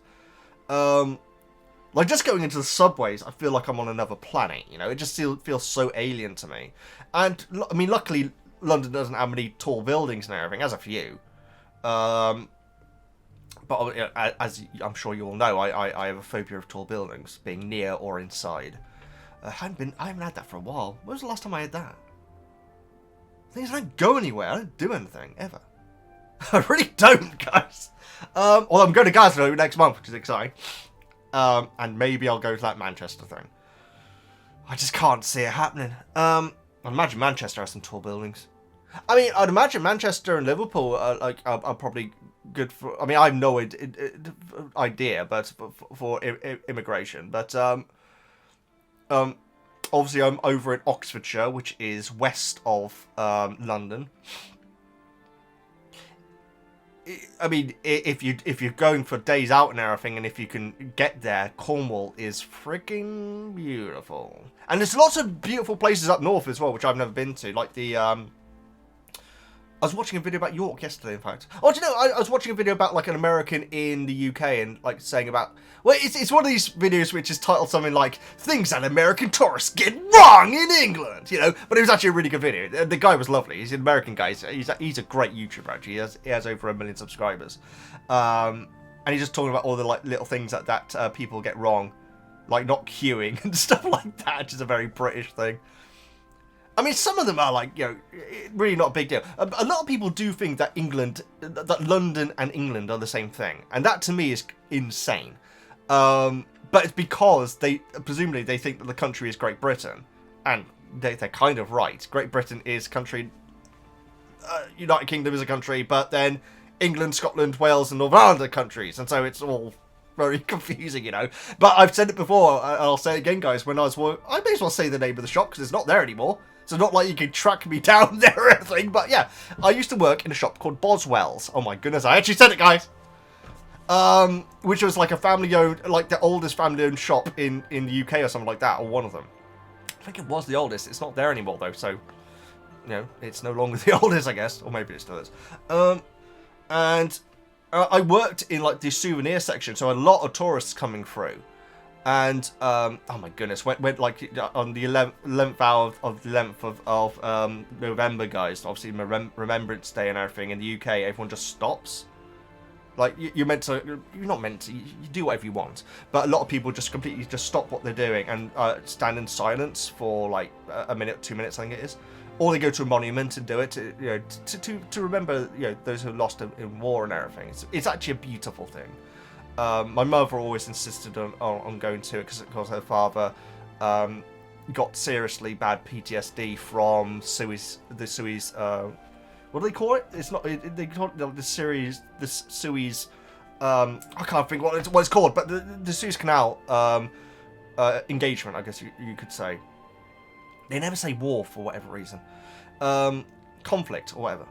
Like, just going into the subways, I feel like I'm on another planet, you know? It just feels so alien to me. And, I mean, luckily, London doesn't have many tall buildings and everything. Has a few. But, as I'm sure you all know, I have a phobia of tall buildings, being near or inside. I haven't had that for a while. When was the last time I had that? Things don't go anywhere. I don't do anything, ever. I really don't, guys. Well, I'm going to Glasgow next month, which is exciting. And maybe I'll go to that Manchester thing. I just can't see it happening. I imagine Manchester has some tall buildings. I mean, I'd imagine Manchester and Liverpool are probably good for. I mean, I have no idea, but for immigration. But obviously, I'm over in Oxfordshire, which is west of London. I mean, if you're going for days out and everything, and if you can get there, Cornwall is freaking beautiful. And there's lots of beautiful places up north as well, which I've never been to. Like the, I was watching a video about York yesterday, in fact. Oh, do you know, I was watching a video about, like, an American in the UK and, like, saying about... Well, it's one of these videos which is titled something like, Things that American tourists get wrong in England, you know? But it was actually a really good video. The guy was lovely. He's an American guy. He's a great YouTuber, actually. He has over 1 million subscribers. And he's just talking about all the, like, little things that people get wrong. Like, not queuing and stuff like that, which is a very British thing. I mean, some of them are, like, you know, really not a big deal. A lot of people do think that that London and England are the same thing. And that, to me, is insane. But it's because presumably they think that the country is Great Britain. And they're kind of right. Great Britain is country, United Kingdom is a country, but then England, Scotland, Wales, and Northern Ireland are countries. And so it's all very confusing, you know. But I've said it before, and I'll say it again, guys. When I may as well say the name of the shop, because it's not there anymore. So not like you can track me down there or anything, but yeah. I used to work in a shop called Boswell's. Oh my goodness, I actually said it, guys! Which was like a family-owned, like the oldest family-owned shop in the UK or something like that, or one of them. I think it was the oldest. It's not there anymore, though, so, you know, it's no longer the oldest, I guess. Or maybe it still is. I worked in, like, the souvenir section, so a lot of tourists coming through. And, oh my goodness, went like, on the 11th hour of the 11th of November, guys, obviously Remembrance Day and everything, in the UK, everyone just stops. Like, you're not meant to, you do whatever you want, but a lot of people just completely just stop what they're doing and stand in silence for, like, a minute, 2 minutes, I think it is. Or they go to a monument and do it, to remember, you know, those who lost in war and everything. It's actually a beautiful thing. My mother always insisted on going to it because her father got seriously bad PTSD from the Suez. What do they call it? It's not. They call it the Suez. I can't think what it's called, but the Suez Canal engagement, I guess you could say. They never say war for whatever reason. Conflict or whatever.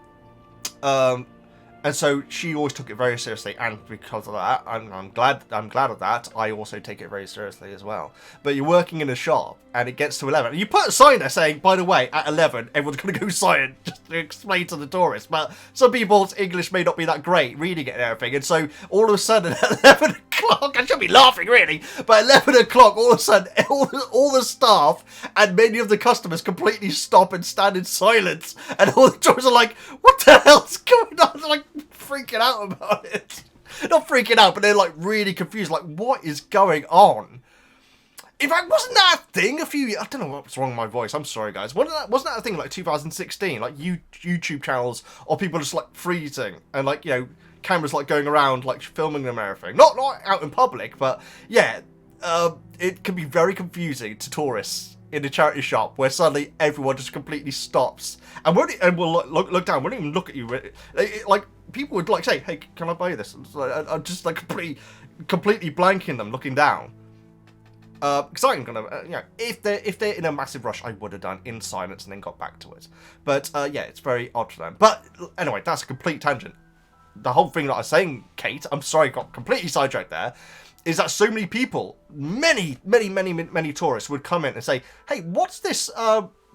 And so she always took it very seriously, and because of that, I'm glad of that. I also take it very seriously as well. But you're working in a shop, and it gets to 11, and you put a sign there saying, by the way, at 11, everyone's going to go silent, just to explain to the tourists. But some people's English may not be that great, reading it and everything, and so all of a sudden, at 11 o'clock, I should be laughing really, but at 11 o'clock, all of a sudden, all the staff and many of the customers completely stop and stand in silence, and all the tourists are like, what the hell's going on? They're like, freaking out about it. Not freaking out, but they're like really confused, like, what is going on? In fact, wasn't that a thing I don't know what's wrong with my voice, I'm sorry guys, wasn't that a thing like 2016, like YouTube channels, or people just like freezing, and like, you know, cameras like going around like filming them and everything, not out in public, but yeah, it can be very confusing to tourists in a charity shop where suddenly everyone just completely stops and will look down, won't even look at you. Like, people would like say, hey, can I buy this? I'm just like completely blanking them, looking down. Because I'm gonna, if they're in a massive rush, I would have done in silence and then got back to it. But yeah, it's very odd for them. But anyway, that's a complete tangent. The whole thing that I was saying, Kate, I'm sorry, got completely sidetracked there, is that so many people, many tourists would come in and say, hey, what's this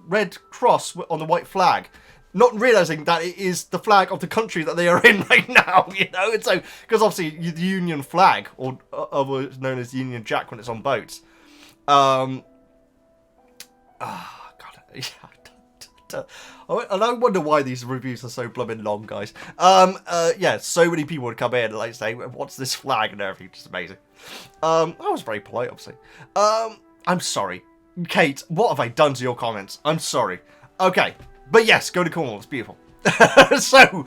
red cross on the white flag? Not realizing that it is the flag of the country that they are in right now, And so, because obviously the Union flag, or otherwise known as Union Jack when it's on boats. God, yeah. And I wonder why these reviews are so blooming long, guys. Yeah, so many people would come in and like say, "What's this flag?" and everything. Just amazing. I was very polite, obviously. I'm sorry, Kate. What have I done to your comments? I'm sorry. Okay, but yes, go to Cornwall. It's beautiful. So,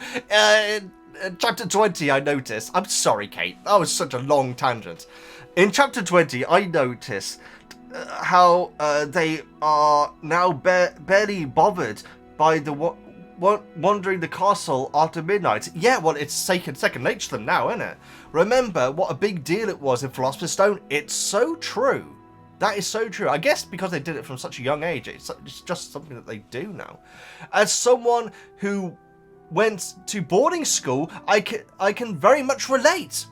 chapter 20, I noticed. I'm sorry, Kate. That was such a long tangent. In chapter 20, I noticed how they are now barely bothered by the wandering the castle after midnight. Yeah, well, it's second nature to them now, isn't it? Remember what a big deal it was in Philosopher's Stone. It's so true. That is so true. I guess because they did it from such a young age, it's just something that they do now. As someone who went to boarding school, I can very much relate.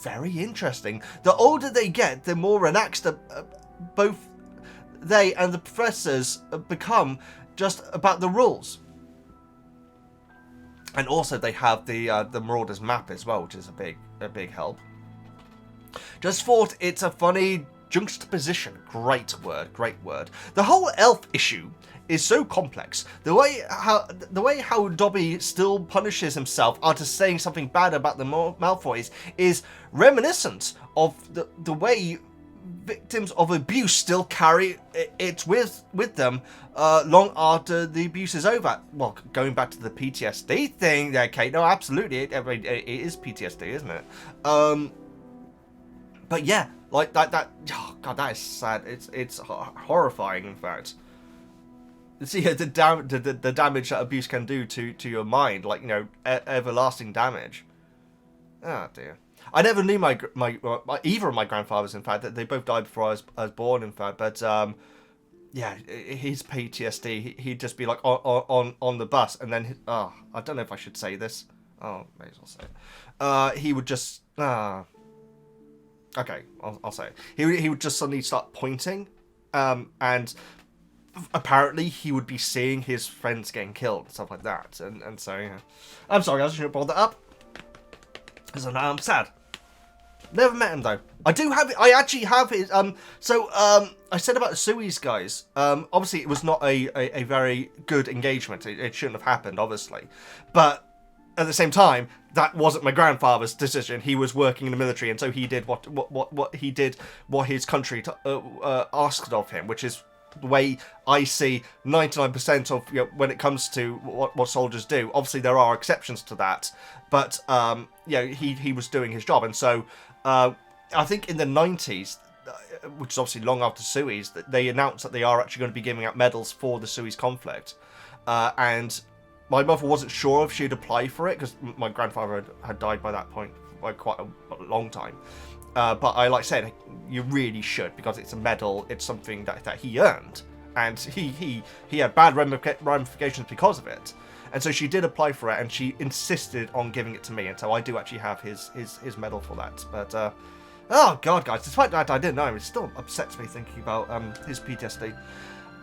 Very interesting. The older they get, the more relaxed both they and the professors become just about the rules. And also they have the Marauders map as well, which is a big help. Just thought it's a funny juxtaposition. Great word. The whole elf issue is so complex. The way how Dobby still punishes himself after saying something bad about the Malfoys is reminiscent of the way victims of abuse still carry it with them long after the abuse is over. Well, going back to the PTSD thing there, Kate, no, absolutely, it is PTSD, isn't it? But yeah, like that. Oh God, that is sad. It's horrifying, in fact. See the damage that abuse can do to your mind, like everlasting damage. Oh dear. I never knew my either of my grandfathers. In fact, that they both died before I was born. In fact, but yeah, his PTSD. He'd just be like on the bus, and then I don't know if I should say this. Oh, may as well say it. He would just okay, I'll say it. He would just suddenly start pointing, and apparently he would be seeing his friends getting killed and stuff like that. And so yeah. I'm sorry, I shouldn't have brought that up. So now I'm sad. Never met him though. I actually have his. I said about the Sueys guys. Obviously it was not a very good engagement. It shouldn't have happened, obviously. But at the same time, that wasn't my grandfather's decision. He was working in the military, and so he did what his country asked of him, which is the way I see 99% of when it comes to what soldiers do. Obviously, there are exceptions to that, but he was doing his job, and so I think in the 90s, which is obviously long after Sueys, they announced that they are actually going to be giving out medals for the Sueys conflict, and my mother wasn't sure if she'd apply for it because my grandfather had died by that point by quite a long time. But I said, you really should, because it's a medal. It's something that he earned, and he had bad ramifications because of it. And so she did apply for it, and she insisted on giving it to me. And so I do actually have his medal for that. But oh God, guys, despite that I didn't know him, it still upsets me thinking about his PTSD.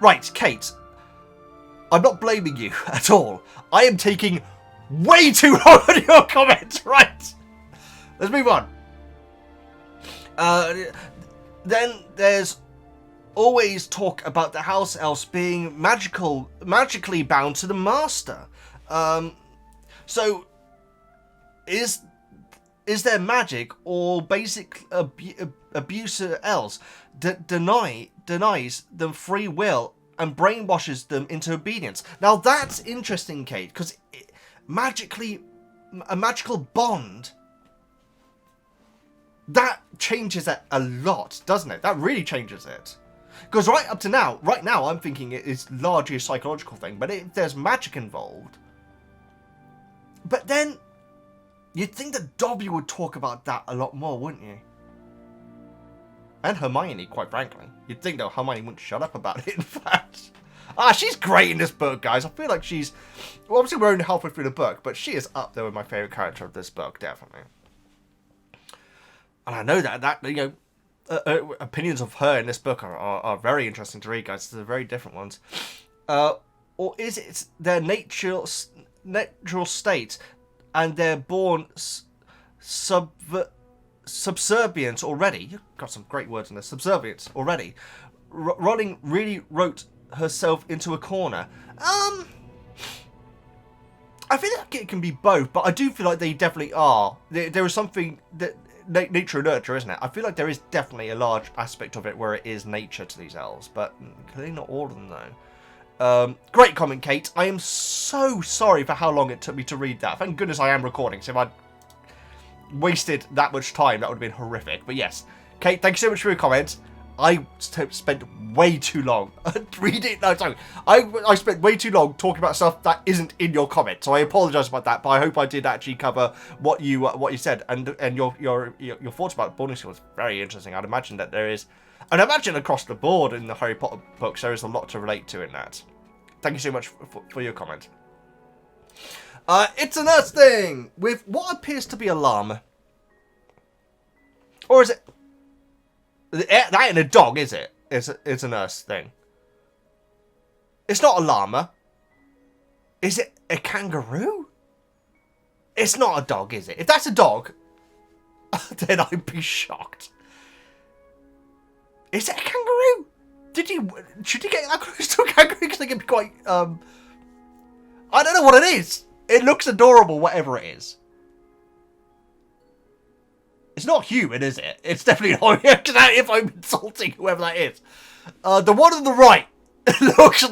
Right, Kate, I'm not blaming you at all. I am taking way too long on your comments. Right, let's move on. Then there's always talk about the house elves being magically bound to the master. So is there magic or basic abuse elves denies them free will and brainwashes them into obedience? Now that's interesting, Kate, because a magical bond. That changes it a lot, doesn't it? That really changes it. Because right now, I'm thinking it is largely a psychological thing, but there's magic involved. But then, you'd think that Dobby would talk about that a lot more, wouldn't you? And Hermione, quite frankly. You'd think, though, Hermione wouldn't shut up about it, in fact. She's great in this book, guys. I feel like she's... Well, obviously, we're only halfway through the book, but she is up there with my favourite character of this book, definitely. And I know that you know, opinions of her in this book are very interesting to read, guys. They're very different ones. Or is it their natural state and they're born subservient already? You've got some great words in there. Subservient already. Rowling really wrote herself into a corner. I feel like it can be both, but I do feel like they definitely are. There is something that nature and nurture, isn't it? I feel like there is definitely a large aspect of it where it is nature to these elves, but clearly not all of them, though. Great comment, Kate. I am so sorry for how long it took me to read that. Thank goodness I am recording, so if I'd wasted that much time, that would have been horrific. But yes, Kate, thank you so much for your comments. I spent way too long reading. No, sorry. I spent way too long talking about stuff that isn't in your comment. So I apologise about that. But I hope I did actually cover what you said and your thoughts about boarding school was very interesting. I'd imagine that there is, and I imagine across the board in the Harry Potter books there is a lot to relate to in that. Thank you so much for your comment. It's a nurse thing with what appears to be a llama, or is it? That ain't a dog, is it? It's a nurse thing. It's not a llama. Is it a kangaroo? It's not a dog, is it? If that's a dog, then I'd be shocked. Is it a kangaroo? Should you get that close to a kangaroo? Because they can be quite, I don't know what it is. It looks adorable, whatever it is. It's not human, is it? It's definitely not. If I'm insulting whoever that is. The one on the right looks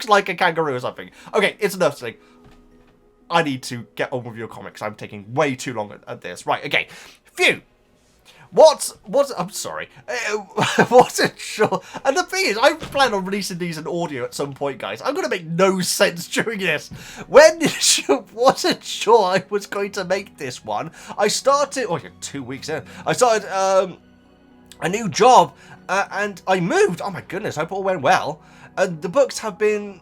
like a kangaroo or something. Okay, it's enough thing. I need to get on with your comics. I'm taking way too long at this. Right, okay. Phew. I'm sorry. Wasn't sure. And the thing is, I plan on releasing these in audio at some point, guys. I'm going to make no sense during this. Wasn't sure I was going to make this one. I started, 2 weeks in. I started a new job and I moved. Oh my goodness, I hope it all went well. And the books have been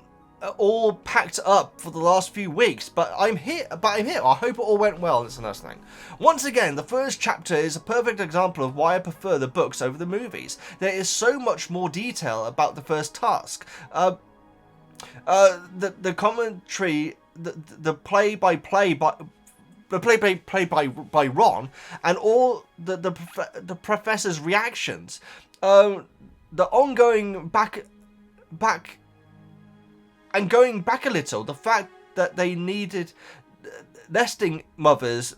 all packed up for the last few weeks, but I'm here. I hope it all went well. That's another thing. Once again, the first chapter is a perfect example of why I prefer the books over the movies. There is so much more detail about the first task. The commentary, the play-by-play by Ron, and all the professor's reactions. The ongoing back. And going back a little, the fact that they needed nesting mothers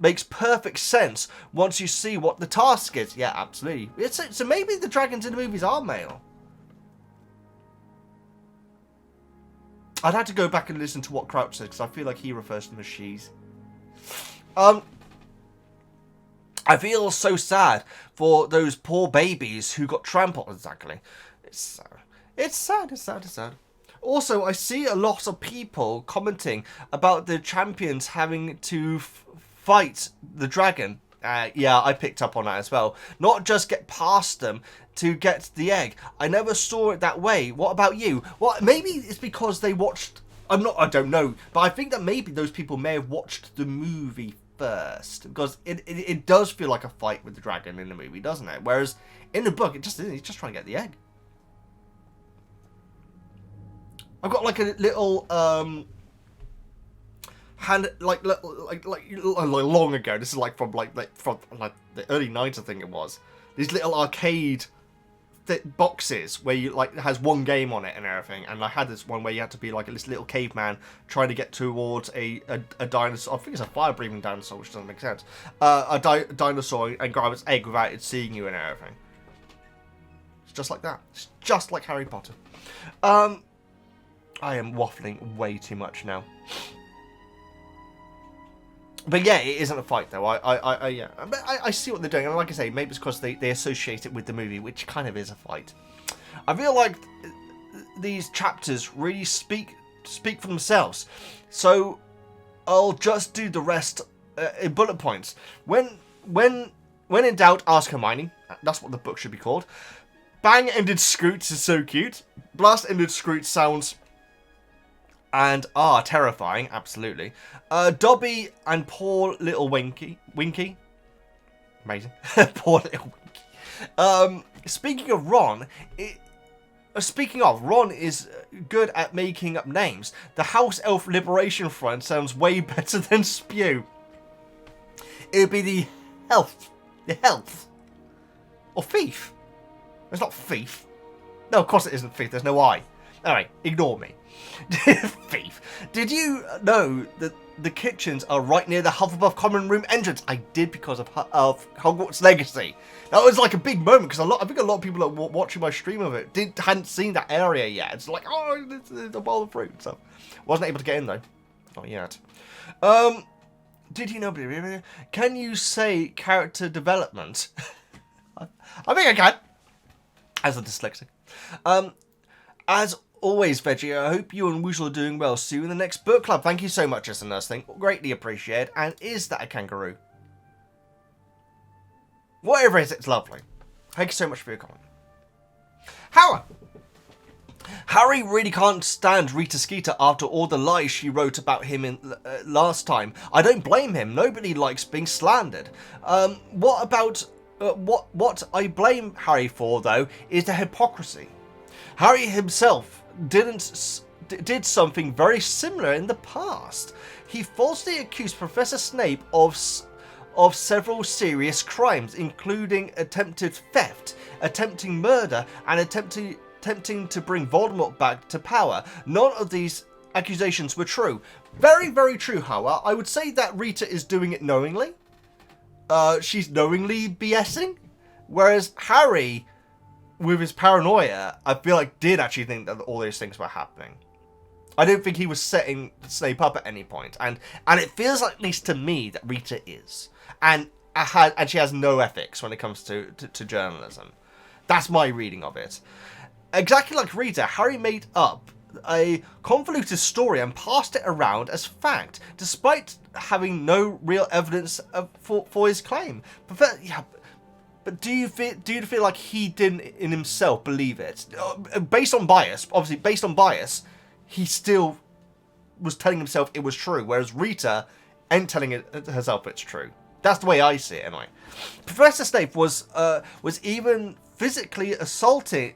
makes perfect sense once you see what the task is. Yeah, absolutely. So maybe the dragons in the movies are male. I'd have to go back and listen to what Crouch said, because I feel like he refers to them as she's. I feel so sad for those poor babies who got trampled. Exactly. It's sad. Also, I see a lot of people commenting about the champions having to fight the dragon. Yeah, I picked up on that as well. Not just get past them to get the egg. I never saw it that way. What about you? Well, maybe it's because they watched... I don't know. But I think that maybe those people may have watched the movie first. Because it does feel like a fight with the dragon in the movie, doesn't it? Whereas in the book, it just isn't. He's just trying to get the egg. I've got like a little hand like long ago. This is like from the early 90s, I think it was. These little arcade boxes where you like it has one game on it and everything. And I had this one where you had to be like this little caveman trying to get towards a dinosaur. I think it's a fire-breathing dinosaur, which doesn't make sense. A dinosaur and grab its egg without it seeing you and everything. It's just like that. It's just like Harry Potter. I am waffling way too much now. But yeah, it isn't a fight though. I see what they're doing, and like I say, maybe it's because they associate it with the movie, which kind of is a fight. I feel like these chapters really speak for themselves. So I'll just do the rest in bullet points. When in doubt, ask Hermione. That's what the book should be called. Bang-ended Scroots is so cute. Blast-ended Scroots sounds and are terrifying, absolutely. Dobby and poor little Winky. Amazing. Poor little Winky. Speaking of Ron, Ron is good at making up names. The House Elf Liberation Front sounds way better than S.P.E.W. It would be the Health. Or Thief. It's not Thief. No, of course it isn't Thief. There's no I. Alright, ignore me. Thief. Did you know that the kitchens are right near the Hufflepuff common room entrance? I did, because of Hogwarts Legacy. That was like a big moment, because I think a lot of people that were watching my stream of it hadn't seen that area yet. It's like, oh, it's a bowl of fruit and stuff. Wasn't able to get in though. Not yet. Did you know? Can you say character development? I think I can. As a dyslexic. As always, Veggie, I hope you and Woozle are doing well. See you in the next book club. Thank you so much, as a nurse thing. Greatly appreciated. And is that a kangaroo? Whatever it is, it's lovely. Thank you so much for your comment. Howard! Harry really can't stand Rita Skeeter after all the lies she wrote about him in last time. I don't blame him. Nobody likes being slandered. What I blame Harry for, though, is the hypocrisy. Harry himself did something very similar in the past. He falsely accused Professor Snape of several serious crimes, including attempted theft, attempting murder, and attempting to bring Voldemort back to power. None of these accusations were true. Very, very true, however. I would say that Rita is doing it knowingly. She's knowingly BSing. Whereas Harry, with his paranoia, I feel like did actually think that all those things were happening. I don't think he was setting Snape up at any point. And it feels like, at least to me, that Rita is. And she has no ethics when it comes to journalism. That's my reading of it. Exactly like Rita, Harry made up a convoluted story and passed it around as fact, despite having no real evidence for his claim. But do you feel like he didn't in himself believe it? Based on bias, obviously based on bias, he still was telling himself it was true, whereas Rita ain't telling it herself it's true. That's the way I see it, anyway. Professor Snape was even physically assaulted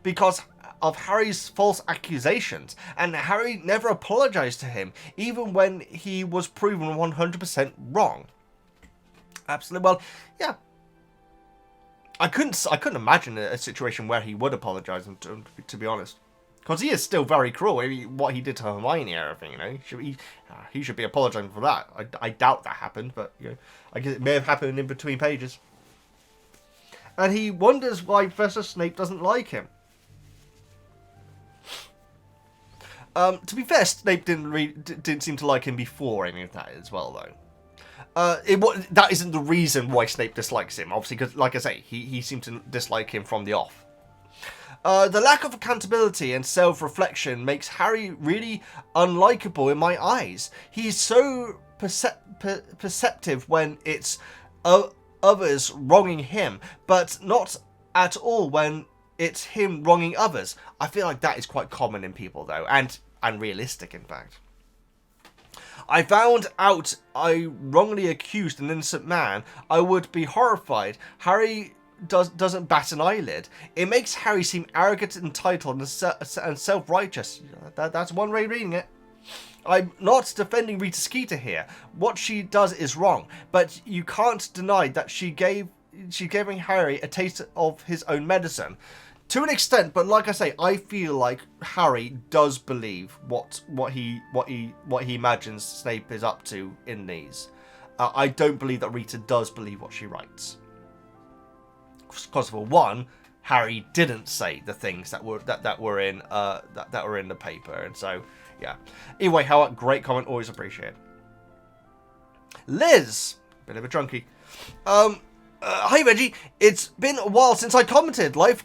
because of Harry's false accusations, and Harry never apologized to him, even when he was proven 100% wrong. Absolutely. Well, yeah. I couldn't imagine a situation where he would apologize, to be honest. Because he is still very cruel. What he did to Hermione and everything, you know. He should be apologizing for that. I doubt that happened, but you know, I guess it may have happened in between pages. And he wonders why Professor Snape doesn't like him. To be fair, Snape didn't seem to like him before any of that as well, though. That isn't the reason why Snape dislikes him, obviously, because, like I say, he seemed to dislike him from the off. The lack of accountability and self-reflection makes Harry really unlikable in my eyes. He's so perceptive when it's others wronging him, but not at all when it's him wronging others. I feel like that is quite common in people, though, and realistic, in fact. I found out I wrongly accused an innocent man, I would be horrified. Harry doesn't bat an eyelid. It makes Harry seem arrogant, entitled, and self-righteous. That's one way of reading it. I'm not defending Rita Skeeter here. What she does is wrong, but you can't deny that she's giving Harry a taste of his own medicine. To an extent, but like I say, I feel like Harry does believe what he imagines Snape is up to in these. I don't believe that Rita does believe what she writes. Because for one, Harry didn't say the things that were in the paper, and so yeah. Anyway, Howard, great comment, always appreciate. Liz, bit of a drunkie. Hi Veggie, it's been a while since I commented. Life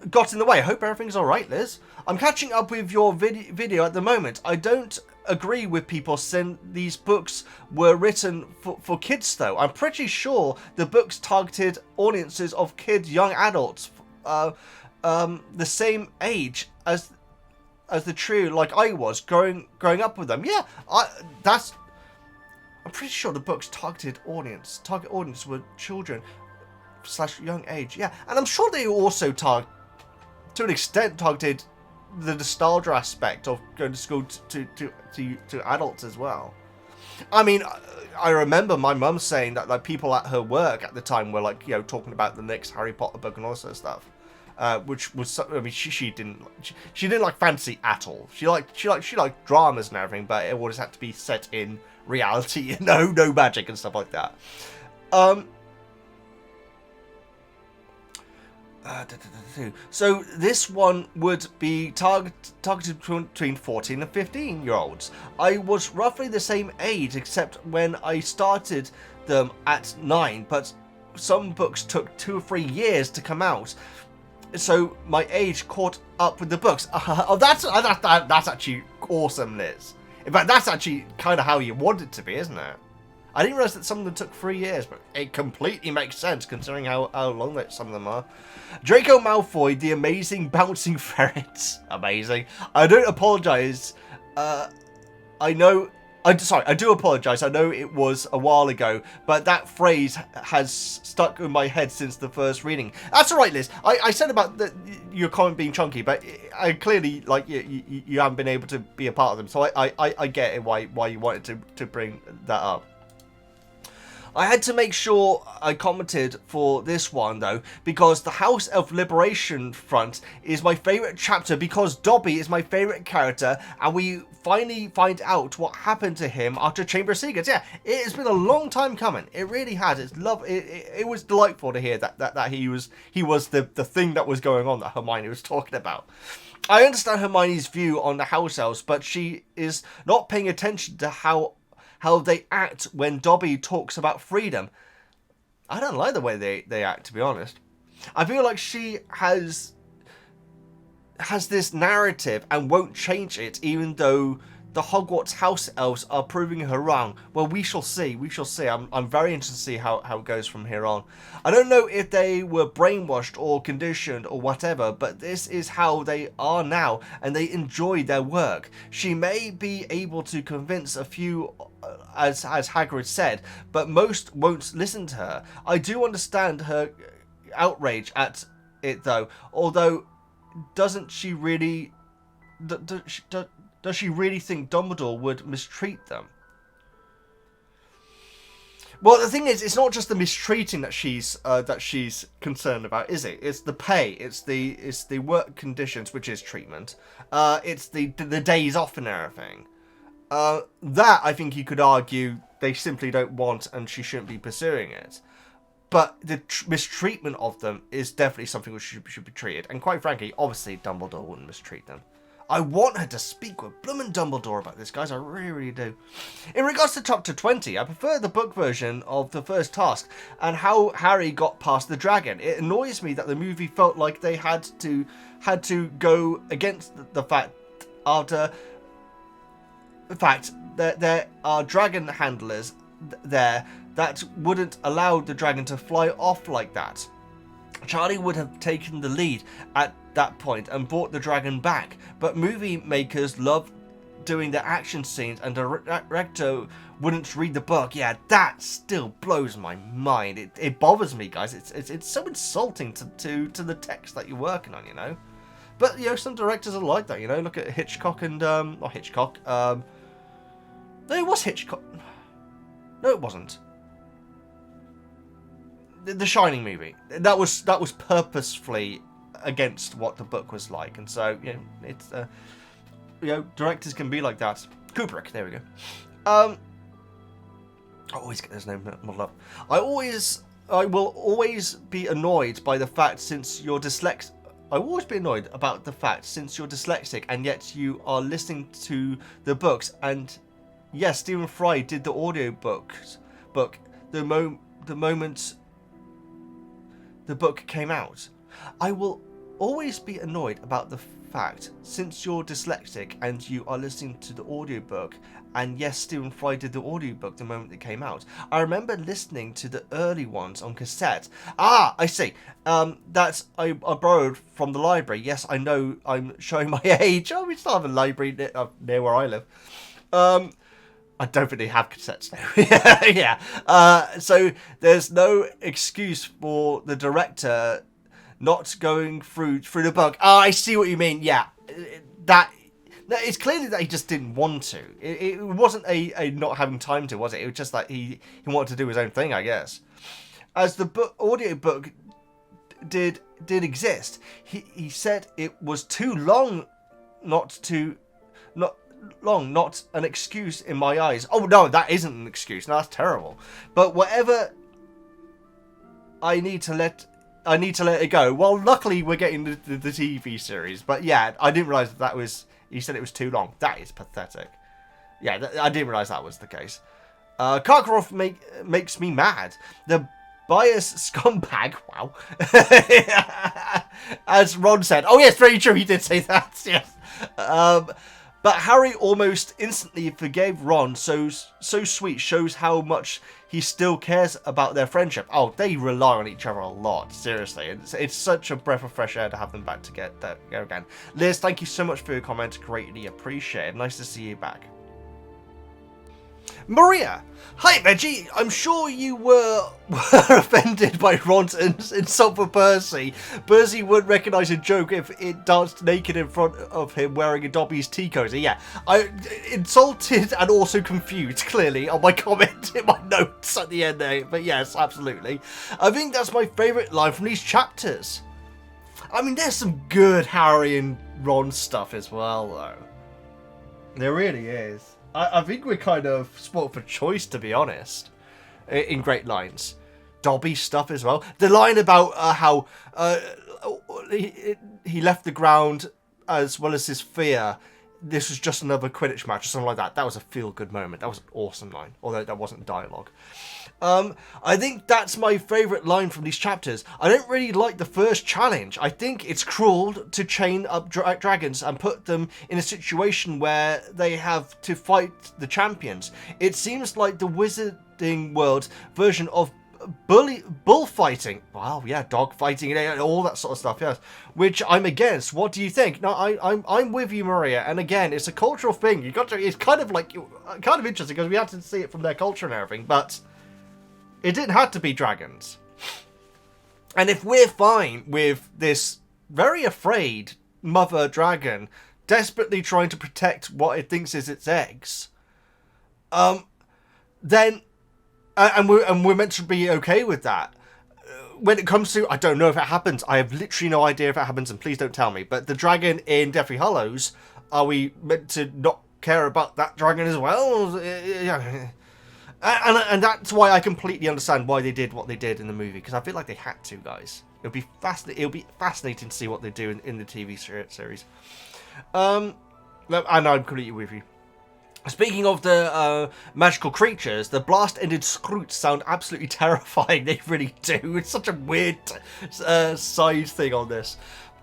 got in the way. I hope everything's alright, Liz. I'm catching up with your video at the moment. I don't agree with people saying these books were written for kids, though. I'm pretty sure the books targeted audiences of kids, young adults, the same age as the trio, like I was growing up with them. Yeah, I'm pretty sure the book's target audience were children / young age. Yeah, and I'm sure they also to an extent targeted the nostalgia aspect of going to school to adults as well. I mean, I remember my mum saying that like people at her work at the time were like, you know, talking about the next Harry Potter book and all that sort of stuff. Which was, I mean, she didn't like fantasy at all. She liked dramas and everything, but it always had to be set in reality, no magic and stuff like that. So this one would be targeted between 14 and 15-year-olds. I was roughly the same age, except when I started them at 9, but some books took 2 or 3 years to come out. So my age caught up with the books. Oh, that's actually awesome, Liz. In fact, that's actually kind of how you want it to be, isn't it? I didn't realise that some of them took 3 years, but it completely makes sense considering how long some of them are. Draco Malfoy, the amazing bouncing ferret. Amazing. I don't apologise. I do apologise. I know it was a while ago, but that phrase has stuck in my head since the first reading. That's alright, Liz. I said about your comment being chunky, but I clearly, like, you haven't been able to be a part of them, so I get it why you wanted to bring that up. I had to make sure I commented for this one, though, because the House of Liberation Front is my favourite chapter because Dobby is my favourite character, and we finally find out what happened to him after Chamber of Secrets. Yeah, it has been a long time coming. It really has. It was delightful to hear that he was the thing that was going on that Hermione was talking about. I understand Hermione's view on the house elves, but she is not paying attention to how they act when Dobby talks about freedom. I don't like the way they act, to be honest. I feel like she has this narrative and won't change it, even though the Hogwarts house elves are proving her wrong. Well, we shall see. We shall see. I'm very interested to see how it goes from here on. I don't know if they were brainwashed or conditioned or whatever, but this is how they are now, and they enjoy their work. She may be able to convince a few, as Hagrid said, but most won't listen to her. I do understand her outrage at it, though. Although, doesn't she really? Does she really think Dumbledore would mistreat them? Well, the thing is, it's not just the mistreating that she's concerned about, is it? It's the pay, it's the work conditions, which is treatment. It's the days off and everything. That I think you could argue they simply don't want, and she shouldn't be pursuing it. But the mistreatment of them is definitely something which should be treated. And quite frankly, obviously Dumbledore wouldn't mistreat them. I want her to speak with Bloomin' Dumbledore about this, guys. I really, really do. In regards to Chapter 20, I prefer the book version of the first task and how Harry got past the dragon. It annoys me that the movie felt like they had to go against the fact that there are dragon handlers there that wouldn't allow the dragon to fly off like that. Charlie would have taken the lead at that point and brought the dragon back, but movie makers love doing the action scenes and the director wouldn't read the book. Yeah, that still blows my mind. It bothers me, guys. It's so insulting to the text that you're working on, you know. But you know, some directors are like that, you know. Look at Hitchcock and not Hitchcock. No, it was Hitchcock. No, it wasn't. The Shining movie. That was purposefully against what the book was like, and so you know, it's you know, directors can be like that. Kubrick, there we go. I always get his name muddled up. I will always be annoyed by the fact since you're dyslexic. I will always be annoyed about the fact since you're dyslexic and yet you are listening to the books. And yes, Stephen Fry did the audio book. The moment the book came out. I will always be annoyed about the fact, since you're dyslexic and you are listening to the audiobook, and yes, Stephen Fry did the audiobook the moment it came out. I remember listening to the early ones on cassette. Ah, I see. That's I borrowed from the library. Yes, I know I'm showing my age. Oh, we still have a library near where I live. I don't think they have cassettes now. Yeah. So there's no excuse for the director not going through the book. Oh, I see what you mean. Yeah, it's clearly that he just didn't want to. It wasn't a not having time to, was it? It was just like he wanted to do his own thing, I guess. As the audiobook did exist, he said it was too long, not an excuse in my eyes. Oh no, that isn't an excuse. No, that's terrible. But whatever, I need to let it go. Well, luckily we're getting the TV series. But yeah, I didn't realise that was. He said it was too long. That is pathetic. Yeah, I didn't realise that was the case. Karkaroff makes me mad. The bias scumbag. Wow. As Ron said. Oh yes, very true. He did say that. Yes. But Harry almost instantly forgave Ron. So sweet. Shows how much he still cares about their friendship. Oh, they rely on each other a lot. Seriously. It's such a breath of fresh air to have them back together again. Liz, thank you so much for your comment. Greatly appreciated. Nice to see you back. Maria! Hi, Veggie! I'm sure you were offended by Ron's insult for Percy. Percy wouldn't recognise a joke if it danced naked in front of him wearing a Dobby's tea cozy. Yeah, I insulted and also confused, clearly, on my comment in my notes at the end there. But yes, absolutely. I think that's my favourite line from these chapters. I mean, there's some good Harry and Ron stuff as well, though. There really is. I think we're kind of spoiled for choice, to be honest, in great lines. Dobby stuff as well. The line about how he left the ground as well as his fear. This was just another Quidditch match or something like that. That was a feel-good moment. That was an awesome line, although that wasn't dialogue. I think that's my favourite line from these chapters. I don't really like the first challenge. I think it's cruel to chain up dragons and put them in a situation where they have to fight the champions. It seems like the Wizarding World version of bullfighting. Wow, yeah, dog fighting and all that sort of stuff, yes. Which I'm against. What do you think? No, I'm with you, Maria. And again, it's a cultural thing. It's kind of like kind of interesting because we had to see it from their culture and everything, but it didn't have to be dragons. And if we're fine with this very afraid mother dragon desperately trying to protect what it thinks is its eggs, then and we're meant to be okay with that. When it comes to, I don't know if it happens. I have literally no idea if it happens, and please don't tell me. But the dragon in Deathly Hallows, are we meant to not care about that dragon as well? Yeah. And that's why I completely understand why they did what they did in the movie, because I feel like they had to, guys. It'll be fascinating to see what they do in the TV series. And I'm completely with you. Speaking of the magical creatures, the blast-ended Scroots sound absolutely terrifying. They really do. It's such a weird size thing on this.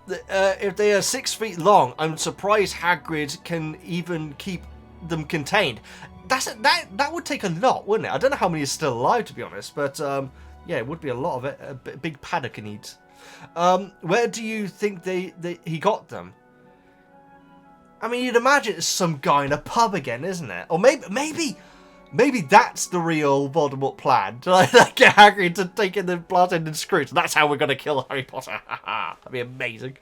If they are 6 feet long, I'm surprised Hagrid can even keep them contained. That would take a lot, wouldn't it? I don't know how many is still alive, to be honest, but yeah, it would be a lot of it. A big paddock he needs. Where do you think he got them? I mean, you'd imagine it's some guy in a pub again, isn't it? Or maybe that's the real Voldemort plan, to like get Hagrid to take in the blast-ended Scrooge. That's how we're gonna kill Harry Potter. That'd be amazing.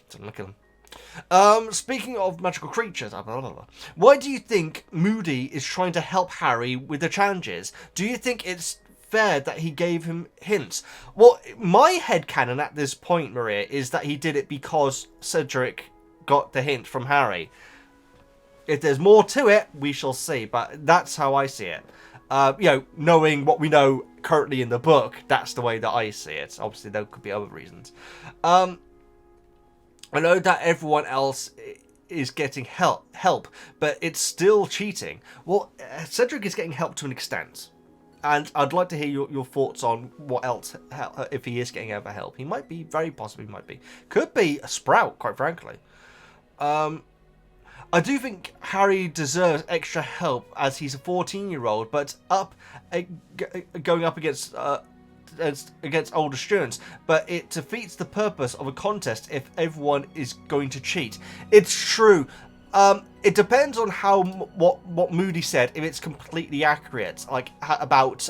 So look at him. Speaking of magical creatures, why do you think Moody is trying to help Harry with the challenges? Do you think it's fair that he gave him hints? Well, my headcanon at this point, Maria, is that he did it because Cedric got the hint from Harry. If there's more to it, we shall see, but that's how I see it. Knowing what we know currently in the book, that's the way that I see it. Obviously, there could be other reasons. I know that everyone else is getting help, but it's still cheating. Well, Cedric is getting help to an extent. And I'd like to hear your thoughts on what else, if he is getting other help. He might be, very possibly might be. Could be a Sprout, quite frankly. I do think Harry deserves extra help as he's a 14-year-old, but going up against older students. But it defeats the purpose of a contest if everyone is going to cheat. It's true. It depends on how what Moody said, if it's completely accurate, like about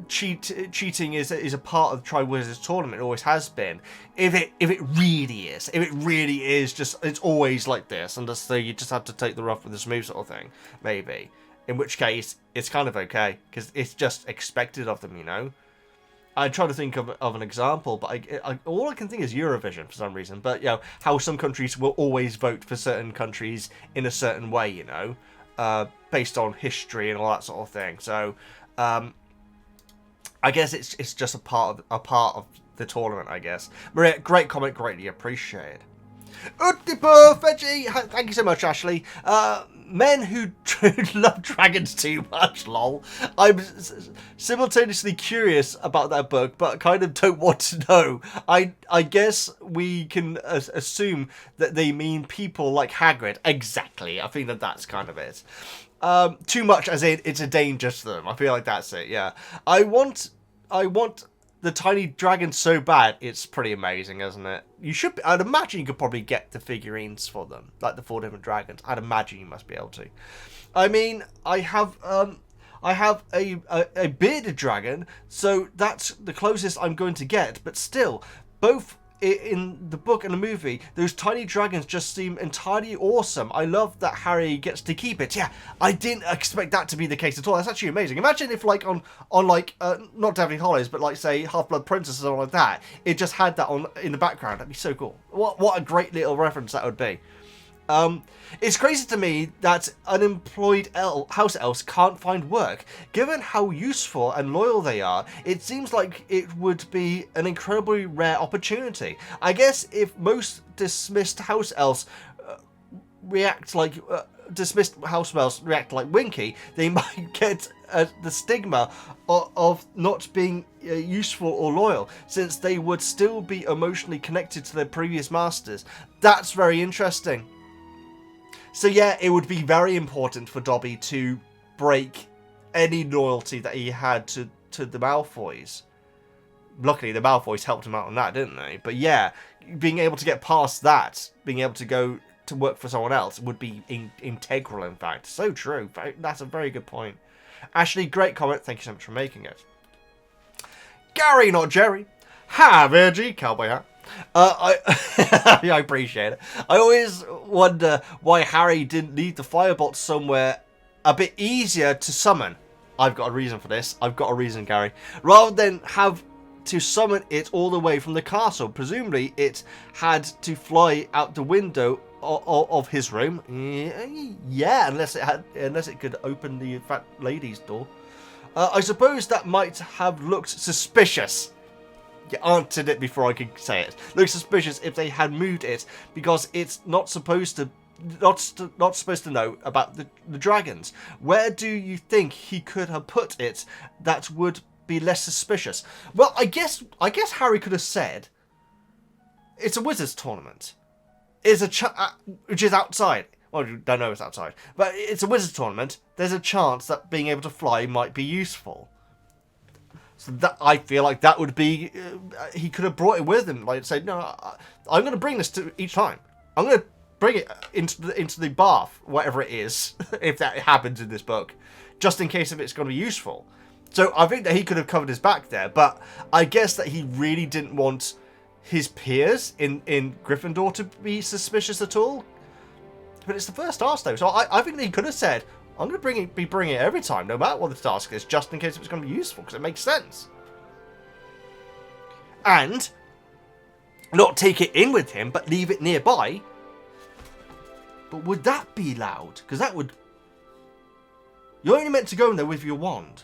cheating is a part of Triwizards tournament. It always has been. If it really is just, it's always like this, and so you just have to take the rough with the smooth sort of thing, maybe. In which case, it's kind of okay because it's just expected of them, you know. I try to think of an example, but all I can think is Eurovision for some reason. But how some countries will always vote for certain countries in a certain way, you know. Based on history and all that sort of thing. So, I guess it's just a part of the tournament, I guess. Maria, great comment, greatly appreciated. Veggie, thank you so much, Ashley. Men who love dragons too much, lol. I'm simultaneously curious about that book, but kind of don't want to know. I guess we can assume that they mean people like Hagrid. Exactly. I think that's kind of it. Too much as in it's a danger to them. I feel like that's it, yeah. I want the tiny dragon so bad, it's pretty amazing, isn't it? I'd imagine you could probably get the figurines for them, like the 4 different dragons. I'd imagine you must be able to. I mean, I have a bearded dragon, so that's the closest I'm going to get. But still, both in the book and the movie, those tiny dragons just seem entirely awesome. I love that Harry gets to keep it. Yeah, I didn't expect that to be the case at all. That's actually amazing. Imagine if, like, on not Deathly Hallows, but like, say, Half-Blood Princess or something like that, it just had that on in the background. That'd be so cool. What a great little reference that would be. It's crazy to me that unemployed house elves can't find work. Given how useful and loyal they are, it seems like it would be an incredibly rare opportunity. I guess if most dismissed house elves react like Winky, they might get the stigma of not being useful or loyal, since they would still be emotionally connected to their previous masters. That's very interesting. So yeah, it would be very important for Dobby to break any loyalty that he had to the Malfoys. Luckily, the Malfoys helped him out on that, didn't they? But yeah, being able to get past that, being able to go to work for someone else would be integral, in fact. So true. That's a very good point. Ashley, great comment. Thank you so much for making it. Gary, not Jerry. Ha, Veggie, cowboy hat. I appreciate it. I always wonder why Harry didn't leave the firebolt somewhere a bit easier to summon. I've got a reason for this. I've got a reason, Gary. Rather than have to summon it all the way from the castle. Presumably, it had to fly out the window of his room. Yeah, unless it could open the fat lady's door. I suppose that might have looked suspicious. You answered it before I could say it. Looks suspicious if they had moved it, because it's not supposed to know about the dragons. Where do you think he could have put it that would be less suspicious? Well, I guess Harry could have said it's a wizards tournament. It's which is outside. Well, you don't know it's outside, but it's a wizards tournament. There's a chance that being able to fly might be useful. So that, I feel like that would be, he could have brought it with him. Like, say, no, I'm going to bring this to each time. I'm going to bring it into the bath, whatever it is, if that happens in this book, just in case if it's going to be useful. So I think that he could have covered his back there, but I guess that he really didn't want his peers in Gryffindor to be suspicious at all. But it's the first task, though, so I think that he could have said, I'm going to be bringing it every time, no matter what the task is, just in case it's going to be useful, because it makes sense. And not take it in with him, but leave it nearby. But would that be loud? Because that would... You're only meant to go in there with your wand.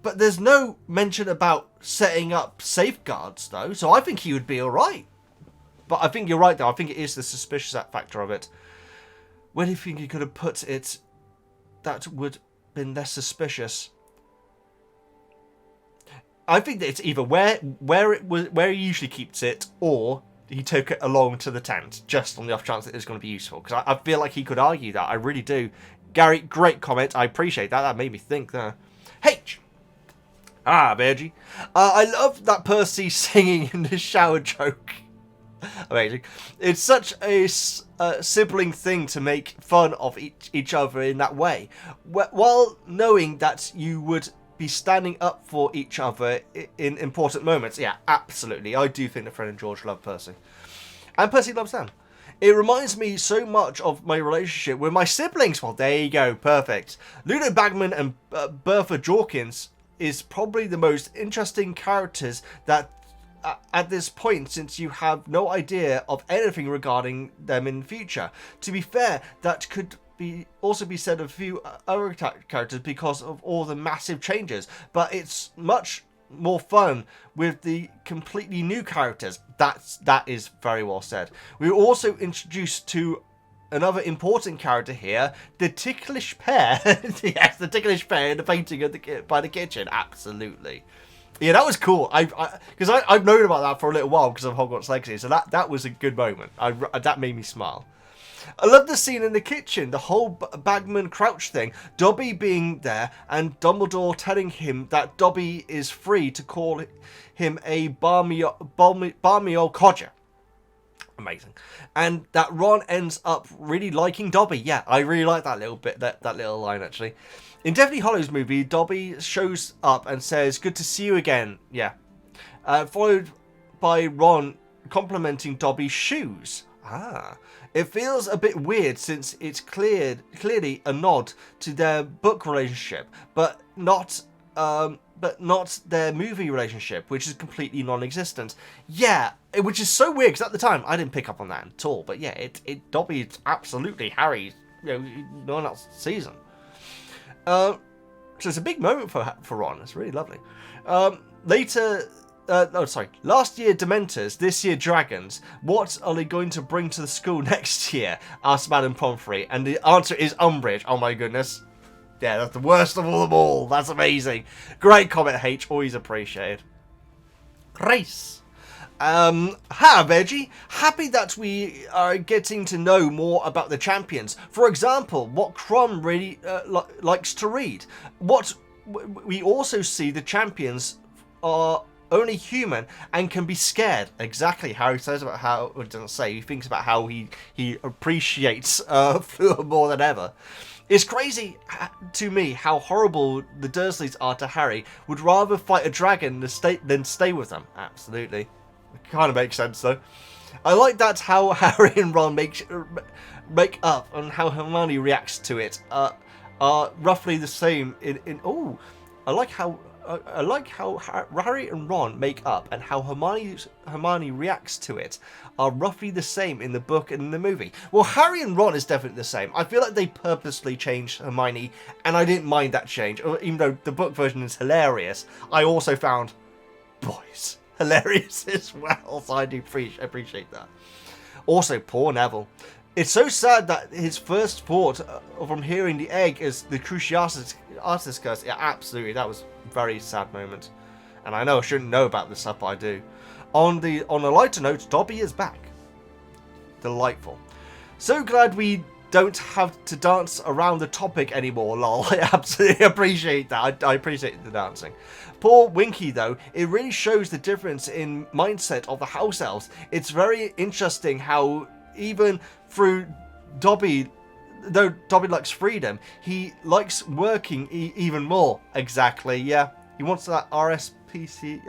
But there's no mention about setting up safeguards, though, so I think he would be alright. But I think you're right, though. I think it is the suspicious factor of it. Where do you think you could have put it that would have been less suspicious? I think that it's either where he usually keeps it, or he took it along to the tent, just on the off chance that it's going to be useful. Because I feel like he could argue that. I really do. Gary, great comment. I appreciate that. That made me think there. H. Veggie. I love that Percy singing in the shower joke. Amazing. It's such a sibling thing to make fun of each other in that way, while knowing that you would be standing up for each other in important moments. Yeah, absolutely. I do think that Fred and George love Percy. And Percy loves them. It reminds me so much of my relationship with my siblings. Well, there you go. Perfect. Ludo Bagman and Bertha Jorkins is probably the most interesting characters that at this point, since you have no idea of anything regarding them in the future. To be fair, that could also be said of a few other characters because of all the massive changes, but it's much more fun with the completely new characters. That is very well said. We were also introduced to another important character here, the ticklish pear. Yes, the ticklish pear in the painting of by the kitchen. Absolutely. Yeah, that was cool. Because I've known about that for a little while because of Hogwarts Legacy, so that was a good moment. That made me smile. I love the scene in the kitchen, the whole bagman crouch thing, Dobby being there and Dumbledore telling him that Dobby is free to call him a balmy old codger. Amazing. And that Ron ends up really liking Dobby. Yeah, I really like that little bit, that little line actually. In Deathly Hallows movie, Dobby shows up and says, "Good to see you again." Yeah. Followed by Ron complimenting Dobby's shoes. It feels a bit weird since it's clearly a nod to their book relationship, but not their movie relationship, which is completely non-existent. Yeah, which is so weird because at the time I didn't pick up on that at all. But yeah, Dobby is absolutely Harry. No one else sees him. So it's a big moment for Ron. It's really lovely. Last year Dementors, this year Dragons. What are they going to bring to the school next year? Asked Madame Pomfrey, and the answer is Umbridge. Oh my goodness. Yeah, that's the worst of them all. That's amazing. Great comment, H. Always appreciated. Grace. Veggie. Happy that we are getting to know more about the champions. For example, what Crom really likes to read. What we also see the champions are only human and can be scared. Exactly. Harry says about how, it doesn't say, he thinks about how he appreciates Fleur more than ever. It's crazy to me how horrible the Dursleys are to Harry. Would rather fight a dragon than stay with them. Absolutely. It kind of makes sense though. I like that how Harry and Ron make up and how Hermione reacts to it are roughly the same I like how Harry and Ron make up and how Hermione reacts to it are roughly the same in the book and in the movie. Well, Harry and Ron is definitely the same. I feel like they purposely changed Hermione, and I didn't mind that change. Even though the book version is hilarious, I also found boys hilarious as well, so I do appreciate that. Also, poor Neville. It's so sad that his first thought from hearing the egg is the Cruciatus curse. Yeah, absolutely. That was a very sad moment. And I know I shouldn't know about this stuff, but I do. On a lighter note, Dobby is back. Delightful. So glad we don't have to dance around the topic anymore, lol. I absolutely appreciate that. I appreciate the dancing. Poor Winky, though, it really shows the difference in mindset of the house elves. It's very interesting how even through Dobby, though Dobby likes freedom, he likes working even more. Exactly, yeah. He wants that RSPCT.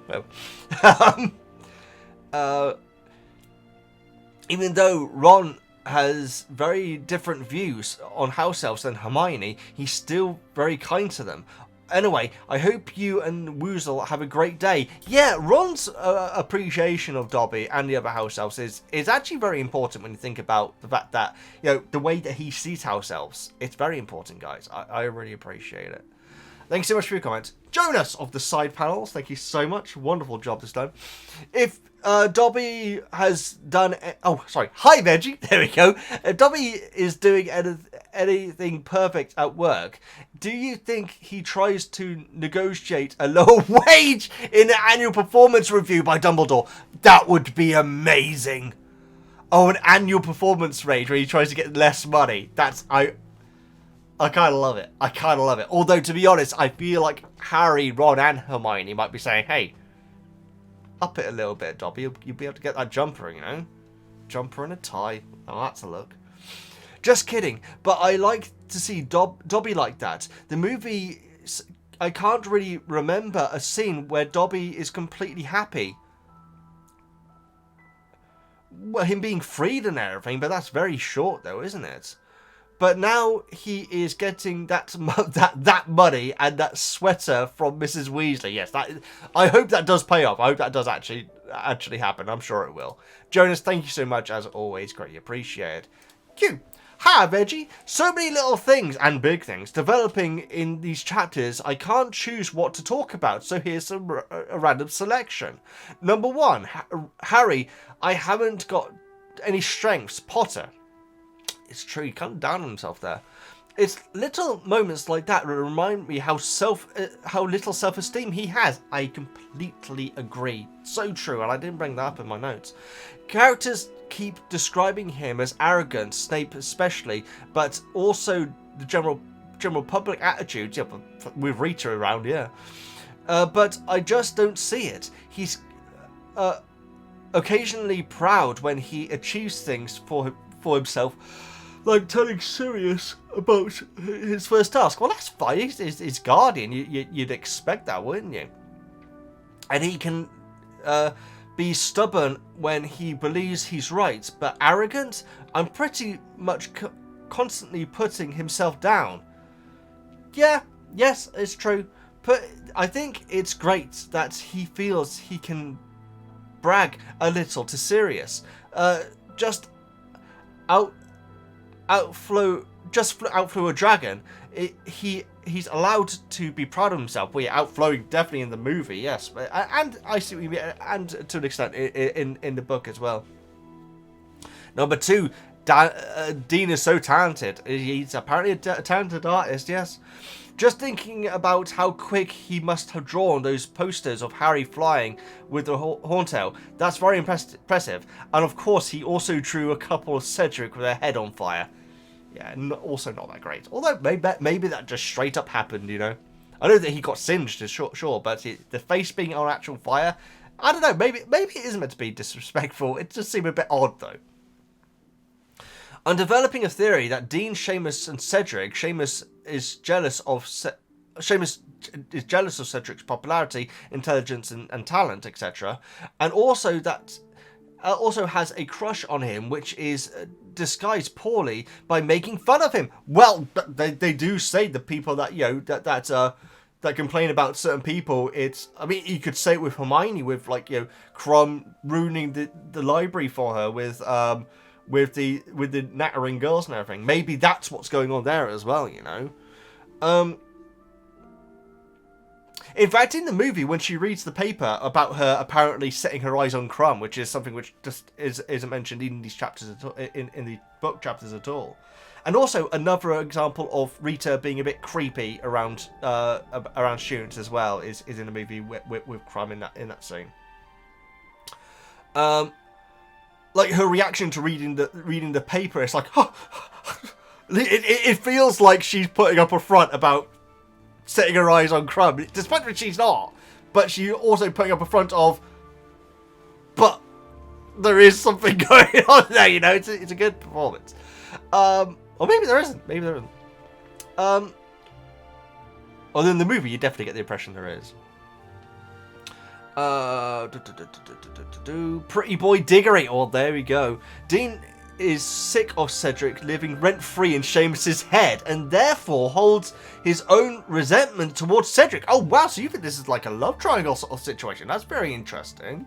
Well, even though Ron has very different views on house elves than Hermione, he's still very kind to them. Anyway, I hope you and Woozle have a great day. Yeah, Ron's appreciation of Dobby and the other house elves is actually very important when you think about the fact that, you know, the way that he sees house elves. It's very important, guys. I really appreciate it. Thank you so much for your comments. Jonas of the side panels, thank you so much. Wonderful job this time. If Dobby has done... Hi, Veggie. There we go. If Dobby is doing anything perfect at work, do you think he tries to negotiate a lower wage in the annual performance review by Dumbledore? That would be amazing. Oh, an annual performance rate where he tries to get less money. I kind of love it. I kind of love it. Although, to be honest, I feel like Harry, Ron, and Hermione might be saying, hey, up it a little bit, Dobby. You'll be able to get that jumper, you know? Jumper and a tie. Oh, that's a look. Just kidding. But I like to see Dobby like that. The movie, I can't really remember a scene where Dobby is completely happy. Well, him being freed and everything, but that's very short, though, isn't it? But now he is getting that money and that sweater from Mrs. Weasley. Yes, I hope that does pay off. I hope that does actually happen. I'm sure it will. Jonas, thank you so much, as always. Greatly appreciated. Q. Hi, Veggie. So many little things and big things developing in these chapters, I can't choose what to talk about, so here's a random selection. Number 1, Harry, I haven't got any strengths. Potter. It's true, he kind of down on himself there. It's little moments like that that remind me how little self-esteem he has. I completely agree. So true, and I didn't bring that up in my notes. Characters keep describing him as arrogant, Snape especially, but also the general public attitude, yeah, with Rita around, yeah. But I just don't see it. He's occasionally proud when he achieves things for himself, like telling Sirius about his first task. Well, that's fine. He's his guardian. You'd expect that, wouldn't you? And he can be stubborn when he believes he's right, but arrogant? I'm pretty much constantly putting himself down. Yeah, yes, it's true. But I think it's great that he feels he can brag a little to Sirius. Just outflow a dragon. He's allowed to be proud of himself. Well, yeah, outflowing definitely in the movie, yes, but and I see what you mean, and to an extent in the book as well. Number 2, Dean is so talented. He's apparently a talented artist, yes. Just thinking about how quick he must have drawn those posters of Harry flying with the horntail. That's very impressive. And of course, he also drew a couple of Cedric with their head on fire. Yeah, also not that great. Although maybe that just straight up happened, you know. I know that he got singed, sure, but the face being on actual fire, I don't know. Maybe it isn't meant to be disrespectful. It just seemed a bit odd, though. I'm developing a theory that Dean, Seamus, and Cedric. Seamus is jealous of Cedric's popularity, intelligence, and talent, etc., and also that also has a crush on him, which is disguised poorly by making fun of him. Well, they do say the people that that complain about certain people. I mean, you could say it with Hermione, with Crumb ruining the library for her with the nattering girls and everything. Maybe that's what's going on there as well, you know. In fact, in the movie, when she reads the paper about her apparently setting her eyes on Crumb, which is something which just isn't mentioned in these chapters at all, in the book chapters at all. And also another example of Rita being a bit creepy around students as well is in the movie with Crumb in that scene. Like her reaction to reading the paper, it's like, it feels like she's putting up a front about setting her eyes on Crumb, despite which she's not. But she's also putting up a front of, but there is something going on there, you know. It's a good performance. Or maybe there isn't. Maybe there isn't. Although in the movie, you definitely get the impression there is. Pretty boy Diggory. Oh, there we go. Dean is sick of Cedric living rent-free in Seamus's head, and therefore holds his own resentment towards Cedric. Oh, wow, so you think this is like a love triangle sort of situation. That's very interesting.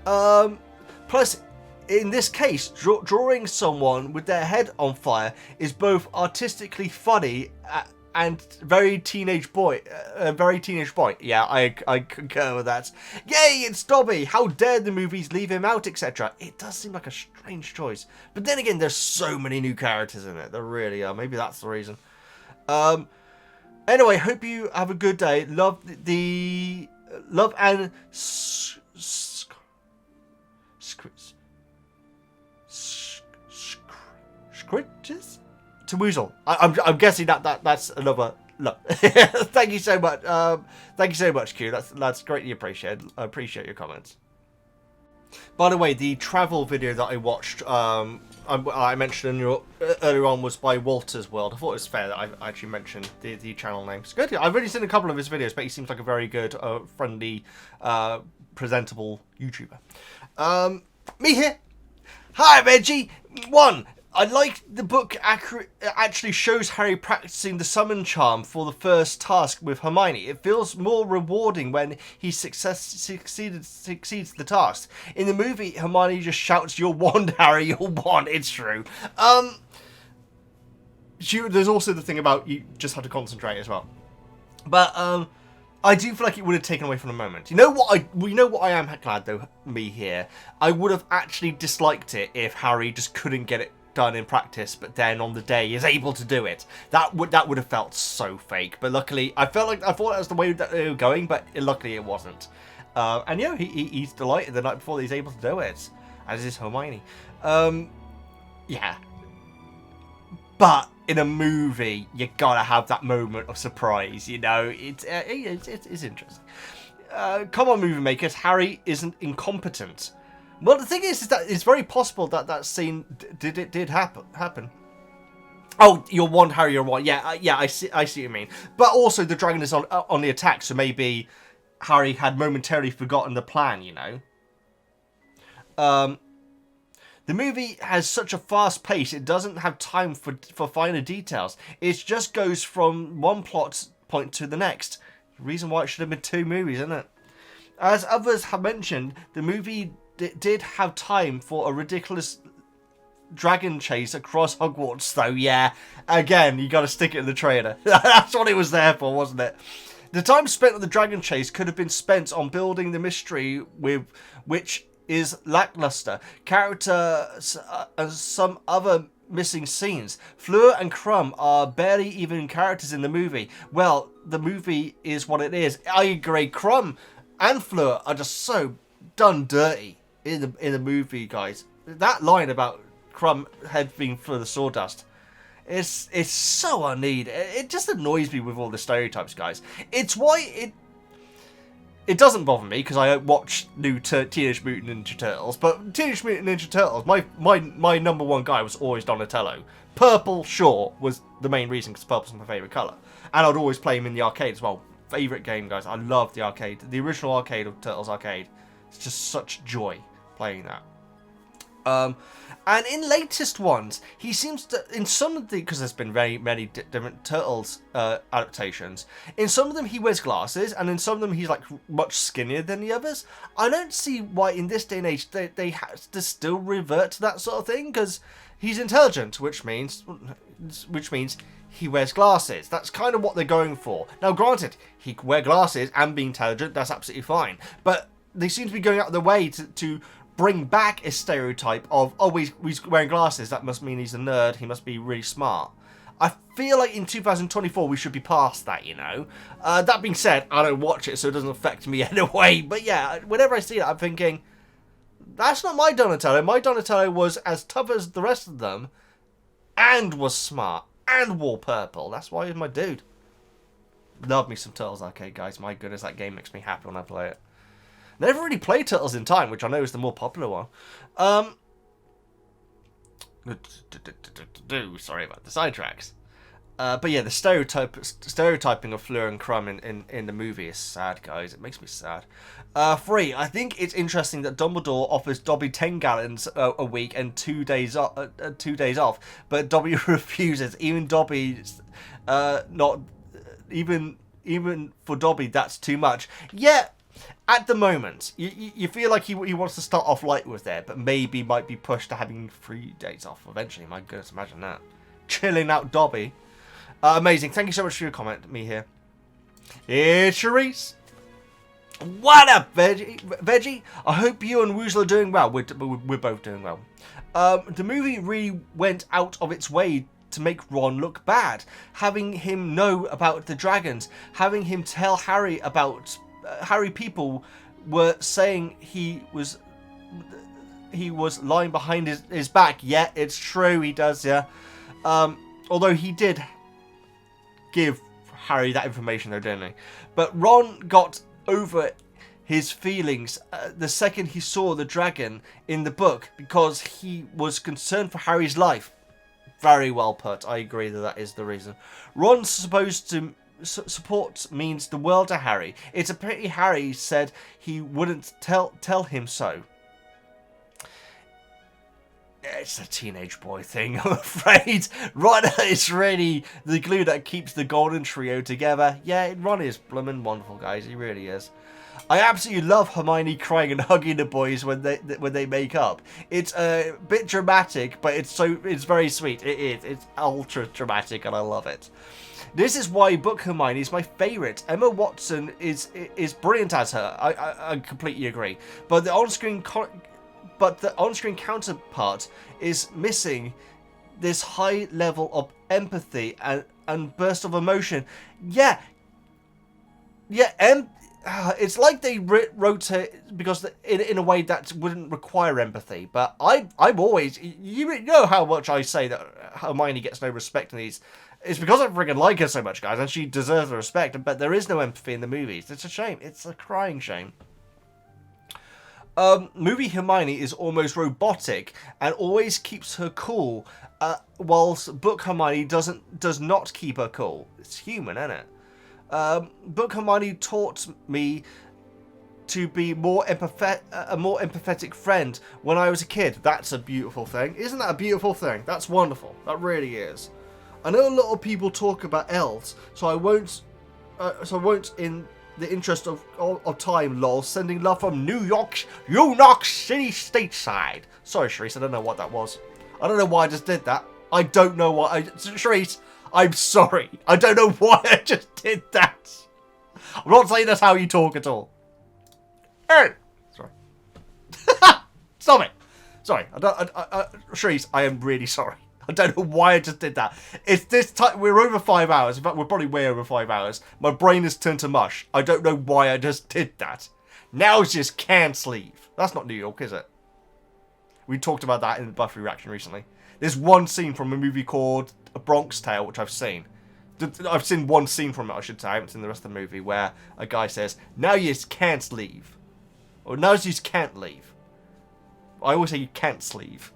Plus, in this case, drawing someone with their head on fire is both artistically funny and very teenage boy. Yeah, I concur with that. Yay, it's Dobby! How dare the movies leave him out, etc. It does seem like a strange choice. But then again, there's so many new characters in it. There really are. Maybe that's the reason. Anyway, hope you have a good day. Love and scritches to Woozle. I'm guessing that's another. Look, thank you so much. Thank you so much, Q. That's greatly appreciated. I appreciate your comments. By the way, the travel video that I watched, I mentioned earlier on, was by Walter's World. I thought it was fair that I actually mentioned the channel name. It's good. I've already seen a couple of his videos, but he seems like a very good, friendly, presentable YouTuber. Me here. Hi, Veggie. I like the book actually shows Harry practicing the summon charm for the first task with Hermione. It feels more rewarding when he succeeds the task. In the movie, Hermione just shouts, "You're wand, Harry, you're wand." It's true. There's also the thing about you just have to concentrate as well. But I do feel like it would have taken away from the moment. You know what I am glad though, me here. I would have actually disliked it if Harry just couldn't get it done in practice, but then on the day is able to do it. That would have felt so fake. But luckily, I thought that was the way that they were going, but luckily it wasn't. And yeah, he's delighted the night before that he's able to do it, as is Hermione. Yeah. But in a movie, you gotta have that moment of surprise. You know, it's interesting. Come on, movie makers. Harry isn't incompetent. Well, the thing is that it's very possible that scene did happen. Oh, you're one, Harry, you're one. Yeah, I see what you mean. But also, the dragon is on the attack, so maybe Harry had momentarily forgotten the plan. You know. The movie has such a fast pace; it doesn't have time for finer details. It just goes from one plot point to the next. The reason why it should have been 2 movies, isn't it? As others have mentioned, the movie did have time for a ridiculous dragon chase across Hogwarts, though. Yeah, again, you got to stick it in the trailer. That's what it was there for, wasn't it? The time spent on the dragon chase could have been spent on building the mystery, with which is lackluster characters and some other missing scenes. Fleur and Crumb are barely even characters in the movie. Well, the movie is what it is. I agree. Crumb and Fleur are just so done dirty in the movie, guys. That line about Crumb head being full of the sawdust, it's so unneeded. It just annoys me with all the stereotypes, guys. It's why it doesn't bother me, because I don't watch new Teenage Mutant Ninja Turtles. But Teenage Mutant Ninja Turtles, my number one guy was always Donatello. Purple, sure, was the main reason, because purple's my favourite colour. And I'd always play him in the arcade as well. Favourite game, guys. I love the arcade. The original arcade of Turtles Arcade. It's just such joy playing that. And in latest ones, he seems to, in some of the, because there's been very many different Turtles adaptations, in some of them he wears glasses, and in some of them he's like much skinnier than the others. I don't see why in this day and age they have to still revert to that sort of thing, because he's intelligent, which means he wears glasses. That's kind of what they're going for. Now, granted, he can wear glasses and be intelligent, that's absolutely fine, but they seem to be going out of their way to bring back a stereotype of, oh, he's wearing glasses, that must mean he's a nerd, he must be really smart. I feel like in 2024 we should be past that, you know. That being said, I don't watch it, so it doesn't affect me anyway. But yeah, whenever I see it, I'm thinking, that's not my Donatello. My Donatello was as tough as the rest of them, and was smart, and wore purple. That's why he's my dude. Love me some Turtles Arcade, guys. My goodness, that game makes me happy when I play it. Never really played Turtles in Time, which I know is the more popular one. Sorry about the sidetracks. But yeah, the stereotyping of Fleur and Crumb in the movie is sad, guys. It makes me sad. 3. I think it's interesting that Dumbledore offers Dobby 10 gallons a week and 2 days off, but Dobby refuses. Even Dobby, not even for Dobby, that's too much. Yeah. At the moment, you feel like he wants to start off light with there, but maybe might be pushed to having 3 days off eventually. My goodness, imagine that. Chilling out Dobby. Amazing. Thank you so much for your comment, me here. It's Charisse. What up, Veggie? I hope you and Woozle are doing well. We're both doing well. The movie really went out of its way to make Ron look bad. Having him know about the dragons. Having him tell Harry about... Harry people were saying he was lying behind his back. Yeah, it's true, he does, yeah. Although he did give Harry that information though, didn't he? But Ron got over his feelings the second he saw the dragon in the book because he was concerned for Harry's life. Very well put. I agree that is the reason. Ron's supposed to support means the world to Harry. It's a pity Harry said he wouldn't tell him so. It's a teenage boy thing, I'm afraid. Ron is really the glue that keeps the golden trio together. Yeah, Ron is blooming wonderful, guys. He really is. I absolutely love Hermione crying and hugging the boys when they make up. It's a bit dramatic, but it's very sweet. It is. It's ultra dramatic, and I love it. This is why Book Hermione is my favourite. Emma Watson is brilliant as her. I completely agree. But the on-screen counterpart is missing this high level of empathy and burst of emotion. Yeah, it's like they wrote it because in a way that wouldn't require empathy. But I'm always, you know how much I say that Hermione gets no respect in these. It's because I friggin' like her so much, guys, and she deserves the respect. But there is no empathy in the movies. It's a shame. It's a crying shame. Movie Hermione is almost robotic and always keeps her cool, whilst Book Hermione does not keep her cool. It's human, isn't it? Book Hermione taught me to be a more empathetic friend when I was a kid. That's a beautiful thing. Isn't that a beautiful thing? That's wonderful. That really is. I know a lot of people talk about elves, so I won't in the interest of time, lol, sending love from New York City stateside. Sorry, Charisse, I don't know what that was. I don't know why I just did that. I don't know why Charisse, I'm sorry. I don't know why I just did that. I'm not saying that's how you talk at all. Hey! Sorry. Stop it. Sorry. Charisse, I am really sorry. I don't know why I just did that. It's this time. We're over 5 hours. In fact, we're probably way over 5 hours. My brain has turned to mush. I don't know why I just did that. Now it's just can't leave. That's not New York, is it? We talked about that in the Buffy reaction recently. There's one scene from a movie called A Bronx Tale, which I've seen. I've seen one scene from it, I should say. I haven't seen the rest of the movie, where a guy says, now you just can't leave. Or now you just can't leave. I always say you can't leave.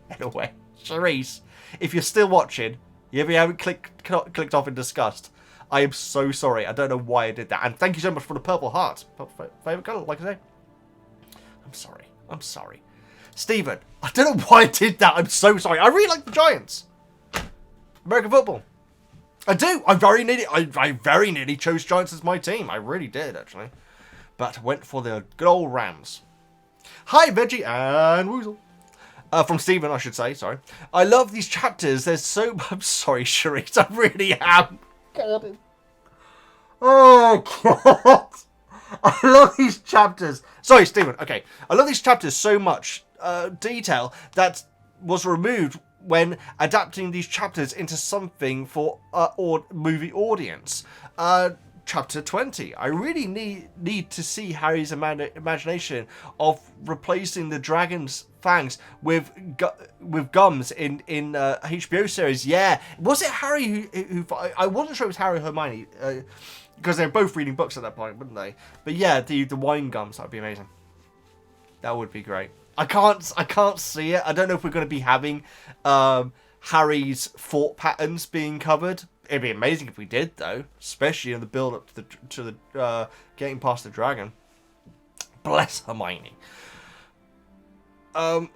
Anyway, Charisse, if you're still watching, if you haven't clicked off in disgust, I am so sorry. I don't know why I did that. And thank you so much for the purple heart. Favourite colour, like I say. I'm sorry. I'm sorry. Stephen, I don't know why I did that. I'm so sorry. I really like the Giants. American football. I do. I very nearly chose Giants as my team. I really did, actually. But went for the good old Rams. Hi, Veggie and Woozle. From Stephen, I should say, sorry. I love these chapters. There's so... I'm sorry, Charisse. I really am. God. Oh, God. I love these chapters. Sorry, Stephen. Okay. I love these chapters so much detail that was removed when adapting these chapters into something for movie audience. Chapter 20. I really need to see Harry's imagination of replacing the dragon's fangs with gums in HBO series. Yeah, was it Harry who I wasn't sure it was Harry or Hermione because they're both reading books at that point, wouldn't they? But yeah, the wine gums, that'd be amazing. That would be great. I can't see it. I don't know if we're going to be having Harry's thought patterns being covered. It'd be amazing if we did, though, especially in the build-up to the getting past the dragon. Bless Hermione. I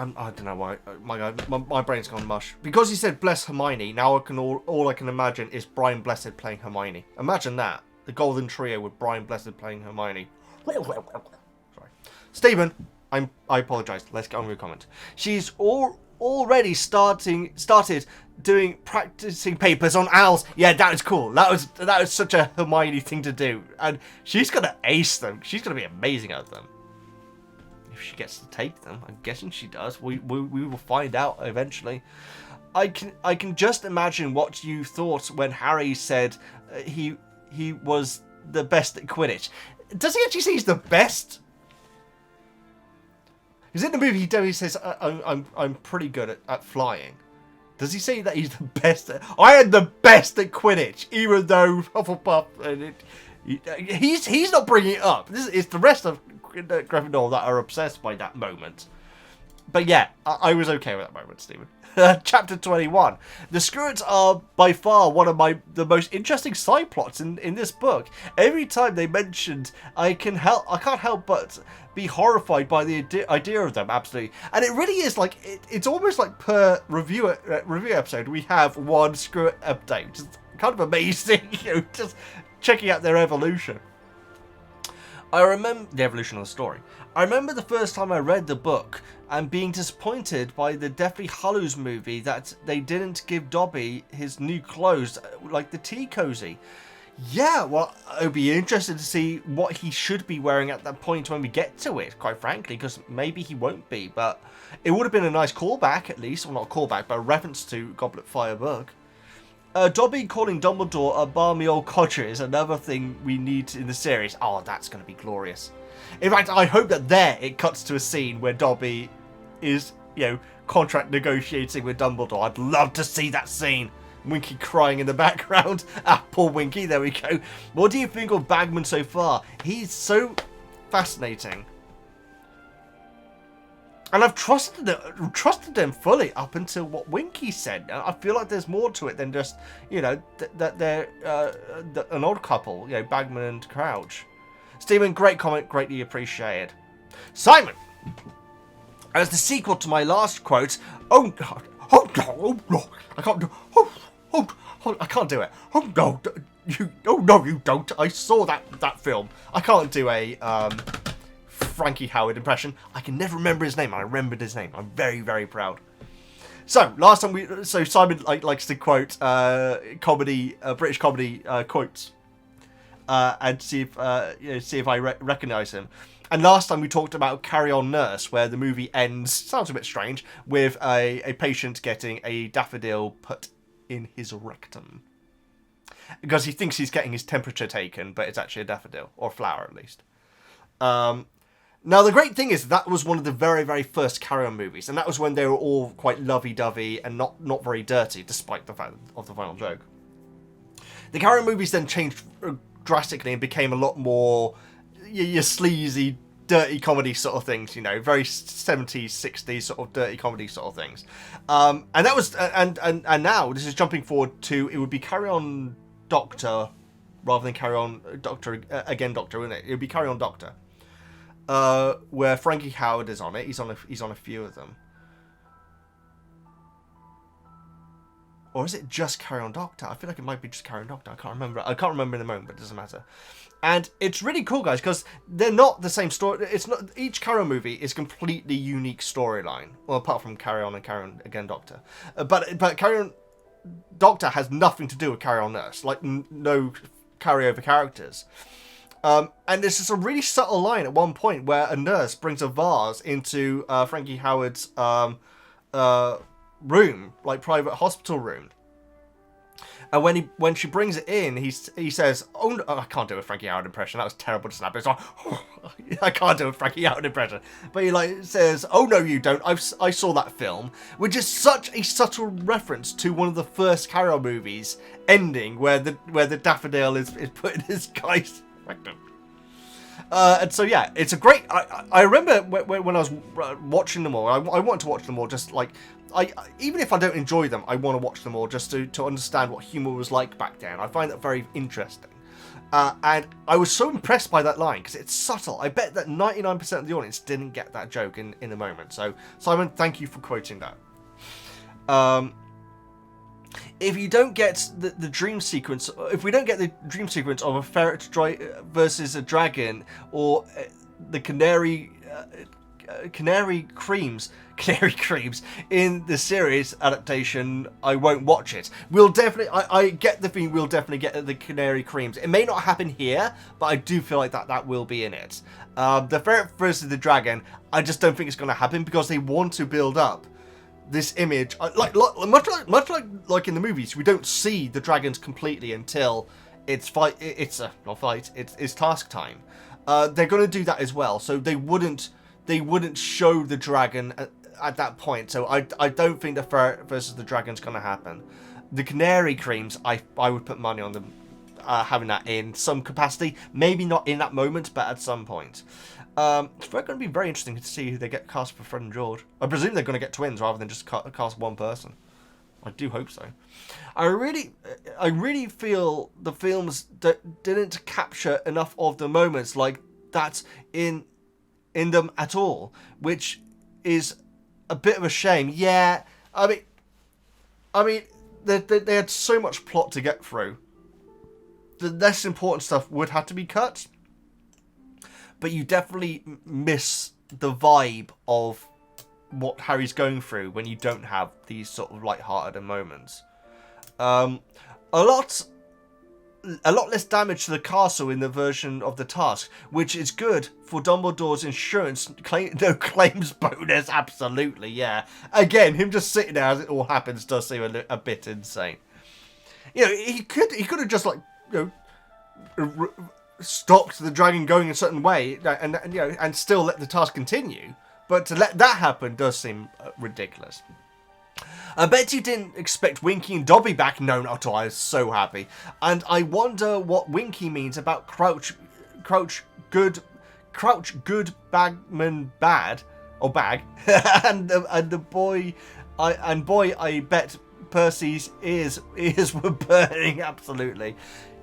don't know why. My God, my brain's gone mush. Because he said bless Hermione, now all I can imagine is Brian Blessed playing Hermione. Imagine that. The Golden Trio with Brian Blessed playing Hermione. Sorry. Stephen, I apologise. Let's get on with your comment. She's already started practicing papers on owls. Yeah, that was cool. That was such a Hermione thing to do, and she's gonna ace them. She's gonna be amazing at them if she gets to take them. I'm guessing she does. We will find out eventually. I can just imagine what you thought when Harry said he was the best at Quidditch. Does he actually say he's the best? Because in the movie he says I'm pretty good at flying. Does he say that he's the best? I am the best at Quidditch, even though Hufflepuff he's not bringing it up. It's the rest of Gryffindor that are obsessed by that moment. But yeah, I was okay with that moment, Stephen. Chapter 21. The Screwits are by far one of the most interesting side plots in this book. Every time they mentioned, I can't help but be horrified by the idea of them. Absolutely, and it really is like it's almost like per review episode we have one Screwit update, which is kind of amazing. Just checking out their evolution. I remember the evolution of the story. I remember the first time I read the book and being disappointed by the Deathly Hallows movie that they didn't give Dobby his new clothes, like the tea cozy. Yeah, well, I'd be interested to see what he should be wearing at that point when we get to it, quite frankly, because maybe he won't be, but it would have been a nice callback, at least. Well, not a callback, but a reference to Goblet Fire book. Dobby calling Dumbledore a balmy old codger is another thing we need in the series. Oh, that's going to be glorious. In fact, I hope that there it cuts to a scene where Dobby is, contract negotiating with Dumbledore. I'd love to see that scene. Winky crying in the background. Poor Winky, there we go. What do you think of Bagman so far? He's so fascinating. And I've trusted him fully up until what Winky said. I feel like there's more to it than just, that they're an odd couple, Bagman and Crouch. Stephen, great comment, greatly appreciated. Simon, as the sequel to my last quote, oh God, I can't do, I can't do it. Oh no, you don't. I saw that film. I can't do a Frankie Howard impression. I can never remember his name. I remembered his name. I'm very, very proud. So last time Simon likes to quote British comedy quotes. And see if I recognise him. And last time we talked about Carry On Nurse, where the movie ends, sounds a bit strange, with a patient getting a daffodil put in his rectum. Because he thinks he's getting his temperature taken, but it's actually a daffodil, or a flower at least. Now the great thing is that was one of the very, very first Carry On movies, and that was when they were all quite lovey-dovey and not very dirty, despite the fact of the final joke. The Carry On movies then changed drastically and became a lot more your sleazy, dirty comedy sort of things, very 70s, 60s sort of dirty comedy sort of things. And that was, and now this is jumping forward to, it would be Carry On Doctor rather than Carry On Doctor, again Doctor, wouldn't it? It would be Carry On Doctor, where Frankie Howard is on it. He's on a few of them. Or is it just Carry On Doctor? I feel like it might be just Carry On Doctor. I can't remember in the moment, but it doesn't matter. And it's really cool, guys, because they're not the same story. It's not, each Carry On movie is completely unique storyline. Well, apart from Carry On and Carry On Again Doctor. But Carry On Doctor has nothing to do with Carry On Nurse. Like, no carryover characters. And there's just a really subtle line at one point where a nurse brings a vase into Frankie Howard's room, like private hospital room, and when she brings it in, he says, "Oh, no, I can't do a Frankie Howard impression. That was terrible to snap." It's like, I can't do a Frankie Howard impression, but he says, "Oh no, you don't. I saw that film," which is such a subtle reference to one of the first Carry On movies ending where the daffodil is put in his guy's rectum. And so yeah, it's a great. I remember when I was watching them all. I want to watch them all just like. Even if I don't enjoy them, I want to watch them all just to understand what humour was like back then. I find that very interesting. And I was so impressed by that line because it's subtle. I bet that 99% of the audience didn't get that joke in the moment. So, Simon, thank you for quoting that. If you don't get the dream sequence, if we don't get the dream sequence of a ferret versus a dragon, or the canary creams canary creams in the series adaptation, I won't watch it. We'll definitely, I get the feeling we'll definitely get the canary creams. It may not happen here, but I do feel like that will be in it. The ferret versus the dragon, I just don't think it's going to happen because they want to build up this image, much like in the movies. We don't see the dragons completely until it's it's task time. They're going to do that as well, so they wouldn't show the dragon at that point. So I don't think the ferret versus the dragon's going to happen. The canary creams, I would put money on them having that in some capacity. Maybe not in that moment, but at some point. It's going to be very interesting to see who they get cast for Fred and George. I presume they're going to get twins rather than just cast one person. I do hope so. I really feel the films didn't capture enough of the moments like that in them at all, which is a bit of a shame. Yeah, I mean, they had so much plot to get through. The less important stuff would have to be cut, but you definitely miss the vibe of what Harry's going through when you don't have these sort of light-hearted moments. A lot less damage to the castle in the version of the task, which is good for Dumbledore's insurance no claims bonus. Absolutely, yeah. Again, him just sitting there as it all happens does seem a bit insane. You know, he could have just, like, you know, stopped the dragon going a certain way and you know, and still let the task continue. But to let that happen does seem ridiculous. I bet you didn't expect Winky and Dobby back. No, not at all. I was so happy. And I wonder what Winky means about Crouch good, bagman bad, or bag. and the boy, I bet Percy's ears were burning. Absolutely.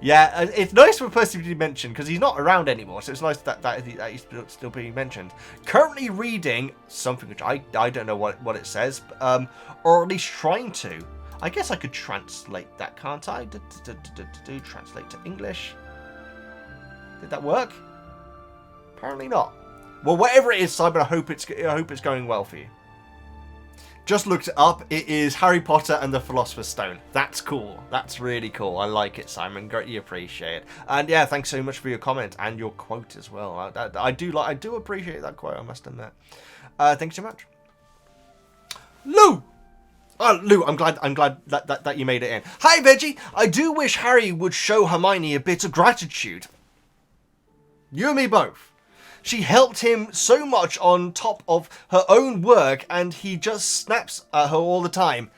Yeah, it's nice for Percy to be mentioned because he's not around anymore, so it's nice that he's still being mentioned. Currently reading something which I don't know what it says, or at least trying to. I guess I could translate that, can't I? Translate to English. Did that work? Apparently not. Well, whatever it is, Simon, I hope it's going well for you. Just looked it up. It is Harry Potter and the Philosopher's Stone. That's cool. That's really cool. I like it, Simon. Greatly appreciate it. And yeah, thanks so much for your comment and your quote as well. I do appreciate that quote, I must admit. Thanks so much. Lou! Oh, Lou, I'm glad that you made it in. Hi, Veggie. I do wish Harry would show Hermione a bit of gratitude. You and me both. She helped him so much on top of her own work, and he just snaps at her all the time.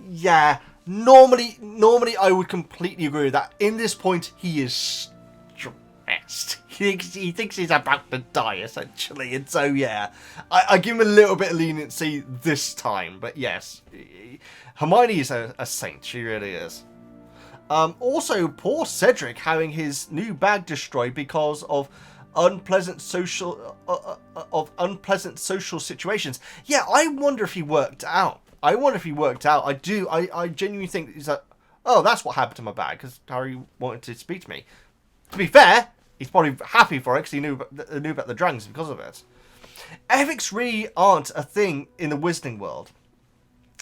Yeah, normally I would completely agree with that. In this point, he is stressed. He thinks he's about to die, essentially. And so, yeah, I give him a little bit of leniency this time. But yes, Hermione is a saint. She really is. Also, poor Cedric having his new bag destroyed because of unpleasant social situations. Yeah, I wonder if he worked out. I genuinely think he's like, oh, that's what happened to my bag because Harry wanted to speak to me. To be fair, he's probably happy for it because he knew about the dragons because of it. Ethics really aren't a thing in the Wizarding world.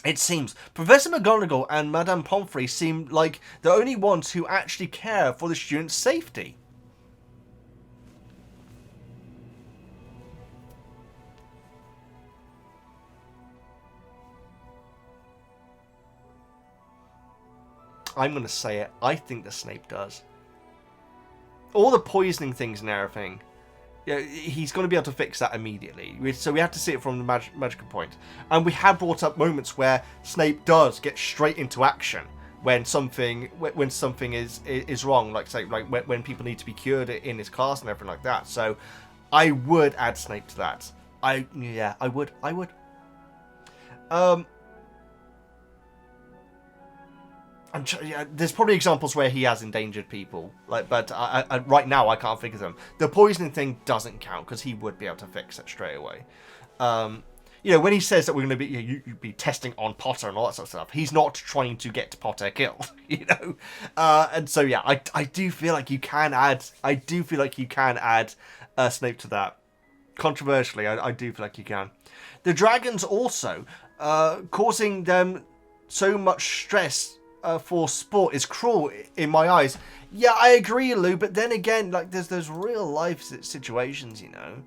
It seems Professor McGonagall and Madame Pomfrey seem like the only ones who actually care for the students' safety. I'm going to say it. I think that Snape does. All the poisoning things and everything, yeah, he's going to be able to fix that immediately. So we have to see it from the magical point. And we have brought up moments where Snape does get straight into action when something is wrong, like say when people need to be cured in his class and everything like that. So I would add Snape to that. I would. There's probably examples where he has endangered people, but right now I can't think of them. The poisoning thing doesn't count because he would be able to fix it straight away. When he says that we're going to be you'd be testing on Potter and all that sort of stuff, he's not trying to get Potter killed, and so yeah, I do feel like you can add. Snape to that. controversially, I do feel like you can. The dragons also causing them so much stress for sport is cruel in my eyes. Yeah, I agree, Lou, but then again, like, there's those real life situations, you know.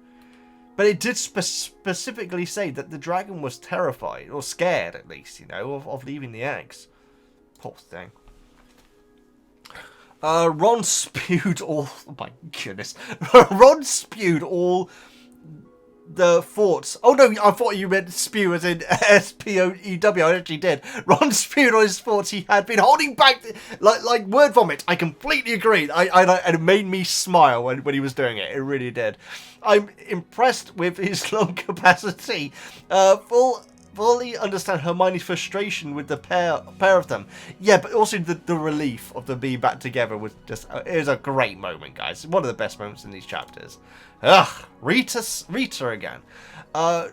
But it did specifically say that the dragon was terrified, or scared at least, you know, of leaving the eggs. Poor thing. Ron spewed all... Oh my goodness. Ron spewed all the thoughts... Oh no, I thought you meant spew as in S.P.E.W. I actually did. Ron spewed all his thoughts he had been holding back like word vomit. I completely agree. And it made me smile when he was doing it. It really did. I'm impressed with his lung capacity. Fully understand Hermione's frustration with the pair of them. Yeah, but also the relief of them being back together was just... it was a great moment, guys. One of the best moments in these chapters. Ugh, Rita again.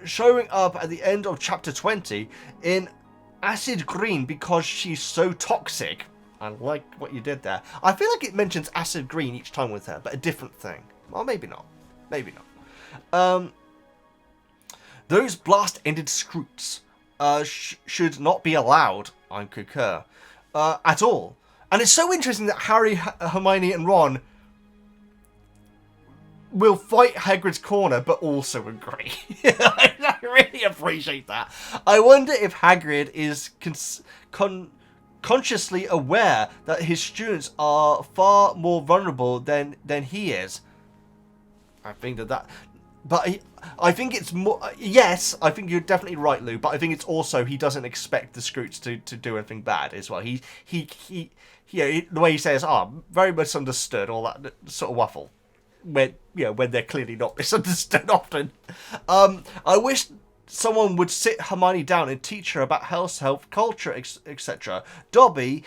Showing up at the end of chapter 20 in acid green because she's so toxic. I like what you did there. I feel like it mentions acid green each time with her, but a different thing. Well, maybe not. Maybe not. Those blast-ended scroots should not be allowed, I concur, at all. And it's so interesting that Harry, Hermione and Ron will fight Hagrid's corner, but also agree. I really appreciate that. I wonder if Hagrid is consciously aware that his students are far more vulnerable than he is. I think that... But I think it's more... Yes, I think you're definitely right, Lou. But I think it's also he doesn't expect the Scroots to do anything bad as well. He the way he says, very misunderstood, all that sort of waffle. When they're clearly not misunderstood often. I wish someone would sit Hermione down and teach her about house health, culture, etc. Dobby,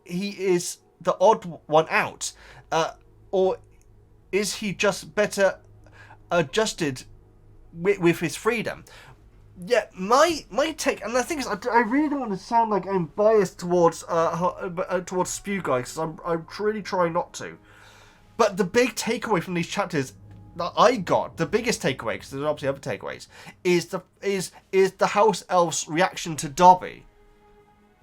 he is the odd one out. Or is he just better adjusted with his freedom? Yeah, my take, and the thing is, I really don't want to sound like I'm biased towards S.P.E.W guys, because I'm really trying not to. But the big takeaway from these chapters that I got, the biggest takeaway, because there's obviously other takeaways, is the house elf's reaction to Dobby,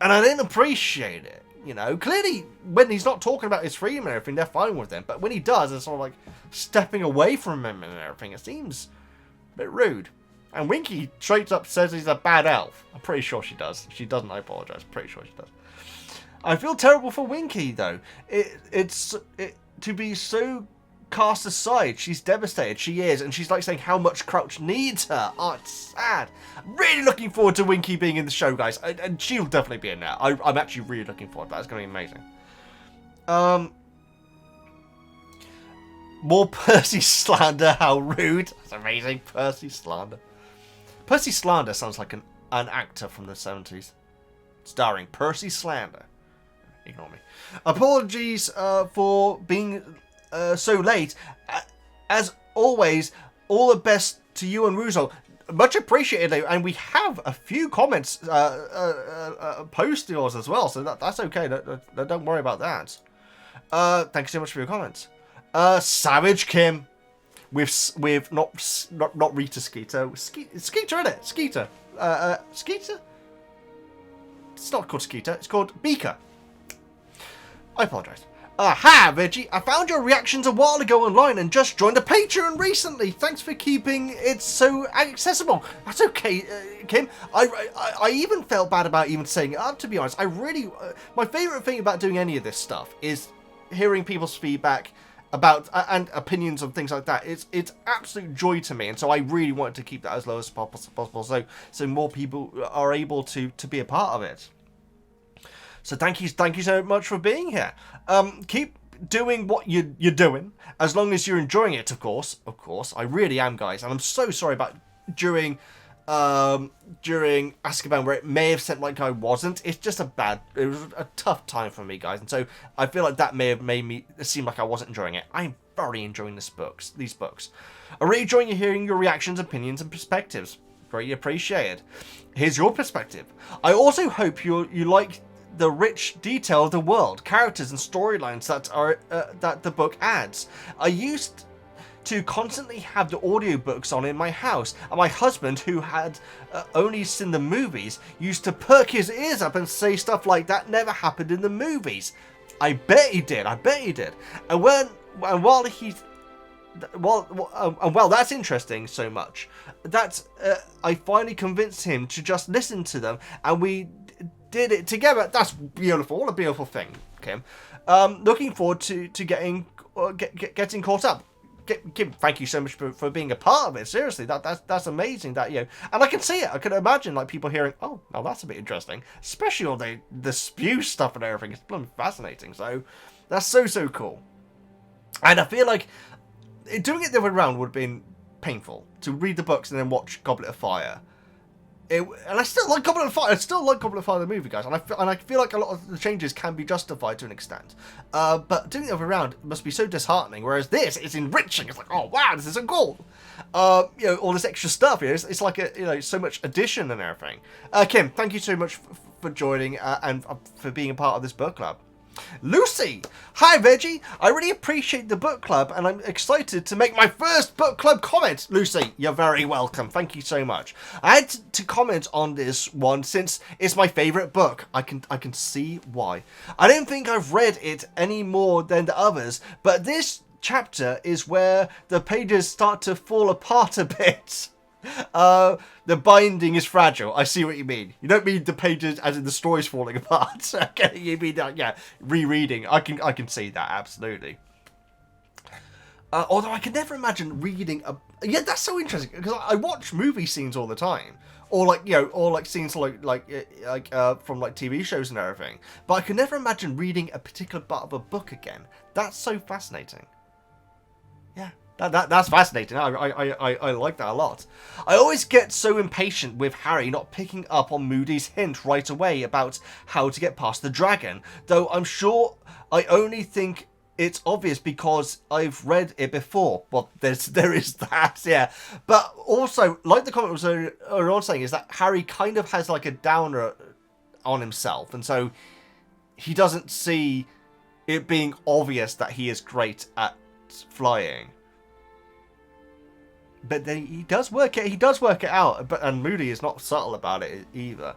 and I didn't appreciate it. You know, clearly when he's not talking about his freedom and everything, they're fine with him. But when he does, it's sort of like stepping away from him and everything. It seems a bit rude. And Winky straight up says he's a bad elf. I'm pretty sure she does. If she doesn't, I apologise. Pretty sure she does. I feel terrible for Winky though. It's to be so cast aside. She's devastated. She is, and she's like saying how much Crouch needs her. Oh, it's sad. I'm really looking forward to Winky being in the show, guys, and she'll definitely be in there. I'm actually really looking forward to that. It's going to be amazing. More Percy slander. How rude. That's amazing. Percy slander. Percy slander sounds like an actor from the 70s. Starring Percy Slander. Ignore me. Apologies for being so late. As always, all the best to you and Ruzo. Much appreciated, and we have a few comments post yours as well, so that's okay. Don't worry about that. Thank you so much for your comments. Savage Kim with not Rita Skeeter. Skeeter, isn't it? Skeeter. Skeeter? It's not called Skeeter. It's called Beaker. I apologise. Hi, Veggie. I found your reactions a while ago online and just joined the Patreon recently. Thanks for keeping it so accessible. That's okay, Kim. I even felt bad about even saying it up, to be honest. I really... my favourite thing about doing any of this stuff is hearing people's feedback about and opinions and things like that. It's absolute joy to me, and so I really wanted to keep that as low as possible so more people are able to be a part of it. So thank you so much for being here. Keep doing what you're doing, as long as you're enjoying it, of course. I really am, guys, and I'm so sorry about during Azkaban where it may have seemed like I wasn't. It was a tough time for me, guys, and so I feel like that may have made me seem like I wasn't enjoying it. I'm very enjoying these books. I really enjoy hearing your reactions, opinions, and perspectives. Greatly appreciated. Here's your perspective. I also hope you like the rich detail of the world, characters, and storylines that the book adds. I used to constantly have the audiobooks on in my house, and my husband, who had only seen the movies, used to perk his ears up and say stuff like that never happened in the movies. I bet he did. I bet he did. And while he's well, that's interesting so much that I finally convinced him to just listen to them, and we did it together. That's beautiful. What a beautiful thing, Kim. Looking forward to getting caught up. Kim, thank you so much for being a part of it. Seriously, that's amazing. That, you know, and I can see it. I can imagine like people hearing, oh, now that's a bit interesting, especially all the S.P.E.W stuff and everything. It's bloody fascinating. So that's so cool. And I feel like doing it the other way around would have been painful, to read the books and then watch Goblet of Fire. And I still like Goblet of Fire. I still like Goblet of Fire, the movie, guys. And I feel like a lot of the changes can be justified to an extent. But doing it the other way around must be so disheartening. Whereas this is enriching. It's like, oh wow, this is so cool. You know, all this extra stuff. You know, it's like so much addition and everything. Kim, thank you so much for joining and for being a part of this book club. Lucy! Hi, Veggie! I really appreciate the book club, and I'm excited to make my first book club comment. Lucy, you're very welcome. Thank you so much. I had to comment on this one since it's my favourite book. I can see why. I don't think I've read it any more than the others, but this chapter is where the pages start to fall apart a bit. The binding is fragile. I see what you mean. You don't mean the pages as in the story's falling apart. Okay, you mean that, yeah, rereading. I can see that, absolutely. Although I can never imagine reading a... Yeah, that's so interesting, because I watch movie scenes all the time. Or like, you know, or like scenes from like TV shows and everything. But I can never imagine reading a particular part of a book again. That's so fascinating. Yeah. That's fascinating. I like that a lot. I always get so impatient with Harry not picking up on Moody's hint right away about how to get past the dragon, though I'm sure I only think it's obvious because I've read it before. Well, there is that, yeah. But also, like the comment was earlier on saying, is that Harry kind of has like a downer on himself, and so he doesn't see it being obvious that he is great at flying. But then he does work it. He does work it out. And Moody is not subtle about it either.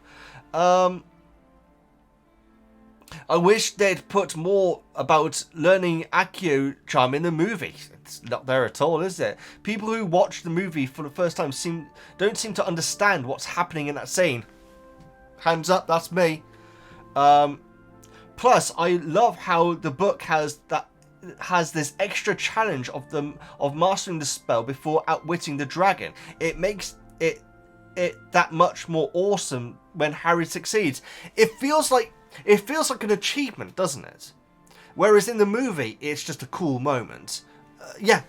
I wish they'd put more about learning Accio charm in the movie. It's not there at all, is it? People who watch the movie for the first time don't seem to understand what's happening in that scene. Hands up, that's me. Plus, I love how the book has this extra challenge of mastering the spell before outwitting the dragon. It makes it that much more awesome when Harry succeeds. It feels like an achievement, doesn't it? Whereas in the movie, it's just a cool moment. Yeah,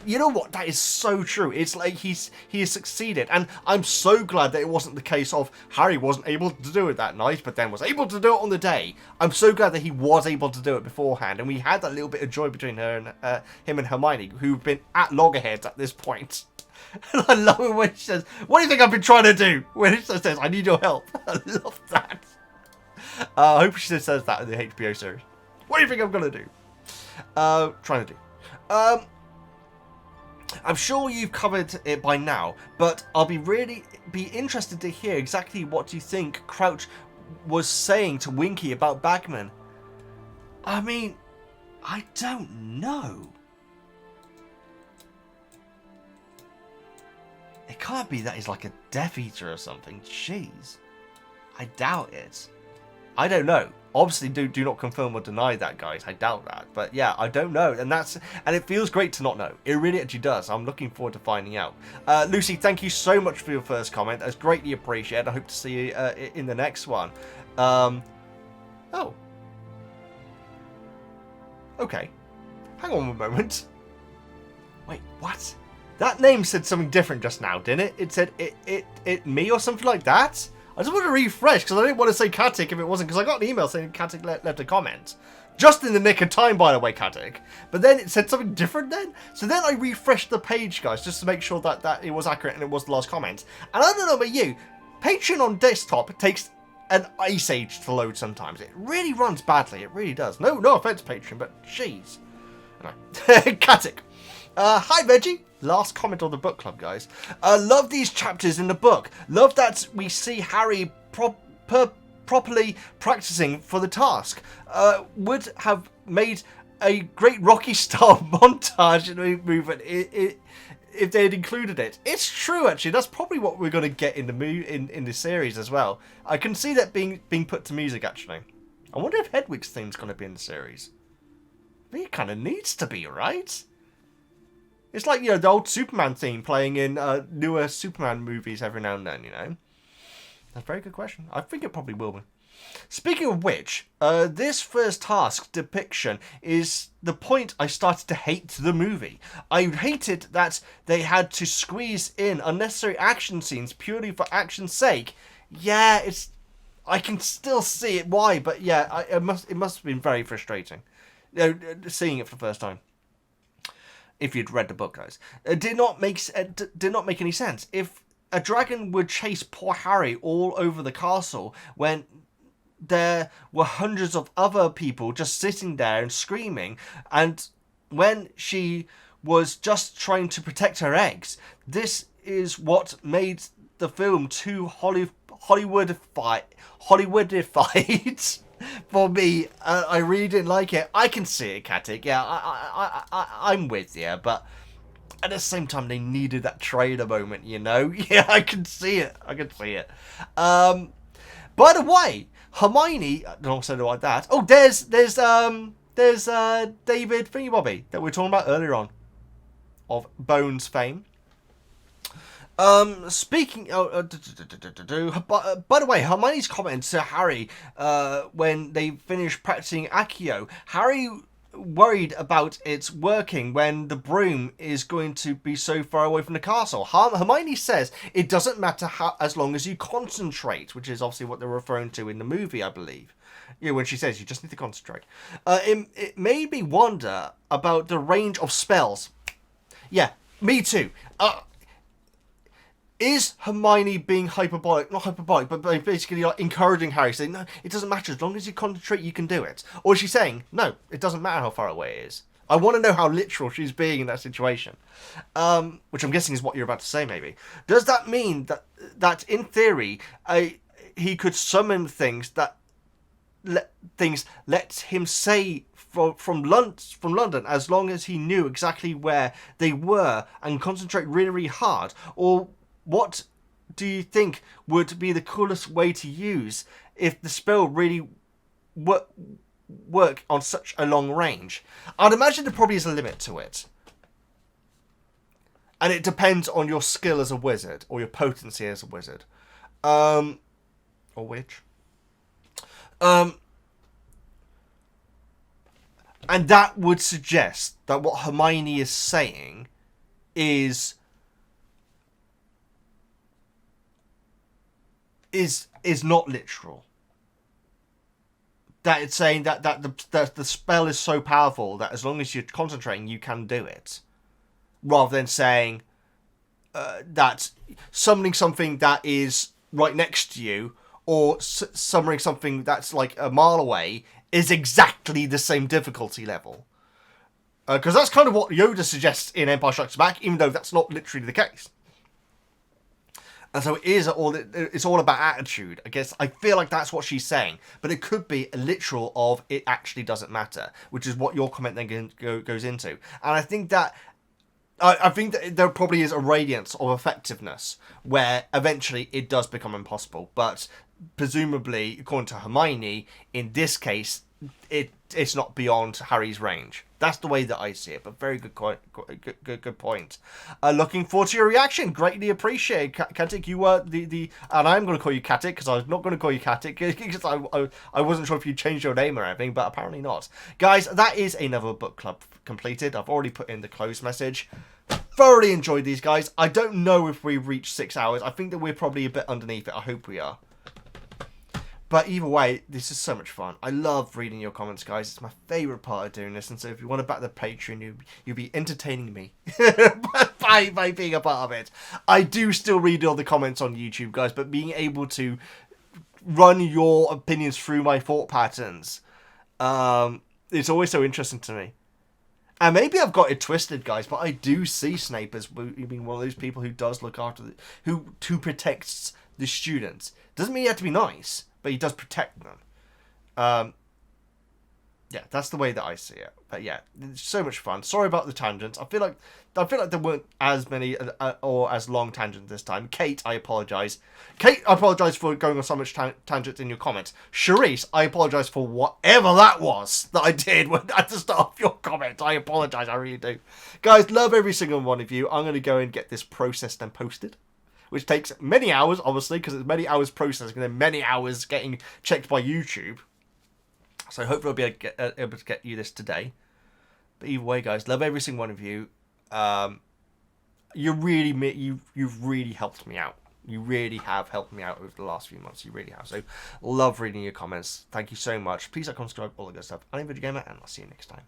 you know what? That is so true. It's like he has succeeded, and I'm so glad that it wasn't the case of Harry wasn't able to do it that night, but then was able to do it on the day. I'm so glad that he was able to do it beforehand, and we had that little bit of joy between him and Hermione, who've been at loggerheads at this point. And I love it when she says, "What do you think I've been trying to do?" When she says, "I need your help." I love that. I hope she says that in the HBO series. What do you think I'm gonna do? Trying to do. I'm sure you've covered it by now, but I'll be interested to hear exactly what you think Crouch was saying to Winky about Bagman. I mean, I don't know. It can't be that he's like a Death Eater or something. Jeez. I doubt it. I don't know. Obviously, do not confirm or deny that, guys. I doubt that. But yeah, I don't know. And it feels great to not know. It really actually does. I'm looking forward to finding out. Lucy, thank you so much for your first comment. That's greatly appreciated. I hope to see you in the next one. Oh. Okay. Hang on a moment. Wait, what? That name said something different just now, didn't it? It said it me or something like that? I just want to refresh because I didn't want to say Katic if it wasn't, because I got an email saying Katic left a comment. Just in the nick of time, by the way, Katic. But then it said something different then. So then I refreshed the page, guys, just to make sure that it was accurate and it was the last comment. And I don't know about you, Patreon on desktop takes an ice age to load sometimes. It really runs badly. It really does. No offense, Patreon, but jeez. Katic. Hi, Veggie. Last comment on the book club, guys. Love these chapters in the book. Love that we see Harry properly practicing for the task. Would have made a great Rocky-style montage in the movement if they had included it. It's true, actually. That's probably what we're going to get in the in the series as well. I can see that being put to music, actually. I wonder if Hedwig's theme's going to be in the series. I think it kind of needs to be, right? It's like, you know, the old Superman theme playing in newer Superman movies every now and then, you know? That's a very good question. I think it probably will be. Speaking of which, this first task depiction is the point I started to hate the movie. I hated that they had to squeeze in unnecessary action scenes purely for action's sake. Yeah, I can still see it why, but yeah, it must have been very frustrating, you know, seeing it for the first time. If you'd read the book, guys, it did not make any sense. If a dragon would chase poor Harry all over the castle when there were hundreds of other people just sitting there and screaming, and when she was just trying to protect her eggs, this is what made the film too Hollywoodified for me. I really didn't like it. I can see it, Katic. Yeah, I'm with you, but at the same time, they needed that trailer moment, you know? Yeah, I can see it. By the way, Hermione, don't say it like that. Oh, there's David Thingy that we were talking about earlier on, of Bones fame. Speaking, by the way, Hermione's comment to Harry, when they finished practicing Accio, Harry worried about it working when the broom is going to be so far away from the castle. Hermione says it doesn't matter as long as you concentrate, which is obviously what they're referring to in the movie, I believe. You know, when she says you just need to concentrate. It made me wonder about the range of spells. Yeah, me too. Is Hermione being hyperbolic? Not hyperbolic, but basically like encouraging Harry, saying, no, it doesn't matter. As long as you concentrate, you can do it. Or is she saying, no, it doesn't matter how far away it is? I want to know how literal she's being in that situation. Which I'm guessing is what you're about to say, maybe. Does that mean that in theory, he could summon things that let him say from London, as long as he knew exactly where they were and concentrate really, really hard? Or what do you think would be the coolest way to use if the spell really work on such a long range? I'd imagine there probably is a limit to it. And it depends on your skill as a wizard, or your potency as a wizard. Or witch. And that would suggest that what Hermione is saying is not literal. That it's saying that the spell is so powerful that as long as you're concentrating, you can do it. Rather than saying that summoning something that is right next to you, or summoning something that's like a mile away, is exactly the same difficulty level. Because that's kind of what Yoda suggests in Empire Strikes Back, even though that's not literally the case. And so it's all about attitude. I guess I feel like that's what she's saying. But it could be a literal of it actually doesn't matter, which is what your comment then goes into. And I think that there probably is a radiance of effectiveness where eventually it does become impossible. But presumably, according to Hermione, in this case, it's not beyond Harry's range. That's the way that I see it. But very good point. Looking forward to your reaction. Greatly appreciate, Katic. You were the and I'm going to call you Katic because I was not going to call you Katic because I wasn't sure if you changed your name or anything, but apparently not. Guys, that is another book club completed. I've already put in the close message. Thoroughly enjoyed these, guys. I don't know if we've reached 6 hours. I think that we're probably a bit underneath it. I hope we are. But either way, this is so much fun. I love reading your comments, guys. It's my favourite part of doing this. And so if you want to back the Patreon, you'll be entertaining me by being a part of it. I do still read all the comments on YouTube, guys. But being able to run your opinions through my thought patterns, it's always so interesting to me. And maybe I've got it twisted, guys, but I do see Snape as being one of those people who does look after who protects the students. Doesn't mean he had to be nice, but he does protect them. Yeah, that's the way that I see it. But yeah, it's so much fun. Sorry about the tangents. I feel like there weren't as many or as long tangents this time. Kate, I apologise. Kate, I apologise for going on so much tangents in your comments. Charisse, I apologise for whatever that was that I did at the start of your comment. I apologise, I really do. Guys, love every single one of you. I'm going to go and get this processed and posted, which takes many hours, obviously, because it's many hours processing and then many hours getting checked by YouTube. So hopefully I'll be able to get you this today. But either way, guys, love every single one of you. You've really helped me out. You really have helped me out over the last few months. You really have. So love reading your comments. Thank you so much. Please like, comment, subscribe, all that good stuff. I'm VEGGIEKNIGHTS, and I'll see you next time.